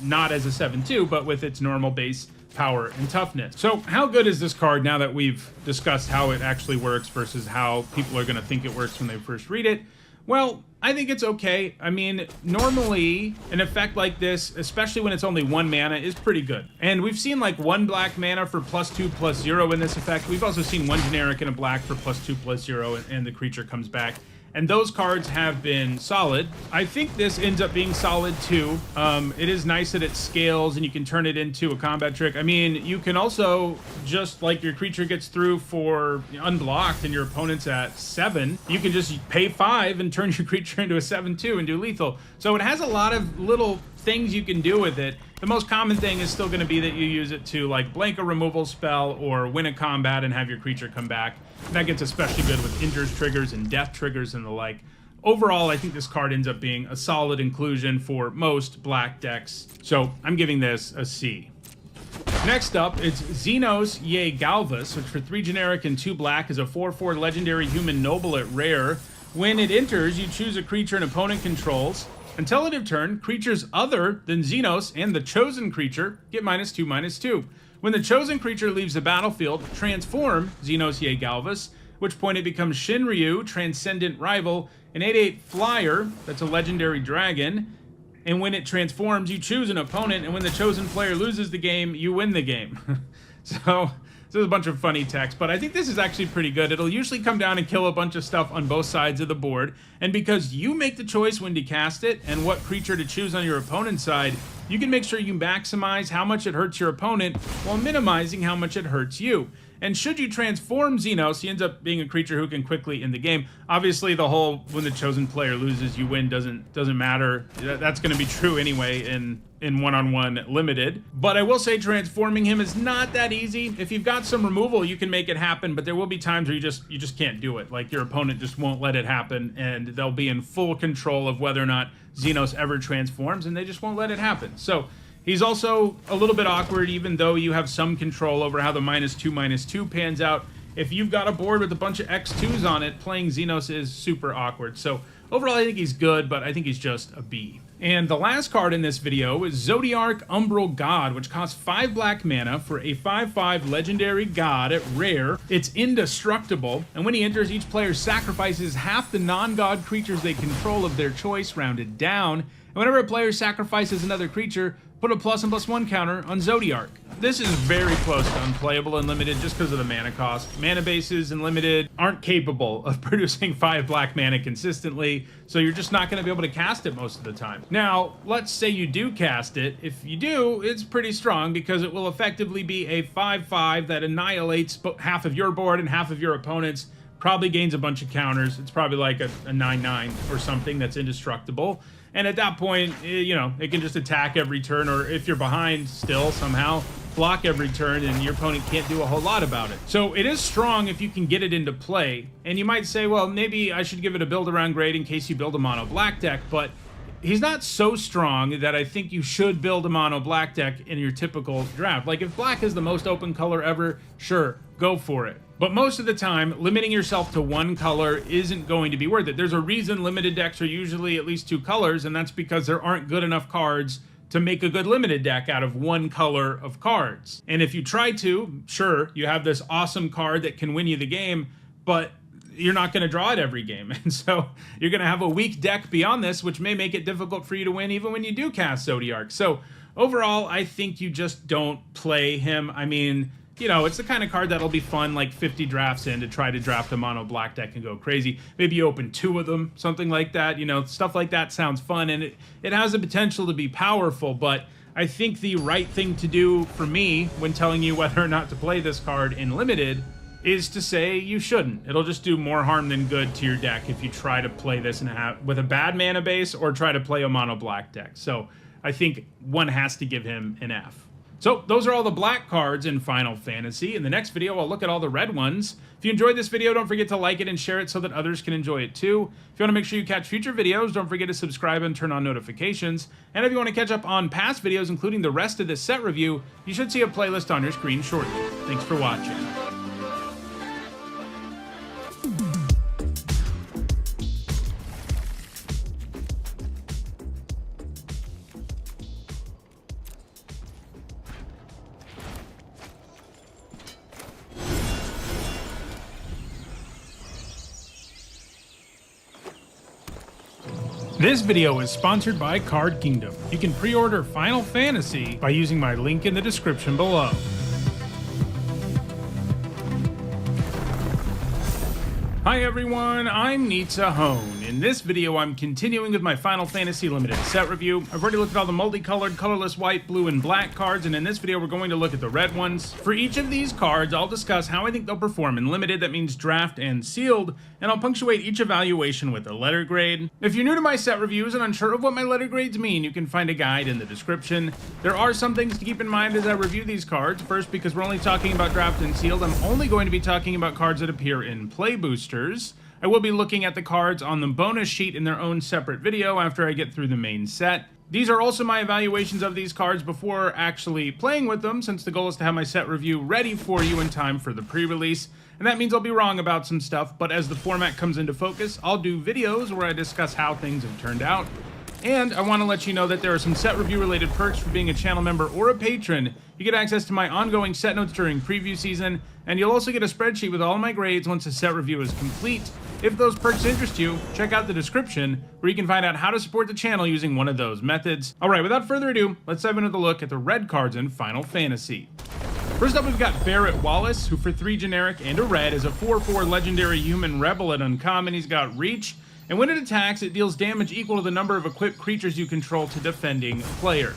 not as a 7/2, but with its normal base power and toughness. So how good is this card now that we've discussed how it actually works versus how people are going to think it works when they first read it? Well, I think it's okay. I mean, normally an effect like this, especially when it's only 1 mana, is pretty good. And we've seen like 1 black mana for +2/+0 in this effect. We've also seen 1 generic and a black for +2/+0 and the creature comes back. And those cards have been solid. I think this ends up being solid too. It is nice that it scales and you can turn it into a combat trick. I mean, you can also, just like your creature gets through for unblocked and your opponent's at 7, you can just pay 5 and turn your creature into a 7/2 and do lethal. So it has a lot of little things you can do with it. The most common thing is still going to be that you use it to like blank a removal spell or win a combat and have your creature come back. And that gets especially good with injures triggers and death triggers and the like. Overall, I think this card ends up being a solid inclusion for most black decks. So I'm giving this a C. Next up, it's Xenos Ye Galvus, which for 3 generic and 2 black is a 4/4 legendary human noble at rare. When it enters, you choose a creature an opponent controls. Until end of turn, creatures other than Xenos and the chosen creature get -2/-2. When the chosen creature leaves the battlefield, transform Xenos Ye Galvus, at which point it becomes Shinryu, Transcendent Rival, an 8/8 flyer that's a legendary dragon. And when it transforms, you choose an opponent, and when the chosen player loses the game, you win the game. So this is a bunch of funny text, but I think this is actually pretty good. It'll usually come down and kill a bunch of stuff on both sides of the board, and because you make the choice when to cast it and what creature to choose on your opponent's side, you can make sure you maximize how much it hurts your opponent while minimizing how much it hurts you. And should you transform Xenos, he ends up being a creature who can quickly end the game. Obviously, the whole when the chosen player loses, you win doesn't matter. That's going to be true anyway in one-on-one limited. But I will say transforming him is not that easy. If you've got some removal, you can make it happen, but there will be times where you just can't do it. Like your opponent just won't let it happen, and they'll be in full control of whether or not Xenos ever transforms, and they just won't let it happen. So he's also a little bit awkward, even though you have some control over how the -2/-2 pans out. If you've got a board with a bunch of X2s on it, playing Xenos is super awkward. So overall, I think he's good, but I think he's just a B. And the last card in this video is Zodiarch Umbral God, which costs 5 black mana for a 5/5 legendary god at rare. It's indestructible, and when he enters, each player sacrifices half the non-god creatures they control of their choice, rounded down. And whenever a player sacrifices another creature, put a +1/+1 counter on Zodiarch. This is very close to unplayable in limited just because of the mana cost. Mana bases in limited aren't capable of producing 5 black mana consistently, so you're just not going to be able to cast it most of the time. Now, let's say you do cast it. If you do, it's pretty strong because it will effectively be a 5/5 that annihilates half of your board and half of your opponent's. Probably gains a bunch of counters. It's probably like a 9/9 or something that's indestructible. And at that point, you know, it can just attack every turn, or if you're behind still somehow, block every turn, and your opponent can't do a whole lot about it. So it is strong if you can get it into play. And you might say, well, maybe I should give it a build around grade in case you build a mono black deck, but he's not so strong that I think you should build a mono black deck in your typical draft. Like if black is the most open color ever, sure, go for it. But most of the time, limiting yourself to one color isn't going to be worth it. There's a reason limited decks are usually at least 2 colors, and that's because there aren't good enough cards to make a good limited deck out of one color of cards. And if you try to, sure, you have this awesome card that can win you the game, but you're not going to draw it every game. And so you're going to have a weak deck beyond this, which may make it difficult for you to win even when you do cast Zodiarch. So overall, I think you just don't play him. I mean, you know, it's the kind of card that'll be fun like 50 drafts in to try to draft a mono black deck and go crazy. Maybe you open 2 of them, something like that. You know, stuff like that sounds fun, and it has the potential to be powerful, but I think the right thing to do for me when telling you whether or not to play this card in limited is to say you shouldn't. It'll just do more harm than good to your deck if you try to play this with a bad mana base or try to play a mono black deck. So I think one has to give him an F. So those are all the black cards in Final Fantasy. In the next video, I'll look at all the red ones. If you enjoyed this video, don't forget to like it and share it so that others can enjoy it too. If you want to make sure you catch future videos, don't forget to subscribe and turn on notifications. And if you want to catch up on past videos, including the rest of this set review, you should see a playlist on your screen shortly. Thanks for watching. This video is sponsored by Card Kingdom. You can pre-order Final Fantasy by using my link in the description below. Hi everyone, I'm Nitsa Hone. In this video, I'm continuing with my Final Fantasy Limited set review. I've already looked at all the multicolored, colorless white, blue, and black cards, and in this video, we're going to look at the red ones. For each of these cards, I'll discuss how I think they'll perform in Limited, that means draft and sealed, and I'll punctuate each evaluation with a letter grade. If you're new to my set reviews and unsure of what my letter grades mean, you can find a guide in the description. There are some things to keep in mind as I review these cards. First, because we're only talking about draft and sealed, I'm only going to be talking about cards that appear in play boosters. I will be looking at the cards on the bonus sheet in their own separate video after I get through the main set. These are also my evaluations of these cards before actually playing with them, since the goal is to have my set review ready for you in time for the pre-release. And that means I'll be wrong about some stuff, but as the format comes into focus, I'll do videos where I discuss how things have turned out. And I want to let you know that there are some set review related perks for being a channel member or a patron. You get access to my ongoing set notes during preview season, and you'll also get a spreadsheet with all of my grades once the set review is complete. If those perks interest you, check out the description where you can find out how to support the channel using one of those methods. Alright, without further ado, let's dive into the look at the red cards in Final Fantasy. First up, we've got Barrett Wallace, who for 3 generic and a red is a 4/4 legendary human rebel at uncommon. He's got reach, and when it attacks, it deals damage equal to the number of equipped creatures you control to defending player.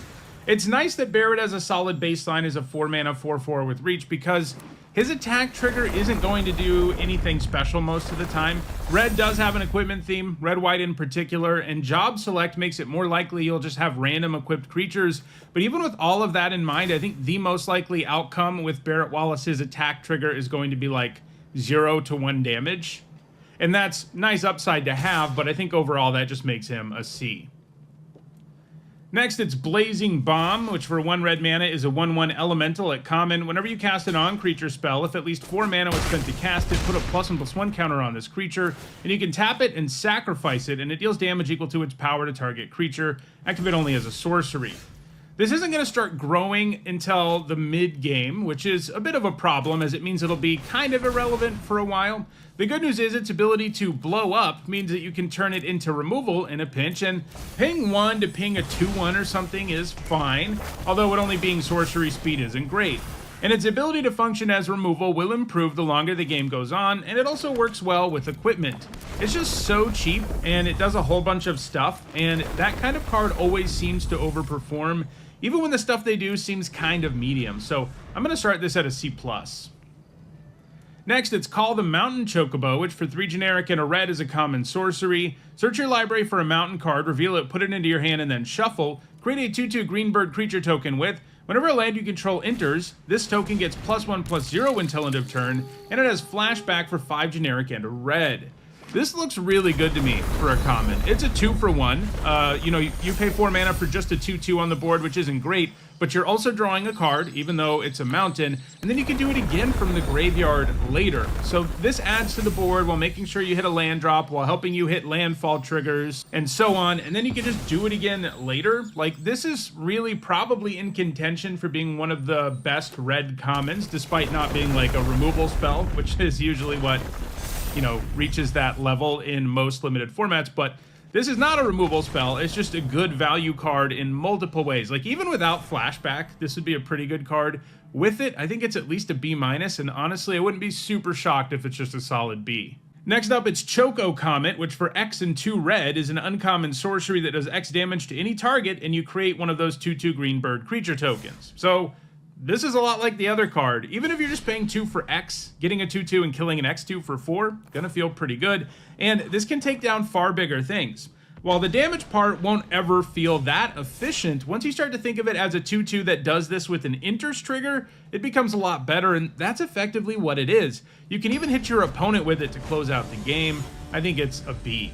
It's nice that Barrett has a solid baseline as a 4-mana 4/4 with reach, because his attack trigger isn't going to do anything special most of the time. Red does have an equipment theme, red-white in particular, and job select makes it more likely you'll just have random equipped creatures. But even with all of that in mind, I think the most likely outcome with Barrett Wallace's attack trigger is going to be like 0 to 1 damage. And that's nice upside to have, but I think overall that just makes him a C. Next, it's Blazing Bomb, which for 1 red mana is a 1/1 elemental at common. Whenever you cast an on-creature spell, if at least 4 mana was spent to cast it, put a +1/+1 counter on this creature, and you can tap it and sacrifice it, and it deals damage equal to its power to target creature. Activate only as a sorcery. This isn't going to start growing until the mid-game, which is a bit of a problem, as it means it'll be kind of irrelevant for a while. The good news is its ability to blow up means that you can turn it into removal in a pinch, and ping 1 to ping a 2/1 or something is fine, although it only being sorcery speed isn't great. And its ability to function as removal will improve the longer the game goes on, and it also works well with equipment. It's just so cheap, and it does a whole bunch of stuff, and that kind of card always seems to overperform, even when the stuff they do seems kind of medium. So I'm going to start this at a C+. Next, it's Call the Mountain Chocobo, which for 3 generic and a red is a common sorcery. Search your library for a mountain card, reveal it, put it into your hand, and then shuffle. Create a 2/2 green bird creature token with, whenever a land you control enters, this token gets +1/+0 until end of turn, and it has flashback for 5 generic and a red. This looks really good to me for a common. It's a 2-for-1. You pay 4 mana for just a 2/2 on the board, which isn't great, but you're also drawing a card, even though it's a mountain, and then you can do it again from the graveyard later. So this adds to the board while making sure you hit a land drop, while helping you hit landfall triggers, and so on, and then you can just do it again later. Like, this is really probably in contention for being one of the best red commons, despite not being like a removal spell, which is usually what reaches that level in most limited formats. But this is not a removal spell, it's just a good value card in multiple ways. Like, even without flashback, this would be a pretty good card. With it, I think it's at least a B-, and honestly, I wouldn't be super shocked if it's just a solid B. Next up, it's Choco Comet, which for X and 2 red is an uncommon sorcery that does X damage to any target, and you create one of those 2/2 green bird creature tokens. So this is a lot like the other card. Even if you're just paying 2 for X, getting a 2/2 and killing an X2 for 4, gonna feel pretty good. And this can take down far bigger things. While the damage part won't ever feel that efficient, once you start to think of it as a 2/2 that does this with an enters trigger, it becomes a lot better, and that's effectively what it is. You can even hit your opponent with it to close out the game. I think it's a B.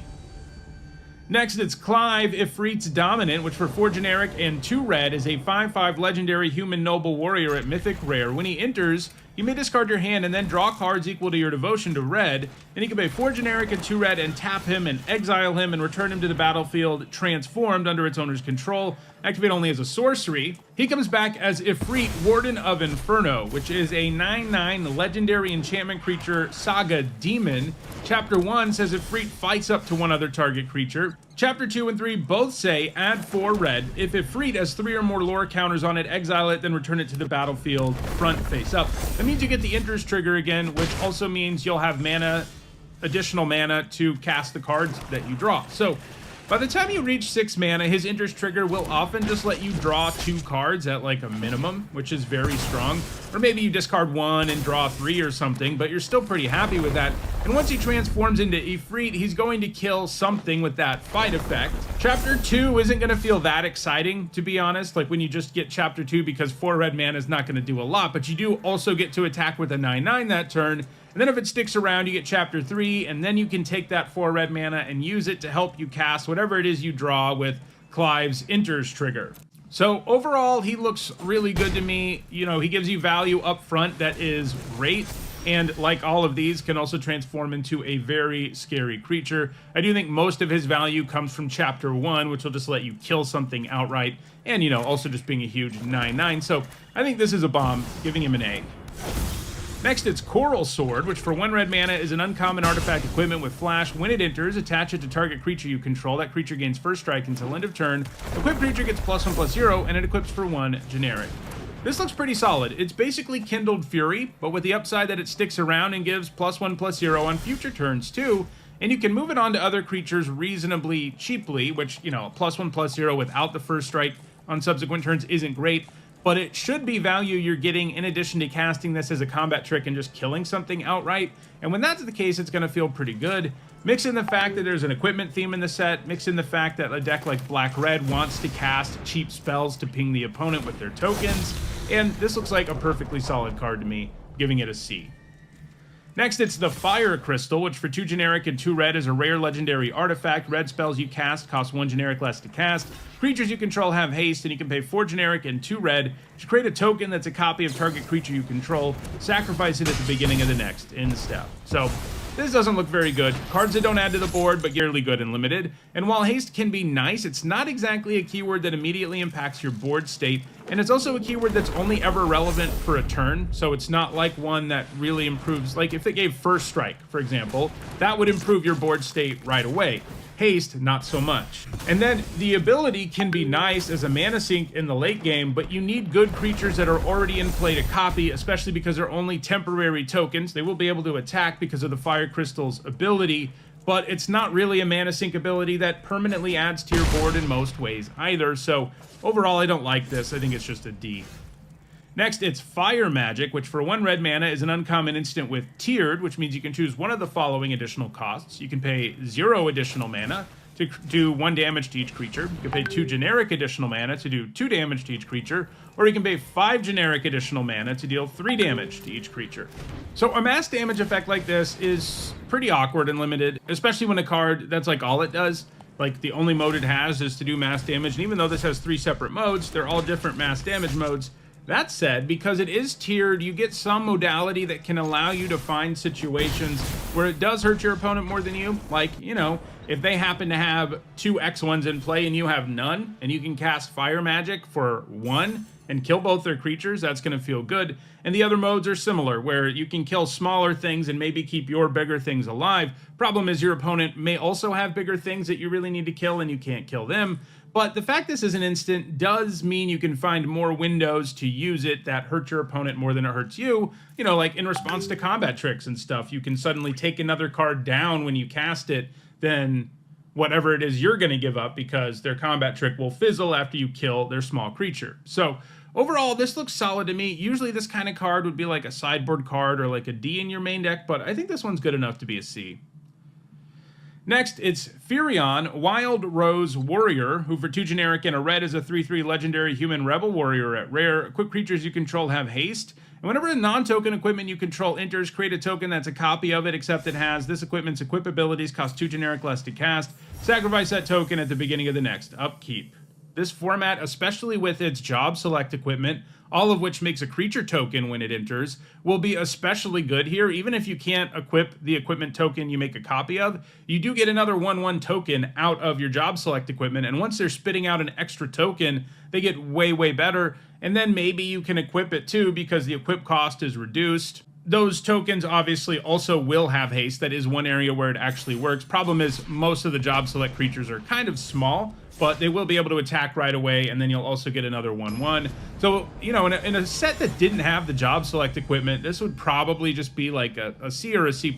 Next, it's Clive Ifrit's Dominant, which for 4 generic and 2 red is a 5/5 legendary human noble warrior at Mythic rare. When he enters, you may discard your hand and then draw cards equal to your devotion to red, and you can pay 4 generic and 2 red and tap him and exile him and return him to the battlefield transformed under its owner's control. Activate only as a sorcery. He comes back as Ifrit, Warden of Inferno, which is a 9/9 legendary enchantment creature saga demon. Chapter 1 says Ifrit fights up to one other target creature. Chapter 2 and 3 both say add 4 red. If Ifrit has 3 or more lore counters on it, exile it, then return it to the battlefield front face up. That means you get the enters trigger again, which also means you'll have additional mana to cast the cards that you draw. So by the time you reach 6 mana, his enters trigger will often just let you draw 2 cards at like a minimum, which is very strong. Or maybe you discard 1 and draw 3 or something, but you're still pretty happy with that. And once he transforms into Ifrit, he's going to kill something with that fight effect. Chapter 2 isn't going to feel that exciting, to be honest, like when you just get Chapter 2, because 4 red mana is not going to do a lot, but you do also get to attack with a 9/9 that turn. And then if it sticks around, you get Chapter 3, and then you can take that 4 red mana and use it to help you cast whatever it is you draw with Clive's enters trigger. So overall, he looks really good to me. You know, he gives you value up front that is great, and like all of these, can also transform into a very scary creature. I do think most of his value comes from Chapter 1, which will just let you kill something outright, and, you know, also just being a huge 9/9. So I think this is a bomb, giving him an A. Next, it's Coral Sword, which for 1 red mana is an uncommon artifact equipment with flash. When it enters, attach it to target creature you control. That creature gains first strike until end of turn. Equipped creature gets +1/+0, and it equips for 1 generic. This looks pretty solid. It's basically Kindled Fury, but with the upside that it sticks around and gives +1/+0 on future turns too, and you can move it on to other creatures reasonably cheaply, which, you know, +1/+0 without the first strike on subsequent turns isn't great, but it should be value you're getting in addition to casting this as a combat trick and just killing something outright. And when that's the case, it's going to feel pretty good. Mix in the fact that there's an equipment theme in the set, mix in the fact that a deck like Black-Red wants to cast cheap spells to ping the opponent with their tokens, and this looks like a perfectly solid card to me, giving it a C. Next, it's the Fire Crystal, which for 2 generic and 2 red is a rare legendary artifact. Red spells you cast cost 1 generic less to cast. Creatures you control have haste, and you can pay 4 generic and 2 red to create a token that's a copy of target creature you control. Sacrifice it at the beginning of the next end step. So this doesn't look very good. Cards that don't add to the board, but really good and limited. And while haste can be nice, it's not exactly a keyword that immediately impacts your board state. And it's also a keyword that's only ever relevant for a turn. So it's not like one that really improves. Like if it gave first strike, for example, that would improve your board state right away. Haste, not so much. And then the ability can be nice as a mana sink in the late game, but you need good creatures that are already in play to copy, especially because they're only temporary tokens. They will be able to attack because of the Fire Crystal's ability, but it's not really a mana sink ability that permanently adds to your board in most ways either. So overall, I don't like this. I think it's just a D. Next, it's Fire Magic, which for 1 red mana is an uncommon instant with tiered, which means you can choose one of the following additional costs. You can pay 0 additional mana to do 1 damage to each creature. You can pay 2 generic additional mana to do 2 damage to each creature, or you can pay 5 generic additional mana to deal 3 damage to each creature. So a mass damage effect like this is pretty awkward and limited, especially when a card, that's like all it does. Like the only mode it has is to do mass damage, and even though this has 3 separate modes, they're all different mass damage modes. That said, because it is tiered, you get some modality that can allow you to find situations where it does hurt your opponent more than you. Like, you know, if they happen to have 2 X1s in play and you have none, and you can cast Fire Magic for 1 and kill both their creatures, that's going to feel good. And the other modes are similar, where you can kill smaller things and maybe keep your bigger things alive. Problem is your opponent may also have bigger things that you really need to kill and you can't kill them. But the fact this is an instant does mean you can find more windows to use it that hurt your opponent more than it hurts you. You know, like in response to combat tricks and stuff, you can suddenly take another card down when you cast it than whatever it is you're going to give up, because their combat trick will fizzle after you kill their small creature. So overall, this looks solid to me. Usually this kind of card would be like a sideboard card or like a D in your main deck, but I think this one's good enough to be a C. Next, it's Furion, Wild Rose Warrior, who for 2 generic and a red is a 3/3 legendary human rebel warrior at rare. Equipped creatures you control have haste, and whenever a non-token equipment you control enters, create a token that's a copy of it, except it has this equipment's equip abilities, cost 2 generic less to cast. Sacrifice that token at the beginning of the next upkeep. This format, especially with its job select equipment, all of which makes a creature token when it enters, will be especially good here. Even if you can't equip the equipment token you make a copy of, you do get another 1/1 token out of your job select equipment, and once they're spitting out an extra token, they get way, way better, and then maybe you can equip it too because the equip cost is reduced. Those tokens obviously also will have haste. That is one area where it actually works. Problem is, most of the job select creatures are kind of small, but they will be able to attack right away, and then you'll also get another 1/1. So, you know, in a set that didn't have the job select equipment, this would probably just be like a C or a C+,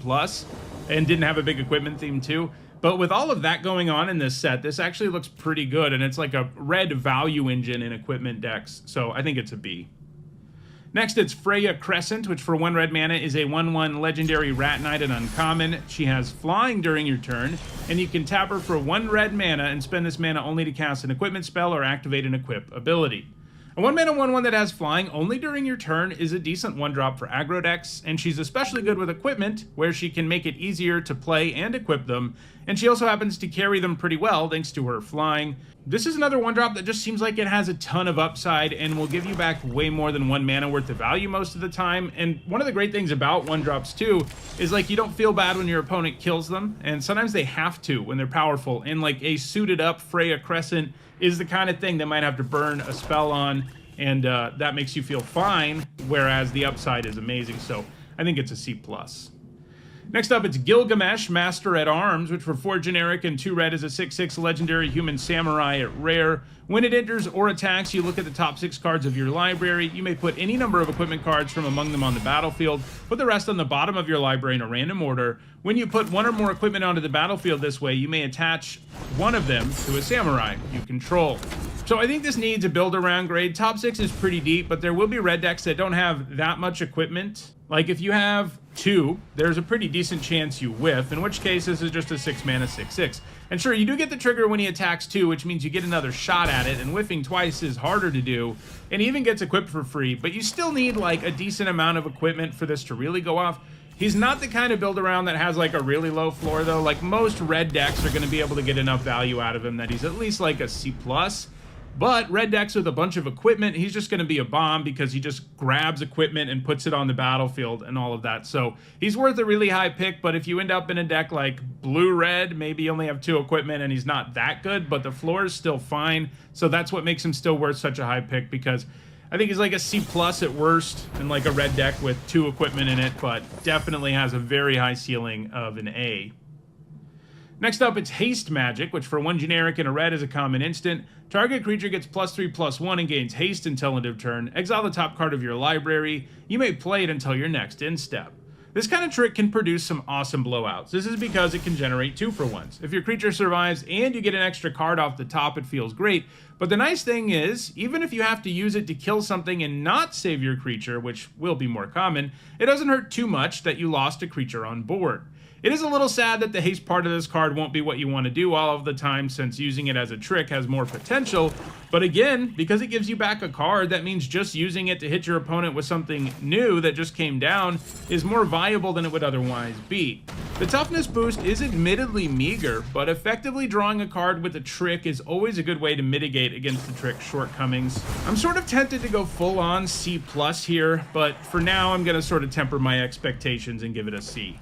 and didn't have a big equipment theme too. But with all of that going on in this set, this actually looks pretty good, and it's like a red value engine in equipment decks, so I think it's a B. Next, it's Freya Crescent, which for 1 red mana is a 1/1 legendary Rat Knight and uncommon. She has flying during your turn, and you can tap her for 1 red mana and spend this mana only to cast an equipment spell or activate an equip ability. A 1 mana 1/1 that has flying only during your turn is a decent 1-drop for aggro decks, and she's especially good with equipment, where she can make it easier to play and equip them, and she also happens to carry them pretty well thanks to her flying. This is another one drop that just seems like it has a ton of upside and will give you back way more than 1 mana worth of value most of the time. And one of the great things about one drops too is like you don't feel bad when your opponent kills them, and sometimes they have to when they're powerful. And like a suited up Freya Crescent is the kind of thing that might have to burn a spell on, and that makes you feel fine, whereas the upside is amazing. So I think it's a C+. Next up, it's Gilgamesh, Master at Arms, which for 4 generic and 2 red is a 6/6 legendary human samurai at rare. When it enters or attacks, you look at the top 6 cards of your library. You may put any number of equipment cards from among them on the battlefield. Put the rest on the bottom of your library in a random order. When you put 1 or more equipment onto the battlefield this way, you may attach one of them to a samurai you control. So I think this needs a build around grade. Top 6 is pretty deep, but there will be red decks that don't have that much equipment. Like if you have 2, there's a pretty decent chance you whiff, in which case this is just a 6 mana 6/6. And sure, you do get the trigger when he attacks 2, which means you get another shot at it, and whiffing twice is harder to do, and he even gets equipped for free, but you still need like a decent amount of equipment for this to really go off. He's not the kind of build around that has like a really low floor though. Like most red decks are going to be able to get enough value out of him that he's at least like a C+. But red decks with a bunch of equipment, he's just going to be a bomb because he just grabs equipment and puts it on the battlefield and all of that. So he's worth a really high pick, but if you end up in a deck like blue-red, maybe you only have 2 equipment and he's not that good, but the floor is still fine. So that's what makes him still worth such a high pick, because I think he's like a C+ at worst and like a red deck with 2 equipment in it, but definitely has a very high ceiling of an A. Next up, it's Haste Magic, which for 1 generic and a red is a common instant. Target creature gets +3/+1 and gains haste until end of turn. Exile the top card of your library. You may play it until your next end step. This kind of trick can produce some awesome blowouts. This is because it can generate 2-for-1s. If your creature survives and you get an extra card off the top, it feels great. But the nice thing is, even if you have to use it to kill something and not save your creature, which will be more common, it doesn't hurt too much that you lost a creature on board. It is a little sad that the haste part of this card won't be what you want to do all of the time, since using it as a trick has more potential, but again, because it gives you back a card, that means just using it to hit your opponent with something new that just came down is more viable than it would otherwise be. The toughness boost is admittedly meager, but effectively drawing a card with a trick is always a good way to mitigate against the trick's shortcomings. I'm sort of tempted to go full on C+ here, but for now I'm going to sort of temper my expectations and give it a C.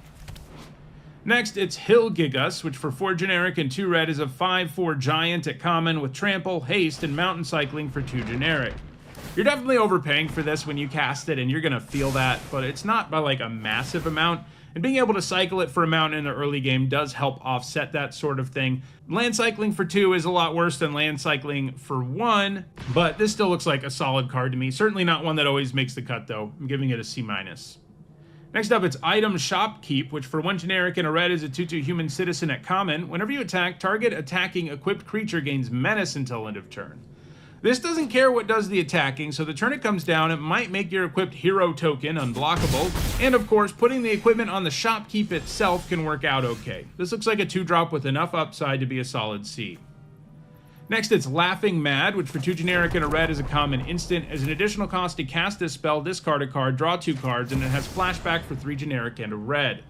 Next, it's Hill Gigas, which for 4 generic and 2 red is a 5/4 giant at common with trample, haste, and mountain cycling for 2 generic. You're definitely overpaying for this when you cast it, and you're going to feel that, but it's not by like a massive amount, and being able to cycle it for a mountain in the early game does help offset that sort of thing. Land cycling for 2 is a lot worse than land cycling for 1, but this still looks like a solid card to me. Certainly not one that always makes the cut, though. I'm giving it a C-. Next up, it's Item Shopkeep, which for 1 generic and a red is a 2/2 human citizen at common. Whenever you attack, target attacking equipped creature gains menace until end of turn. This doesn't care what does the attacking, so the turn it comes down, it might make your equipped hero token unblockable, and of course, putting the equipment on the Shopkeep itself can work out okay. This looks like a 2-drop with enough upside to be a solid C. Next, it's Laughing Mad, which for 2 generic and a red is a common instant. As an additional cost to cast this spell, discard a card, draw 2 cards, and it has flashback for 3 generic and a red.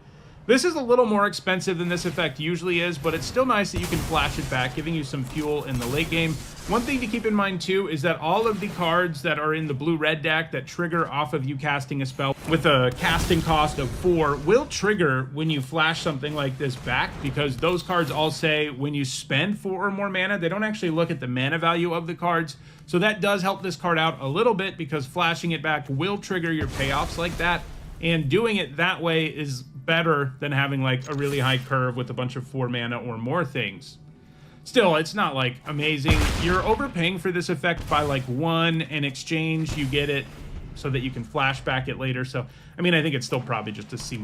This is a little more expensive than this effect usually is, but it's still nice that you can flash it back, giving you some fuel in the late game. One thing to keep in mind too is that all of the cards that are in the blue-red deck that trigger off of you casting a spell with a casting cost of 4 will trigger when you flash something like this back, because those cards all say when you spend 4 or more mana. They don't actually look at the mana value of the cards, so that does help this card out a little bit, because flashing it back will trigger your payoffs like that, and doing it that way is better than having like a really high curve with a bunch of 4 mana or more things. Still, it's not like amazing. You're overpaying for this effect by like 1. In exchange, you get it so that you can flashback it later. So, I mean, I think it's still probably just a C-.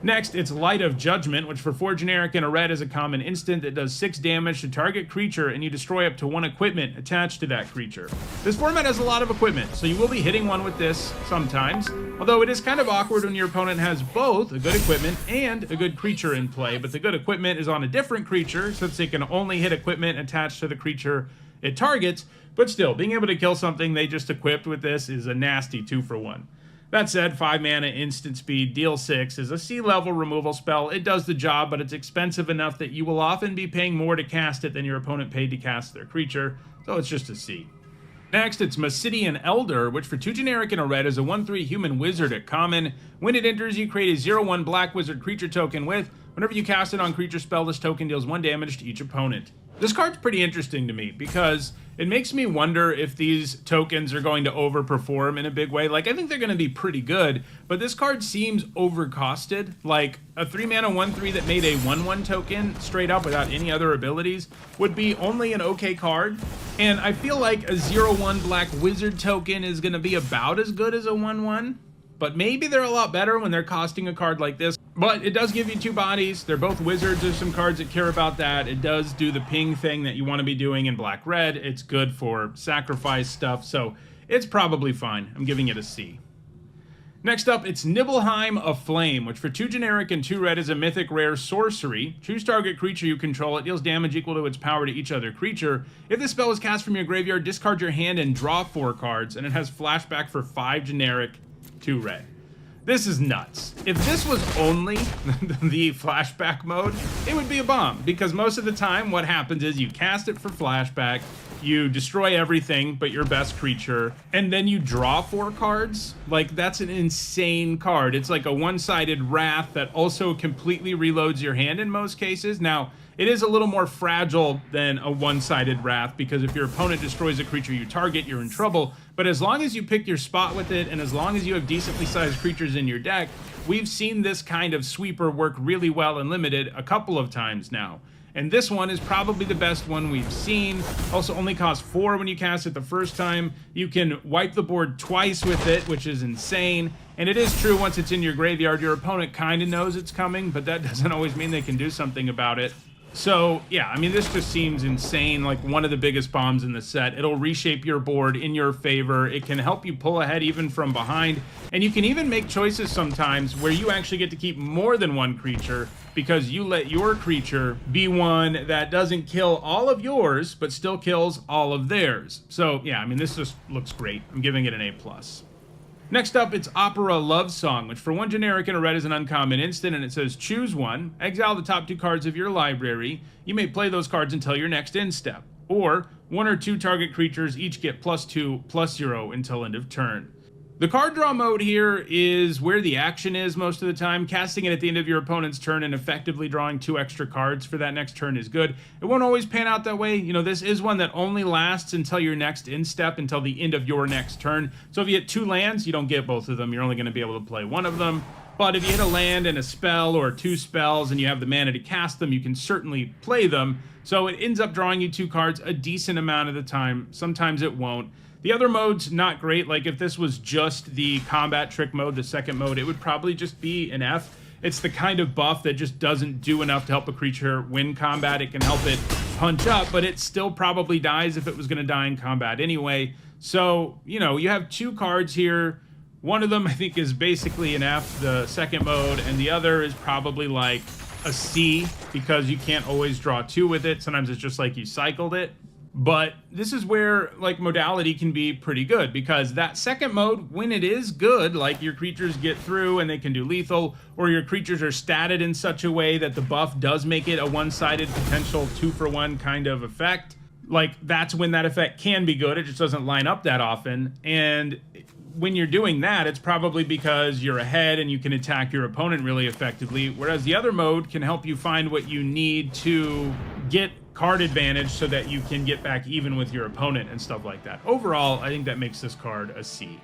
Next, it's Light of Judgment, which for 4 generic and a red is a common instant that does 6 damage to target creature, and you destroy up to 1 equipment attached to that creature. This format has a lot of equipment, so you will be hitting one with this sometimes, although it is kind of awkward when your opponent has both a good equipment and a good creature in play, but the good equipment is on a different creature, since they can only hit equipment attached to the creature it targets, but still, being able to kill something they just equipped with this is a nasty 2-for-1. That said, 5 mana, instant speed, deal 6 is a C-level removal spell. It does the job, but it's expensive enough that you will often be paying more to cast it than your opponent paid to cast their creature, so it's just a C. Next, it's Mythic Elder, which for 2 generic and a red is a 1/3 human wizard at common. When it enters, you create a 0/1 black wizard creature token with, whenever you cast it on creature spell, this token deals 1 damage to each opponent. This card's pretty interesting to me because it makes me wonder if these tokens are going to overperform in a big way. Like, I think they're going to be pretty good, but this card seems overcosted. Like, a 3 mana 1/3 that made a 1/1 token straight up without any other abilities would be only an okay card. And I feel like a 0/1 black wizard token is going to be about as good as a 1/1. But maybe they're a lot better when they're costing a card like this. But it does give you 2 bodies. They're both wizards. There's some cards that care about that. It does do the ping thing that you want to be doing in black-red. It's good for sacrifice stuff, so it's probably fine. I'm giving it a C. Next up, it's Nibelheim of Flame, which for 2 generic and 2 red is a mythic rare sorcery. Choose target creature you control. It deals damage equal to its power to each other creature. If this spell is cast from your graveyard, discard your hand and draw 4 cards, and it has flashback for 5 generic, 2 red. This is nuts. If this was only the flashback mode, it would be a bomb, because most of the time what happens is you cast it for flashback, you destroy everything but your best creature, and then you draw 4 cards. Like, that's an insane card. It's like a one-sided wrath that also completely reloads your hand in most cases. Now, it is a little more fragile than a one-sided wrath, because if your opponent destroys a creature you target, you're in trouble. But as long as you pick your spot with it, and as long as you have decently sized creatures in your deck, we've seen this kind of sweeper work really well in Limited a couple of times now. And this one is probably the best one we've seen. Also only costs 4 when you cast it the first time. You can wipe the board twice with it, which is insane. And it is true, once it's in your graveyard, your opponent kind of knows it's coming, but that doesn't always mean they can do something about it. So, yeah, I mean, this just seems insane, like one of the biggest bombs in the set. It'll reshape your board in your favor. It can help you pull ahead even from behind. And you can even make choices sometimes where you actually get to keep more than 1 creature, because you let your creature be one that doesn't kill all of yours, but still kills all of theirs. So, yeah, I mean, this just looks great. I'm giving it an A+. Next up, it's Opera Love Song, which for 1 generic and a red is an uncommon instant, and it says choose 1, exile the top 2 cards of your library. You may play those cards until your next end step. Or 1 or 2 target creatures each get +2/+0 until end of turn. The card draw mode here is where the action is most of the time. Casting it at the end of your opponent's turn and effectively drawing 2 extra cards for that next turn is good. It won't always pan out that way. You know, this is one that only lasts until your next end step, until the end of your next turn. So if you hit 2 lands, you don't get both of them. You're only going to be able to play 1 of them. But if you hit a land and a spell, or 2 spells, and you have the mana to cast them, you can certainly play them. So it ends up drawing you 2 cards a decent amount of the time. Sometimes it won't. The other mode's not great. Like, if this was just the combat trick mode, the second mode, it would probably just be an F. It's the kind of buff that just doesn't do enough to help a creature win combat. It can help it punch up, but it still probably dies if it was going to die in combat anyway. So, you know, you have 2 cards here. One of them, I think, is basically an F, the second mode, and the other is probably like a C, because you can't always draw 2 with it. Sometimes it's just like you cycled it. But this is where, like, modality can be pretty good, because that second mode, when it is good, like your creatures get through and they can do lethal, or your creatures are statted in such a way that the buff does make it a one-sided potential 2-for-1 kind of effect, like, that's when that effect can be good. It just doesn't line up that often. And when you're doing that, it's probably because you're ahead and you can attack your opponent really effectively, whereas the other mode can help you find what you need to get card advantage so that you can get back even with your opponent and stuff like that. Overall, I think that makes this card a C.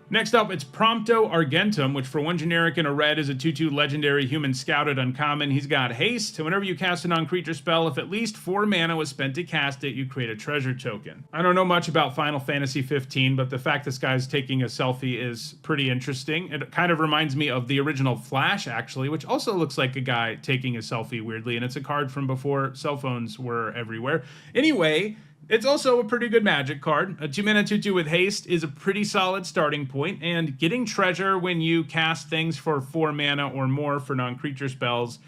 Next up, it's Prompto Argentum, which for 1 generic and a red is a 2/2 legendary human scouted uncommon. He's got haste, and whenever you cast a non-creature spell, if at least 4 mana was spent to cast it, you create a treasure token. I don't know much about Final Fantasy 15, but the fact this guy's taking a selfie is pretty interesting. It kind of reminds me of the original Flash, actually, which also looks like a guy taking a selfie weirdly, and it's a card from before cell phones were everywhere. Anyway, it's also a pretty good magic card. A 2 mana 2/2 with haste is a pretty solid starting point, and getting treasure when you cast things for 4 mana or more for non-creature spells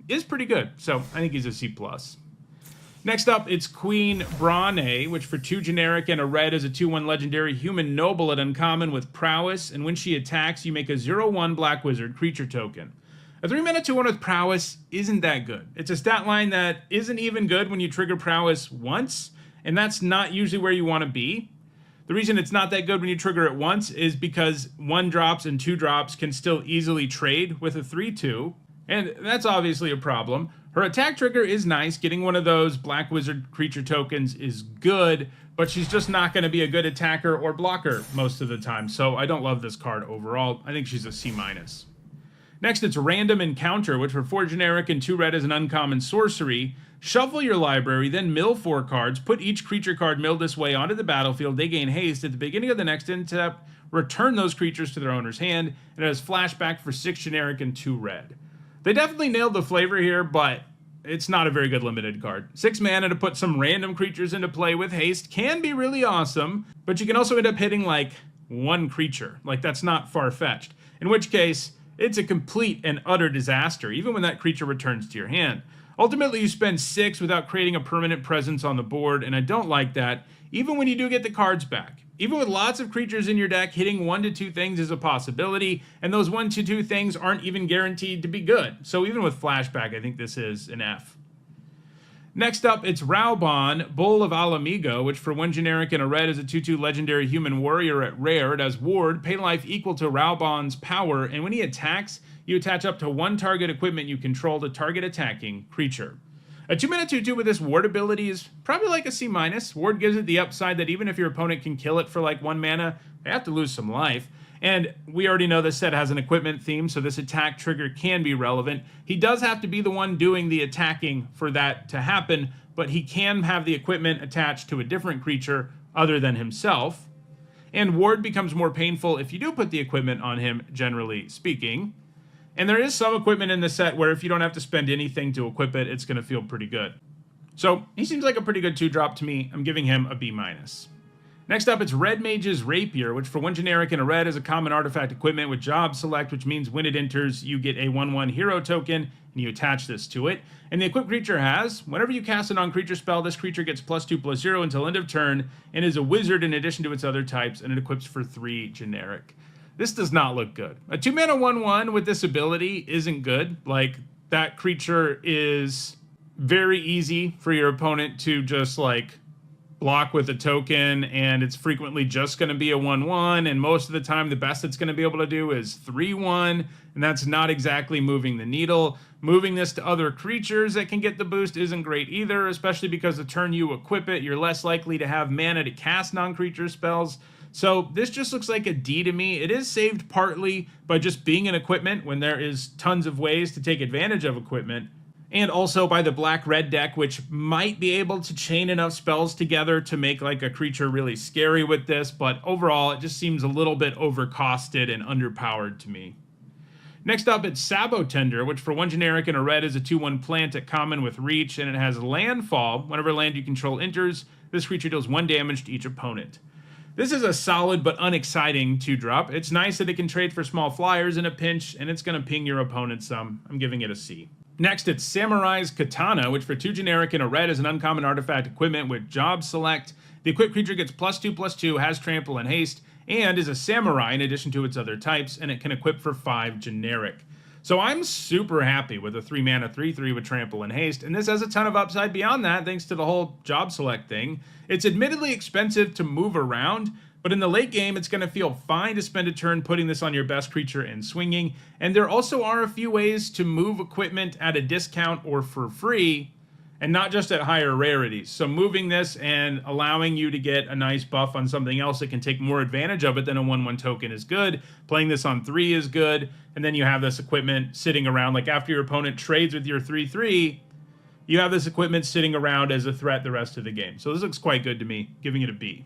is pretty good. So I think he's a C+. Next up, it's Queen Brane, which for 2 generic and a red is a 2/1 legendary human noble at uncommon with prowess, and when she attacks, you make a 0/1 black wizard creature token. A 3-mana 2/1 with prowess isn't that good. It's a stat line that isn't even good when you trigger prowess once, and that's not usually where you want to be. The reason it's not that good when you trigger it once is because 1 drops and 2 drops can still easily trade with a 3/2, and that's obviously a problem. Her attack trigger is nice. Getting one of those Black Wizard creature tokens is good, but she's just not going to be a good attacker or blocker most of the time, so I don't love this card overall. I think she's a C-. Next, it's Random Encounter, which for 4 generic and 2 red is an uncommon sorcery. Shuffle your library, then mill 4 cards. Put each creature card milled this way onto the battlefield. They gain haste. At the beginning of the next end step, return those creatures to their owner's hand, and it has flashback for 6 generic and 2 red. They definitely nailed the flavor here, but it's not a very good limited card. 6 mana to put some random creatures into play with haste can be really awesome, but you can also end up hitting like 1 creature. Like, that's not far-fetched. In which case, it's a complete and utter disaster, even when that creature returns to your hand. Ultimately, you spend 6 without creating a permanent presence on the board, and I don't like that, even when you do get the cards back. Even with lots of creatures in your deck, hitting 1 to 2 things is a possibility, and those 1 to 2 things aren't even guaranteed to be good. So even with flashback, I think this is an F. Next up, it's Raubon, Bull of Alamigo, which for 1 generic and a red is a 2/2 legendary human warrior at rare. It has ward, pay life equal to Raubon's power, and when he attacks, you attach up to 1 target equipment you control to target attacking creature. A 2-mana 2/2 with this ward ability is probably like a C-. Ward gives it the upside that even if your opponent can kill it for like 1 mana, they have to lose some life. And we already know this set has an equipment theme, so this attack trigger can be relevant. He does have to be the one doing the attacking for that to happen, but he can have the equipment attached to a different creature other than himself. And ward becomes more painful if you do put the equipment on him, generally speaking. And there is some equipment in the set where if you don't have to spend anything to equip it, it's going to feel pretty good. So he seems like a pretty good 2-drop to me. I'm giving him a B-. Next up, it's Red Mage's Rapier, which for 1 generic and a red is a common artifact equipment with job select, which means when it enters, you get a 1/1 hero token, and you attach this to it. And the equipped creature has, whenever you cast a non-creature spell, this creature gets +2/+0 until end of turn, and is a wizard in addition to its other types, and it equips for 3 generic. This does not look good. A 2-mana 1/1 with this ability isn't good. Like, that creature is very easy for your opponent to just, like, block with a token, and it's frequently just going to be a 1/1, and most of the time the best it's going to be able to do is 3/1, and that's not exactly moving the needle. Moving this to other creatures that can get the boost isn't great either, especially because the turn you equip it, you're less likely to have mana to cast non-creature spells. So this just looks like a D to me. It is saved partly by just being an equipment when there is tons of ways to take advantage of equipment, and also by the black-red deck, which might be able to chain enough spells together to make like a creature really scary with this, but overall it just seems a little bit overcosted and underpowered to me. Next up, it's Sabotender, which for 1 generic and a red is a 2/1 plant at common with reach, and it has landfall. Whenever land you control enters, this creature deals 1 damage to each opponent. This is a solid but unexciting 2-drop. It's nice that it can trade for small flyers in a pinch, and it's going to ping your opponent some. I'm giving it a C. Next, it's Samurai's Katana, which for 2 generic and a red is an uncommon artifact equipment with job select. The equipped creature gets +2/+2, has trample and haste, and is a samurai in addition to its other types, and it can equip for 5 generic. So I'm super happy with a 3-mana 3/3 with trample and haste, and this has a ton of upside beyond that thanks to the whole job select thing. It's admittedly expensive to move around, but in the late game, it's going to feel fine to spend a turn putting this on your best creature and swinging. And there also are a few ways to move equipment at a discount or for free, and not just at higher rarities. So moving this and allowing you to get a nice buff on something else that can take more advantage of it than a 1/1 token is good. Playing this on 3 is good. And then you have this equipment sitting around, like after your opponent trades with your 3/3, you have this equipment sitting around as a threat the rest of the game. So this looks quite good to me, giving it a B.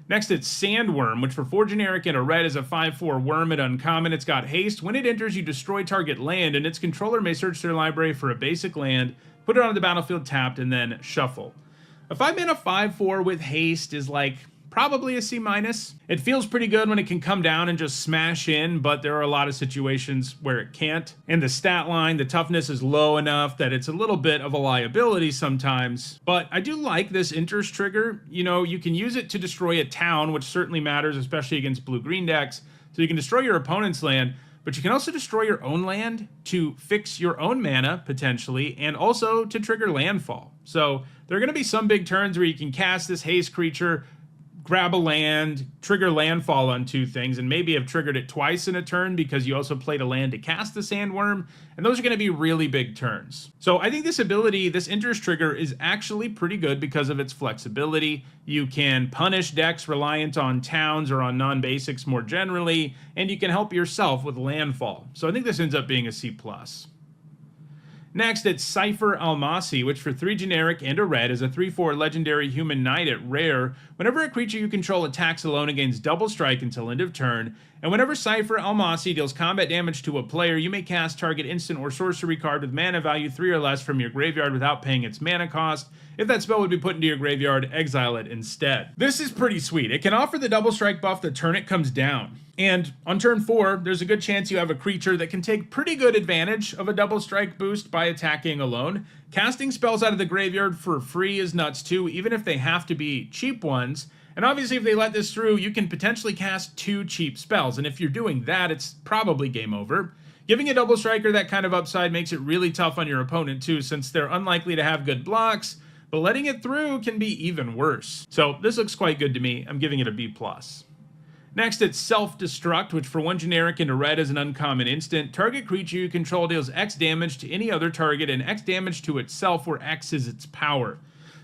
Next, it's Sandworm, which for 4 generic and a red is a 5/4 worm at uncommon. It's got haste. When it enters, you destroy target land, and its controller may search their library for a basic land, put it on the battlefield tapped, and then shuffle. A 5-mana 5/4 with haste is like probably a C-. It feels pretty good when it can come down and just smash in, but there are a lot of situations where it can't. And the stat line, the toughness is low enough that it's a little bit of a liability sometimes. But I do like this Inter's trigger. You know, you can use it to destroy a town, which certainly matters, especially against blue-green decks. So you can destroy your opponent's land, but you can also destroy your own land to fix your own mana, potentially, and also to trigger landfall. So there are going to be some big turns where you can cast this haste creature, grab a land, trigger landfall on 2 things, and maybe have triggered it twice in a turn because you also played a land to cast the Sandworm, and those are going to be really big turns. So I think this ability, this Inter's trigger, is actually pretty good because of its flexibility. You can punish decks reliant on towns or on non-basics more generally, and you can help yourself with landfall. So I think this ends up being a C+. Next, it's Cypher Almasi, which for 3 generic and a red is a 3/4 legendary human knight at rare. Whenever a creature you control attacks alone against double strike until end of turn, and whenever Cypher Almasi deals combat damage to a player, you may cast target instant or sorcery card with mana value 3 or less from your graveyard without paying its mana cost. If that spell would be put into your graveyard, exile it instead. This is pretty sweet. It can offer the double strike buff the turn it comes down. And on turn 4, there's a good chance you have a creature that can take pretty good advantage of a double strike boost by attacking alone. Casting spells out of the graveyard for free is nuts too, even if they have to be cheap ones. And obviously if they let this through, you can potentially cast 2 cheap spells. And if you're doing that, it's probably game over. Giving a double striker that kind of upside makes it really tough on your opponent too, since they're unlikely to have good blocks, but letting it through can be even worse. So this looks quite good to me. I'm giving it a B+. Next, it's Self-Destruct, which for 1 generic and a red is an uncommon instant. Target creature you control deals X damage to any other target and X damage to itself, where X is its power.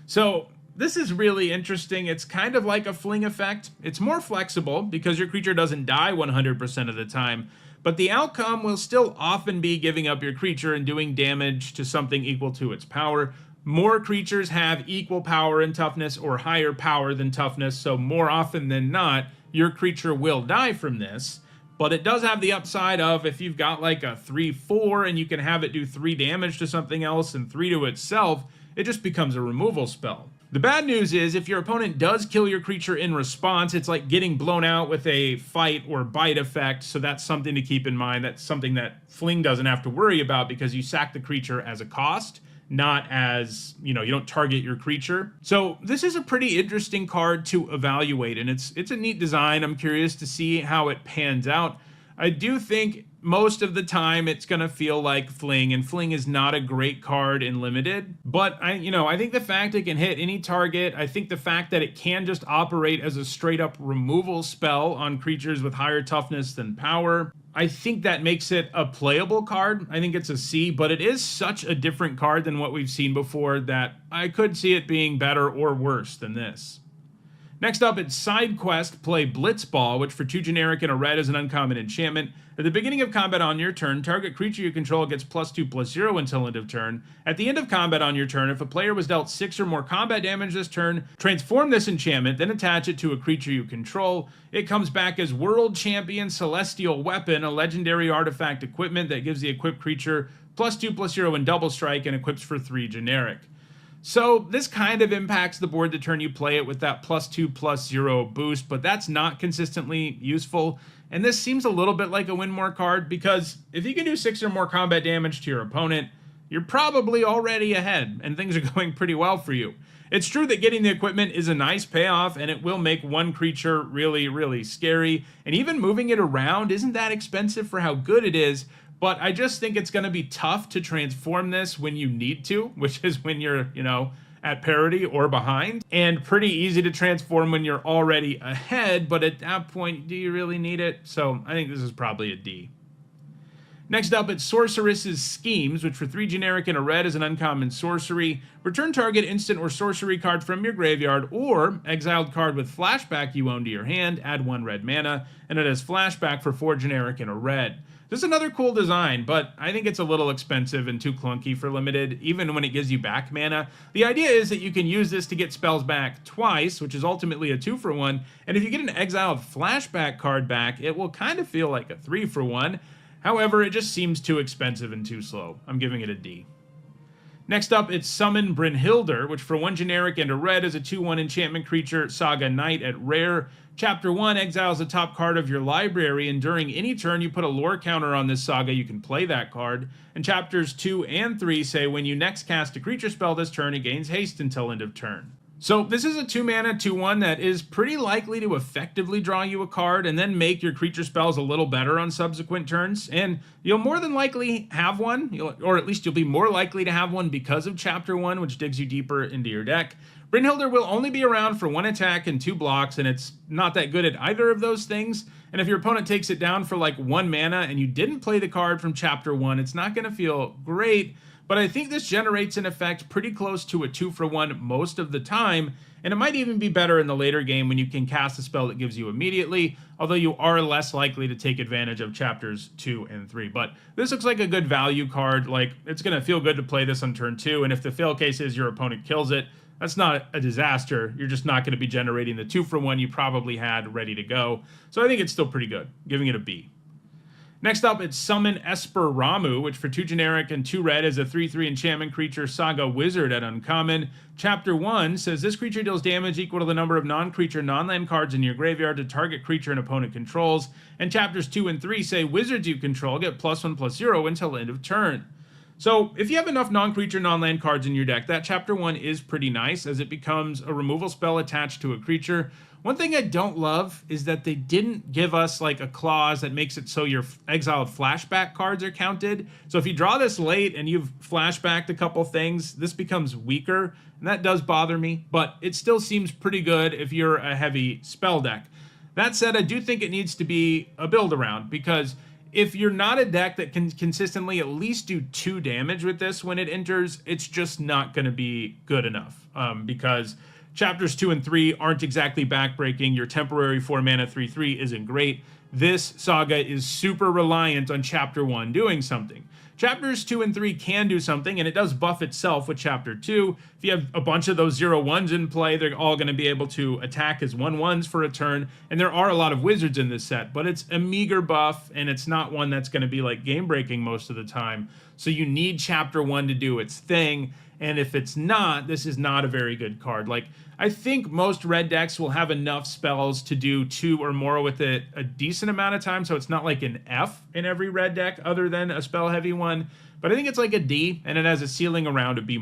So this is really interesting. It's kind of like a fling effect. It's more flexible because your creature doesn't die 100% of the time, but the outcome will still often be giving up your creature and doing damage to something equal to its power. More creatures have equal power and toughness or higher power than toughness, so more often than not, your creature will die from this, but it does have the upside of if you've got like a 3/4 and you can have it do 3 damage to something else and 3 to itself, it just becomes a removal spell. The bad news is if your opponent does kill your creature in response, it's like getting blown out with a fight or bite effect, so that's something to keep in mind. That's something that Fling doesn't have to worry about because you sack the creature as a cost, not as, you know, you don't target your creature. So this is a pretty interesting card to evaluate, and it's a neat design. I'm curious to see how it pans out. I do think most of the time it's going to feel like Fling, and Fling is not a great card in Limited, but I think the fact it can hit any target, I think the fact that it can just operate as a straight up removal spell on creatures with higher toughness than power, I think that makes it a playable card. I think it's a C, but it is such a different card than what we've seen before that I could see it being better or worse than this. Next up, it's Side Quest, play Blitzball, which for 2 generic and a red is an uncommon enchantment. At the beginning of combat on your turn, target creature you control gets +2/+0 until end of turn. At the end of combat on your turn, if a player was dealt 6 or more combat damage this turn, transform this enchantment, then attach it to a creature you control. It comes back as World Champion Celestial Weapon, a legendary artifact equipment that gives the equipped creature +2/+0 in double strike and equips for 3 generic. So this kind of impacts the board the turn you play it with that +2/+0 boost, but that's not consistently useful. And this seems a little bit like a win more card because if you can do 6 or more combat damage to your opponent, you're probably already ahead and things are going pretty well for you. It's true that getting the equipment is a nice payoff and it will make one creature really, really scary. And even moving it around isn't that expensive for how good it is. But I just think it's going to be tough to transform this when you need to, which is when you're, at parity or behind, and pretty easy to transform when you're already ahead, but at that point, do you really need it? So I think this is probably a D. Next up, it's Sorceress's Schemes, which for 3 generic and a red is an uncommon sorcery. Return target instant or sorcery card from your graveyard or exiled card with flashback you own to your hand, add 1 red mana, and it has flashback for 4 generic and a red. This is another cool design, but I think it's a little expensive and too clunky for Limited, even when it gives you back mana. The idea is that you can use this to get spells back twice, which is ultimately a 2-for-1, and if you get an exiled flashback card back, it will kind of feel like a 3-for-1. However, it just seems too expensive and too slow. I'm giving it a D. Next up, it's Summon Brynhildr, which for 1 generic and a red is a 2/1 enchantment creature, Saga Knight at rare. Chapter 1 exiles the top card of your library, and during any turn you put a lore counter on this saga, you can play that card. And chapters 2 and 3 say when you next cast a creature spell this turn, it gains haste until end of turn. So this is a 2-mana 2/1 that is pretty likely to effectively draw you a card and then make your creature spells a little better on subsequent turns. And you'll more than likely have one, or at least you'll be more likely to have one because of Chapter 1, which digs you deeper into your deck. Brynhildr will only be around for 1 attack and 2 blocks, and it's not that good at either of those things. And if your opponent takes it down for like 1 mana and you didn't play the card from Chapter 1, it's not going to feel great. But I think this generates an effect pretty close to a 2-for-1 most of the time, and it might even be better in the later game when you can cast a spell that gives you immediately, although you are less likely to take advantage of chapters 2 and 3. But this looks like a good value card. Like, it's going to feel good to play this on turn 2, and if the fail case is your opponent kills it, that's not a disaster. You're just not going to be generating the 2-for-1 you probably had ready to go. So I think it's still pretty good, giving it a B. Next up, it's Summon Esper Ramu, which for 2 generic and 2 red is a 3/3 enchantment creature, Saga Wizard at uncommon. Chapter 1 says this creature deals damage equal to the number of non-creature, non-land cards in your graveyard to target creature an opponent controls. And chapters 2 and 3 say wizards you control get +1/+0 until end of turn. So if you have enough non-creature, non-land cards in your deck, that chapter 1 is pretty nice as it becomes a removal spell attached to a creature. One thing I don't love is that they didn't give us like a clause that makes it so your exiled flashback cards are counted. So if you draw this late and you've flashbacked a couple things, this becomes weaker, and that does bother me, but it still seems pretty good if you're a heavy spell deck. That said, I do think it needs to be a build around, because if you're not a deck that can consistently at least do 2 damage with this when it enters, it's just not going to be good enough, because chapters 2 and 3 aren't exactly backbreaking. Your temporary 4-mana 3/3 isn't great. This saga is super reliant on chapter 1 doing something. Chapters 2 and 3 can do something, and it does buff itself with chapter 2. If you have a bunch of those 0/1s in play, they're all going to be able to attack as 1/1s for a turn, and there are a lot of wizards in this set, but it's a meager buff, and it's not one that's going to be like game-breaking most of the time. So you need chapter 1 to do its thing, and if it's not, this is not a very good card. Like, I think most red decks will have enough spells to do 2 or more with it a decent amount of time, so it's not like an F in every red deck other than a spell-heavy one, but I think it's like a D, and it has a ceiling around a B-.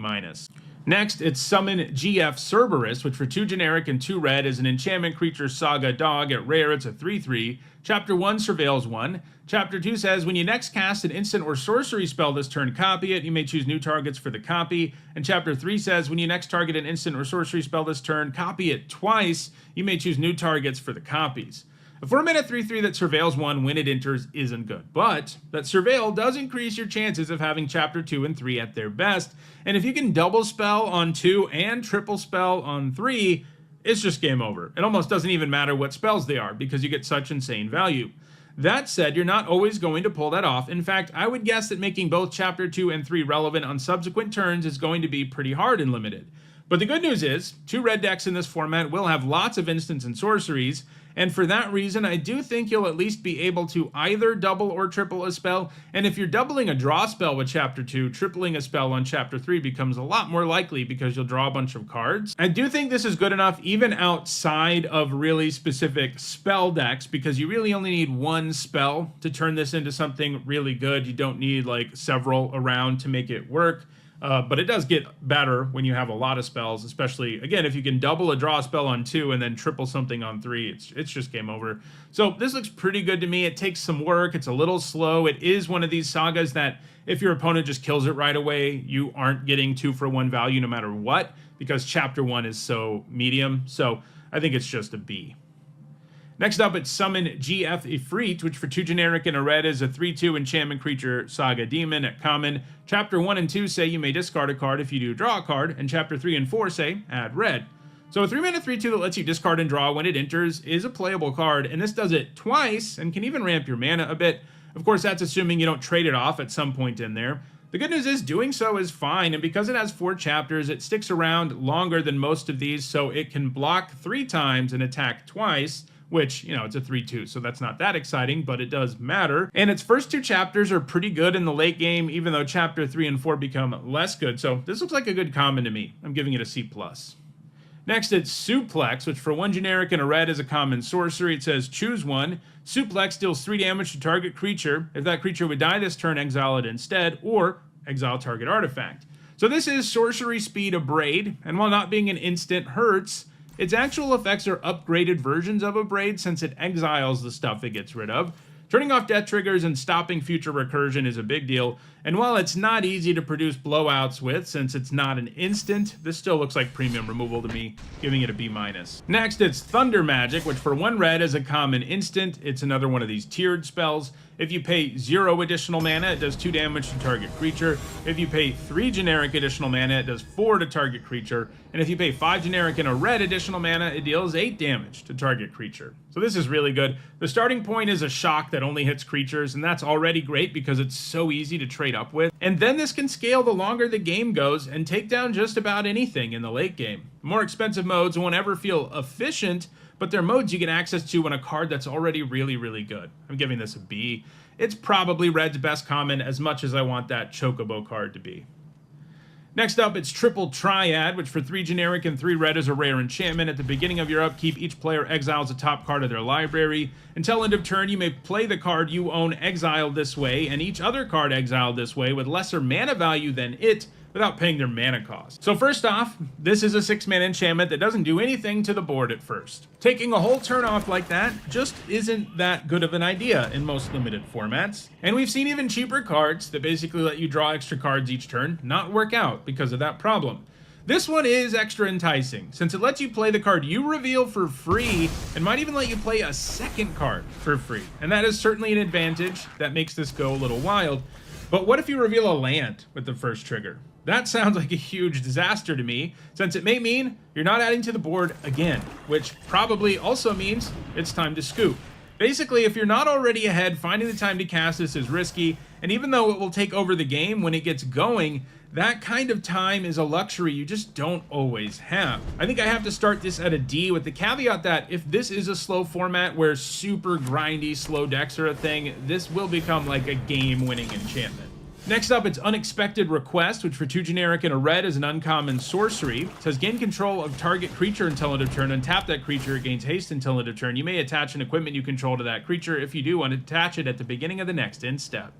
Next, it's Summon GF Cerberus, which for 2 generic and 2 red is an enchantment creature, Saga Dog. At rare, it's a 3/3. Chapter 1 surveils 1. Chapter 2 says, when you next cast an instant or sorcery spell this turn, copy it. You may choose new targets for the copy. And Chapter 3 says, when you next target an instant or sorcery spell this turn, copy it twice. You may choose new targets for the copies. A 4-mana 3/3 that surveils 1 when it enters isn't good, but that surveil does increase your chances of having Chapter 2 and 3 at their best. And if you can double spell on 2 and triple spell on 3, it's just game over. It almost doesn't even matter what spells they are because you get such insane value. That said, you're not always going to pull that off. In fact, I would guess that making both Chapter 2 and 3 relevant on subsequent turns is going to be pretty hard in Limited. But the good news is, 2 red decks in this format will have lots of instants and sorceries, and for that reason, I do think you'll at least be able to either double or triple a spell, and if you're doubling a draw spell with Chapter 2, tripling a spell on Chapter 3 becomes a lot more likely because you'll draw a bunch of cards. I do think this is good enough even outside of really specific spell decks, because you really only need 1 spell to turn this into something really good. You don't need like several around to make it work. But it does get better when you have a lot of spells, especially, again, if you can double a draw spell on 2 and then triple something on 3, it's just game over. So this looks pretty good to me. It takes some work. It's a little slow. It is one of these sagas that if your opponent just kills it right away, you aren't getting 2-for-1 value no matter what, because Chapter 1 is so medium. So I think it's just a B. Next up, it's Summon GF Ifrit, which for 2 generic and a red is a 3/2 enchantment creature, Saga Demon. At common, Chapter 1 and 2 say you may discard a card if you do draw a card, and Chapter 3 and 4 say add red. So a 3-mana 3/2 that lets you discard and draw when it enters is a playable card, and this does it twice and can even ramp your mana a bit. Of course, that's assuming you don't trade it off at some point in there. The good news is doing so is fine, and because it has 4 chapters, it sticks around longer than most of these, so it can block 3 times and attack twice, which, you know, it's a 3/2, so that's not that exciting, but it does matter. And its first 2 chapters are pretty good in the late game, even though chapter 3 and 4 become less good. So this looks like a good common to me. I'm giving it a C+. Next, it's Suplex, which for 1 generic and a red is a common sorcery. It says choose 1. Suplex deals 3 damage to target creature. If that creature would die this turn, exile it instead, or exile target artifact. So this is sorcery speed Abrade, and while not being an instant, hurts. Its actual effects are upgraded versions of Abrade since it exiles the stuff it gets rid of. Turning off death triggers and stopping future recursion is a big deal, and while it's not easy to produce blowouts with, since it's not an instant, this still looks like premium removal to me, giving it a B-. Next, it's Thunder Magic, which for 1 red is a common instant. It's another one of these tiered spells. If you pay 0 additional mana, it does 2 damage to target creature. If you pay 3 generic additional mana, it does 4 to target creature. And if you pay 5 generic and a red additional mana, it deals 8 damage to target creature. So this is really good. The starting point is a shock that only hits creatures, and that's already great because it's so easy to trade up with. And then this can scale the longer the game goes and take down just about anything in the late game. More expensive modes won't ever feel efficient, but they're modes you get access to on a card that's already really, really good. I'm giving this a B. It's probably red's best common as much as I want that Chocobo card to be. Next up, it's Triple Triad, which for 3 generic and 3 red is a rare enchantment. At the beginning of your upkeep, each player exiles a top card of their library. Until end of turn, you may play the card you own exiled this way, and each other card exiled this way with lesser mana value than it, without paying their mana cost. So first off, this is a 6-mana enchantment that doesn't do anything to the board at first. Taking a whole turn off like that just isn't that good of an idea in most limited formats. And we've seen even cheaper cards that basically let you draw extra cards each turn not work out because of that problem. This one is extra enticing, since it lets you play the card you reveal for free, and might even let you play a second card for free. And that is certainly an advantage that makes this go a little wild. But what if you reveal a land with the first trigger? That sounds like a huge disaster to me, since it may mean you're not adding to the board again, which probably also means it's time to scoop. Basically, if you're not already ahead, finding the time to cast this is risky, and even though it will take over the game when it gets going, that kind of time is a luxury you just don't always have. I think I have to start this at a D, with the caveat that if this is a slow format where super grindy slow decks are a thing, this will become like a game-winning enchantment. Next up, it's Unexpected Request, which for 2 generic and a red is an uncommon sorcery. It says gain control of target creature until end of turn. Untap that creature, it gains haste until end of turn. You may attach an equipment you control to that creature. If you do, unattach it at the beginning of the next end step.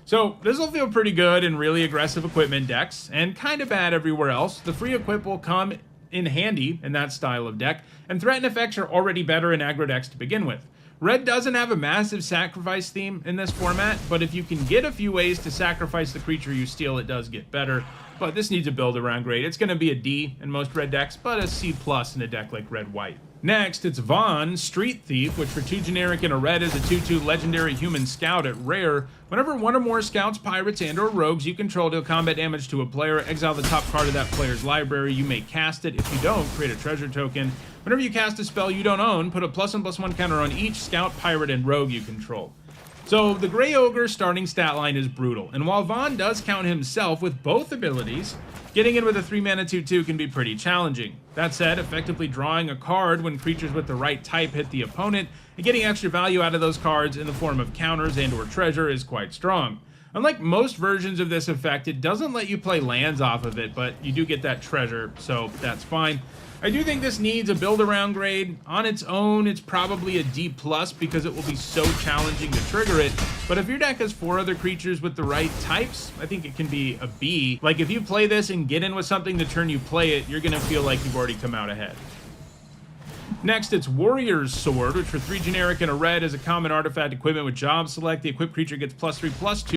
So this will feel pretty good in really aggressive equipment decks, and kind of bad everywhere else. The free equip will come in handy in that style of deck, and threat and effects are already better in aggro decks to begin with. Red doesn't have a massive sacrifice theme in this format, but if you can get a few ways to sacrifice the creature you steal, it does get better. But this needs a build around grade. It's going to be a D in most red decks, but a C+ in a deck like red-white. Next, it's Vaughn, Street Thief, which for 2 generic and a red is a 2/2 legendary human scout at rare. Whenever one or more scouts, pirates, and or rogues you control deal combat damage to a player, exile the top card of that player's library. You may cast it. If you don't, create a treasure token. Whenever you cast a spell you don't own, put a +1/+1 counter on each scout, pirate, and rogue you control. So the Grey Ogre starting stat line is brutal, and while Vaughn does count himself with both abilities, getting in with a 3-mana 2/2 can be pretty challenging. That said, effectively drawing a card when creatures with the right type hit the opponent, and getting extra value out of those cards in the form of counters and or treasure is quite strong. Unlike most versions of this effect, it doesn't let you play lands off of it, but you do get that treasure, so that's fine. I do think this needs a build-around grade. On its own, it's probably a D+ because it will be so challenging to trigger it. But if your deck has 4 other creatures with the right types, I think it can be a B. Like, if you play this and get in with something the turn you play it, you're going to feel like you've already come out ahead. Next, it's Warrior's Sword, which for 3 generic and a red is a common artifact equipment with job select. The equipped creature gets +3/+2